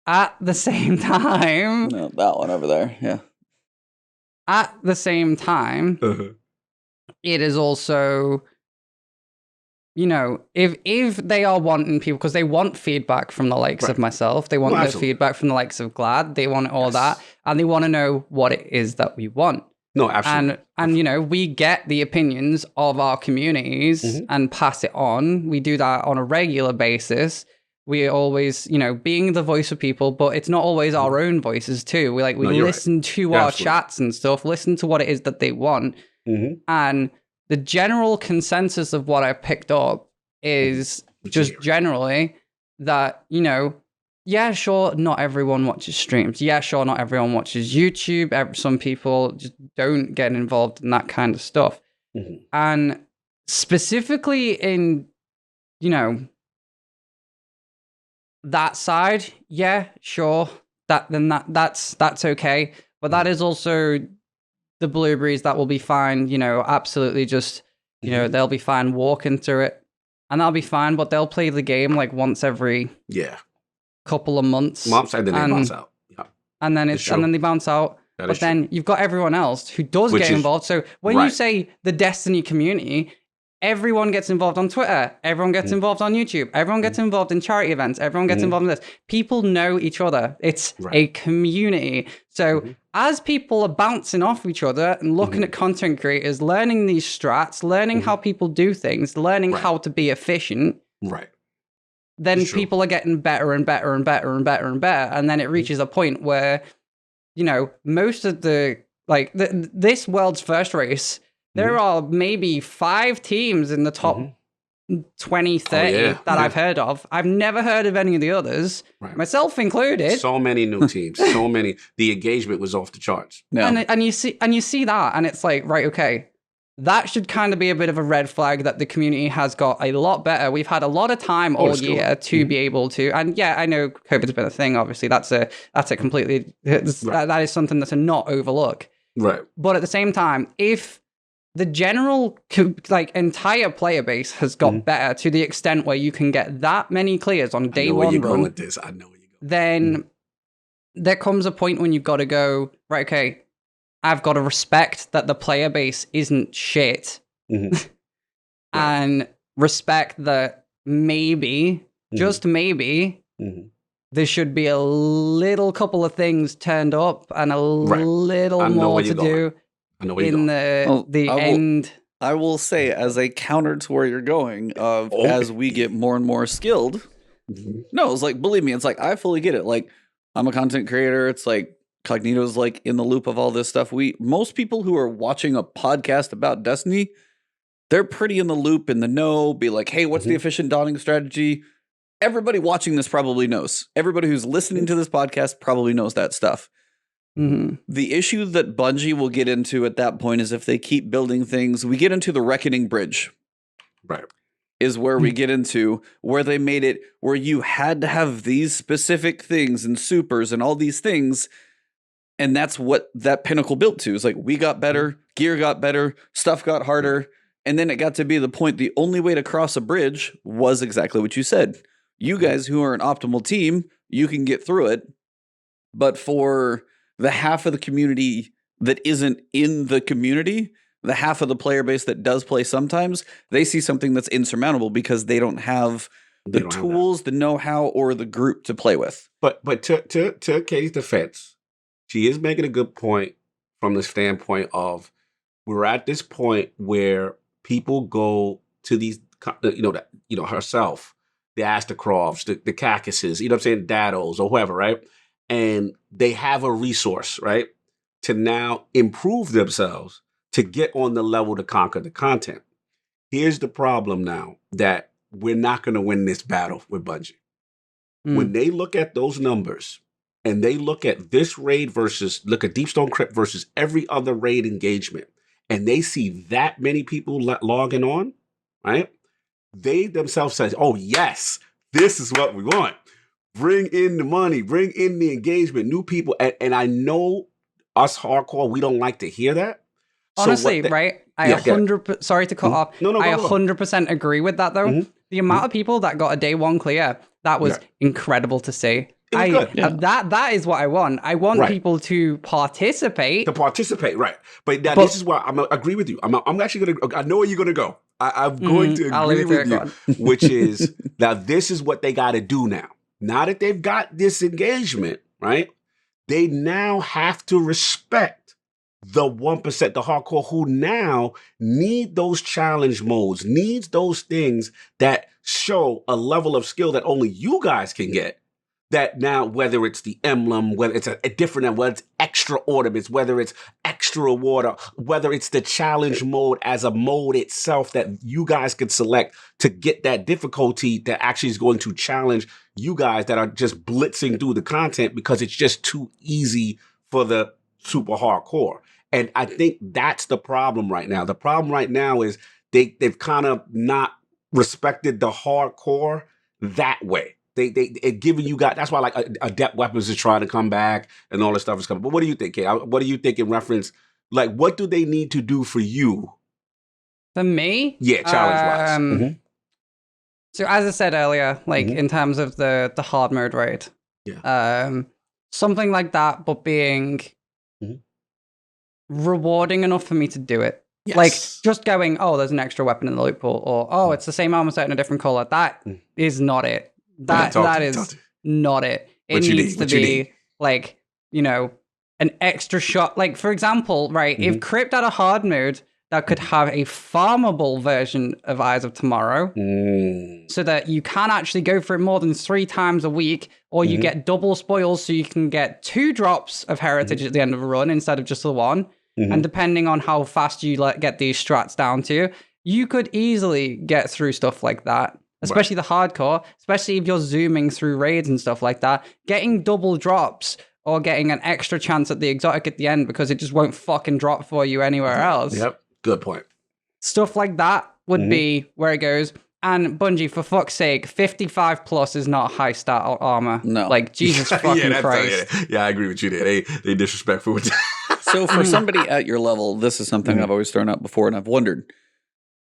[SPEAKER 3] at the same time,
[SPEAKER 2] no, that one over there, yeah.
[SPEAKER 3] At the same time, it is also, if they are wanting people, because they want feedback from the likes of myself, they want the feedback from the likes of Glad, they want all that, and they want to know what it is that we want.
[SPEAKER 1] No, absolutely.
[SPEAKER 3] And we get the opinions of our communities and pass it on. We do that on a regular basis. We always, being the voice of people, but it's not always our own voices too. We listen to our chats and stuff, listen to what it is that they want. And the general consensus of what I picked up is just generally that, yeah, sure, not everyone watches streams. Yeah, sure, not everyone watches YouTube. Some people just don't get involved in that kind of stuff. And specifically in, that side, yeah, sure, that's okay. But that is also the blueberries that will be fine, absolutely just, they'll be fine walking through it, and that'll be fine, but they'll play the game like once every couple of months.
[SPEAKER 1] And then they bounce out. Yeah.
[SPEAKER 3] And then and then they bounce out. But then you've got everyone else who does get involved. So when you say the Destiny community, everyone gets involved on Twitter, everyone gets involved on YouTube, everyone gets involved in charity events, everyone gets involved in this. People know each other. It's a community. So as people are bouncing off each other and looking at content creators, learning these strats, learning how people do things, learning how to be efficient, then people are getting better and better and better and better and better. And then it reaches a point where, most of this world's first race, there are maybe 5 teams in the top 20, 30 that I've heard of. I've never heard of any of the others, myself included.
[SPEAKER 1] So many new teams, so many. The engagement was off the charts.
[SPEAKER 3] And you see that, and it's like, right, okay, that should kind of be a bit of a red flag that the community has got a lot better. We've had a lot of time all year to be able to, and yeah, I know COVID's been a thing. Obviously, that's a completely that is something that's a not overlook.
[SPEAKER 1] Right.
[SPEAKER 3] But at the same time, if the general entire player base has got better to the extent where you can get that many clears on day one
[SPEAKER 1] you're going with this. I know where you're going.
[SPEAKER 3] Then there comes a point when you've got to go, right, okay, I've got to respect that the player base isn't shit. And respect that maybe, just maybe, there should be a little couple of things turned up and a little
[SPEAKER 1] I know
[SPEAKER 3] more
[SPEAKER 1] where
[SPEAKER 3] to
[SPEAKER 1] you're going.
[SPEAKER 3] do
[SPEAKER 1] I know where you're
[SPEAKER 3] in
[SPEAKER 1] going.
[SPEAKER 3] the end.
[SPEAKER 2] I will say, as a counter to where you're going, as we get more and more skilled. No, it's like, believe me, it's like I fully get it. Like, I'm a content creator. It's like Cognito's like in the loop of all this stuff. Most people who are watching a podcast about Destiny, they're pretty in the loop, in the know. Be like, hey, what's the efficient dawning strategy? Everybody watching this probably knows. Everybody who's listening to this podcast probably knows that stuff. The issue that Bungie will get into at that point is if they keep building things, we get into the Reckoning Bridge.
[SPEAKER 1] Right.
[SPEAKER 2] Is where we get into where they made it where you had to have these specific things and supers and all these things. And that's what that pinnacle built to. It's like we got better, gear got better, stuff got harder. And then it got to be the point the only way to cross a bridge was exactly what you said. You guys who are an optimal team, you can get through it. But for the half of the community that isn't in the community, the half of the player base that does play sometimes, they see something that's insurmountable because they don't have the tools, the know-how, or the group to play with.
[SPEAKER 1] But to Katie's defense, she is making a good point from the standpoint of we're at this point where people go to these, herself, the Astacrofts, the Cacuses, you know what I'm saying, Dados or whoever, right? And they have a resource, right, to now improve themselves to get on the level to conquer the content. Here's the problem now, that we're not going to win this battle with Bungie. When they look at those numbers and they look at this raid look at Deepstone Crypt versus every other raid engagement, and they see that many people logging on, right? They themselves say, oh, yes, this is what we want. Bring in the money, bring in the engagement, new people. And I know us hardcore, we don't like to hear that.
[SPEAKER 3] Honestly, right? I 100%, sorry to cut off.
[SPEAKER 1] No,
[SPEAKER 3] I
[SPEAKER 1] go
[SPEAKER 3] 100% agree with that, though. The amount of people that got a day one clear, that was incredible to see. That is what I want. I want people to participate.
[SPEAKER 1] Right. But this is why I'm going to agree with you. I'm actually going to, I know where you're going to go. I'm going to agree with you, which is, now this is what they got to do now. Now that they've got this engagement, right? They now have to respect the 1%, the hardcore, who now need those challenge modes, needs those things that show a level of skill that only you guys can get. That now, whether it's the emblem, whether it's a different, whether it's extra ornaments, whether it's extra water, whether it's the challenge mode as a mode itself that you guys could select to get that difficulty that actually is going to challenge you guys that are just blitzing through the content because it's just too easy for the super hardcore. And I think that's the problem right now. The problem right now is they've kind of not respected the hardcore that way. They giving you guys, that's why like adept weapons is trying to come back and all this stuff is coming. But what do you think, Kate? What do you think in reference, like what do they need to do for you?
[SPEAKER 3] For me?
[SPEAKER 1] Yeah, challenge-wise.
[SPEAKER 3] So as I said earlier, like in terms of the hard mode raid, something like that, but being rewarding enough for me to do it. Yes. Like just going, oh, there's an extra weapon in the loot pool, or oh, it's the same armor set in a different color. That is not it. That is not it. It needs to be like, you know, an extra shot. Like, for example, right, if Crypt had a hard mode that could have a farmable version of Eyes of Tomorrow, so that you can actually go for it more than 3 times a week, or you get double spoils so you can get 2 drops of heritage at the end of a run instead of just the 1. And depending on how fast you get these strats down to, you could easily get through stuff like that. Especially the hardcore, especially if you're zooming through raids and stuff like that. Getting double drops or getting an extra chance at the exotic at the end because it just won't fucking drop for you anywhere else.
[SPEAKER 1] Yep, good point.
[SPEAKER 3] Stuff like that would be where it goes. And Bungie, for fuck's sake, 55 plus is not high stat armor. No. Like, Jesus fucking Christ.
[SPEAKER 1] Yeah, I agree with you there. They disrespectful with that.
[SPEAKER 2] So for somebody at your level, this is something I've always thrown out before, and I've wondered.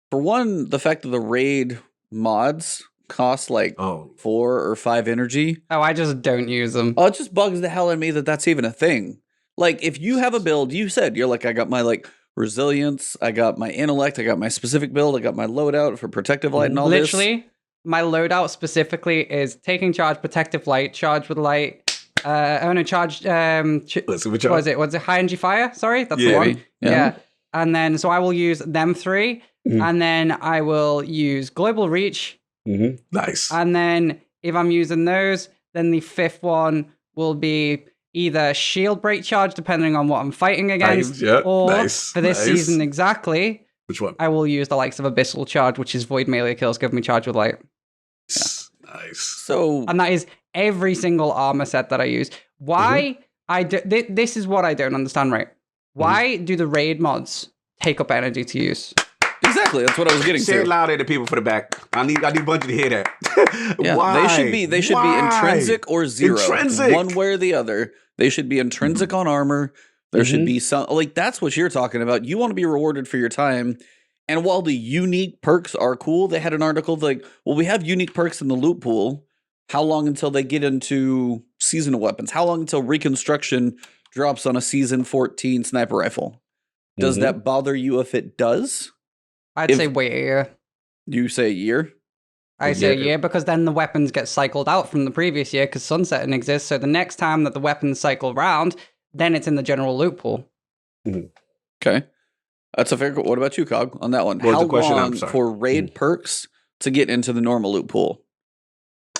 [SPEAKER 2] For one, the fact that the raid mods cost like 4 or 5 energy.
[SPEAKER 3] Oh, I just don't use them.
[SPEAKER 2] Oh, it just bugs the hell out of me that that's even a thing. Like, if you have a build, you said, you're like, I got my like resilience, I got my intellect, I got my specific build, I got my loadout for protective light and all
[SPEAKER 3] Literally,
[SPEAKER 2] this.
[SPEAKER 3] my loadout specifically is taking charge, protective light, charge with light. Charge.
[SPEAKER 1] Let's see what
[SPEAKER 3] Was it? Was it high energy fire? Sorry, that's the
[SPEAKER 1] Yeah.
[SPEAKER 3] one.
[SPEAKER 2] Yeah.
[SPEAKER 3] And then so I will use them 3, and then I will use global reach.
[SPEAKER 1] Nice.
[SPEAKER 3] And then if I'm using those, then the 5th one will be either shield break charge, depending on what I'm fighting against, or for this season exactly,
[SPEAKER 1] which one?
[SPEAKER 3] I will use the likes of abyssal charge, which is void melee kills, give me charge with light.
[SPEAKER 1] Nice.
[SPEAKER 2] So,
[SPEAKER 3] and that is every single armor set that I use. Why I do this is what I don't understand, right? Why do the raid mods take up energy to use?
[SPEAKER 2] exactly, that's what I was getting
[SPEAKER 1] Say it
[SPEAKER 2] to.
[SPEAKER 1] louder to people for the back. I need Bungie to hear that.
[SPEAKER 2] Yeah,
[SPEAKER 1] Why?
[SPEAKER 2] they should be intrinsic or 0.
[SPEAKER 1] Intrinsic.
[SPEAKER 2] One way or the other. They should be intrinsic on armor. There should be some, like, that's what you're talking about. You want to be rewarded for your time. And while the unique perks are cool, they had an article like, well, we have unique perks in the loot pool. How long until they get into seasonal weapons? How long until Reconstruction drops on a season 14 sniper rifle? Does that bother you if it does?
[SPEAKER 3] I'd say wait a year.
[SPEAKER 2] You say a year?
[SPEAKER 3] I say a year because then the weapons get cycled out from the previous year because sunsetting exists. So the next time that the weapons cycle round, then it's in the general loot pool.
[SPEAKER 2] Okay. That's a fair. What about you, Cog, on that one?
[SPEAKER 1] What was
[SPEAKER 2] How
[SPEAKER 1] the question?
[SPEAKER 2] long
[SPEAKER 1] I'm sorry.
[SPEAKER 2] for raid perks to get into the normal loot pool?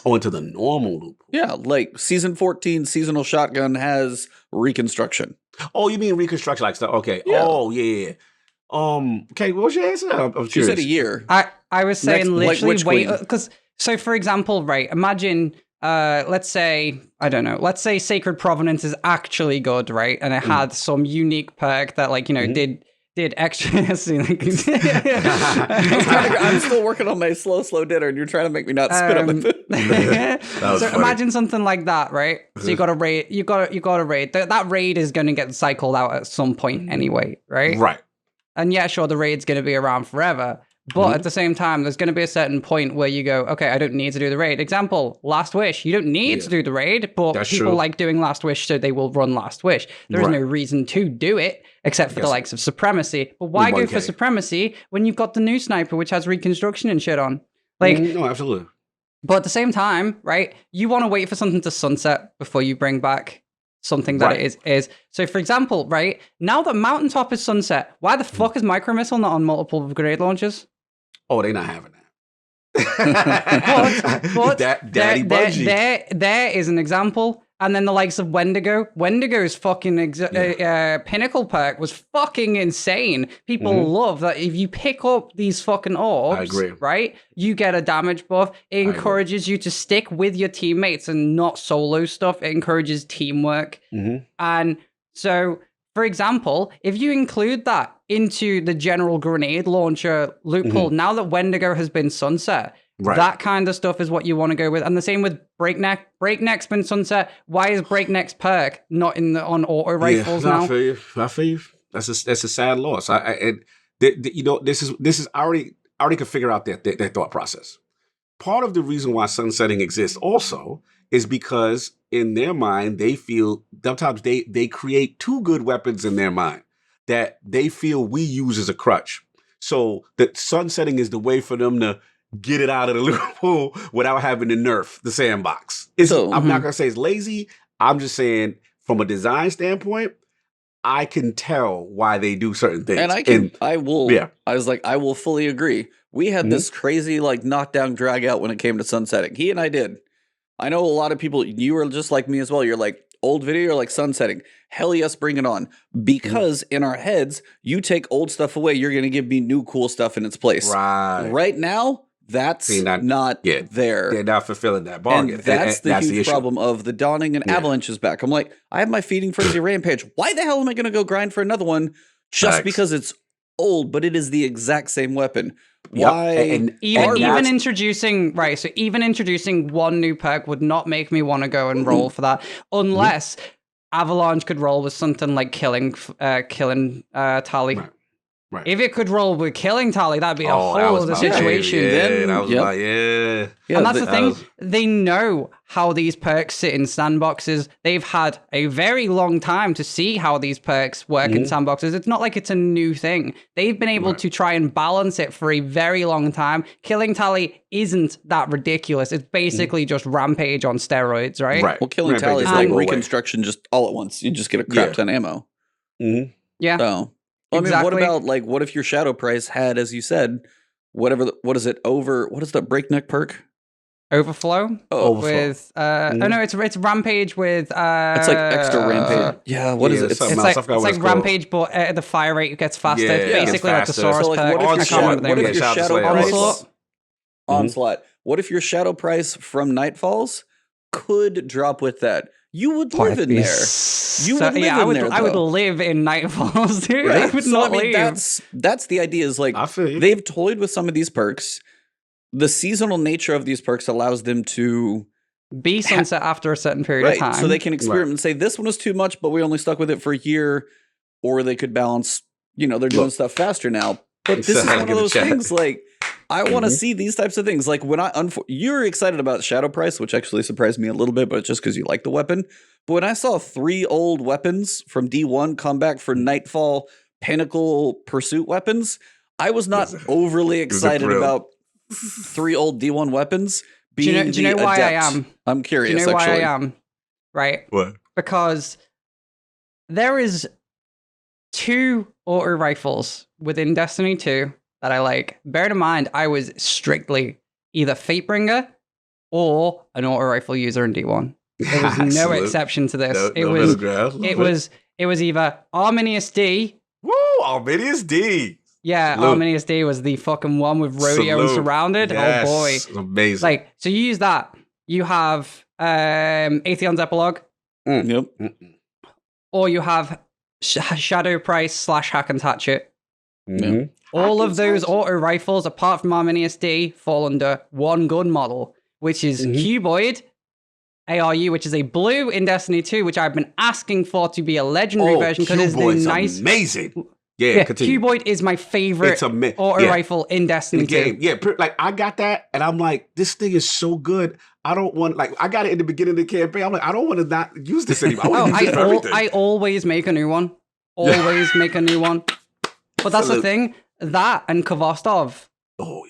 [SPEAKER 1] Oh, into the normal loop.
[SPEAKER 2] Yeah, like season 14 seasonal shotgun has Reconstruction.
[SPEAKER 1] Oh, you mean Reconstruction like stuff? Okay.
[SPEAKER 2] Yeah.
[SPEAKER 1] Oh, yeah. Okay, what was your answer? I'm curious.
[SPEAKER 2] You said a year.
[SPEAKER 3] I was saying
[SPEAKER 2] Next, like,
[SPEAKER 3] literally
[SPEAKER 2] Witch
[SPEAKER 3] wait
[SPEAKER 2] Queen.
[SPEAKER 3] because so for example, right? Imagine let's say I don't know. Let's say Sacred Provenance is actually good, right? And it had some unique perk that like did extra. See, like,
[SPEAKER 2] I'm still working on my slow dinner, and you're trying to make me not spit up my food.
[SPEAKER 1] was
[SPEAKER 3] so
[SPEAKER 1] funny.
[SPEAKER 3] imagine something like that, right? So you got to raid. You got to raid. That raid is going to get cycled out at some point anyway, right?
[SPEAKER 1] Right.
[SPEAKER 3] And yeah, sure, the raid's going to be around forever. But at the same time, there's going to be a certain point where you go, okay, I don't need to do the raid. Example, Last Wish. You don't need to do the raid, but
[SPEAKER 1] That's
[SPEAKER 3] people
[SPEAKER 1] true.
[SPEAKER 3] like doing Last Wish, so they will run Last Wish. There is no reason to do it, except for the likes of Supremacy. But why go for
[SPEAKER 1] 1K.
[SPEAKER 3] Supremacy when you've got the new Sniper, which has Reconstruction and shit on? Like,
[SPEAKER 1] No, absolutely.
[SPEAKER 3] but at the same time, right, you want to wait for something to sunset before you bring back something that it is. So, for example, right, now that Mountaintop is sunset, why the fuck is Micro Missile not on multiple grenade launchers?
[SPEAKER 1] Oh, they're not having that.
[SPEAKER 3] But
[SPEAKER 1] Daddy Bungie.
[SPEAKER 3] there is an example. And then the likes of Wendigo. Wendigo's fucking pinnacle perk was fucking insane. People love that if you pick up these fucking orbs,
[SPEAKER 1] I agree.
[SPEAKER 3] right? You get a damage buff. It encourages you to stick with your teammates and not solo stuff. It encourages teamwork. And so, for example, if you include that into the general grenade launcher loot pool, now that Wendigo has been sunset, that kind of stuff is what you want to go with. And the same with Breakneck. Breakneck's been sunset. Why is Breakneck's perk not on auto rifles now?
[SPEAKER 1] I feel you. That's a sad loss. This is I already could figure out their thought process. Part of the reason why sunsetting exists also is because in their mind they feel sometimes they create two good weapons in their mind that they feel we use as a crutch. So that sunsetting is the way for them to get it out of the loot pool without having to nerf the sandbox. I'm not gonna say it's lazy. I'm just saying from a design standpoint, I can tell why they do certain things.
[SPEAKER 2] And I will fully agree. We had this crazy like knockdown drag out when it came to sunsetting. He and I did. I know a lot of people, you were just like me as well. You're like, old video or like sunsetting? Hell yes, bring it on. Because in our heads, you take old stuff away, you're going to give me new cool stuff in its place. Right now, that's not there.
[SPEAKER 1] They're not fulfilling that bargain.
[SPEAKER 2] And that's the huge problem of the Dawning and Avalanche is back. I'm like, I have my Feeding Frenzy Rampage. Why the hell am I going to go grind for another one just because it's old, but it is the exact same weapon? Why?
[SPEAKER 3] Even introducing one new perk would not make me want to go and roll for that, unless Avalanche could roll with something like killing tally.
[SPEAKER 1] Right.
[SPEAKER 3] If it could roll with killing tally, that'd be a whole other situation.
[SPEAKER 1] Then I was
[SPEAKER 2] Yep.
[SPEAKER 1] like, yeah.
[SPEAKER 3] And that's the thing. They know how these perks sit in sandboxes. They've had a very long time to see how these perks work in sandboxes. It's not like it's a new thing. They've been able to try and balance it for a very long time. Killing tally isn't that ridiculous. It's basically just Rampage on steroids, right?
[SPEAKER 1] Right.
[SPEAKER 2] Well, killing
[SPEAKER 1] Rampage
[SPEAKER 2] tally is
[SPEAKER 1] is
[SPEAKER 2] like
[SPEAKER 1] go away.
[SPEAKER 2] reconstruction just all at once. You just get a crap ton of ammo.
[SPEAKER 3] Yeah.
[SPEAKER 2] So, well, I mean, what
[SPEAKER 3] Exactly.
[SPEAKER 2] about like what if your shadow price had, as you said, whatever? What is it? What is the breakneck perk?
[SPEAKER 3] Overflow.
[SPEAKER 2] Oh,
[SPEAKER 3] With oh no, it's Rampage with
[SPEAKER 2] it's like extra rampage. Yeah, what is
[SPEAKER 1] yeah,
[SPEAKER 2] it?
[SPEAKER 1] something
[SPEAKER 3] It's
[SPEAKER 1] else.
[SPEAKER 3] like Rampage, but the fire rate gets faster.
[SPEAKER 1] Yeah,
[SPEAKER 3] It's
[SPEAKER 1] it gets
[SPEAKER 3] basically like the
[SPEAKER 1] faster.
[SPEAKER 3] Saurus
[SPEAKER 2] So, like,
[SPEAKER 3] perk.
[SPEAKER 2] what
[SPEAKER 3] I
[SPEAKER 2] if
[SPEAKER 3] can't
[SPEAKER 2] your
[SPEAKER 3] remember the
[SPEAKER 2] what
[SPEAKER 3] name
[SPEAKER 2] if
[SPEAKER 3] of
[SPEAKER 2] your
[SPEAKER 3] it.
[SPEAKER 2] shadow price
[SPEAKER 3] Onslaught?
[SPEAKER 2] onslaught? What if your shadow price from Nightfalls could drop with that? You would live in there. You would live in there.
[SPEAKER 3] I would
[SPEAKER 2] though.
[SPEAKER 3] live in Nightfalls, dude. I
[SPEAKER 2] Right?
[SPEAKER 3] would
[SPEAKER 2] So
[SPEAKER 3] not
[SPEAKER 2] I mean,
[SPEAKER 3] leave.
[SPEAKER 2] that's the idea. Is like
[SPEAKER 1] I feel you.
[SPEAKER 2] they've toyed with some of these perks. The seasonal nature of these perks allows them to
[SPEAKER 3] Be sunset after a certain period of time.
[SPEAKER 2] so they can experiment and say this one was too much, but we only stuck with it for a year, or they could balance. You know, they're doing stuff faster now. But this is one of those things. Like I want to see these types of things. Like when you're excited about Shadow Price, which actually surprised me a little bit, but it's just because you like the weapon. But when I saw 3 old weapons from D1 come back for Nightfall Pinnacle Pursuit weapons, I was not overly excited about 3 old D1 weapons being
[SPEAKER 3] do you know why I
[SPEAKER 2] adept.
[SPEAKER 3] am?
[SPEAKER 2] I'm curious.
[SPEAKER 3] Do you know
[SPEAKER 2] actually.
[SPEAKER 3] why I am? Right.
[SPEAKER 1] What?
[SPEAKER 3] Because there is 2 auto rifles within Destiny 2 that I like. Bear in mind, I was strictly either Fatebringer or an auto rifle user in D1. There was no exception to this. It was either Arminius D.
[SPEAKER 1] Woo! Arminius D.
[SPEAKER 3] Yeah,
[SPEAKER 1] Salute.
[SPEAKER 3] Arminius D was the fucking one with Rodeo and
[SPEAKER 1] Salute.
[SPEAKER 3] Surrounded.
[SPEAKER 1] Yes.
[SPEAKER 3] Oh boy.
[SPEAKER 1] It's amazing.
[SPEAKER 3] Like, so you use that. You have Atheon's Epilogue,
[SPEAKER 2] Yep.
[SPEAKER 3] or you have Shadow Price / Hack and Hatchet.
[SPEAKER 1] Mhm.
[SPEAKER 3] All of those auto rifles, apart from Arminius D, fall under one gun model, which is Cuboid ARU, which is a blue in Destiny 2, which I've been asking for to be a legendary version because it's the
[SPEAKER 1] Cuboid's
[SPEAKER 3] nice.
[SPEAKER 1] amazing.
[SPEAKER 3] Yeah,
[SPEAKER 1] Yeah, continue.
[SPEAKER 3] Cuboid is my favorite auto rifle in Destiny 2.
[SPEAKER 1] Game. Yeah, like I got that, and I'm like, this thing is so good. I don't want I got it in the beginning of the campaign. I'm like, I don't want to not use this anymore. I want to use it for everything.
[SPEAKER 3] I always make a new one. Always make a new one. But that's the thing. That and Kvostov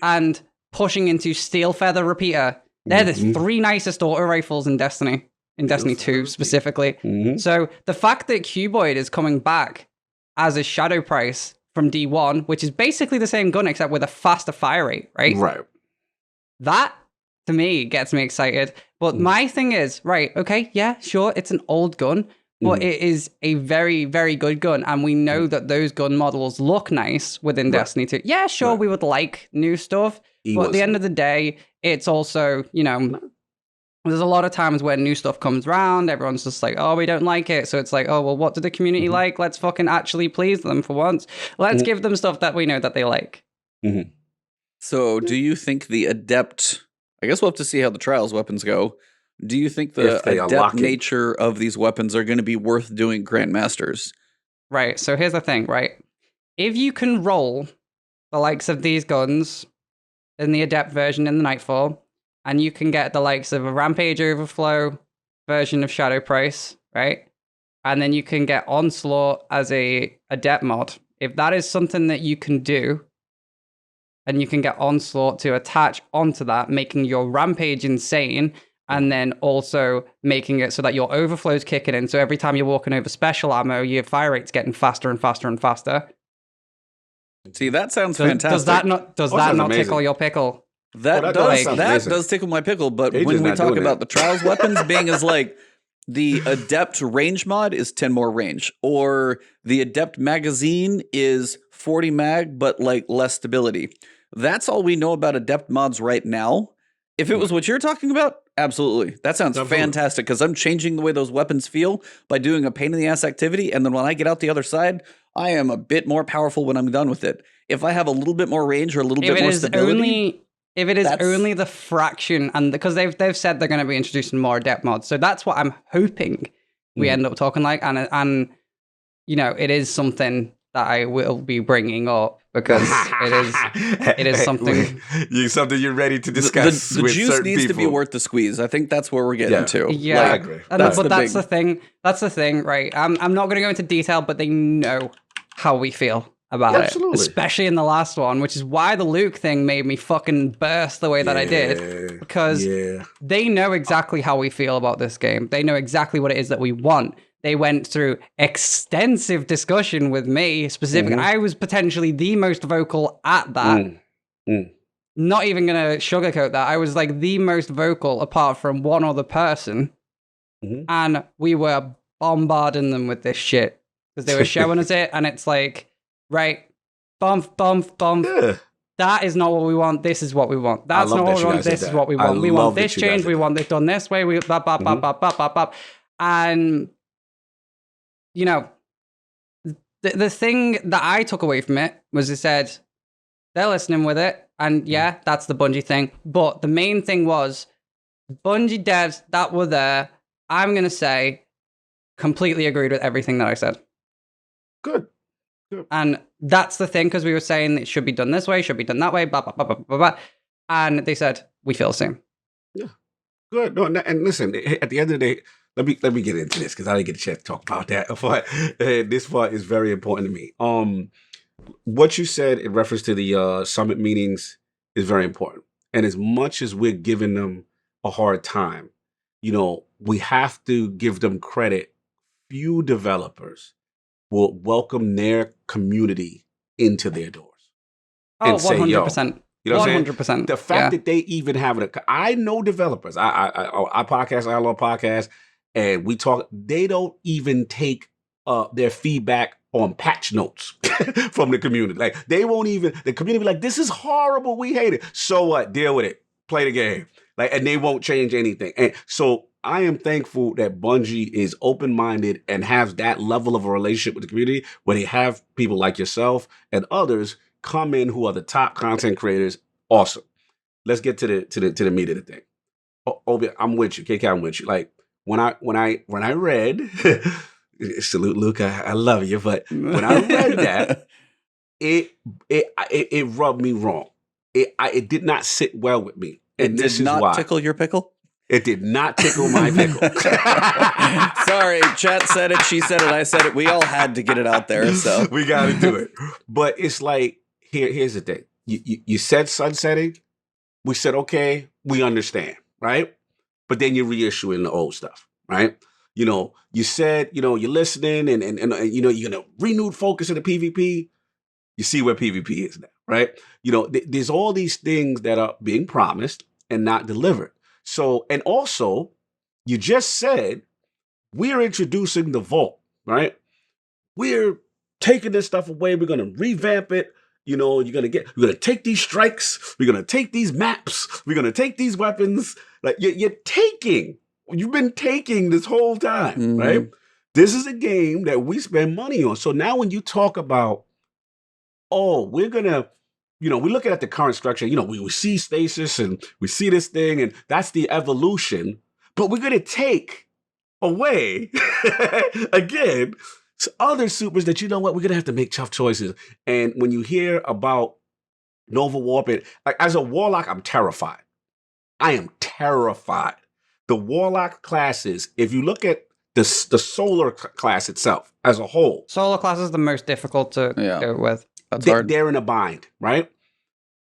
[SPEAKER 3] and pushing into Steel Feather Repeater, they're the 3 nicest auto rifles in Destiny 2 specifically. So the fact that Cuboid is coming back as a Shadow Price from D1, which is basically the same gun except with a faster fire rate, right?
[SPEAKER 1] Right.
[SPEAKER 3] That, to me, gets me excited. But my thing is, right, okay, yeah, sure, it's an old gun, but it is a very, very good gun. And we know that those gun models look nice within Destiny 2. Yeah, sure, we would like new stuff. But at the end of the day, it's also, you know, there's a lot of times when new stuff comes around, everyone's just like, oh, we don't like it. So it's like, oh, well, what do the community like? Let's fucking actually please them for once. Let's give them stuff that we know that they like.
[SPEAKER 2] So do you think the adept, I guess we'll have to see how the trials weapons go. Do you think the adept nature of these weapons are going to be worth doing Grandmasters?
[SPEAKER 3] Right. So here's the thing, right? If you can roll the likes of these guns in the adept version in the Nightfall, and you can get the likes of a Rampage Overflow version of Shadow Price, right? And then you can get Onslaught as a adept mod. If that is something that you can do, and you can get Onslaught to attach onto that, making your Rampage insane, and then also making it so that your Overflow's kicking in, so every time you're walking over special ammo, your fire rate's getting faster and faster and faster.
[SPEAKER 2] See, that sounds fantastic.
[SPEAKER 3] Does that not tickle your pickle?
[SPEAKER 2] That does tickle my pickle, but when we talk about the trials weapons being as like the adept range mod is 10 more range, or the adept magazine is 40 mag but like less stability. That's all we know about adept mods right now. If it was what you're talking about, absolutely. That sounds fantastic because I'm changing the way those weapons feel by doing a pain in the ass activity, and then when I get out the other side, I am a bit more powerful when I'm done with it. If I have a little bit more range or a little bit more stability,
[SPEAKER 3] if it is only the fraction, and because they've said they're going to be introducing more adept mods, so that's what I'm hoping we end up talking like, and you know, it is something that I will be bringing up because it is something.
[SPEAKER 1] Something you're ready to discuss.
[SPEAKER 2] The
[SPEAKER 1] with
[SPEAKER 2] juice
[SPEAKER 1] certain
[SPEAKER 2] needs to be
[SPEAKER 1] people.
[SPEAKER 2] worth the squeeze. I think that's where we're getting to.
[SPEAKER 3] Yeah,
[SPEAKER 1] I agree.
[SPEAKER 3] That's the thing. That's the thing, right? I'm not going to go into detail, but they know how we feel about it, especially in the last one, which is why the Luke thing made me fucking burst the way that I did, because they know exactly how we feel about this game. They know exactly what it is that we want. They went through extensive discussion with me specifically. I was potentially the most vocal at that. Not even going to sugarcoat that. I was like the most vocal apart from one other person. And we were bombarding them with this shit because they were showing us it. And it's like, right, bump. That is not what we want. This is what we want. That's not what we want. This is what we want. We want this change. We want this done this way. We bop. And, you know, the thing that I took away from it was it said they're listening with it. And yeah, that's the Bungie thing. But the main thing was Bungie devs that were there, I'm going to say, completely agreed with everything that I said.
[SPEAKER 1] Good.
[SPEAKER 3] And that's the thing, because we were saying it should be done this way, should be done that way, blah, blah, blah, blah, blah, blah. And they said, we feel the same.
[SPEAKER 1] Yeah. Good. No, and listen, at the end of the day, let me get into this because I didn't get a chance to talk about that. But this part is very important to me. What you said in reference to the summit meetings is very important. And as much as we're giving them a hard time, you know, we have to give them credit. Few developers will welcome their community into their doors.
[SPEAKER 3] And 100%.
[SPEAKER 1] You know what I'm
[SPEAKER 3] 100%.
[SPEAKER 1] saying? The fact that they even have it. I know developers. I podcast, I love podcasts, and we talk. They don't even take their feedback on patch notes from the community. Like they won't even. The community be like, "This is horrible. We hate it." So what? Deal with it. Play the game. Like, and they won't change anything. And so I am thankful that Bungie is open-minded and has that level of a relationship with the community where they have people like yourself and others come in who are the top content creators. Awesome. Let's get to the meat of the thing. Obi, I'm with you. KK, I'm with you. Like when I read, salute Luke, I love you, but when I read that, it rubbed me wrong. It did not sit well with me. And
[SPEAKER 2] this did not tickle your pickle?
[SPEAKER 1] It did not tickle my pickle.
[SPEAKER 2] Sorry, chat said it, she said it, I said it. We all had to get it out there, so
[SPEAKER 1] we got to do it. But it's like, here's the thing. You said sunsetting. We said, okay, we understand, right? But then you're reissuing the old stuff, right? You know, you said, you know, you're listening and you know, you're going to renewed focus in the PvP. You see where PvP is now, right? You know, there's all these things that are being promised and not delivered. So, and also, you just said, we're introducing the Vault, right? We're taking this stuff away. We're going to revamp it. You know, we're going to take these strikes. We're going to take these maps. We're going to take these weapons. Like you've been taking this whole time, right? This is a game that we spend money on. So now when you talk about, oh, we're going to, you know, we're looking at the current structure, you know, we see stasis and we see this thing and that's the evolution, but we're going to take away again, other supers that, you know what, we're going to have to make tough choices. And when you hear about Nova Warping, like as a Warlock, I'm terrified. I am terrified. The Warlock classes, if you look at the Solar class itself as a whole.
[SPEAKER 3] Solar class is the most difficult to go with.
[SPEAKER 2] That's hard.
[SPEAKER 1] They're in a bind, right?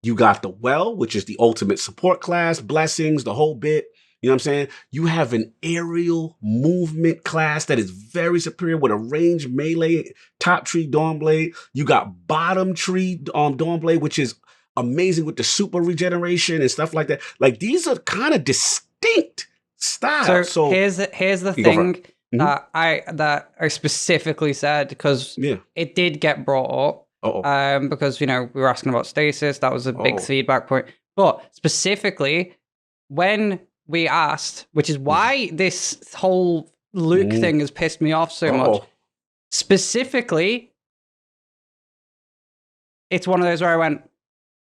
[SPEAKER 1] You got the Well, which is the ultimate support class, blessings, the whole bit. You know what I'm saying? You have an aerial movement class that is very superior with a range melee, top tree Dawnblade. You got bottom tree Dawnblade, which is amazing with the super regeneration and stuff like that. Like these are kind of distinct styles. So
[SPEAKER 3] here's the thing that I specifically said, because it did get brought up. Because, you know, we were asking about stasis. That was a big feedback point. But specifically, when we asked, which is why this whole Luke thing has pissed me off so much. Specifically, it's one of those where I went,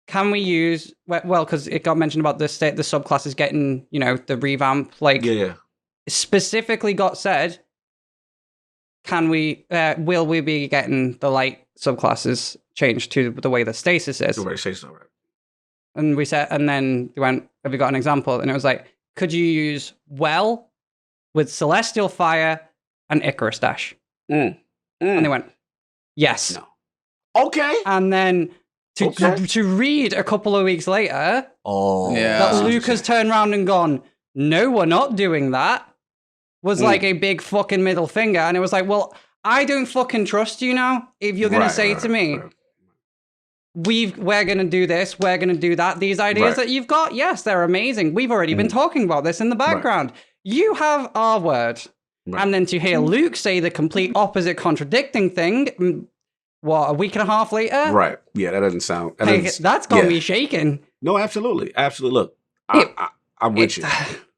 [SPEAKER 3] can we use, well, because it got mentioned about the subclasses getting, you know, the revamp, like, specifically got said, can we, will we be getting the light subclasses changed to the way the stasis is.
[SPEAKER 1] Right, say so, right.
[SPEAKER 3] And we said, and then they went, have you got an example? And it was like, could you use well with Celestial Fire and Icarus Dash? And they went, yes.
[SPEAKER 1] No. Okay.
[SPEAKER 3] And then to read a couple of weeks later that Luke has turned around and gone, no, we're not doing that, was like a big fucking middle finger. And it was like, well, I don't fucking trust you now. If you're going to say to me, we're going to do this, we're going to do that. These ideas that you've got, yes, they're amazing. We've already been talking about this in the background. You have our word. And then to hear Luke say the complete opposite contradicting thing, what, a week and a half later?
[SPEAKER 1] Right. Yeah, that doesn't sound...
[SPEAKER 3] That's got me shaking.
[SPEAKER 1] No, absolutely. Absolutely. Look, I'm with you.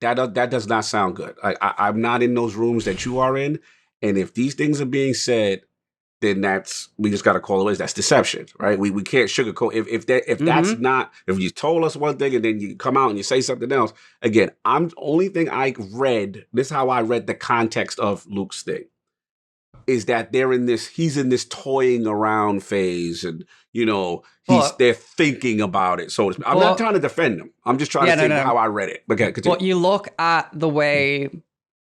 [SPEAKER 1] That does not sound good. I'm not in those rooms that you are in. And if these things are being said, then we just got to call it. That's deception, right? We can't sugarcoat. If that's not, if you told us one thing and then you come out and you say something else, again, only thing I read, this is how I read the context of Luke's thing, is that he's in this toying around phase, and they're thinking about it. So I'm not trying to defend him. I'm just trying to think how I read it. Okay, continue.
[SPEAKER 3] Well, you look at the way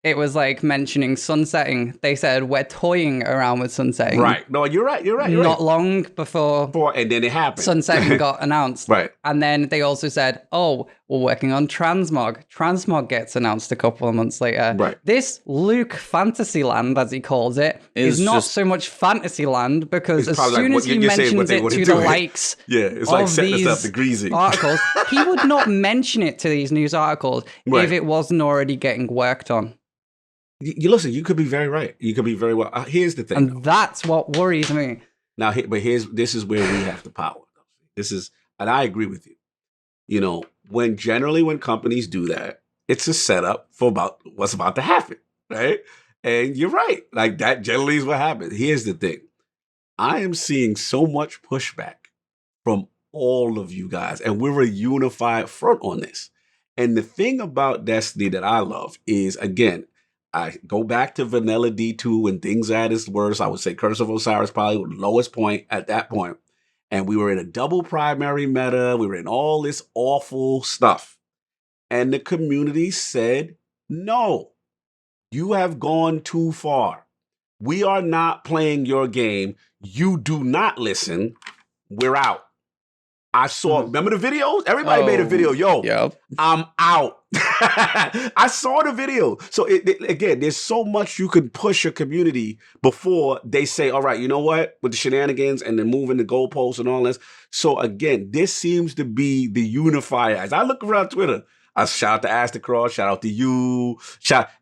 [SPEAKER 3] it was like mentioning sunsetting. They said we're toying around with sunsetting.
[SPEAKER 1] Right. No, you're right.
[SPEAKER 3] Not long before
[SPEAKER 1] and then it happened.
[SPEAKER 3] Sunsetting got announced.
[SPEAKER 1] Right.
[SPEAKER 3] And then they also said, oh, we're working on transmog. Transmog gets announced a couple of months later.
[SPEAKER 1] Right.
[SPEAKER 3] This Luke Fantasyland, as he calls it, is not so much Fantasyland, because as soon as he mentions it to the likes
[SPEAKER 1] it's like setting us up the greasy
[SPEAKER 3] articles, he would not mention it to these news articles if it wasn't already getting worked on.
[SPEAKER 1] You listen, you could be very right. You could be very well. Here's the thing.
[SPEAKER 3] And that's what worries me.
[SPEAKER 1] Now, this is where we have the power. And I agree with you. When companies do that, it's a setup for about what's about to happen, right? And you're right. Like, that generally is what happens. Here's the thing. I am seeing so much pushback from all of you guys, and we're a unified front on this. And the thing about Destiny that I love is, again, I go back to Vanilla D2 when things at its worst. I would say Curse of Osiris probably the lowest point at that point. And we were in a double primary meta. We were in all this awful stuff. And the community said, no, you have gone too far. We are not playing your game. You do not listen. We're out. I saw, remember the videos? Everybody made a video. Yo, I'm out. I saw the video. So again, there's so much you can push your community before they say, all right, you know what? With the shenanigans and then moving the goalposts and all this. So again, this seems to be the unifier. As I look around Twitter, I shout out to Astacross, shout out to you.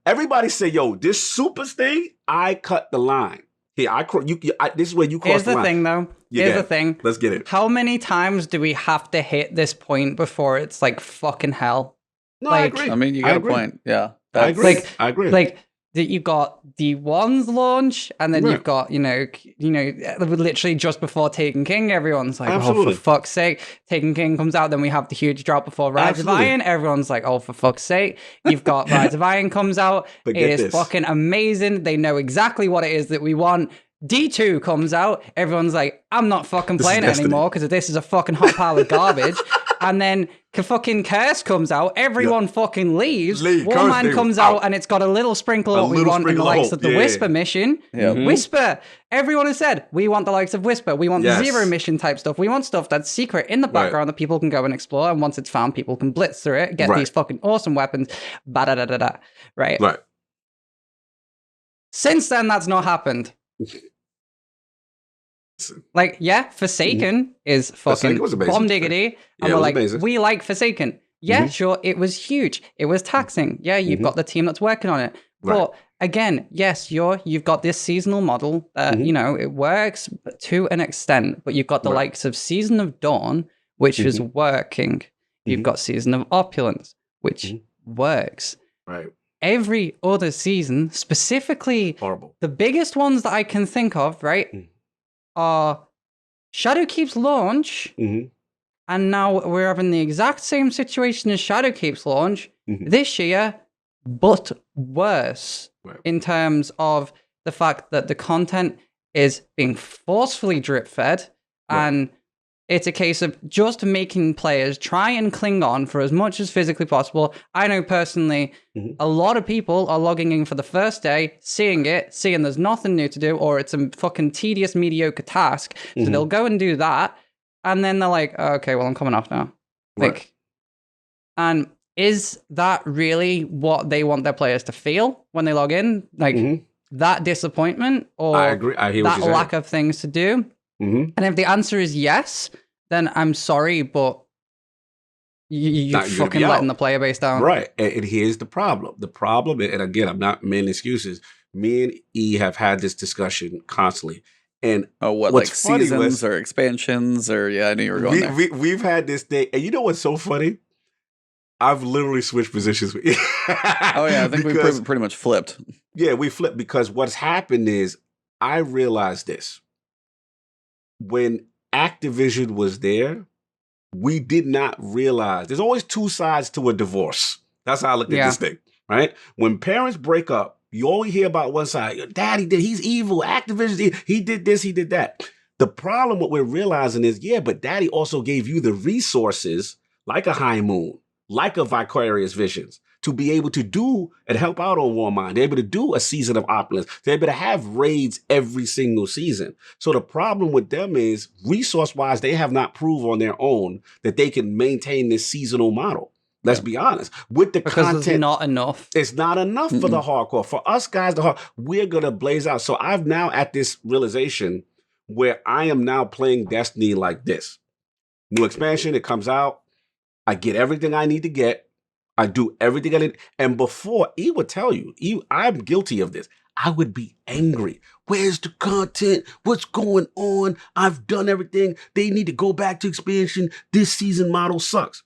[SPEAKER 1] Everybody say, yo, this supers thing, I cut the line. Here, this is where you cross the line.
[SPEAKER 3] Here's the thing, though. Here's the thing.
[SPEAKER 1] Let's get it.
[SPEAKER 3] How many times do we have to hit this point before it's like fucking hell?
[SPEAKER 1] No, I agree.
[SPEAKER 2] I mean, you got a point. Yeah.
[SPEAKER 1] I agree. I agree.
[SPEAKER 3] Like, you've got the One's launch, and then you've got, literally just before Taken King, everyone's like, oh, for fuck's sake. Taken King comes out, then we have the huge drop before Rise of Iron. Everyone's like, oh, for fuck's sake. You've got Rise of Iron comes out. It is fucking amazing. They know exactly what it is that we want. D2 comes out. Everyone's like, I'm not fucking playing it anymore because this is a fucking hot pile of garbage. And then fucking Curse comes out. Everyone fucking leaves. Warman comes out and it's got a little sprinkle of what we want in the likes of the Whisper mission. Whisper. Everyone has said, we want the likes of Whisper. We want zero mission type stuff. We want stuff that's secret in the background that people can go and explore. And once it's found, people can blitz through it, get these fucking awesome weapons. Right?
[SPEAKER 1] Right.
[SPEAKER 3] Since then, that's not happened. Like, Forsaken is fucking bomb diggity. And we're like, we like Forsaken. Yeah, sure, it was huge. It was taxing. Yeah, you've got the team that's working on it. But again, yes, you've got this seasonal model that, it works to an extent, but you've got the likes of Season of Dawn, which is working. You've got Season of Opulence, which works.
[SPEAKER 1] Right.
[SPEAKER 3] Every other season, specifically the biggest ones that I can think of, are Shadowkeep's launch, and now we're having the exact same situation as Shadowkeep's launch this year, but worse in terms of the fact that the content is being forcefully drip fed, and it's a case of just making players try and cling on for as much as physically possible. I know personally, a lot of people are logging in for the first day, seeing there's nothing new to do, or it's a fucking tedious, mediocre task. So they'll go and do that, and then they're like, oh, okay, well, I'm coming off now. Like, and is that really what they want their players to feel when they log in? Like, that disappointment, or
[SPEAKER 1] I agree. I hear
[SPEAKER 3] that
[SPEAKER 1] what you're
[SPEAKER 3] lack of things to do? And if the answer is yes, then I'm sorry, but you're fucking letting the player base down.
[SPEAKER 1] Right. And here's the problem. The problem, and again, I'm not making excuses. Me and E have had this discussion constantly. And
[SPEAKER 2] like seasons or expansions or I knew you were going there.
[SPEAKER 1] We've had this thing, and you know what's so funny? I've literally switched positions with E.
[SPEAKER 2] I think we pretty much flipped.
[SPEAKER 1] Yeah, we flipped because what's happened is I realized this. When Activision was there, we did not realize there's always two sides to a divorce. That's how I look at this thing, right? When parents break up, you only hear about one side. Daddy did, he's evil. Activision, he did this, he did that. The problem, what we're realizing is, but Daddy also gave you the resources like a High Moon, like a Vicarious Visions, to be able to do and help out on Warmind. They're able to do a season of Opulence. They're able to have raids every single season. So the problem with them is, resource-wise, they have not proved on their own that they can maintain this seasonal model. Let's be honest. With the
[SPEAKER 3] because
[SPEAKER 1] content,
[SPEAKER 3] it's not enough.
[SPEAKER 1] It's not enough for the hardcore. For us guys, we're going to blaze out. So I've now at this realization where I am now playing Destiny like this. New expansion, it comes out. I get everything I need to get. I do everything I need. And before, E would tell you, I'm guilty of this. I would be angry. Where's the content? What's going on? I've done everything. They need to go back to expansion. This season model sucks.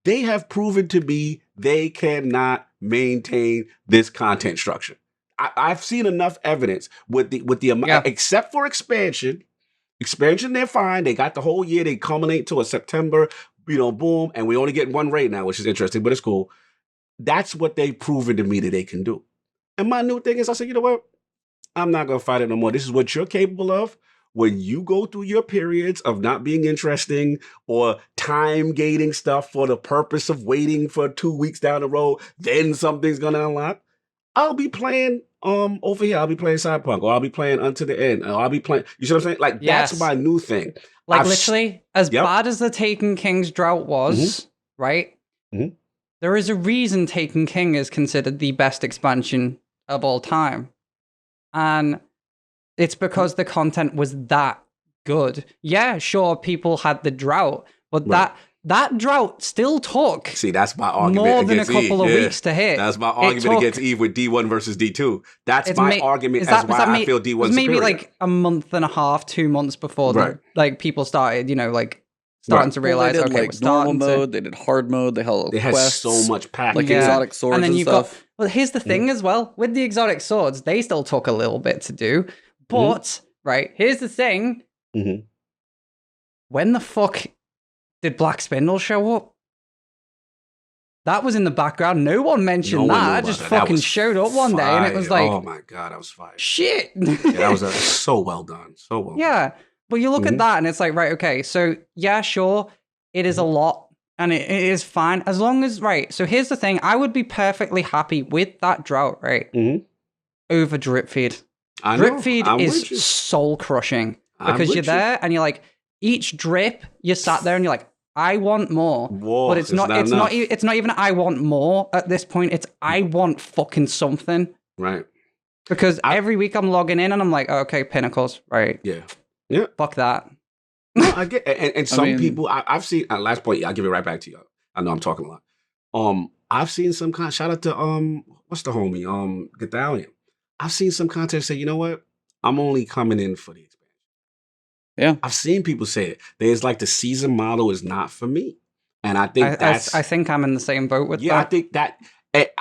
[SPEAKER 1] They have proven to me they cannot maintain this content structure. I've seen enough evidence with the amount, except for expansion. Expansion, they're fine. They got the whole year. They culminate to a September, boom, and we only get one raid now, which is interesting, but it's cool. That's what they've proven to me that they can do. And my new thing is, I said, you know what? I'm not going to fight it no more. This is what you're capable of. When you go through your periods of not being interesting or time gating stuff for the purpose of waiting for 2 weeks down the road, then something's going to unlock. I'll be playing over here. I'll be playing Cyberpunk, or I'll be playing Unto the End, or I'll be playing. You see what I'm saying? Like, that's my new thing.
[SPEAKER 3] Like, literally, as bad as the Taken King's drought was, right? There is a reason Taken King is considered the best expansion of all time. And it's because the content was that good. Yeah, sure, people had the drought, but that drought still took
[SPEAKER 1] that's my argument
[SPEAKER 3] more than a couple of weeks to hit.
[SPEAKER 1] That's my argument against Eve with D1 versus D2. That's my argument as why I feel D1 was
[SPEAKER 3] maybe
[SPEAKER 1] superior.
[SPEAKER 3] like a month and a half, 2 months before people started, starting to realize,
[SPEAKER 2] they did,
[SPEAKER 3] okay,
[SPEAKER 2] like normal mode, they did hard mode, they had quests,
[SPEAKER 1] so much packed,
[SPEAKER 2] like exotic swords and then you've stuff.
[SPEAKER 3] Well, here's the thing as well, with the exotic swords, they still took a little bit to do, but here's the thing: when the fuck did Black Spindle show up? That was in the background. No one mentioned that. It just fucking showed up one day, and it was like,
[SPEAKER 1] oh my god, I was fired.
[SPEAKER 3] Shit.
[SPEAKER 1] That was so well done, so well.
[SPEAKER 3] Yeah.
[SPEAKER 1] done.
[SPEAKER 3] But you look at that and it's like, right, okay, so yeah, sure, it is a lot and it is fine as long as, so here's the thing, I would be perfectly happy with that drought, right? Over drip feed. Drip feed is soul crushing because you're there and you're like, each drip, you're sat there and you're like, I want more. But it's not even I want more at this point, it's I want fucking something.
[SPEAKER 1] Right.
[SPEAKER 3] Because every week I'm logging in and I'm like, okay, pinnacles, right?
[SPEAKER 1] Yeah.
[SPEAKER 3] Fuck that.
[SPEAKER 1] No, I get and some people I've seen. Last point, I'll give it right back to you. I know I'm talking a lot. I've seen some shout out to what's the homie Gadalion. I've seen some content say, you know what? I'm only coming in for the expansion.
[SPEAKER 2] Yeah,
[SPEAKER 1] I've seen people say it. There's like the season model is not for me, and I think
[SPEAKER 3] I think I'm in the same boat with that.
[SPEAKER 1] Yeah, I think that.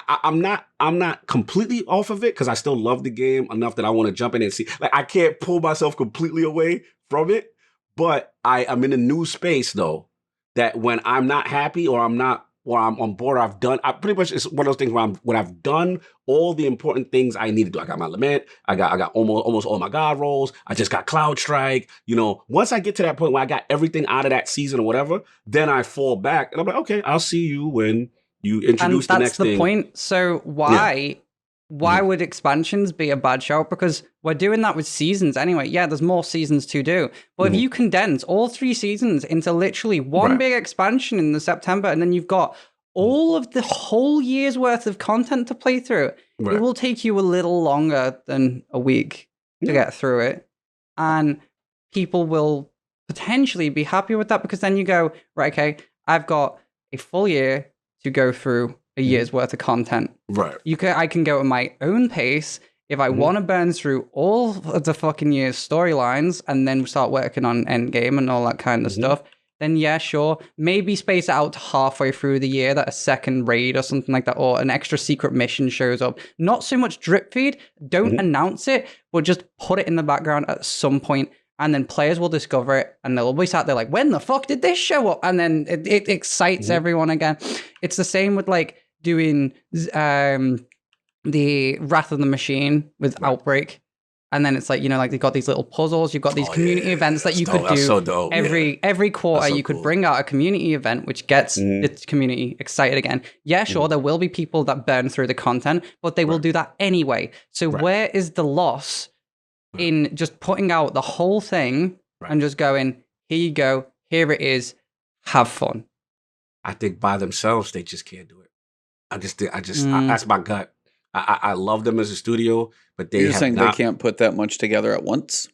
[SPEAKER 1] I'm not completely off of it because I still love the game enough that I want to jump in and see. Like, I can't pull myself completely away from it, but I'm in a new space though. That when I'm not happy or I'm not or I'm on board, or I've done. I pretty much it's one of those things where when I've done all the important things I need to do. I got my lament. I got almost all my god rolls. I just got Cloud Strike. Once I get to that point where I got everything out of that season or whatever, then I fall back and I'm like, okay, I'll see you when you introduce the next thing.
[SPEAKER 3] And that's the point. So why would expansions be a bad shout? Because we're doing that with seasons anyway. Yeah, there's more seasons to do. But if you condense all 3 seasons into literally one big expansion in the September, and then you've got all of the whole year's worth of content to play through, it will take you a little longer than a week to get through it. And people will potentially be happy with that because then you go, right, okay, I've got a full year to go through a year's worth of content.
[SPEAKER 1] Right.
[SPEAKER 3] I can go at my own pace. If I want to burn through all of the fucking year's storylines and then start working on endgame and all that kind of stuff, then yeah, sure. Maybe space it out to halfway through the year that a second raid or something like that, or an extra secret mission shows up. Not so much drip feed. Don't announce it, but just put it in the background at some point, and then players will discover it, and they'll be sat there like, when the fuck did this show up? And then it excites everyone again. It's the same with like doing the Wrath of the Machine with Outbreak. And then it's like, like they've got these little puzzles. You've got these community events that you could do
[SPEAKER 1] so dope.
[SPEAKER 3] every quarter. You could bring out a community event, which gets its community excited again. Yeah, sure, there will be people that burn through the content, but they will do that anyway. So where is the loss in just putting out the whole thing and just going, here you go, here it is, have fun?
[SPEAKER 1] I think by themselves, they just can't do it. That's my gut. I love them as a studio, but
[SPEAKER 2] You're saying they can't put that much together at once?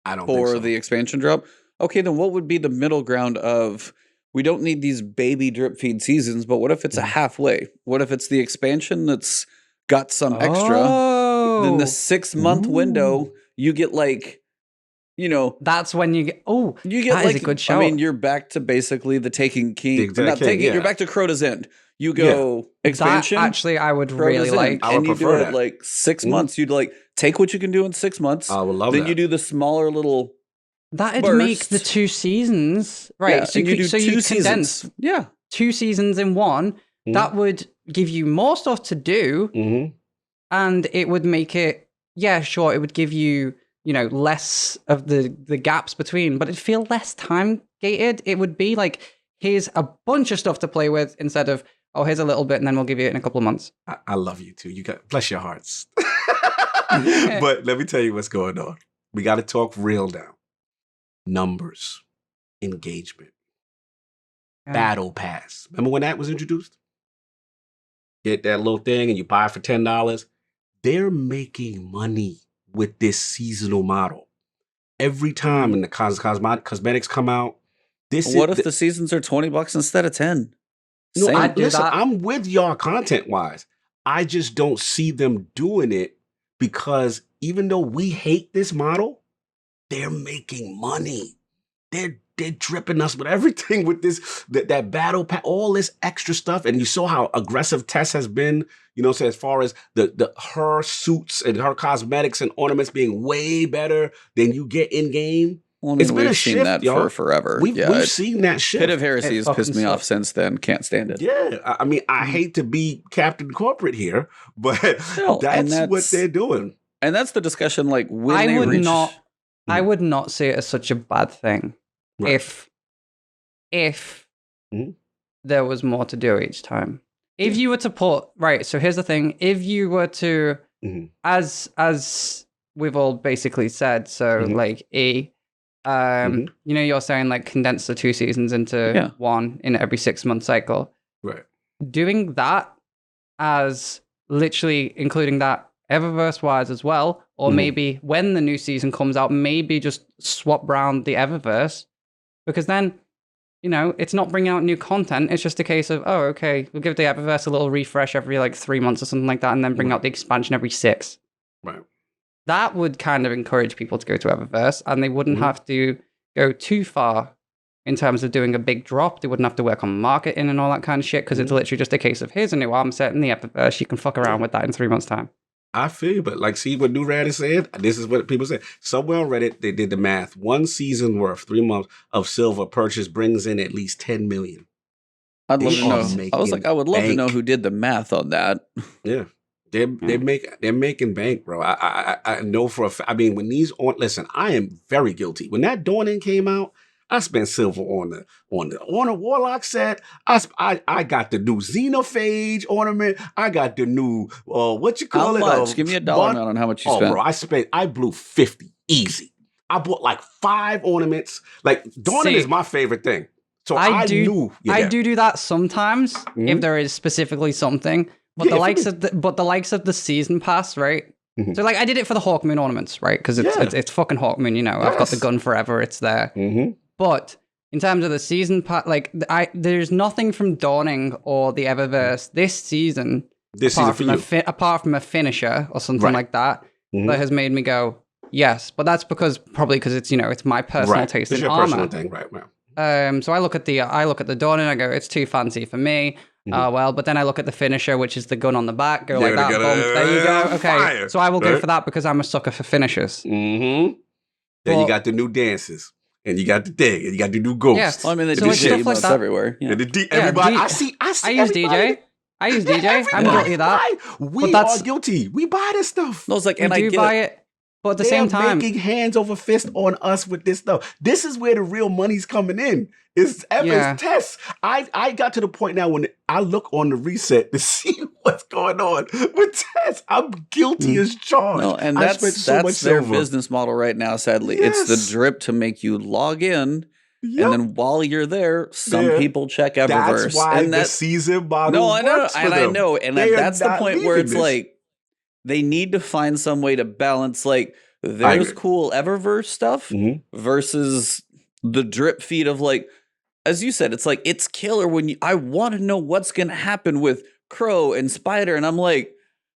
[SPEAKER 1] I don't think so.
[SPEAKER 2] For the expansion drop? Okay, then what would be the middle ground of, we don't need these baby drip feed seasons, but what if it's a halfway? What if it's the expansion that's got some extra? Then the 6-month window, you get like,
[SPEAKER 3] that's when you get,
[SPEAKER 2] you get
[SPEAKER 3] that
[SPEAKER 2] like
[SPEAKER 3] is a good show.
[SPEAKER 2] I mean, you're back to basically the Taken King. You're back to Crota's End. You go expansion.
[SPEAKER 3] That actually, I would really like.
[SPEAKER 1] I would
[SPEAKER 2] and you
[SPEAKER 1] prefer
[SPEAKER 2] do
[SPEAKER 1] that.
[SPEAKER 2] it like 6 months. You'd like take what you can do in 6 months.
[SPEAKER 1] I would love
[SPEAKER 2] then
[SPEAKER 1] that.
[SPEAKER 2] you do the smaller little.
[SPEAKER 3] That'd
[SPEAKER 2] burst.
[SPEAKER 3] make the 2 seasons right.
[SPEAKER 2] Yeah,
[SPEAKER 3] so
[SPEAKER 2] you do 2
[SPEAKER 3] condense
[SPEAKER 2] seasons. Yeah,
[SPEAKER 3] 2 seasons in one. That would give you more stuff to do, and it would make it. Yeah, sure. It would give you less of the gaps between, but it'd feel less time gated. It would be like, here's a bunch of stuff to play with instead of, here's a little bit and then we'll give you it in a couple of months.
[SPEAKER 1] I love you too. Bless your hearts. But let me tell you what's going on. We got to talk real now. Numbers, engagement, battle pass. Remember when that was introduced? Get that little thing and you buy it for $10. They're making money with this seasonal model. Every time when the cosmetics come out,
[SPEAKER 2] what if the seasons are $20 instead of 10?
[SPEAKER 1] No, I'm with y'all content wise. I just don't see them doing it because even though we hate this model, they're making money. They're dripping us with everything with that battle pack, all this extra stuff. And you saw how aggressive Tess has been, so as far as her suits and her cosmetics and ornaments being way better than you get in game.
[SPEAKER 2] Well, I mean, we've seen that for forever.
[SPEAKER 1] We've seen that shift.
[SPEAKER 2] Pit of Heresy has pissed me off since then. Can't stand it.
[SPEAKER 1] Yeah. I mean, I hate to be Captain Corporate here, but that's what they're doing.
[SPEAKER 2] And that's the discussion, like, when
[SPEAKER 3] I would not see it as such a bad thing if there was more to do each time. If you were to put, so here's the thing. If you were to, as we've all basically said, like you're saying like condense the 2 seasons into one in every 6-month cycle.
[SPEAKER 1] Right.
[SPEAKER 3] Doing that as literally including that Eververse wise as well, or maybe when the new season comes out, maybe just swap around the Eververse, because then, it's not bringing out new content. It's just a case of, okay, we'll give the Eververse a little refresh every like 3 months or something like that, and then bring out the expansion every 6.
[SPEAKER 1] Right.
[SPEAKER 3] That would kind of encourage people to go to Eververse, and they wouldn't have to go too far in terms of doing a big drop. They wouldn't have to work on marketing and all that kind of shit, because it's literally just a case of, here's a new arm set in the Eververse. You can fuck around with that in 3 months' time.
[SPEAKER 1] I feel you, but like, see what New Rad is saying? This is what people say. Somewhere on Reddit, they did the math. 1 season worth, 3 months of silver purchase brings in at least $10 million.
[SPEAKER 2] I'd love
[SPEAKER 1] They
[SPEAKER 2] to
[SPEAKER 1] are
[SPEAKER 2] know. I was
[SPEAKER 1] making
[SPEAKER 2] like, I would love to know
[SPEAKER 1] bank.
[SPEAKER 2] who did the math on that.
[SPEAKER 1] Yeah. They're making bank, bro. I know for a fact. I mean, when these on listen, I am very guilty. When that Dawning came out, I spent silver on the Warlock set. I got the new Xenophage ornament. I got the new what you
[SPEAKER 2] How
[SPEAKER 1] call it?
[SPEAKER 2] much? Give me a dollar amount on how much you
[SPEAKER 1] Oh,
[SPEAKER 2] spent.
[SPEAKER 1] bro, I blew 50 easy. I bought like 5 ornaments. Like Dawning
[SPEAKER 3] See,
[SPEAKER 1] is my favorite thing. So
[SPEAKER 3] I
[SPEAKER 1] knew.
[SPEAKER 3] I do that sometimes if there is specifically something. But
[SPEAKER 1] Yeah,
[SPEAKER 3] the likes of the season pass, right?
[SPEAKER 1] Mhm.
[SPEAKER 3] So like I did it for the Hawkmoon ornaments, right? Because it's fucking Hawkmoon, you know. I've got the
[SPEAKER 1] Yes.
[SPEAKER 3] gun forever, it's there.
[SPEAKER 1] Mm-hmm.
[SPEAKER 3] But in terms of the season pass, like there's nothing from Dawning or the Eververse this season apart from a finisher or something like that that has made me go yes. But that's probably because it's it's my personal taste in
[SPEAKER 1] your
[SPEAKER 3] armor.
[SPEAKER 1] personal thing, right?
[SPEAKER 3] So I look at the Dawning and I go, it's too fancy for me. Well, but then I look at the finisher, which is the gun on the back, go like that, boom, there you go. Okay,
[SPEAKER 1] fire,
[SPEAKER 3] so I will go
[SPEAKER 1] right?
[SPEAKER 3] for that because I'm a sucker for finishers.
[SPEAKER 1] Mm-hmm. Then you got the new dances, and you got the thing, and you got the new ghosts.
[SPEAKER 3] Yeah.
[SPEAKER 2] Well, I mean, they
[SPEAKER 3] So
[SPEAKER 2] do
[SPEAKER 3] it's stuff like
[SPEAKER 2] emotes
[SPEAKER 3] that.
[SPEAKER 2] everywhere. Yeah.
[SPEAKER 1] And everybody, I see
[SPEAKER 3] I use
[SPEAKER 1] everybody.
[SPEAKER 3] DJ. I use DJ. I'm
[SPEAKER 1] Everybody
[SPEAKER 3] guilty of that.
[SPEAKER 1] We
[SPEAKER 3] that's-
[SPEAKER 1] are guilty. We buy this stuff.
[SPEAKER 2] No, it's like,
[SPEAKER 3] We
[SPEAKER 2] and I
[SPEAKER 3] do
[SPEAKER 2] get
[SPEAKER 3] buy
[SPEAKER 2] it.
[SPEAKER 3] it, but at the
[SPEAKER 1] They
[SPEAKER 3] same
[SPEAKER 1] are
[SPEAKER 3] time,
[SPEAKER 1] making hands over fist on us with this stuff. This is where the real money's coming in. It's tests. I got to the point now when I look on the reset to see what's going on with tests. I'm guilty as charged.
[SPEAKER 2] No, and
[SPEAKER 1] I spent
[SPEAKER 2] that's
[SPEAKER 1] much
[SPEAKER 2] their
[SPEAKER 1] silver.
[SPEAKER 2] business model right now, sadly.
[SPEAKER 1] Yes.
[SPEAKER 2] It's the drip to make you log in,
[SPEAKER 1] Yep.
[SPEAKER 2] and then while you're there, some people check Eververse.
[SPEAKER 1] That's why
[SPEAKER 2] and
[SPEAKER 1] the season model
[SPEAKER 2] I know,
[SPEAKER 1] works for
[SPEAKER 2] and
[SPEAKER 1] them.
[SPEAKER 2] I know, and
[SPEAKER 1] They are
[SPEAKER 2] that's the
[SPEAKER 1] not
[SPEAKER 2] point where
[SPEAKER 1] leaving
[SPEAKER 2] it's
[SPEAKER 1] this.
[SPEAKER 2] like they need to find some way to balance like there's
[SPEAKER 1] agree.
[SPEAKER 2] cool Eververse stuff
[SPEAKER 1] Mhm.
[SPEAKER 2] versus the drip feed of like, as you said, it's like it's killer when I want to know what's gonna happen with Crow and Spider, and I'm like,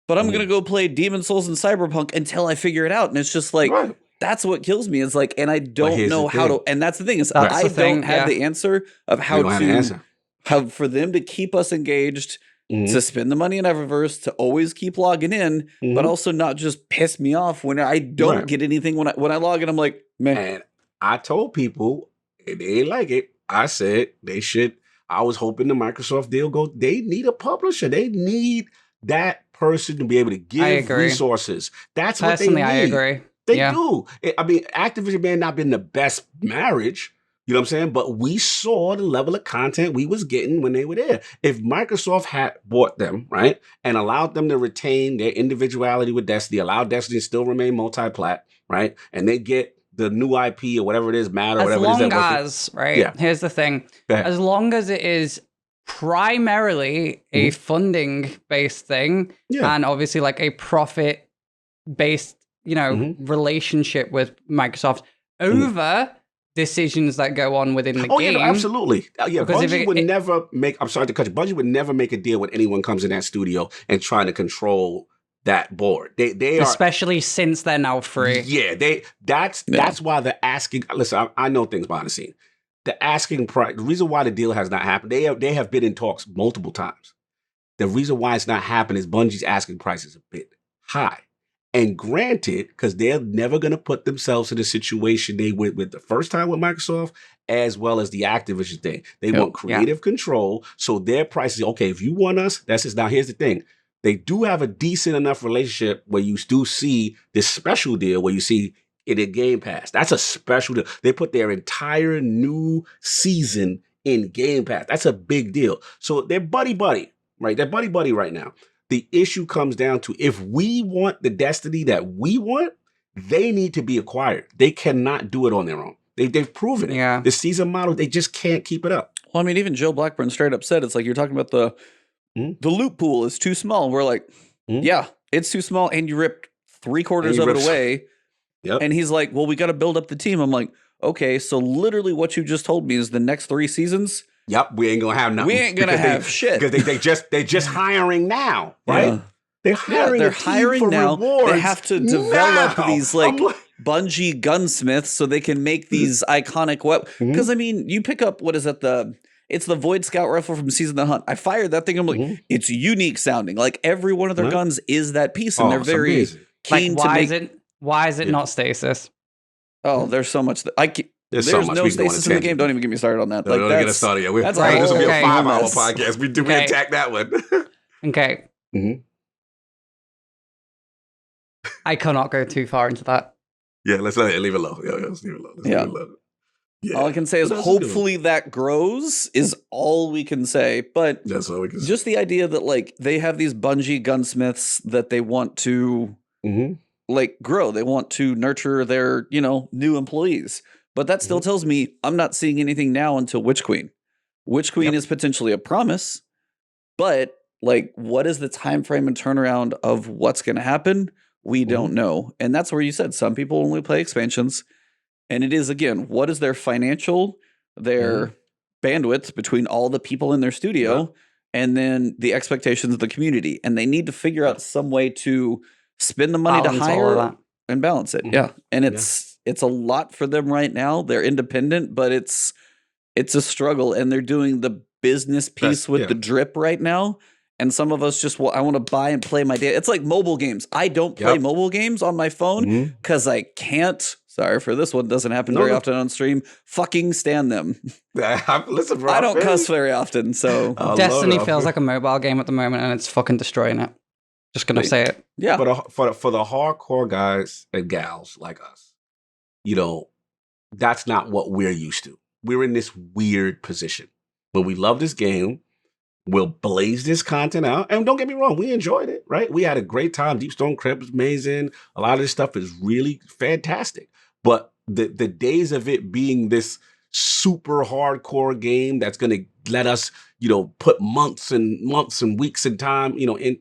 [SPEAKER 2] but I'm gonna go play Demon Souls and Cyberpunk until I figure it out, and it's just like.
[SPEAKER 1] Right.
[SPEAKER 2] That's what kills me. It's like, and I don't
[SPEAKER 1] here's
[SPEAKER 2] know
[SPEAKER 1] the
[SPEAKER 2] how to,
[SPEAKER 1] thing.
[SPEAKER 2] and that's the thing is
[SPEAKER 3] That's
[SPEAKER 2] I
[SPEAKER 3] the thing,
[SPEAKER 2] don't have the answer of
[SPEAKER 1] We
[SPEAKER 2] how
[SPEAKER 1] don't have an answer.
[SPEAKER 2] how for them to keep us engaged, to spend the money in Eververse, to always keep logging in, but also not just piss me off when I don't
[SPEAKER 1] Right.
[SPEAKER 2] get anything when I log in. I'm like, man,
[SPEAKER 1] And I told people, and they ain't like it. I said they should. I was hoping the Microsoft deal go. They need a publisher. They need that person to be able to give
[SPEAKER 3] agree.
[SPEAKER 1] resources. That's what they
[SPEAKER 3] personally,
[SPEAKER 1] need.
[SPEAKER 3] I agree.
[SPEAKER 1] They
[SPEAKER 3] Yeah.
[SPEAKER 1] do. I mean, Activision may have not been the best marriage, you know what I'm saying? But we saw the level of content we was getting when they were there. If Microsoft had bought them, right, and allowed them to retain their individuality with Destiny, allowed Destiny to still remain multi-plat, right, and they get the new IP or whatever it is, Matter,
[SPEAKER 3] As
[SPEAKER 1] whatever
[SPEAKER 3] long
[SPEAKER 1] it is.
[SPEAKER 3] as, right,
[SPEAKER 1] Yeah.
[SPEAKER 3] here's the thing.
[SPEAKER 1] Go ahead.
[SPEAKER 3] As long as it is primarily a funding-based thing,
[SPEAKER 1] Yeah.
[SPEAKER 3] and obviously like a profit-based, relationship with Microsoft over decisions that go on within the
[SPEAKER 1] Oh,
[SPEAKER 3] game.
[SPEAKER 1] yeah, no, absolutely. Yeah,
[SPEAKER 3] Because if
[SPEAKER 1] Bungie
[SPEAKER 3] it-
[SPEAKER 1] would never make, I'm sorry to cut you, Bungie would never make a deal when anyone comes in that studio and trying to control that board. They are,
[SPEAKER 3] Especially since they're now free.
[SPEAKER 1] yeah, that's why they're asking, listen, I know things behind the scene. The asking price, the reason why the deal has not happened, they have been in talks multiple times. The reason why it's not happened is Bungie's asking price is a bit high. And granted, because they're never going to put themselves in a situation they went with the first time with Microsoft, as well as the Activision thing. They want creative control. So their price is, okay, if you want us, that's just, now here's the thing. They do have a decent enough relationship where you do see this special deal where you see it in Game Pass. That's a special deal. They put their entire new season in Game Pass. That's a big deal. So they're buddy-buddy, right? They're buddy-buddy right now. The issue comes down to if we want the Destiny that we want, they need to be acquired. They cannot do it on their own. They've proven it.
[SPEAKER 3] Yeah.
[SPEAKER 1] The season model, they just can't keep it up.
[SPEAKER 2] well, I mean, even Joe Blackburn straight up said, it's like, you're talking about the loot pool is too small. We're like, yeah, it's too small. And you ripped 3/4 of it away.
[SPEAKER 1] Yep.
[SPEAKER 2] And he's like, well, we got to build up the team. I'm like, okay, so literally what you just told me is the next 3 seasons.
[SPEAKER 1] Yep, we ain't gonna have nothing.
[SPEAKER 2] We ain't gonna have shit.
[SPEAKER 1] Because they just hiring now, right?
[SPEAKER 2] Yeah.
[SPEAKER 1] They're hiring.
[SPEAKER 2] they're
[SPEAKER 1] a team
[SPEAKER 2] hiring
[SPEAKER 1] for
[SPEAKER 2] now.
[SPEAKER 1] rewards
[SPEAKER 2] They have to develop
[SPEAKER 1] now.
[SPEAKER 2] these
[SPEAKER 1] I'm
[SPEAKER 2] Bungie gunsmiths so they can make these iconic weapons. Because I mean, you pick up it's the Void Scout rifle from Season of the Hunt. I fired that thing. I'm like, it's unique sounding. Like every one of their guns is that piece, and they're
[SPEAKER 1] it's
[SPEAKER 2] very
[SPEAKER 1] amazing.
[SPEAKER 2] keen to make.
[SPEAKER 3] Why is it not stasis?
[SPEAKER 2] Oh, there's so much.
[SPEAKER 1] There's so
[SPEAKER 2] There's
[SPEAKER 1] much
[SPEAKER 2] no
[SPEAKER 1] we can go on a
[SPEAKER 2] stasis in the game.
[SPEAKER 1] tangent.
[SPEAKER 2] Don't even get me started on that.
[SPEAKER 1] No,
[SPEAKER 2] Like
[SPEAKER 1] don't get us
[SPEAKER 2] that's
[SPEAKER 1] started. Yeah,
[SPEAKER 2] that's
[SPEAKER 3] Right,
[SPEAKER 1] this will be a
[SPEAKER 3] okay.
[SPEAKER 1] 5-hour
[SPEAKER 2] mess.
[SPEAKER 1] podcast. We
[SPEAKER 3] Okay.
[SPEAKER 1] attack that one.
[SPEAKER 3] Okay.
[SPEAKER 1] Mhm.
[SPEAKER 3] I cannot go too far into that.
[SPEAKER 1] Yeah, let's leave it low. Yeah, let's leave it low. Let's
[SPEAKER 2] Yeah.
[SPEAKER 1] leave it low. Yeah.
[SPEAKER 2] All I can say is
[SPEAKER 1] What else is good?
[SPEAKER 2] hopefully that grows is all we can say. But
[SPEAKER 1] That's all we can say.
[SPEAKER 2] just the idea that like they have these Bungie gunsmiths that they want to
[SPEAKER 1] Mhm.
[SPEAKER 2] like grow. They want to nurture their, new employees. But that still tells me I'm not seeing anything now until Witch Queen. Witch Queen
[SPEAKER 1] Yep.
[SPEAKER 2] is potentially a promise, but like what is the time frame and turnaround of what's going to happen? We don't know. And that's where you said some people only play expansions. And it is again, what is their financial, their bandwidth between all the people in their studio and then the expectations of the community. And they need to figure out some way to spend the money
[SPEAKER 3] Balance
[SPEAKER 2] to
[SPEAKER 3] all of
[SPEAKER 2] hire
[SPEAKER 3] that.
[SPEAKER 2] and balance it.
[SPEAKER 1] Mhm.
[SPEAKER 2] Yeah. And it's a lot for them right now. They're independent, but it's a struggle and they're doing the business piece with the drip right now. And some of us just I want to buy and play my day. It's like mobile games. I don't play mobile games on my phone because I can't. Sorry for this one. Doesn't happen very often on stream. Fucking stand them.
[SPEAKER 1] Listen, bro,
[SPEAKER 2] I don't cuss very often. So
[SPEAKER 3] Destiny feels like a mobile game at the moment, and it's fucking destroying it. Just gonna say it.
[SPEAKER 2] yeah.
[SPEAKER 1] For the hardcore guys and gals like us, that's not what we're used to. We're in this weird position. But we love this game. We'll blaze this content out. And don't get me wrong, we enjoyed it, right? We had a great time. Deep Stone Crypt was amazing. A lot of this stuff is really fantastic. But the days of it being this super hardcore game that's going to let us, put months and weeks and time, in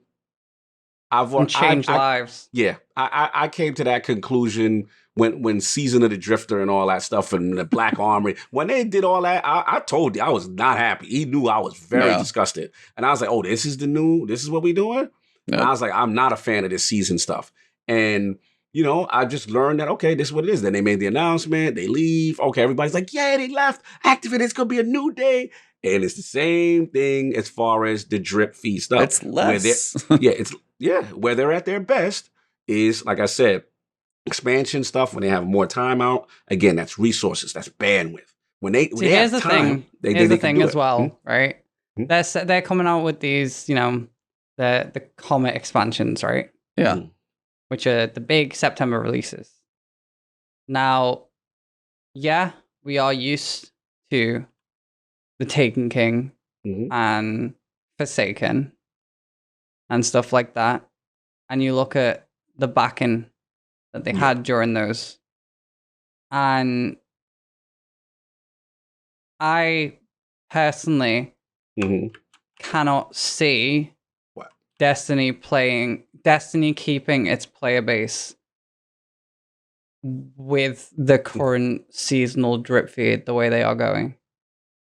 [SPEAKER 3] And change lives.
[SPEAKER 1] Yeah, I came to that conclusion when Season of the Drifter and all that stuff and the Black Armory, when they did all that, I told you I was not happy. He knew I was very disgusted. And I was like, oh, this is what we doing? And I was like, I'm not a fan of this season stuff. And, I just learned that, okay, this is what it is. Then they made the announcement, they leave. Okay, everybody's like, yeah, they left. Activate, it's going to be a new day. And it's the same thing as far as the drip fee stuff.
[SPEAKER 2] It's less.
[SPEAKER 1] Where they're at their best is, like I said, expansion stuff when they have more time out. Again, that's resources, that's bandwidth. When they
[SPEAKER 3] here's
[SPEAKER 1] have
[SPEAKER 3] the
[SPEAKER 1] time,
[SPEAKER 3] thing.
[SPEAKER 1] they
[SPEAKER 3] Here's the
[SPEAKER 1] can
[SPEAKER 3] thing
[SPEAKER 1] do
[SPEAKER 3] as
[SPEAKER 1] it.
[SPEAKER 3] well, right? They're coming out with these, the Comet expansions, right?
[SPEAKER 2] Yeah.
[SPEAKER 3] Which are the big September releases. Now, yeah, we are used to the Taken King and Forsaken and stuff like that. And you look at the backing that they had during those. And I personally cannot see Destiny keeping its player base with the current seasonal drip feed the way they are going.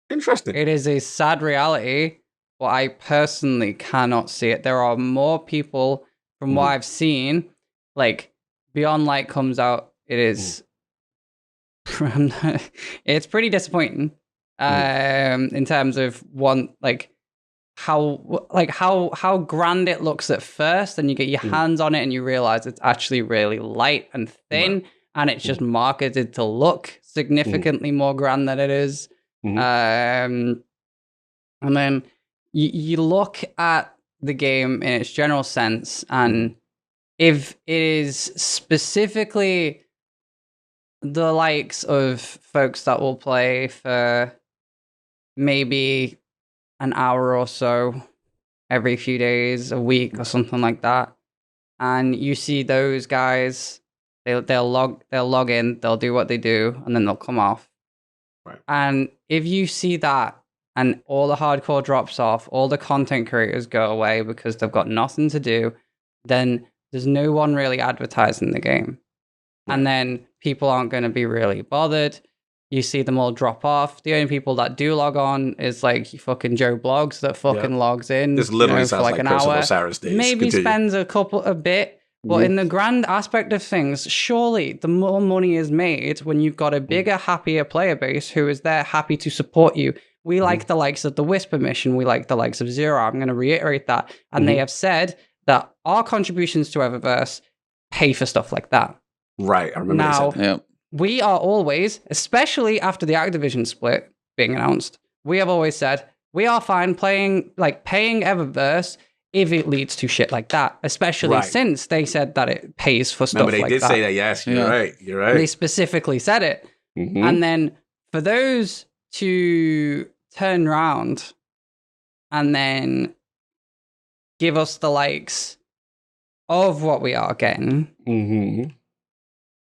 [SPEAKER 1] Interesting.
[SPEAKER 3] It is a sad reality, but I personally cannot see it. There are more people, from what I've seen, like Beyond Light comes out. It is, it's pretty disappointing. In terms of how grand it looks at first, and you get your hands on it and you realize it's actually really light and thin, and it's just marketed to look significantly more grand than it is. And then you look at the game in its general sense, and if it is specifically the likes of folks that will play for maybe an hour or so every few days, a week or something like that, and you see those guys, they'll log in, they'll do what they do, and then they'll come off.
[SPEAKER 1] Right.
[SPEAKER 3] And if you see that and all the hardcore drops off, all the content creators go away because they've got nothing to do, then there's no one really advertising the game. Right. And then people aren't going to be really bothered. You see them all drop off. The only people that do log on is like fucking Joe Blogs that fucking logs in.
[SPEAKER 1] This literally
[SPEAKER 3] for
[SPEAKER 1] sounds like
[SPEAKER 3] an
[SPEAKER 1] Curse of
[SPEAKER 3] hour.
[SPEAKER 1] Osiris days.
[SPEAKER 3] Maybe
[SPEAKER 1] Continue.
[SPEAKER 3] spends a bit. But in the grand aspect of things, surely the more money is made when you've got a bigger, happier player base who is there happy to support you. We like the likes of the Whisper mission. We like the likes of Zero. I'm going to reiterate that. And they have said that our contributions to Eververse pay for stuff like that.
[SPEAKER 1] Right. I remember
[SPEAKER 3] now,
[SPEAKER 1] they said that.
[SPEAKER 3] we are always, especially after the Activision split being announced, we have always said we are fine paying Eververse if it leads to shit like that, especially since they said that it pays for stuff like that.
[SPEAKER 1] Remember, they did say that. Yes, you're right. You're right.
[SPEAKER 3] They specifically said it.
[SPEAKER 1] Mm-hmm.
[SPEAKER 3] And then for those to turn around and then give us the likes of what we are getting,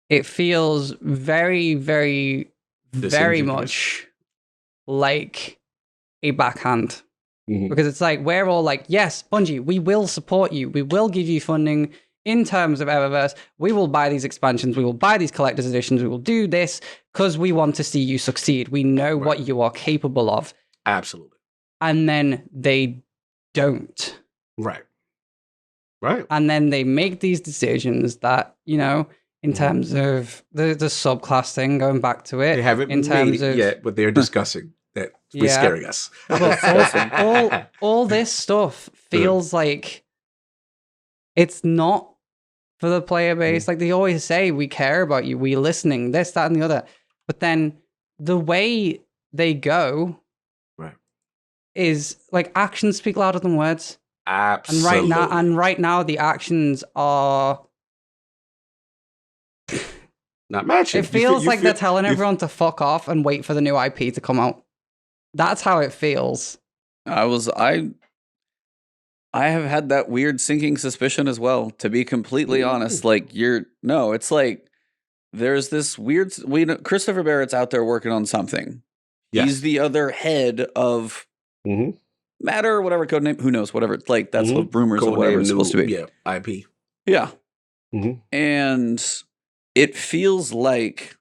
[SPEAKER 3] it feels very, very, very much like a backhand. Because it's like, we're all like, yes, Bungie, we will support you. We will give you funding in terms of Eververse. We will buy these expansions. We will buy these collector's editions. We will do this because we want to see you succeed. We know what you are capable of.
[SPEAKER 1] Absolutely.
[SPEAKER 3] And then they don't.
[SPEAKER 1] Right.
[SPEAKER 3] And then they make these decisions that, you know, in terms of the subclass thing, going back to it.
[SPEAKER 1] They haven't
[SPEAKER 3] in terms
[SPEAKER 1] made it
[SPEAKER 3] of,
[SPEAKER 1] yet, but they're discussing that we're scaring us.
[SPEAKER 3] But all this stuff feels like it's not for the player base. Like they always say, we care about you, we listening, this, that, and the other. But then the way they go is like actions speak louder than words.
[SPEAKER 1] Absolutely.
[SPEAKER 3] And right now the actions are
[SPEAKER 1] not matching.
[SPEAKER 3] It feels like they're telling everyone to fuck off and wait for the new IP to come out. That's how it feels.
[SPEAKER 2] I have had that weird sinking suspicion as well, to be completely honest. Like it's like there's this weird, Christopher Barrett's out there working on something. Yes. He's the other head of Matter, whatever codename, who knows, whatever. Like that's what rumors of whatever it's supposed to be.
[SPEAKER 1] Yeah, IP.
[SPEAKER 2] Yeah. And it feels like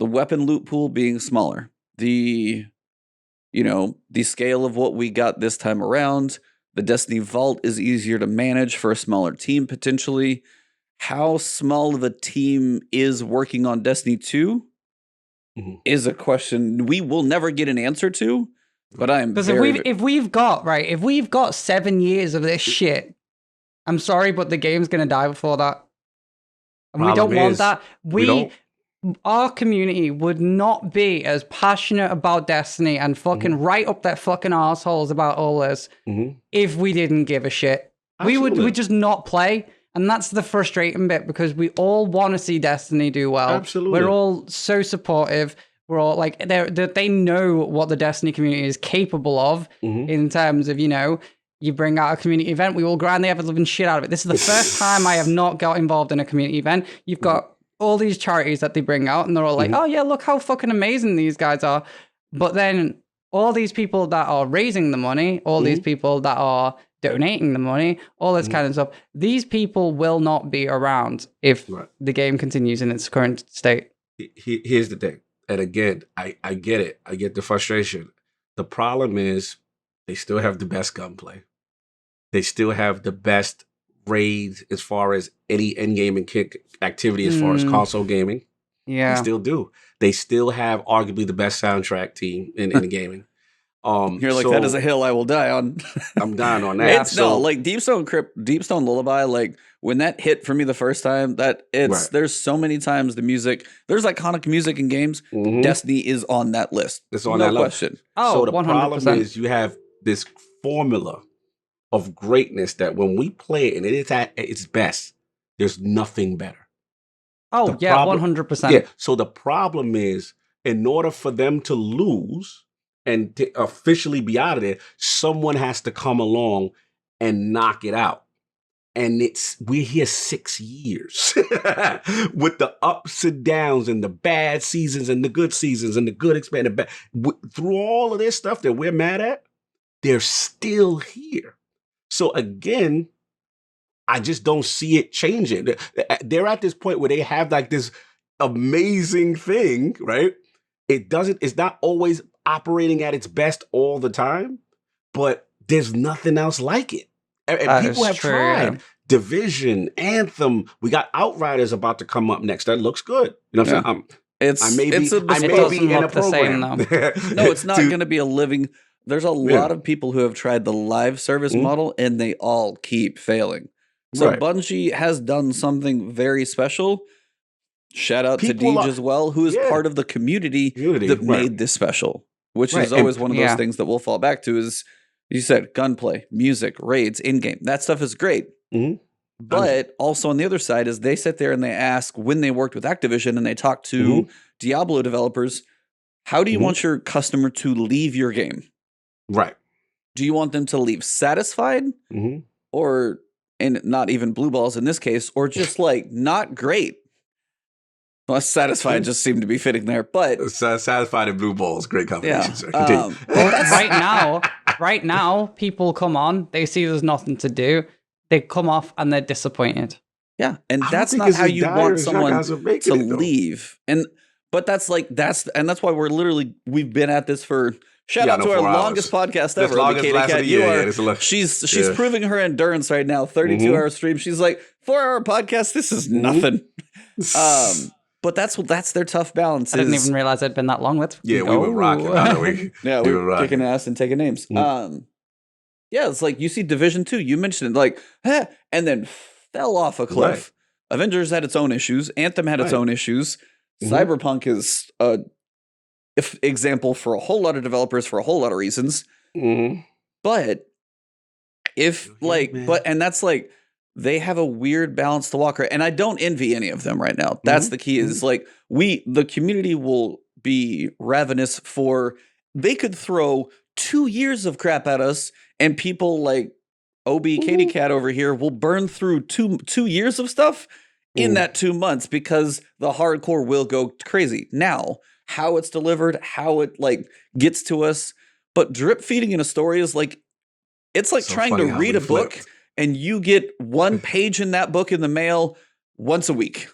[SPEAKER 2] the weapon loot pool being smaller. The scale of what we got this time around. The Destiny Vault is easier to manage for a smaller team, potentially. How small of a team is working on Destiny 2 is a question we will never get an answer to. But I'm
[SPEAKER 3] because if we've got 7 years of this shit, I'm sorry, but the game's gonna die before that. And we don't want that. Our community would not be as passionate about Destiny and fucking right up their fucking assholes about all this if we didn't give a shit.
[SPEAKER 1] Absolutely.
[SPEAKER 3] We would just not play. And that's the frustrating bit because we all want to see Destiny do well.
[SPEAKER 1] Absolutely.
[SPEAKER 3] We're all so supportive. We're all like, they know what the Destiny community is capable of in terms of, you bring out a community event, we will grind the ever-living shit out of it. This is the first time I have not got involved in a community event. You've got all these charities that they bring out and they're all like, oh yeah, look how fucking amazing these guys are. But then all these people that are raising the money, all these people that are donating the money, all this kind of stuff, these people will not be around if the game continues in its current state.
[SPEAKER 1] Here's the thing. And again, I get it. I get the frustration. The problem is they still have the best gunplay. They still have the best raids as far as any in-game and kick activity as far as console gaming.
[SPEAKER 3] Yeah.
[SPEAKER 1] They still do. They still have arguably the best soundtrack team in the gaming.
[SPEAKER 2] You're like, that is a hill I will die on.
[SPEAKER 1] I'm dying on that.
[SPEAKER 2] Like Deep Stone Lullaby, like when that hit for me the first time, there's so many times there's iconic music in games. Destiny is on that list.
[SPEAKER 1] It's on that
[SPEAKER 2] question.
[SPEAKER 1] List. So the
[SPEAKER 3] 100%.
[SPEAKER 1] problem is you have this formula of greatness that when we play it and it is at its best, there's nothing better.
[SPEAKER 3] Oh,
[SPEAKER 1] the problem,
[SPEAKER 3] 100%.
[SPEAKER 1] Yeah. So the problem is, in order for them to lose and to officially be out of there, someone has to come along and knock it out. And we're here 6 years with the ups and downs and the bad seasons and the good seasons and the good expanded bad. Through all of this stuff that we're mad at, they're still here. So again, I just don't see it changing. They're at this point where they have like this amazing thing, right? It's not always operating at its best all the time, but there's nothing else like it. And people have tried. Division, Anthem. We got Outriders about to come up next. That looks good. You know what I'm saying? I may be in a program.
[SPEAKER 2] No, it's not going to be a living. There's a lot of people who have tried the live service model and they all keep failing. So Bungie has done something very special. Shout out to
[SPEAKER 1] People
[SPEAKER 2] Deej
[SPEAKER 1] are-
[SPEAKER 2] as well, who is
[SPEAKER 1] Yeah.
[SPEAKER 2] part of the community that
[SPEAKER 1] right.
[SPEAKER 2] made this special, which
[SPEAKER 1] Right,
[SPEAKER 2] is always
[SPEAKER 1] and-
[SPEAKER 2] one of those things that we'll fall back to is, you said, gunplay, music, raids, in-game. That stuff is great.
[SPEAKER 1] Mhm.
[SPEAKER 2] But also on the other side is they sit there and they ask when they worked with Activision and they talk to Diablo developers, how do you want your customer to leave your game?
[SPEAKER 1] Right.
[SPEAKER 2] Do you want them to leave satisfied or, and not even blue balls in this case, or just like not great? Well, satisfied just seemed to be fitting there, but
[SPEAKER 1] Satisfied and blue balls, great combination, sir.
[SPEAKER 2] well,
[SPEAKER 3] right now, people come on, they see there's nothing to do, they come off and they're disappointed.
[SPEAKER 2] yeah, and
[SPEAKER 1] I don't
[SPEAKER 2] that's
[SPEAKER 1] think
[SPEAKER 2] not
[SPEAKER 1] it's
[SPEAKER 2] how
[SPEAKER 1] as
[SPEAKER 2] you
[SPEAKER 1] dire
[SPEAKER 2] want
[SPEAKER 1] as y'all
[SPEAKER 2] someone
[SPEAKER 1] guys are making
[SPEAKER 2] to
[SPEAKER 1] it, though.
[SPEAKER 2] leave. But that's why we're literally, we've been at this for, shout out to our
[SPEAKER 1] 4 hours.
[SPEAKER 2] longest podcast
[SPEAKER 1] This
[SPEAKER 2] ever,
[SPEAKER 1] longest
[SPEAKER 2] ObKatieKat.
[SPEAKER 1] lasted a
[SPEAKER 2] You
[SPEAKER 1] year,
[SPEAKER 2] are,
[SPEAKER 1] yeah, this is like-
[SPEAKER 2] she's
[SPEAKER 1] yeah.
[SPEAKER 2] proving her endurance right now. 32-hour stream. She's like, 4-hour podcast. This is nothing. But that's their tough balance.
[SPEAKER 3] I didn't
[SPEAKER 2] is-
[SPEAKER 3] even realize it'd been that long. Let's
[SPEAKER 1] Yeah, we
[SPEAKER 3] go.
[SPEAKER 1] were rocking. I know we,
[SPEAKER 2] Yeah,
[SPEAKER 1] we
[SPEAKER 2] we
[SPEAKER 1] were
[SPEAKER 2] were
[SPEAKER 1] rocking.
[SPEAKER 2] kicking ass and taking names. Yeah, it's like you see Division 2, you mentioned it, like, and then fell off a cliff.
[SPEAKER 1] Right.
[SPEAKER 2] Avengers had its own issues. Anthem had its
[SPEAKER 1] Right.
[SPEAKER 2] own issues.
[SPEAKER 1] Mhm.
[SPEAKER 2] Cyberpunk is a example for a whole lot of developers for a whole lot of reasons.
[SPEAKER 1] Mhm.
[SPEAKER 2] But if
[SPEAKER 1] Okay, man.
[SPEAKER 2] and that's like they have a weird balance to walk, and I don't envy any of them right now. That's the key. Is like the community will be ravenous for. They could throw 2 years of crap at us, and people like ObKatieKat over here will burn through two years of stuff in that 2 months because the hardcore will go crazy. Now, how it's delivered, how it like gets to us, but drip feeding in a story is like it's like
[SPEAKER 1] So
[SPEAKER 2] trying
[SPEAKER 1] funny
[SPEAKER 2] to
[SPEAKER 1] how
[SPEAKER 2] read
[SPEAKER 1] we
[SPEAKER 2] a book
[SPEAKER 1] flipped.
[SPEAKER 2] and you get one page in that book in the mail once a week.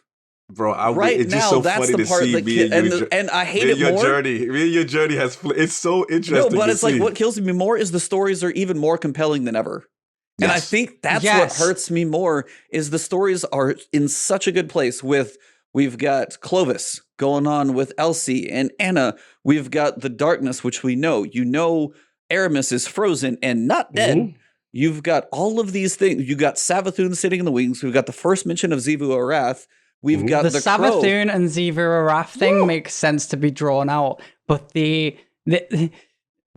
[SPEAKER 1] Bro,
[SPEAKER 2] Right
[SPEAKER 1] it's
[SPEAKER 2] now,
[SPEAKER 1] just so
[SPEAKER 2] that's
[SPEAKER 1] funny
[SPEAKER 2] the
[SPEAKER 1] to
[SPEAKER 2] part
[SPEAKER 1] see
[SPEAKER 2] that
[SPEAKER 1] me and you.
[SPEAKER 2] and I hate
[SPEAKER 1] Me
[SPEAKER 2] it
[SPEAKER 1] and your
[SPEAKER 2] more.
[SPEAKER 1] journey. Me and your journey has. It's so interesting.
[SPEAKER 2] No, but
[SPEAKER 1] to
[SPEAKER 2] it's like
[SPEAKER 1] see.
[SPEAKER 2] what kills me more is the stories are even more compelling than ever. And I
[SPEAKER 1] Yes.
[SPEAKER 2] think that's
[SPEAKER 3] Yes.
[SPEAKER 2] what hurts me more is the stories are in such a good place with we've got Clovis going on with Elsie and Anna. We've got the darkness, which we know. You know Aramis is frozen and not dead. You've got all of these things. You got Savathun sitting in the wings. We've got the first mention of Zivu Arath. We've got
[SPEAKER 3] The
[SPEAKER 2] the Crow.
[SPEAKER 3] Savathun and Ziva Araf thing makes sense to be drawn out, but the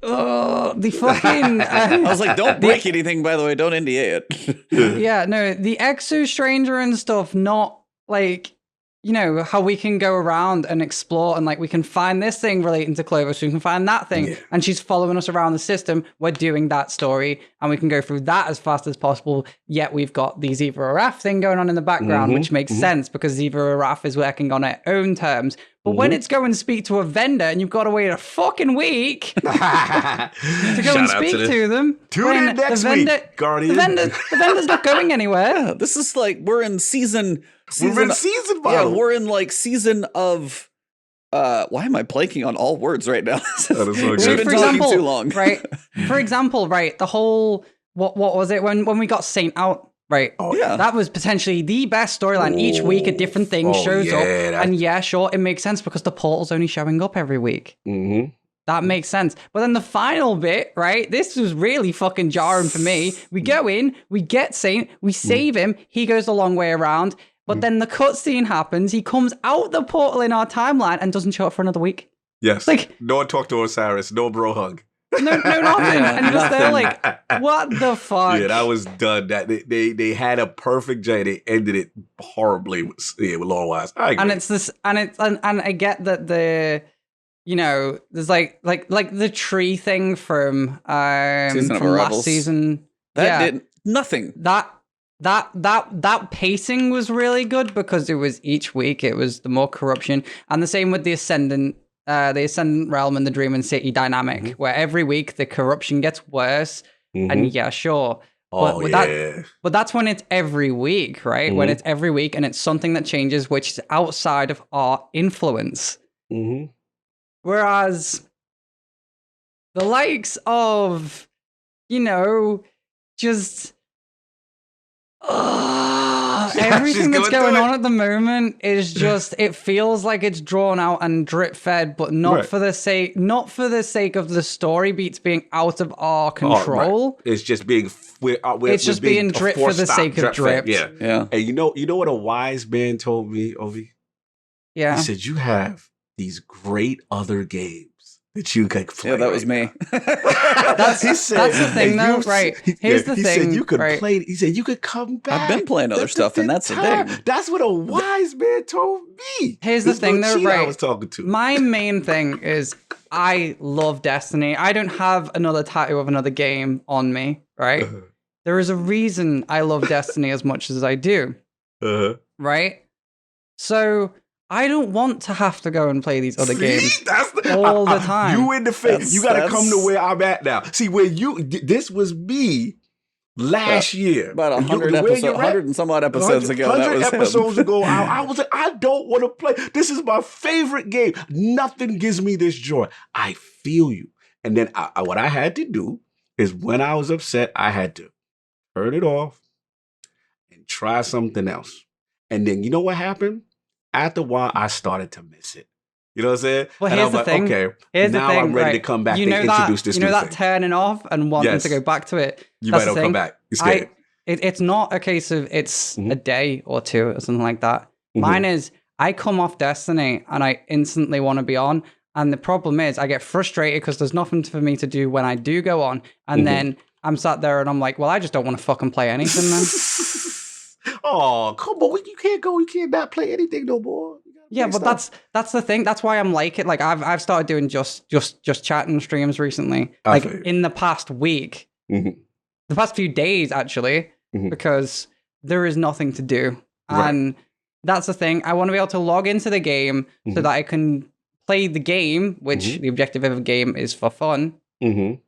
[SPEAKER 3] fucking
[SPEAKER 2] I was like, don't break anything, by the way. Don't NDA it.
[SPEAKER 3] yeah, no, the Exo Stranger and stuff, not like, you know, how we can go around and explore and like we can find this thing relating to Clovis, we can find that thing, and she's following us around the system. We're doing that story and we can go through that as fast as possible. Yet we've got the Ziva Araf thing going on in the background, which makes sense because Ziva Araf is working on her own terms. But when it's going to speak to a vendor and you've got to wait a fucking week to go and speak to them,
[SPEAKER 1] Tune in
[SPEAKER 3] when
[SPEAKER 1] next
[SPEAKER 3] the vendor,
[SPEAKER 1] week, Guardian.
[SPEAKER 3] the vendor's not going anywhere.
[SPEAKER 2] Yeah, this is like we're in season.
[SPEAKER 1] We're in season
[SPEAKER 2] Yeah,
[SPEAKER 1] bottle.
[SPEAKER 2] we're in like season of. Why am I blanking on all words right now?
[SPEAKER 1] That is so
[SPEAKER 2] We've
[SPEAKER 1] good.
[SPEAKER 2] been
[SPEAKER 3] For
[SPEAKER 2] talking
[SPEAKER 3] example,
[SPEAKER 2] too long.
[SPEAKER 3] right? For example, right, the whole what was it when we got Saint out, right?
[SPEAKER 1] Oh,
[SPEAKER 2] yeah.
[SPEAKER 3] That was potentially the best storyline. Each week a different thing shows up. And yeah, sure, it makes sense because the portal's only showing up every week. That makes sense. But then the final bit, right? This was really fucking jarring for me. We go in, we get Saint, we save him, he goes the long way around. But then the cutscene happens, he comes out the portal in our timeline and doesn't show up for another week.
[SPEAKER 1] Yes.
[SPEAKER 3] Like,
[SPEAKER 1] no one talked to Osiris. No bro hug.
[SPEAKER 3] no, nothing.
[SPEAKER 2] Yeah,
[SPEAKER 3] and just there
[SPEAKER 2] nothing.
[SPEAKER 3] like, what the fuck?
[SPEAKER 1] Yeah, that was done. That they had a perfect J. They ended it horribly with Lord Wise. I agree.
[SPEAKER 3] And it's this, and I get that the, you know, there's like the tree thing from
[SPEAKER 2] Season of
[SPEAKER 3] from last
[SPEAKER 2] Rebels.
[SPEAKER 3] season.
[SPEAKER 2] That did nothing.
[SPEAKER 3] That pacing was really good because it was each week it was the more corruption, and the same with the Ascendant Realm and the Dreaming City dynamic, where every week the corruption gets worse. And yeah, sure. But that's when it's every week, right? When it's every week and it's something that changes, which is outside of our influence. Whereas the likes of, you know, just everything that's going on at the moment is just, it feels like it's drawn out and drip fed, but not for the sake of the story beats being out of our control.
[SPEAKER 1] It's just being
[SPEAKER 3] it's just being drip for the sake of drip.
[SPEAKER 1] Yeah. And you know what a wise man told me, Ovi?
[SPEAKER 3] Yeah.
[SPEAKER 1] He said, you have these great other games that you could play.
[SPEAKER 2] Yeah, that was me.
[SPEAKER 3] That's the thing, though, right? Here's the
[SPEAKER 1] he
[SPEAKER 3] thing.
[SPEAKER 1] said you could
[SPEAKER 3] right?
[SPEAKER 1] play. He said you could come back.
[SPEAKER 2] I've been playing other stuff, and that's the thing.
[SPEAKER 1] That's what a wise man told me.
[SPEAKER 3] Here's the thing, though, right?
[SPEAKER 1] I was talking to.
[SPEAKER 3] My main thing is I love Destiny. I don't have another tattoo of another game on me, right? There is a reason I love Destiny as much as I do, right? So I don't want to have to go and play these other games all the time.
[SPEAKER 1] You in the face. You got to come to where I'm at now. See, where this was me last year.
[SPEAKER 2] About 100 and some odd episodes ago.
[SPEAKER 1] 100 episodes ago, I was like, I don't want to play. This is my favorite game. Nothing gives me this joy. I feel you. And then what I had to do is when I was upset, I had to turn it off and try something else. And then you know what happened? After a while, I started to miss it. You know what I'm saying?
[SPEAKER 3] Well,
[SPEAKER 1] and
[SPEAKER 3] here's the thing.
[SPEAKER 1] Okay,
[SPEAKER 3] here's
[SPEAKER 1] now
[SPEAKER 3] the thing,
[SPEAKER 1] I'm ready
[SPEAKER 3] right?
[SPEAKER 1] to come back
[SPEAKER 3] you
[SPEAKER 1] and
[SPEAKER 3] know
[SPEAKER 1] introduce this
[SPEAKER 3] you know
[SPEAKER 1] new
[SPEAKER 3] that
[SPEAKER 1] thing.
[SPEAKER 3] turning off and wanting to go back to it.
[SPEAKER 1] You
[SPEAKER 3] That's
[SPEAKER 1] might not come back. You're scared.
[SPEAKER 3] It's not a case of it's a day or two or something like that. Mine is I come off Destiny and I instantly want to be on. And the problem is I get frustrated because there's nothing for me to do when I do go on. And then I'm sat there and I'm like, well, I just don't want to fucking play anything then.
[SPEAKER 1] Oh, come on. You can't go. You can't not play anything no more.
[SPEAKER 3] Yeah, but that's the thing. That's why I'm like it. Like I've started doing just chatting streams recently. Like in the past week, the past few days actually, because there is nothing to do, and that's the thing. I want to be able to log into the game so that I can play the game, which the objective of a game is for fun, and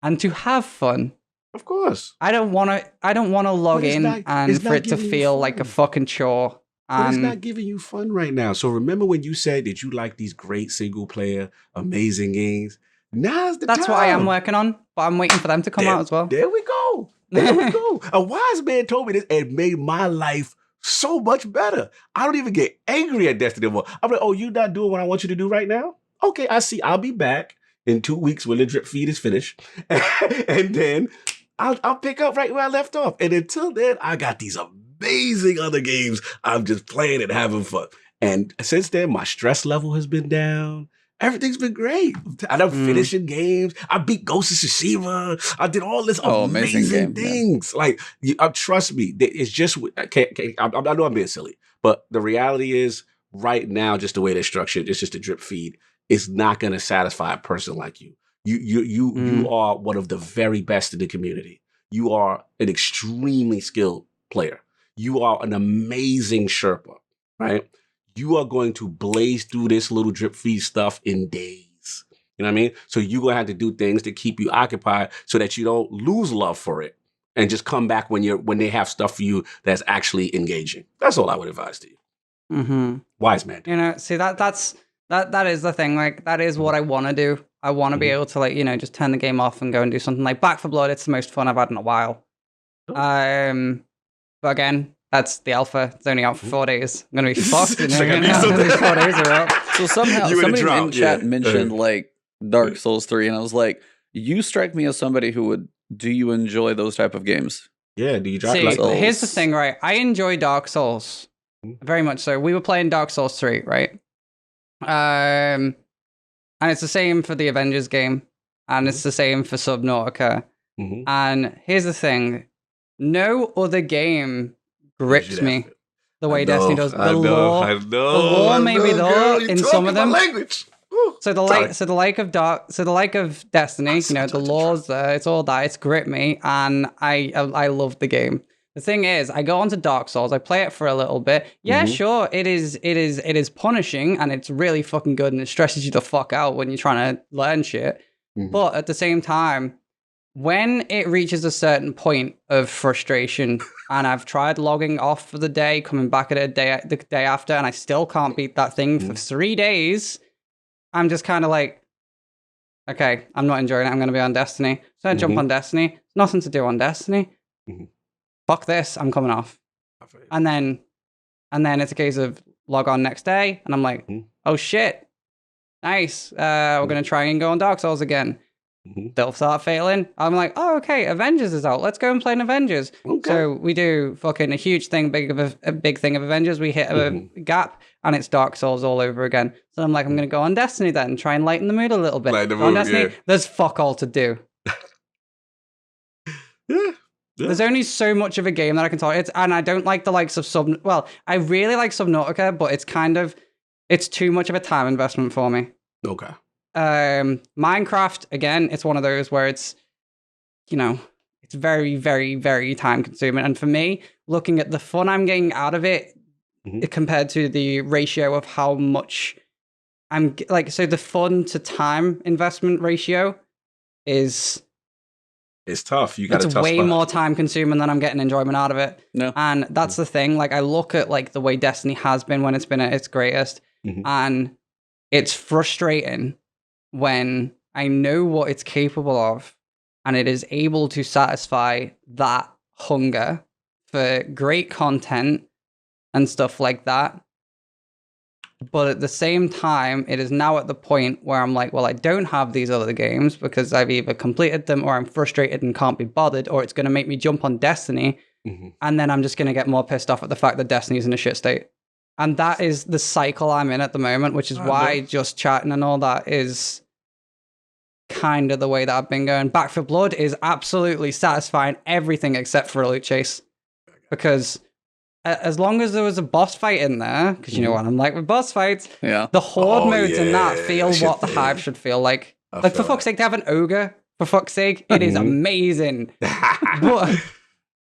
[SPEAKER 3] to have fun.
[SPEAKER 1] Of course.
[SPEAKER 3] I don't want to log in and for it to feel like a fucking chore.
[SPEAKER 1] But it's not giving you fun right now. So remember when you said that you like these great single player, amazing games? Now's the time.
[SPEAKER 3] That's what I am working on, but I'm waiting for them to come out as well.
[SPEAKER 1] There we go. There we go. A wise man told me this and made my life so much better. I don't even get angry at Destiny anymore. I'm like, oh, you're not doing what I want you to do right now? Okay, I see. I'll be back in 2 weeks when the drip feed is finished. And then I'll pick up right where I left off. And until then, I got these amazing other games I'm just playing and having fun. And since then, my stress level has been down. Everything's been great. I'm finishing games. I beat Ghost of Tsushima. I did all this amazing things. Yeah. Like, trust me, it's just, I know I'm being silly, but the reality is right now, just the way they're structured, it's just a drip feed. It's not going to satisfy a person like you. You are one of the very best in the community. You are an extremely skilled player. You are an amazing Sherpa, right? You are going to blaze through this little drip feed stuff in days. You know what I mean? So you're going to have to do things to keep you occupied so that you don't lose love for it and just come back when they have stuff for you that's actually engaging. That's all I would advise to you. Wise man.
[SPEAKER 3] You know, see that is the thing. Like that is what I want to do. I want to be able to like, you know, just turn the game off and go and do something like Back 4 Blood. It's the most fun I've had in a while. But again, that's the alpha. It's only out for 4 days. I'm going to be fucked. You know, 4 days are out.
[SPEAKER 2] So somehow somebody in chat mentioned like Dark Souls 3, and I was like, you strike me as somebody who would. Do you enjoy those type of games?
[SPEAKER 1] Yeah. Do you drop?
[SPEAKER 3] See, here's the thing, right? I enjoy Dark Souls very much. So we were playing Dark Souls 3, right? And it's the same for the Avengers game, and it's the same for Subnautica. And here's the thing: no other game grips me the way Destiny does. The lore maybe though in some of them. So the like of Destiny, you know, the lore's there, it's all that, it's gripped me, and I love the game. The thing is, I go onto Dark Souls, I play it for a little bit. Yeah, sure, it is punishing, and it's really fucking good, and it stresses you the fuck out when you're trying to learn shit. But at the same time, when it reaches a certain point of frustration, and I've tried logging off for the day, coming back at the day after, and I still can't beat that thing for 3 days, I'm just kind of like, okay, I'm not enjoying it. I'm going to be on Destiny. So I jump on Destiny. There's nothing to do on Destiny. Fuck this. I'm coming off. And then it's a case of log on next day, and I'm like, oh shit, nice. We're going to try and go on Dark Souls again. they'll start failing. I'm like, oh, okay, Avengers is out. Let's go and play an Avengers.
[SPEAKER 1] Okay.
[SPEAKER 3] So we do fucking a huge thing, a big thing of Avengers. We hit a gap, and it's Dark Souls all over again. So I'm like, I'm going to go on Destiny then, try and lighten the mood a little bit.
[SPEAKER 1] Lighten the
[SPEAKER 3] Go on
[SPEAKER 1] mood,
[SPEAKER 3] Destiny,
[SPEAKER 1] yeah.
[SPEAKER 3] there's fuck all to do.
[SPEAKER 1] Yeah.
[SPEAKER 3] There's only so much of a game that I can talk. And I don't like the likes of Well, I really like Subnautica, but it's too much of a time investment for me.
[SPEAKER 1] Okay.
[SPEAKER 3] Minecraft, again, it's one of those where it's very, very, very time consuming. And for me, looking at the fun I'm getting out of it compared to the ratio of how much so the fun to time investment ratio is.
[SPEAKER 1] It's tough. You got
[SPEAKER 3] It's way more time consuming than I'm getting enjoyment out of it.
[SPEAKER 2] No.
[SPEAKER 3] And that's the thing. Like, I look at like the way Destiny has been when it's been at its greatest, and it's frustrating when I know what it's capable of, and it is able to satisfy that hunger for great content and stuff like that. But at the same time, it is now at the point where I'm like, well, I don't have these other games because I've either completed them or I'm frustrated and can't be bothered, or it's going to make me jump on Destiny. And then I'm just going to get more pissed off at the fact that Destiny is in a shit state. And that is the cycle I'm in at the moment, which is why just chatting and all that is kind of the way that I've been going. Back 4 Blood is absolutely satisfying everything except for a loot chase. Because as long as there was a boss fight in there, because you know what I'm like with boss fights, the horde modes in that feel what the Hive should feel like. Like, for fuck's sake, they have an ogre. For fuck's sake, it is amazing. but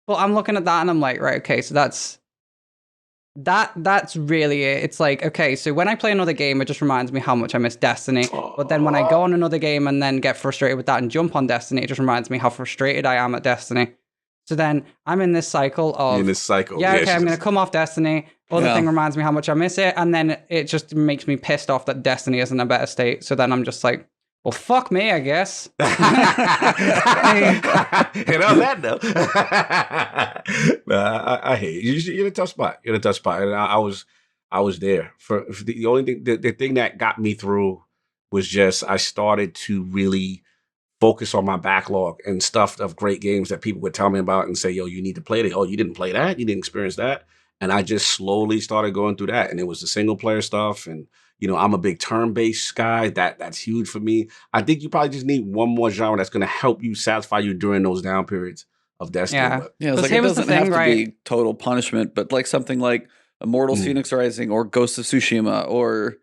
[SPEAKER 3] I'm looking at that and I'm like, right, okay, so that's really it. It's like, okay, so when I play another game, it just reminds me how much I miss Destiny. But then when I go on another game and then get frustrated with that and jump on Destiny, it just reminds me how frustrated I am at Destiny. So then I'm in this cycle of... Yeah, okay, I'm going to come off Destiny. Other thing reminds me how much I miss it. And then it just makes me pissed off that Destiny is in a better state. So then I'm just like, well, fuck me, I guess.
[SPEAKER 1] And on that note, I hate you. You're in a tough spot. You're in a tough spot. And I was there. For the only thing, the thing that got me through was just I started to really focus on my backlog and stuff of great games that people would tell me about and say, yo, you need to play it. Oh, you didn't play that? You didn't experience that? And I just slowly started going through that. And it was the single player stuff. And, I'm a big turn-based guy. That's huge for me. I think you probably just need one more genre that's going to help you satisfy you during those down periods of Destiny.
[SPEAKER 3] Yeah,
[SPEAKER 2] it's like it doesn't have to be total punishment, but like something like Immortals Phoenix Rising or Ghost of Tsushima or...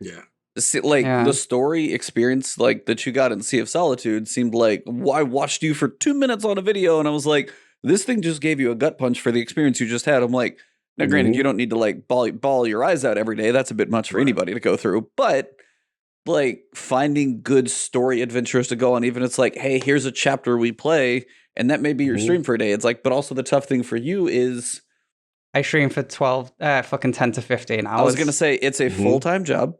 [SPEAKER 2] the story experience like that you got in Sea of Solitude seemed like I watched you for 2 minutes on a video and I was like, this thing just gave you a gut punch for the experience you just had. I'm like, now granted, you don't need to like ball your eyes out every day. That's a bit much for anybody to go through. But like finding good story adventures to go on, even it's like, hey, here's a chapter we play, and that may be your stream for a day. It's like, but also the tough thing for you is
[SPEAKER 3] I stream for 10 to 15 hours.
[SPEAKER 2] I was gonna say it's a full-time job.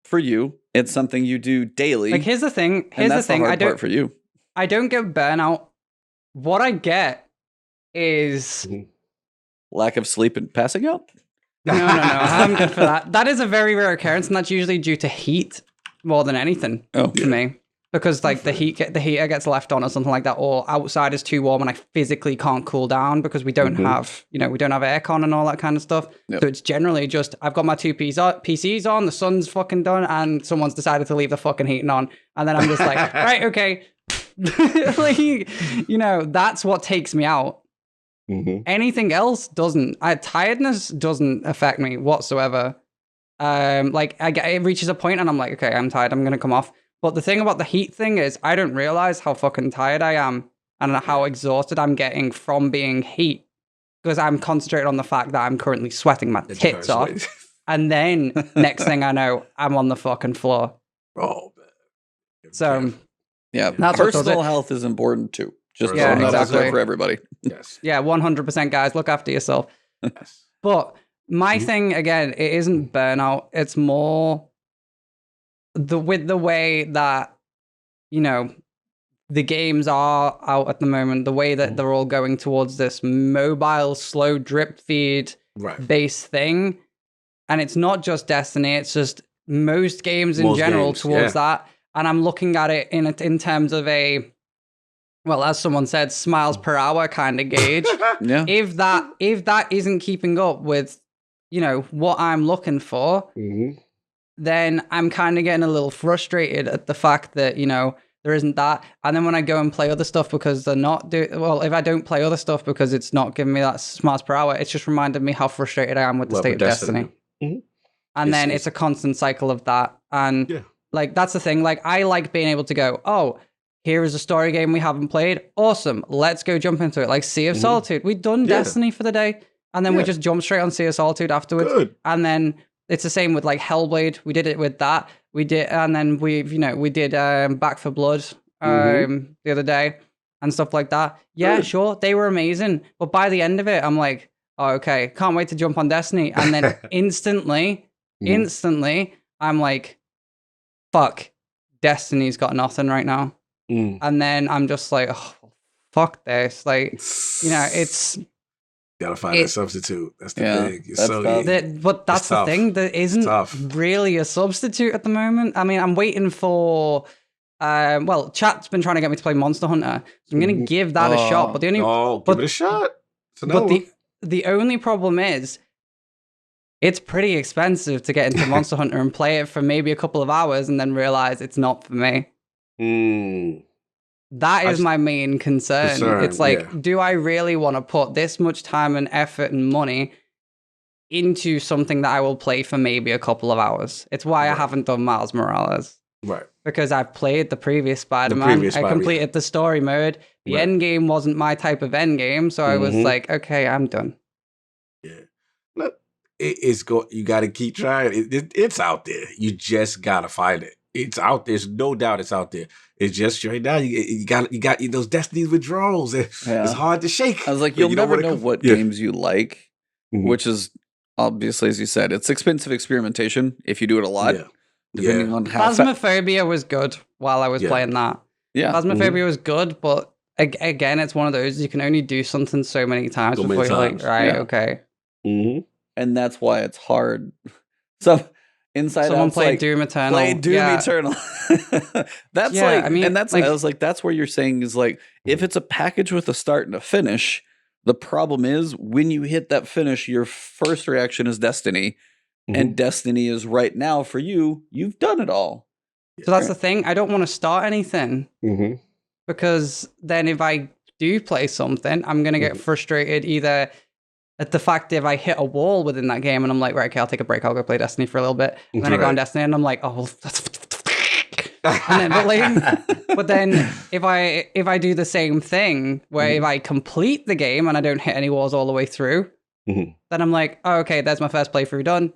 [SPEAKER 2] For you, it's something you do daily.
[SPEAKER 3] Like, here's the thing.
[SPEAKER 2] Part for you.
[SPEAKER 3] I don't get burnout. What I get is
[SPEAKER 2] lack of sleep and passing out.
[SPEAKER 3] No. I'm good for that. That is a very rare occurrence, and that's usually due to heat more than anything for me. Because like the heater gets left on or something like that, or outside is too warm and I physically can't cool down because we don't have, we don't have aircon and all that kind of stuff. Yep. So it's generally just I've got my two PCs on, the sun's fucking done, and someone's decided to leave the fucking heating on, and then I'm just like, right, okay, like, that's what takes me out. Anything else doesn't. Tiredness doesn't affect me whatsoever. It reaches a point and I'm like, okay, I'm tired, I'm gonna come off. But the thing about the heat thing is I don't realize how fucking tired I am and how exhausted I'm getting from being heat because I'm concentrated on the fact that I'm currently sweating my tits off. And then next thing I know, I'm on the fucking floor.
[SPEAKER 1] Oh, man.
[SPEAKER 3] So,
[SPEAKER 2] that's personal health is important too. Just exactly for everybody.
[SPEAKER 1] Yes.
[SPEAKER 3] Yeah, 100%, guys. Look after yourself. But my thing, again, it isn't burnout. It's more... with the way that the games are out at the moment, the way that they're all going towards this mobile slow drip feed based thing, and it's not just Destiny, it's just most games in general towards that. And I'm looking at it in terms of a well, as someone said, smiles per hour kind of gauge.
[SPEAKER 2] Yeah.
[SPEAKER 3] If that isn't keeping up with, what I'm looking for, then I'm kind of getting a little frustrated at the fact that, there isn't that. And then when I go and play other stuff because they're not if I don't play other stuff because it's not giving me that smiles per hour, it's just reminded me how frustrated I am with the state of Destiny. And then it's a constant cycle of that. And like, that's the thing. Like, I like being able to go, oh, here is a story game we haven't played. Awesome. Let's go jump into it. Like Sea of Solitude. We've done Destiny for the day. And then we just jump straight on Sea of Solitude afterwards.
[SPEAKER 1] Good.
[SPEAKER 3] And then it's the same with like Hellblade. We did it with that. We did, and then we did Back for Blood the other day and stuff like that. Yeah, sure. They were amazing. But by the end of it, I'm like, oh, okay, can't wait to jump on Destiny. And then instantly, I'm like, fuck, Destiny's got nothing right now. And then I'm just like, oh, fuck this. Like, it's...
[SPEAKER 1] Gotta find a substitute. That's the thing. It's so easy.
[SPEAKER 3] But that's the thing. There isn't really a substitute at the moment. I mean, I'm waiting for... chat's been trying to get me to play Monster Hunter. So I'm going to give that a shot. But the only...
[SPEAKER 1] give it a shot.
[SPEAKER 3] But the only problem is, it's pretty expensive to get into Monster Hunter and play it for maybe a couple of hours and then realize it's not for me. That is my main concern. It's like, do I really want to put this much time and effort and money into something that I will play for maybe a couple of hours? It's why I haven't done Miles Morales.
[SPEAKER 1] Right.
[SPEAKER 3] Because I've played the previous Spider-Man. I completed the story mode. The end game wasn't my type of end game, so I was like, okay, I'm done.
[SPEAKER 1] Yeah. Look, you got to keep trying. It's out there. You just got to find it. It's out there. There's no doubt it's out there. It's just right now. You got those Destiny withdrawals. It's hard to shake.
[SPEAKER 2] I was like, you'll never know what games you like, which is obviously, as you said, it's expensive experimentation if you do it a lot. Depending on how
[SPEAKER 3] Phasmophobia was good while I was playing that.
[SPEAKER 2] Yeah.
[SPEAKER 3] Phasmophobia was good, but again, it's one of those, you can only do something so many times before you're like, right, okay.
[SPEAKER 2] And that's why it's hard. So
[SPEAKER 3] someone played Doom Eternal.
[SPEAKER 2] Played Doom Eternal. That's I was like, that's where you're saying is like, if it's a package with a start and a finish, the problem is when you hit that finish, your first reaction is Destiny. And Destiny is right now for you. You've done it all.
[SPEAKER 3] So that's the thing. I don't want to start anything because then if I do play something, I'm going to get frustrated either at the fact if I hit a wall within that game and I'm like, right, okay, I'll take a break. I'll go play Destiny for a little bit. And then I go on Destiny and I'm like, oh, that's... and then, but then if I do the same thing where if I complete the game and I don't hit any walls all the way through, then I'm like, oh, okay, there's my first playthrough done.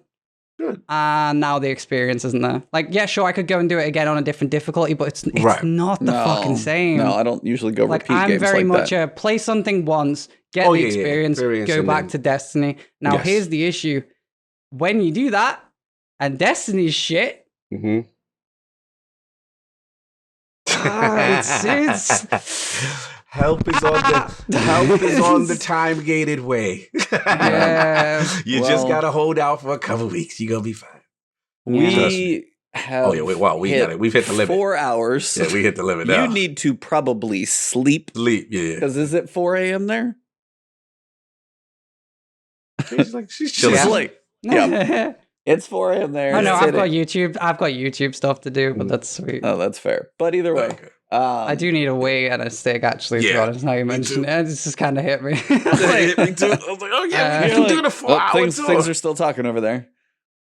[SPEAKER 1] Good.
[SPEAKER 3] And now the experience isn't there. Like, yeah, sure, I could go and do it again on a different difficulty, but it's not the fucking same.
[SPEAKER 2] No, I don't usually go repeat games like that.
[SPEAKER 3] I'm very much a play something once, get the experience, go back to Destiny. Now, here's the issue. When you do that, and Destiny's shit, it's
[SPEAKER 1] help is on the time gated way. You just gotta hold out for a couple weeks. You're gonna be fine.
[SPEAKER 2] We have
[SPEAKER 1] we've hit the limit.
[SPEAKER 2] 4 hours.
[SPEAKER 1] Yeah, we hit the limit now.
[SPEAKER 2] You need to probably sleep. Because is it 4 a.m. there?
[SPEAKER 1] She's chilling.
[SPEAKER 2] Like, yeah. It's 4 a.m. there.
[SPEAKER 3] Oh no, I've got YouTube stuff to do, but that's sweet.
[SPEAKER 2] Oh, that's fair. But either way.
[SPEAKER 1] Okay.
[SPEAKER 3] I do need a wee and a stick, actually, to be honest. Now you mentioned it, it's just kind of hit me.
[SPEAKER 1] It hit me too. I was like, oh yeah, we can do the 4 hours.
[SPEAKER 2] Things are still talking over there.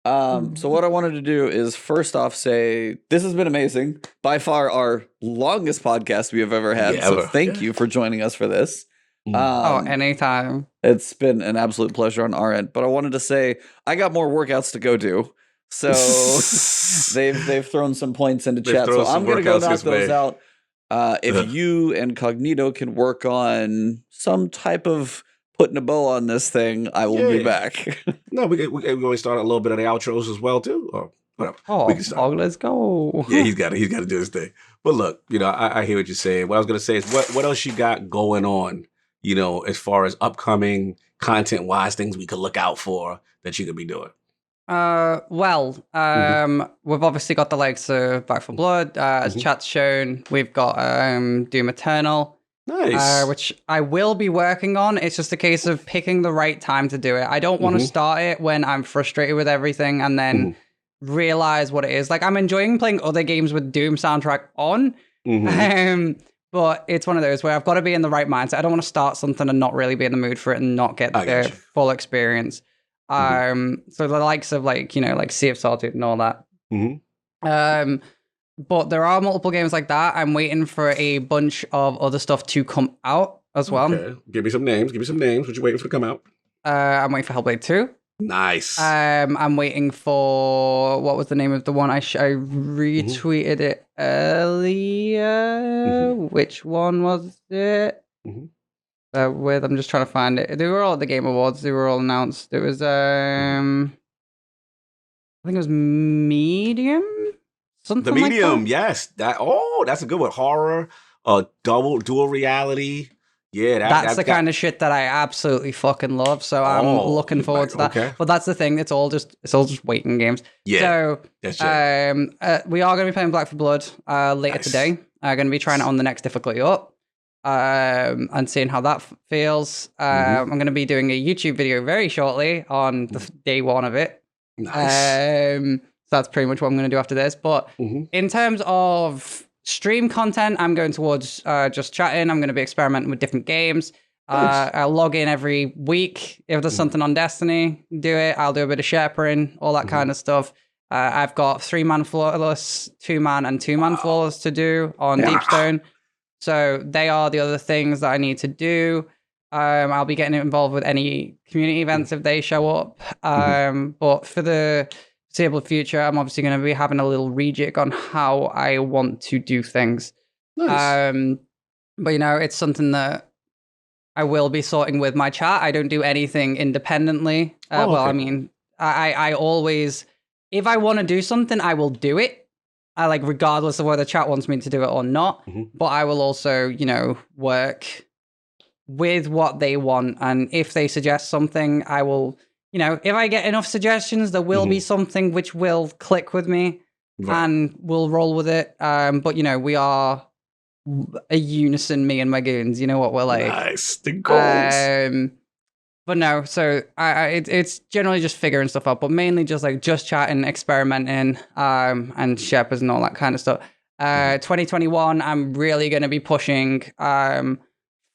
[SPEAKER 2] So what I wanted to do is first off say, this has been amazing. By far our longest podcast we have ever had. So thank you for joining us for this.
[SPEAKER 3] Anytime.
[SPEAKER 2] It's been an absolute pleasure on our end. But I wanted to say, I got more workouts to go do. So they've thrown some points into chat. So I'm going to go knock those out. If you and Cognito can work on some type of putting a bow on this thing, I will be back.
[SPEAKER 1] No, we always start a little bit of the outros as well too, or whatever.
[SPEAKER 3] Let's go.
[SPEAKER 1] Yeah, he's got to do his thing. But look, I hear what you're saying. What I was gonna say is, what else you got going on? As far as upcoming content wise, things we could look out for that you could be doing.
[SPEAKER 3] We've obviously got the likes of Back for Blood, as chat's shown. We've got Doom Eternal.
[SPEAKER 1] Nice.
[SPEAKER 3] which I will be working on. It's just a case of picking the right time to do it. I don't want to start it when I'm frustrated with everything and then realize what it is. Like, I'm enjoying playing other games with Doom soundtrack on, but it's one of those where I've got to be in the right mindset. I don't want to start something and not really be in the mood for it and not get the full experience. So the likes of like Sea of Solitude and all that. But there are multiple games like that. I'm waiting for a bunch of other stuff to come out as well.
[SPEAKER 1] Okay. Give me some names. What you waiting for to come out?
[SPEAKER 3] I'm waiting for Hellblade 2.
[SPEAKER 1] Nice.
[SPEAKER 3] I'm waiting for, what was the name of the one? I retweeted it earlier. Which one was it? I'm just trying to find it. They were all at the Game Awards. They were all announced. It was I think it was Medium. Something
[SPEAKER 1] The Medium,
[SPEAKER 3] like
[SPEAKER 1] yes. That's a good one. Horror, dual reality. Yeah,
[SPEAKER 3] that's the kind of shit that I absolutely fucking love. So I'm looking forward to that.
[SPEAKER 1] Okay.
[SPEAKER 3] But that's the thing; it's all just waiting games.
[SPEAKER 1] Yeah.
[SPEAKER 3] So
[SPEAKER 1] that's it.
[SPEAKER 3] we are going to be playing Black for Blood later today. I'm going to be trying it on the next difficulty up, and seeing how that feels. I'm going to be doing a YouTube video very shortly on the day one of it.
[SPEAKER 1] Nice.
[SPEAKER 3] So that's pretty much what I'm going to do after this. But in terms of stream content, I'm going towards just chatting. I'm going to be experimenting with different games. I'll log in every week. If there's something on Destiny, do it. I'll do a bit of Sherpering, all that kind of stuff. I've got 3-man flawless, 2-man, and 2-man flawless to do on Deepstone. So they are the other things that I need to do. I'll be getting involved with any community events if they show up. But for the foreseeable future, I'm obviously going to be having a little rejig on how I want to do things. Nice. But it's something that I will be sorting with my chat. I don't do anything independently. I mean, I always, if I want to do something, I will do it. I like, regardless of whether the chat wants me to do it or not. But I will also, work with what they want. And if they suggest something, I will, if I get enough suggestions, there will be something which will click with me and we'll roll with it. But, we are a unison, me and my goons. You know what we're like.
[SPEAKER 1] Nice. The goals.
[SPEAKER 3] But no, so it's generally just figuring stuff out, but mainly just chatting, experimenting, and Shepherds and all that kind of stuff. 2021, I'm really going to be pushing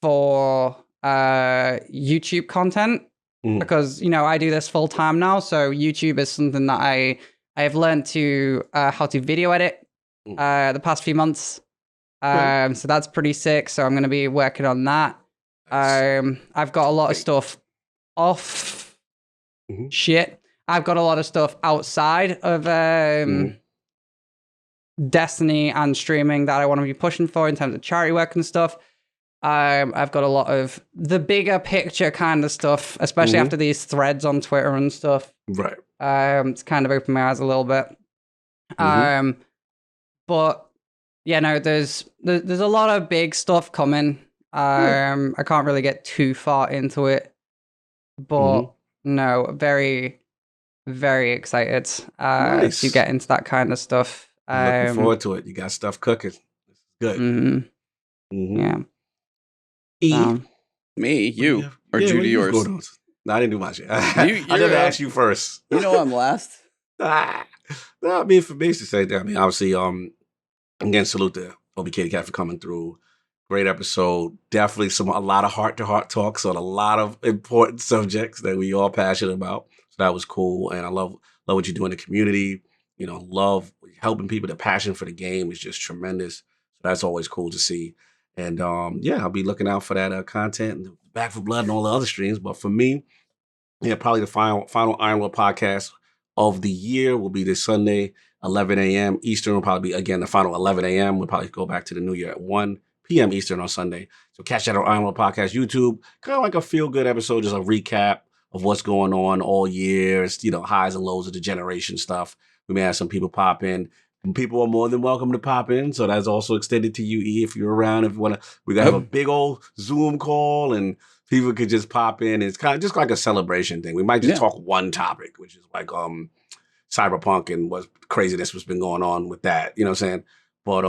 [SPEAKER 3] for YouTube content. Because I do this full time now, so YouTube is something that I have learned to how to video edit the past few months. So that's pretty sick. So I'm going to be working on that. I've got a lot of stuff off shit. I've got a lot of stuff outside of Destiny and streaming that I want to be pushing for in terms of charity work and stuff. I've got a lot of the bigger picture kind of stuff, especially after these threads on Twitter and stuff.
[SPEAKER 1] Right.
[SPEAKER 3] It's kind of opened my eyes a little bit. But yeah, no, there's a lot of big stuff coming. I can't really get too far into it, but no, very, very excited to get into that kind of stuff.
[SPEAKER 1] Looking forward to it. You got stuff cooking. Good.
[SPEAKER 3] Yeah.
[SPEAKER 2] Me, you, or Judy, yours?
[SPEAKER 1] No, I didn't do my shit. I didn't ask you first.
[SPEAKER 2] I'm last.
[SPEAKER 1] I mean, for me to say that, I mean, obviously, again, salute to ObKatieKat for coming through. Great episode. Definitely a lot of heart-to-heart talks on a lot of important subjects that we all passionate about. So that was cool, and I love what you do in the community. Love helping people. The passion for the game is just tremendous. So that's always cool to see. And I'll be looking out for that content and Back for Blood and all the other streams. But for me, probably the final Ironwood podcast of the year will be this Sunday, 11 a.m. Eastern. Will probably be, again, the final 11 a.m. We'll probably go back to the new year at 1 p.m. Eastern on Sunday. So catch that on Ironwood Podcast YouTube. Kind of like a feel-good episode, just a recap of what's going on all year. It's, highs and lows of the generation stuff. We may have some people pop in. And people are more than welcome to pop in. So that's also extended to you, E, if you're around. If you want to, we're going to have a big old Zoom call and people could just pop in. It's kind of just like a celebration thing. We might just talk one topic, which is like cyberpunk and what craziness has been going on with that. You know what I'm saying? But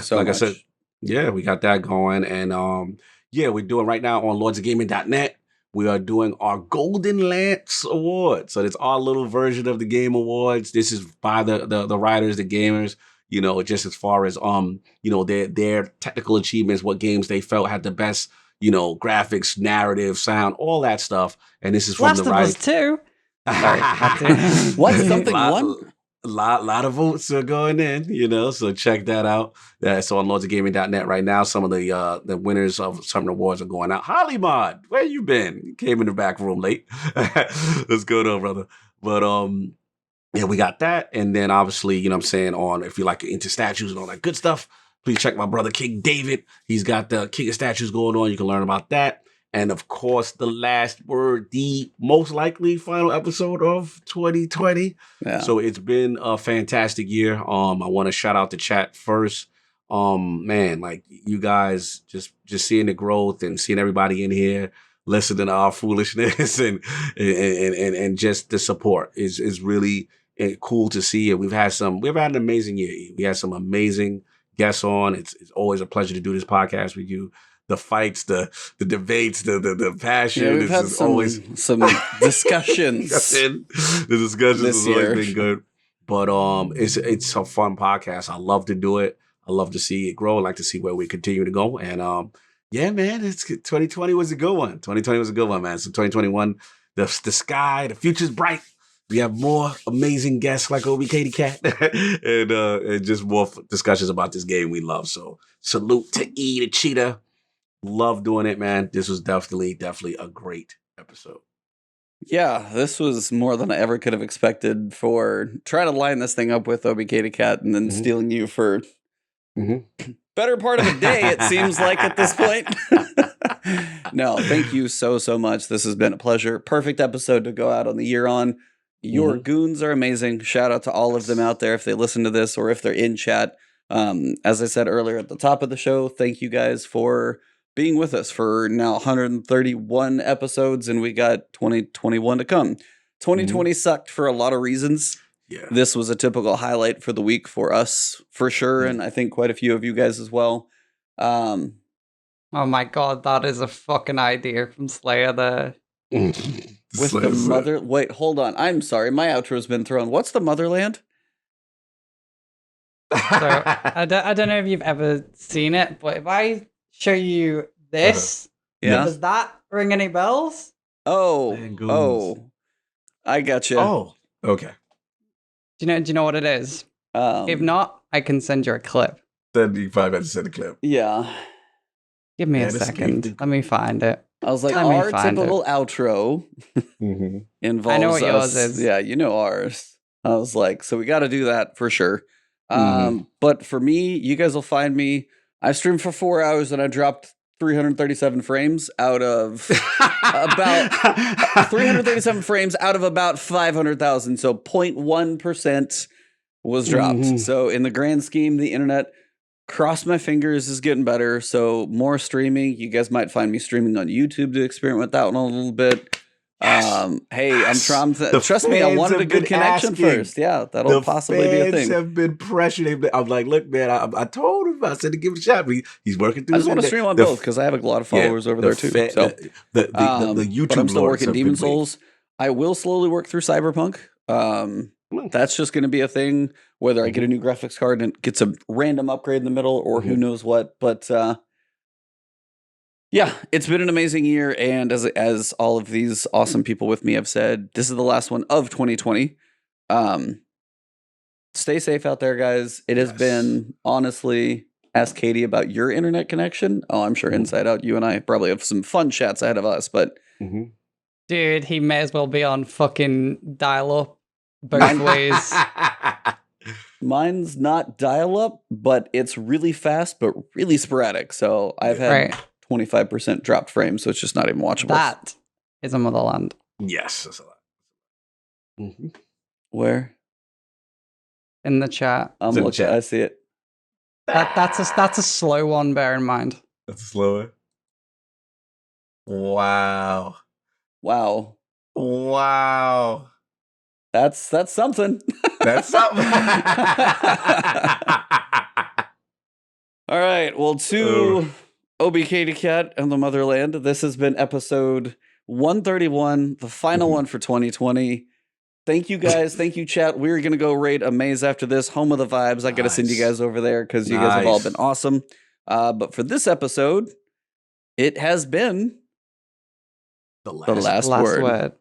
[SPEAKER 1] so like much. I said, Yeah, we got that going. And yeah, we're doing right now on lordsofgaming.net. We are doing our Golden Lance Award. So it's our little version of the Game Awards. This is by the writers, the gamers, just as far as their technical achievements, what games they felt had the best, graphics, narrative, sound, all that stuff. And this is from
[SPEAKER 3] Last
[SPEAKER 1] the
[SPEAKER 3] of
[SPEAKER 1] writers.
[SPEAKER 3] Us 2.
[SPEAKER 2] What? Something won?
[SPEAKER 1] Lot of votes are going in, so check that out. That's on lordsofgaming.net right now. Some of the winners of some awards are going out. Holly Mod, where you been? You came in the back room late. What's going on, brother? But yeah, we got that. And then obviously, on if you like into statues and all that good stuff, please check my brother King David. He's got the King of Statues going on. You can learn about that. And of course, the last word, the most likely final episode of 2020.
[SPEAKER 2] Yeah.
[SPEAKER 1] So it's been a fantastic year. I want to shout out the chat first. Man, like you guys just seeing the growth and seeing everybody in here listening to our foolishness and just the support is really cool to see. And we've had an amazing year. We had some amazing guests on. It's always a pleasure to do this podcast with you. The fights, the debates, the passion.
[SPEAKER 2] Yeah, we've had some discussions.
[SPEAKER 1] The discussions
[SPEAKER 2] this
[SPEAKER 1] has always
[SPEAKER 2] year.
[SPEAKER 1] been good. But it's a fun podcast. I love to do it. I love to see it grow. I like to see where we continue to go. And yeah, man, 2020 was a good one. 2020 was a good one, man. So 2021, the sky, the future's bright. We have more amazing guests like ObKatieKat and just more discussions about this game we love. So salute to E the Cheetah. Love doing it, man. This was definitely a great episode.
[SPEAKER 2] Yeah, this was more than I ever could have expected for trying to line this thing up with ObKatieKat and then stealing you for better part of a day, it seems like at this point. No, thank you so much. This has been a pleasure. Perfect episode to go out on the year on. Your goons are amazing. Shout out to all of them out there if they listen to this or if they're in chat. As I said earlier at the top of the show, thank you guys for being with us for now 131 episodes, and we got 2021 to come. 2020 sucked for a lot of reasons.
[SPEAKER 1] Yeah.
[SPEAKER 2] This was a typical highlight for the week for us, for sure, and I think quite a few of you guys as well.
[SPEAKER 3] Oh my god, that is a fucking idea from Slayer there.
[SPEAKER 2] With the mother... Wait, hold on. I'm sorry, my outro's been thrown. What's the motherland?
[SPEAKER 3] So, I don't know if you've ever seen it, but if I show you this, does that ring any bells?
[SPEAKER 2] Oh, I gotcha.
[SPEAKER 1] Oh, okay.
[SPEAKER 3] Do you know what it is? If not, I can send you a clip.
[SPEAKER 1] Then you probably have to send a clip.
[SPEAKER 2] Yeah.
[SPEAKER 3] Give me a second. Let me find it.
[SPEAKER 2] I was like, our typical outro involves
[SPEAKER 3] I know what
[SPEAKER 2] us.
[SPEAKER 3] yours is.
[SPEAKER 2] Yeah, you know ours. I was like, so we got to do that for sure. But for me, you guys will find me. I streamed for 4 hours and I dropped 337 frames out of about 337 frames out of about 500,000. So 0.1% was dropped. So in the grand scheme, the internet, cross my fingers, is getting better. So more streaming. You guys might find me streaming on YouTube to experiment with that one a little bit. Hey, I'm trying to trust me. I wanted a good connection first. Yeah, that'll possibly be a thing.
[SPEAKER 1] The fans have been pressuring. I'm like, look, man, I told him. I said to give it a shot. He's working through.
[SPEAKER 2] I just want to stream on both because I have a lot of followers over there too. So
[SPEAKER 1] the YouTube.
[SPEAKER 2] But I'm still working Demon Souls. I will slowly work through Cyberpunk. That's just going to be a thing. Whether I get a new graphics card and it gets a random upgrade in the middle, or who knows what. But yeah, it's been an amazing year, and as all of these awesome people with me have said, this is the last one of 2020. Stay safe out there, guys. It has been, honestly, ask Katie about your internet connection. Oh, I'm sure Inside Out, you and I probably have some fun chats ahead of us, but...
[SPEAKER 3] Dude, he may as well be on fucking dial-up both ways.
[SPEAKER 2] Mine's not dial-up, but it's really fast, but really sporadic. So I've had 25% dropped frames, so it's just not even watchable.
[SPEAKER 3] That is a motherland.
[SPEAKER 1] Yes, that's a lot.
[SPEAKER 2] Where?
[SPEAKER 3] In the chat.
[SPEAKER 2] I'm looking. I see it.
[SPEAKER 3] That's a slow one. Bear in mind.
[SPEAKER 1] That's a slow one. Wow.
[SPEAKER 2] That's something.
[SPEAKER 1] That's something.
[SPEAKER 2] All right. Well, to ObKatieKat and the Motherland, this has been episode 131, the final one for 2020. Thank you guys. Thank you, chat. We're going to go raid a maze after this. Home of the Vibes. I got to send you guys over there because you guys have all been awesome. But for this episode, it has been
[SPEAKER 1] The
[SPEAKER 2] the last word.